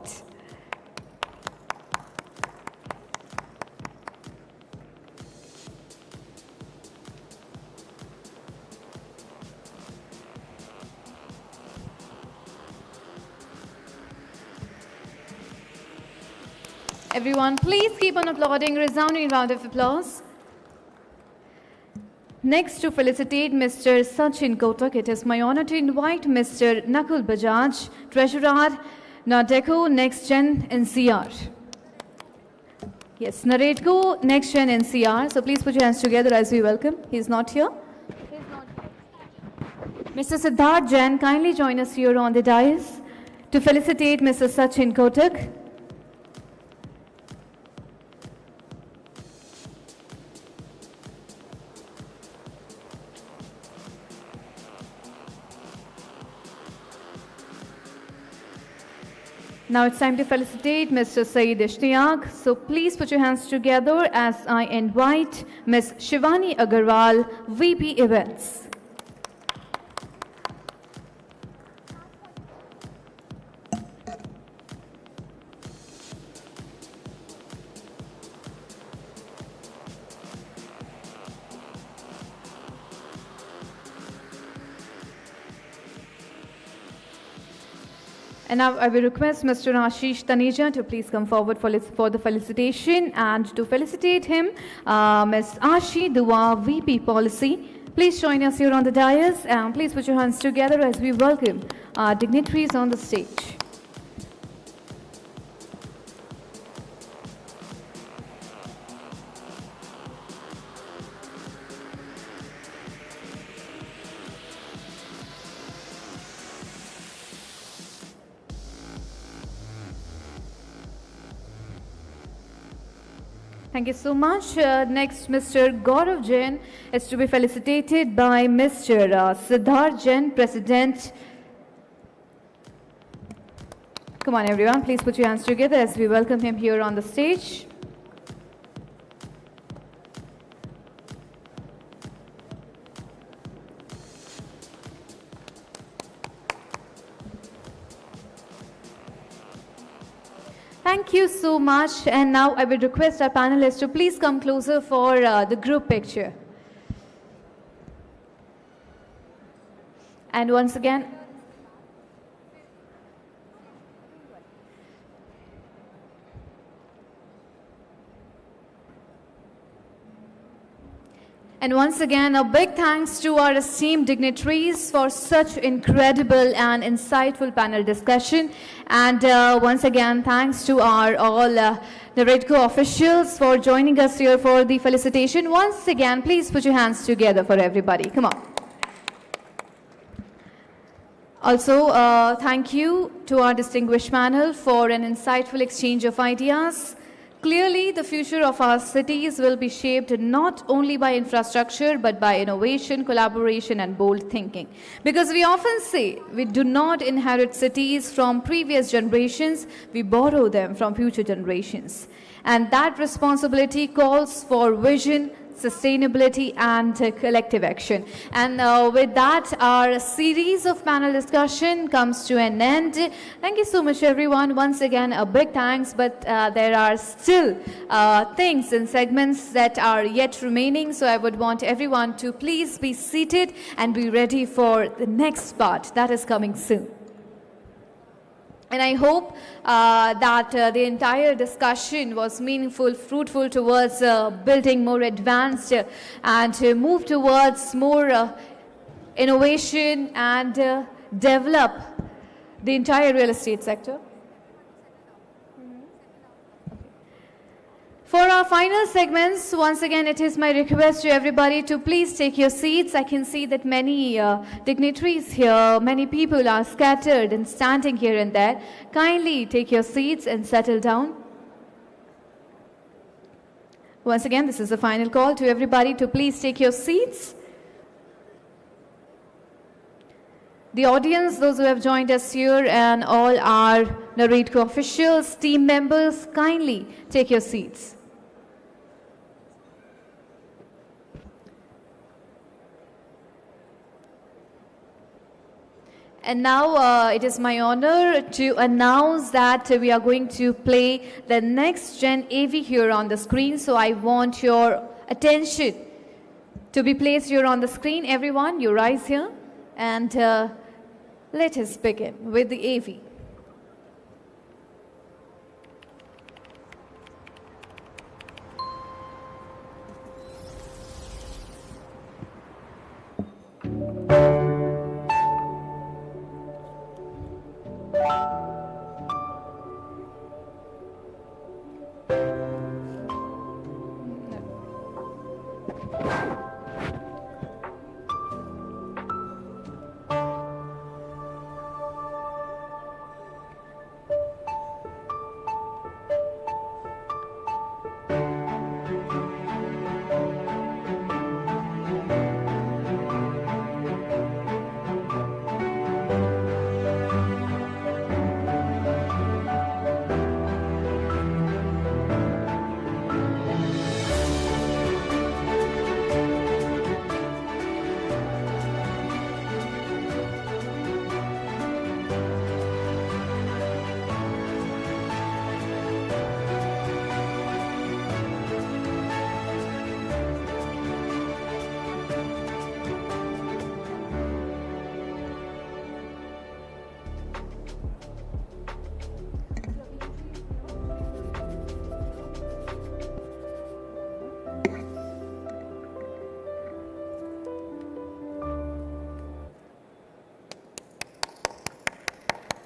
Everyone, please keep on applauding. Resounding round of applause. Next to felicitate Mr. Sachin Kotak, it is my honor to invite Mr. Nakul Bajaj, Treasurer, NAREDCO NextGen NCR. Yes, NAREDCO NextGen NCR. So please put your hands together as we welcome. He's not here. Mr. Siddharth Jain, kindly join us here on the dais to felicitate Mr. Sachin Kotak. Now it's time to felicitate Mr. Saeed Ishtiyaq. So please put your hands together as I invite Ms. Shivani Agarwal, VP Events. And now I will request Mr. Ashish Taneja to please come forward for the felicitation, and to felicitate him, Ms. Ashi Dua, VP Policy. Please join us here on the dais, and please put your hands together as we welcome our dignitaries on the stage. Thank you so much. Next, Mr. Gaurav Jain is to be felicitated by Mr. Siddharth Jain, President. Come on, everyone, please put your hands together as we welcome him here on the stage. Thank you so much. And now I will request our panelists to please come closer for the group picture. And once again, a big thanks to our esteemed dignitaries for such incredible and insightful panel discussion. And once again, thanks to our all NAREDCO officials for joining us here for the felicitation. Once again, please put your hands together for everybody. Come on. Also, thank you to our distinguished panel for an insightful exchange of ideas. Clearly, the future of our cities will be shaped not only by infrastructure, but by innovation, collaboration, and bold thinking. Because we often say we do not inherit cities from previous generations, we borrow them from future generations. And that responsibility calls for vision, sustainability, and collective action. And with that, our series of panel discussion comes to an end. Thank you so much, everyone. Once again, a big thanks, but there are still things and segments that are yet remaining, so I would want everyone to please be seated and be ready for the next part that is coming soon. And I hope that the entire discussion was meaningful, fruitful towards building more advanced and move towards more innovation and develop the entire real estate sector. For our final segments, once again, it is my request to everybody to please take your seats. I can see that many dignitaries here, many people are scattered and standing here and there. Kindly take your seats and settle down. Once again, this is the final call to everybody to please take your seats. The audience, those who have joined us here, and all our NAREDCO officials, team members, kindly take your seats. And now it is my honor to announce that we are going to play the next gen AV here on the screen. So I want your attention to be placed here on the screen. Everyone, you rise here and let us begin with the AV.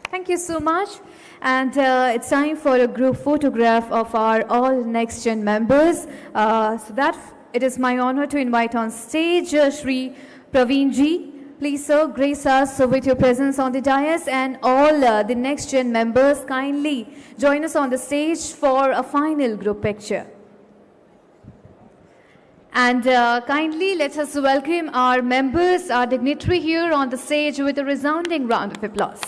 Thank you so much. And it's time for a group photograph of our all NextGen members. It is my honor to invite on stage Shri Praveen ji. Please, sir, grace us with your presence on the dais, and all the NextGen members kindly join us on the stage for a final group picture. And kindly let us welcome our members, our dignitary here on the stage with a resounding round of applause.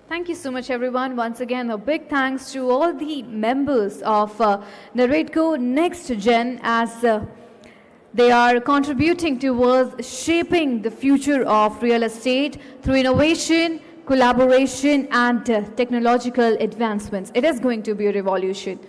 Thank you so much, everyone. Once again, a big thanks to all the members of NAREDCO NextGen as they are contributing towards shaping the future of real estate through innovation, collaboration, and technological advancements. It is going to be a revolution.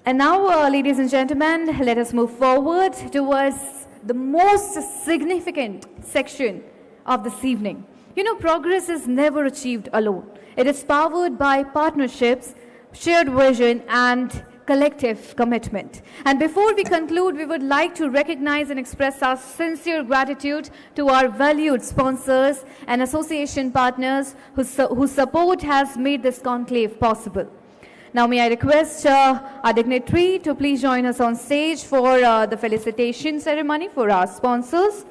And now, ladies and gentlemen, let us move forward towards the most significant section of this evening. You know, progress is never achieved alone. It is powered by partnerships, shared vision, and collective commitment. And before we conclude, we would like to recognize and express our sincere gratitude to our valued sponsors and association partners whose support has made this conclave possible. Now, may I request our dignitary to please join us on stage for the felicitation ceremony for our sponsors.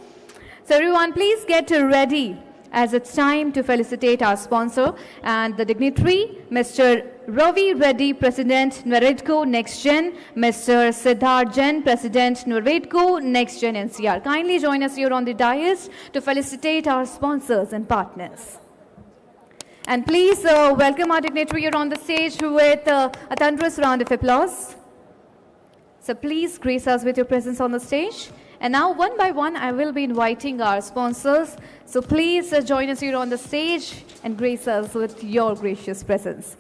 So everyone, please get ready, as it's time to felicitate our sponsor and the dignitary, Mr. Ravi Reddy, President, NAREDCO NextGen, Mr. Siddharth Jain, President, NAREDCO NextGen NCR. Kindly join us here on the dais to felicitate our sponsors and partners. And please welcome our dignitary here on the stage with a thunderous round of applause. So please grace us with your presence on the stage. And now, one by one, I will be inviting our sponsors. So please join us here on the stage and grace us with your gracious presence.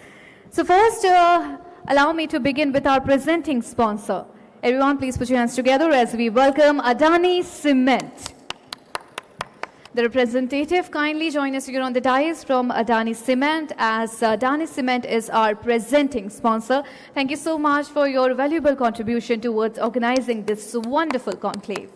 So first, allow me to begin with our presenting sponsor. Everyone, please put your hands together as we welcome Adani Cement. The representative, kindly join us here on the dais from Adani Cement, as Adani Cement is our presenting sponsor. Thank you so much for your valuable contribution towards organizing this wonderful conclave.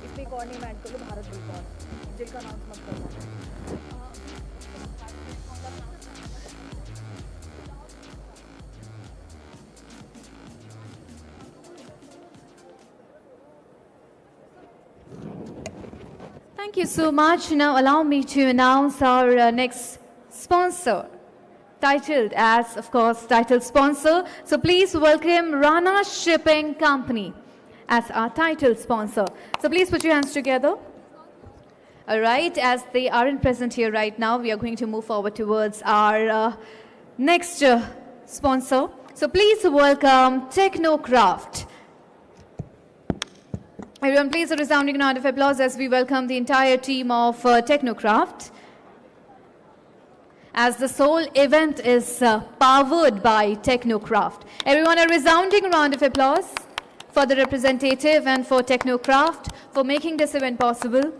इसमें एक और name add कर लो, Bharat Buildcon, जिनका announce मत करना। Thank you so much. Now allow me to announce our next sponsor, titled as, of course, title sponsor. So please welcome Rana Shipping Company as our title sponsor. So please put your hands together. All right, as they aren't present here right now, we are going to move forward towards our next sponsor. So please welcome Technocraft. Everyone, please a resounding round of applause as we welcome the entire team of Technocraft. As the sole event is powered by Technocraft. Everyone, a resounding round of applause for the representative and for Technocraft for making this event possible.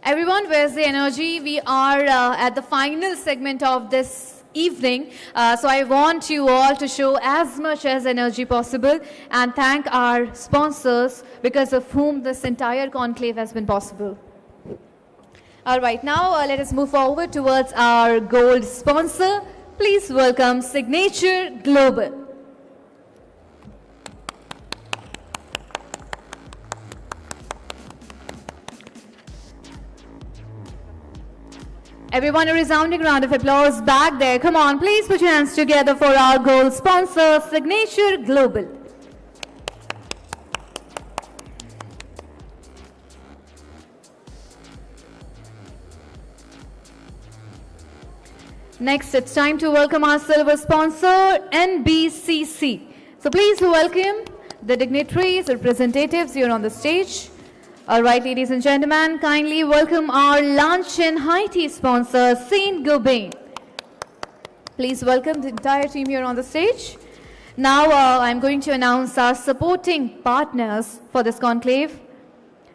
Everyone, where's the energy? We are at the final segment of this evening. So I want you all to show as much as energy possible and thank our sponsors because of whom this entire conclave has been possible. All right, now let us move forward towards our gold sponsor. Please welcome Signature Global. Everyone, a resounding round of applause back there. Come on, please put your hands together for our gold sponsor, Signature Global. Next, it's time to welcome our silver sponsor, NBCC. So please welcome the dignitaries, representatives here on the stage. All right, ladies and gentlemen, kindly welcome our lunch and high tea sponsor, Saint Gobain. Please welcome the entire team here on the stage. Now, I'm going to announce our supporting partners for this conclave.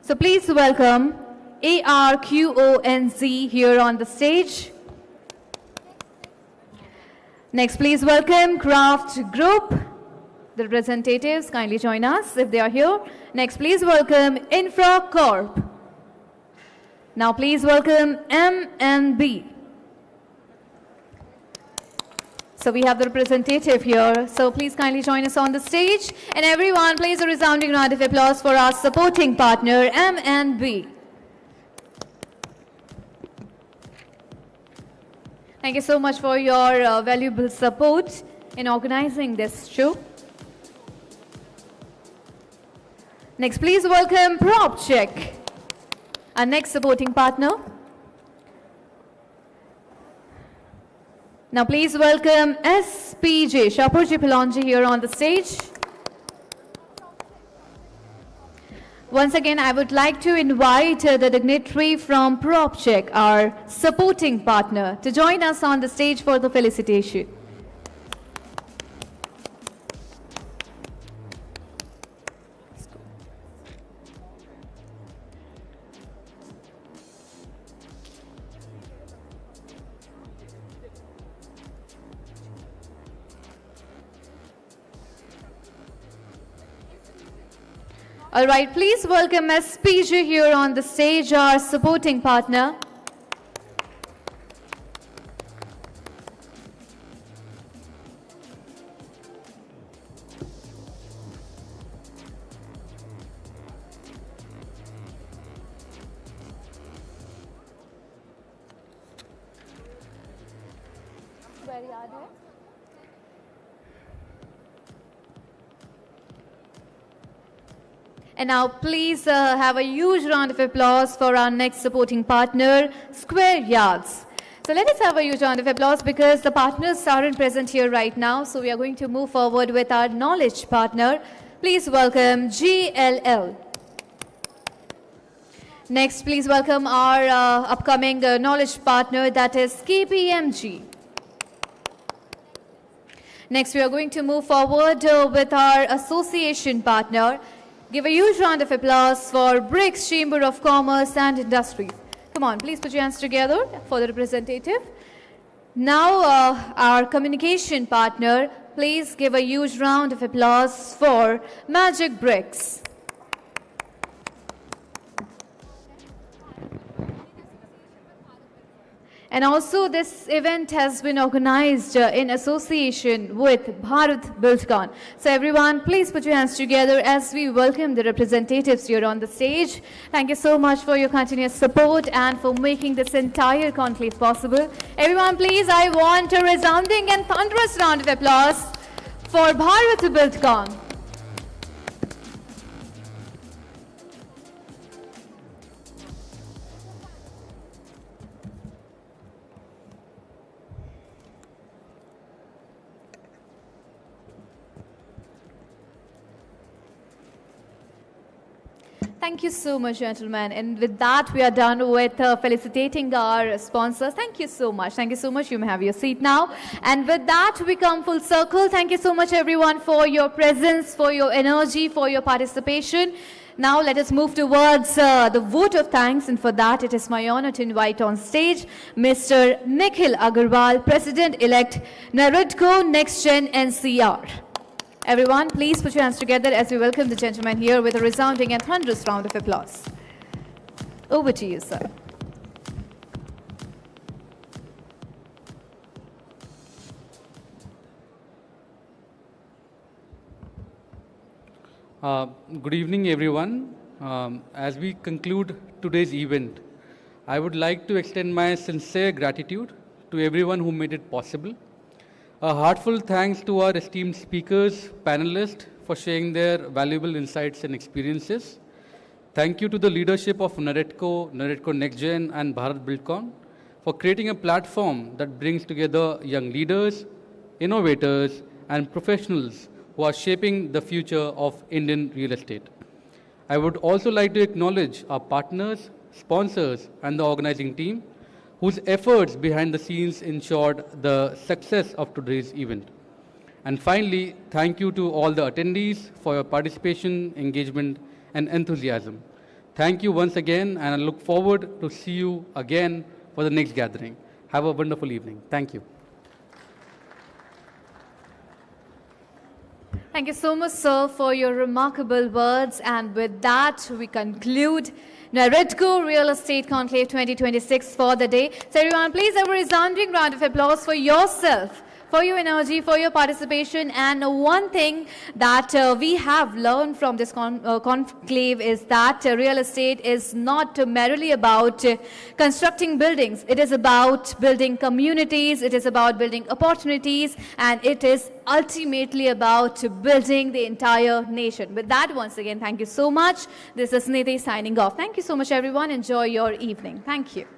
So please welcome ARQONZ here on the stage. Next, please welcome Craft Group. The representatives kindly join us if they are here. Next, please welcome Infra Corp. Now, please welcome MNB. So we have the representative here. So please kindly join us on the stage. And everyone, please a resounding round of applause for our supporting partner, MNB. Thank you so much for your valuable support in organizing this show. Next, please welcome PropCheck, our next supporting partner. Now, please welcome SPJ, Shapurji Pilonji here on the stage. Once again, I would like to invite the dignitary from PropCheck, our supporting partner, to join us on the stage for the felicitation. All right, please welcome SPG here on the stage, our supporting partner. And now please have a huge round of applause for our next supporting partner, Square Yards. So let us have a huge round of applause because the partners aren't present here right now. So we are going to move forward with our knowledge partner. Please welcome GLL. Next, please welcome our upcoming knowledge partner, that is KPMG. Next, we are going to move forward with our association partner. Give a huge round of applause for BRICS Chamber of Commerce and Industries. Come on, please put your hands together for the representative. Now, our communication partner, please give a huge round of applause for Magic Bricks. And also this event has been organized in association with Bharat Buildcon. So everyone, please put your hands together as we welcome the representatives here on the stage. Thank you so much for your continuous support and for making this entire conclave possible. Everyone, please, I want a resounding and thunderous round of applause for Bharat Buildcon. Thank you so much, gentlemen. And with that, we are done with felicitating our sponsors. Thank you so much. Thank you so much. You may have your seat now. And with that, we come full circle. Thank you so much, everyone, for your presence, for your energy, for your participation. Now, let us move towards the vote of thanks. And for that, it is my honor to invite on stage Mr. Nikhil Agarwal, President-elect, NAREDCO NextGen NCR. Everyone, please put your hands together as we welcome the gentleman here with a resounding and thunderous round of applause. Over to you, sir. Good evening, everyone. As we conclude today's event, I would like to extend my sincere gratitude to everyone who made it possible. A heartfelt thanks to our esteemed speakers, panelists, for sharing their valuable insights and experiences. Thank you to the leadership of NAREDCO, NAREDCO NextGen, and Bharat Buildcon for creating a platform that brings together young leaders, innovators, and professionals who are shaping the future of Indian real estate. I would also like to acknowledge our partners, sponsors, and the organizing team, whose efforts behind the scenes ensured the success of today's event. And finally, thank you to all the attendees for your participation, engagement, and enthusiasm. Thank you once again, and I look forward to see you again for the next gathering. Have a wonderful evening. Thank you. Thank you so much, sir, for your remarkable words. And with that, we conclude NAREDCO Real Estate Conclave 2026 for the day. So everyone, please have a resounding round of applause for yourself, for your energy, for your participation. And one thing that we have learned from this conclave is that real estate is not merely about constructing buildings. It is about building communities, it is about building opportunities, and it is ultimately about building the entire nation. With that, once again, thank you so much. This is Nidhi signing off. Thank you so much, everyone. Enjoy your evening. Thank you.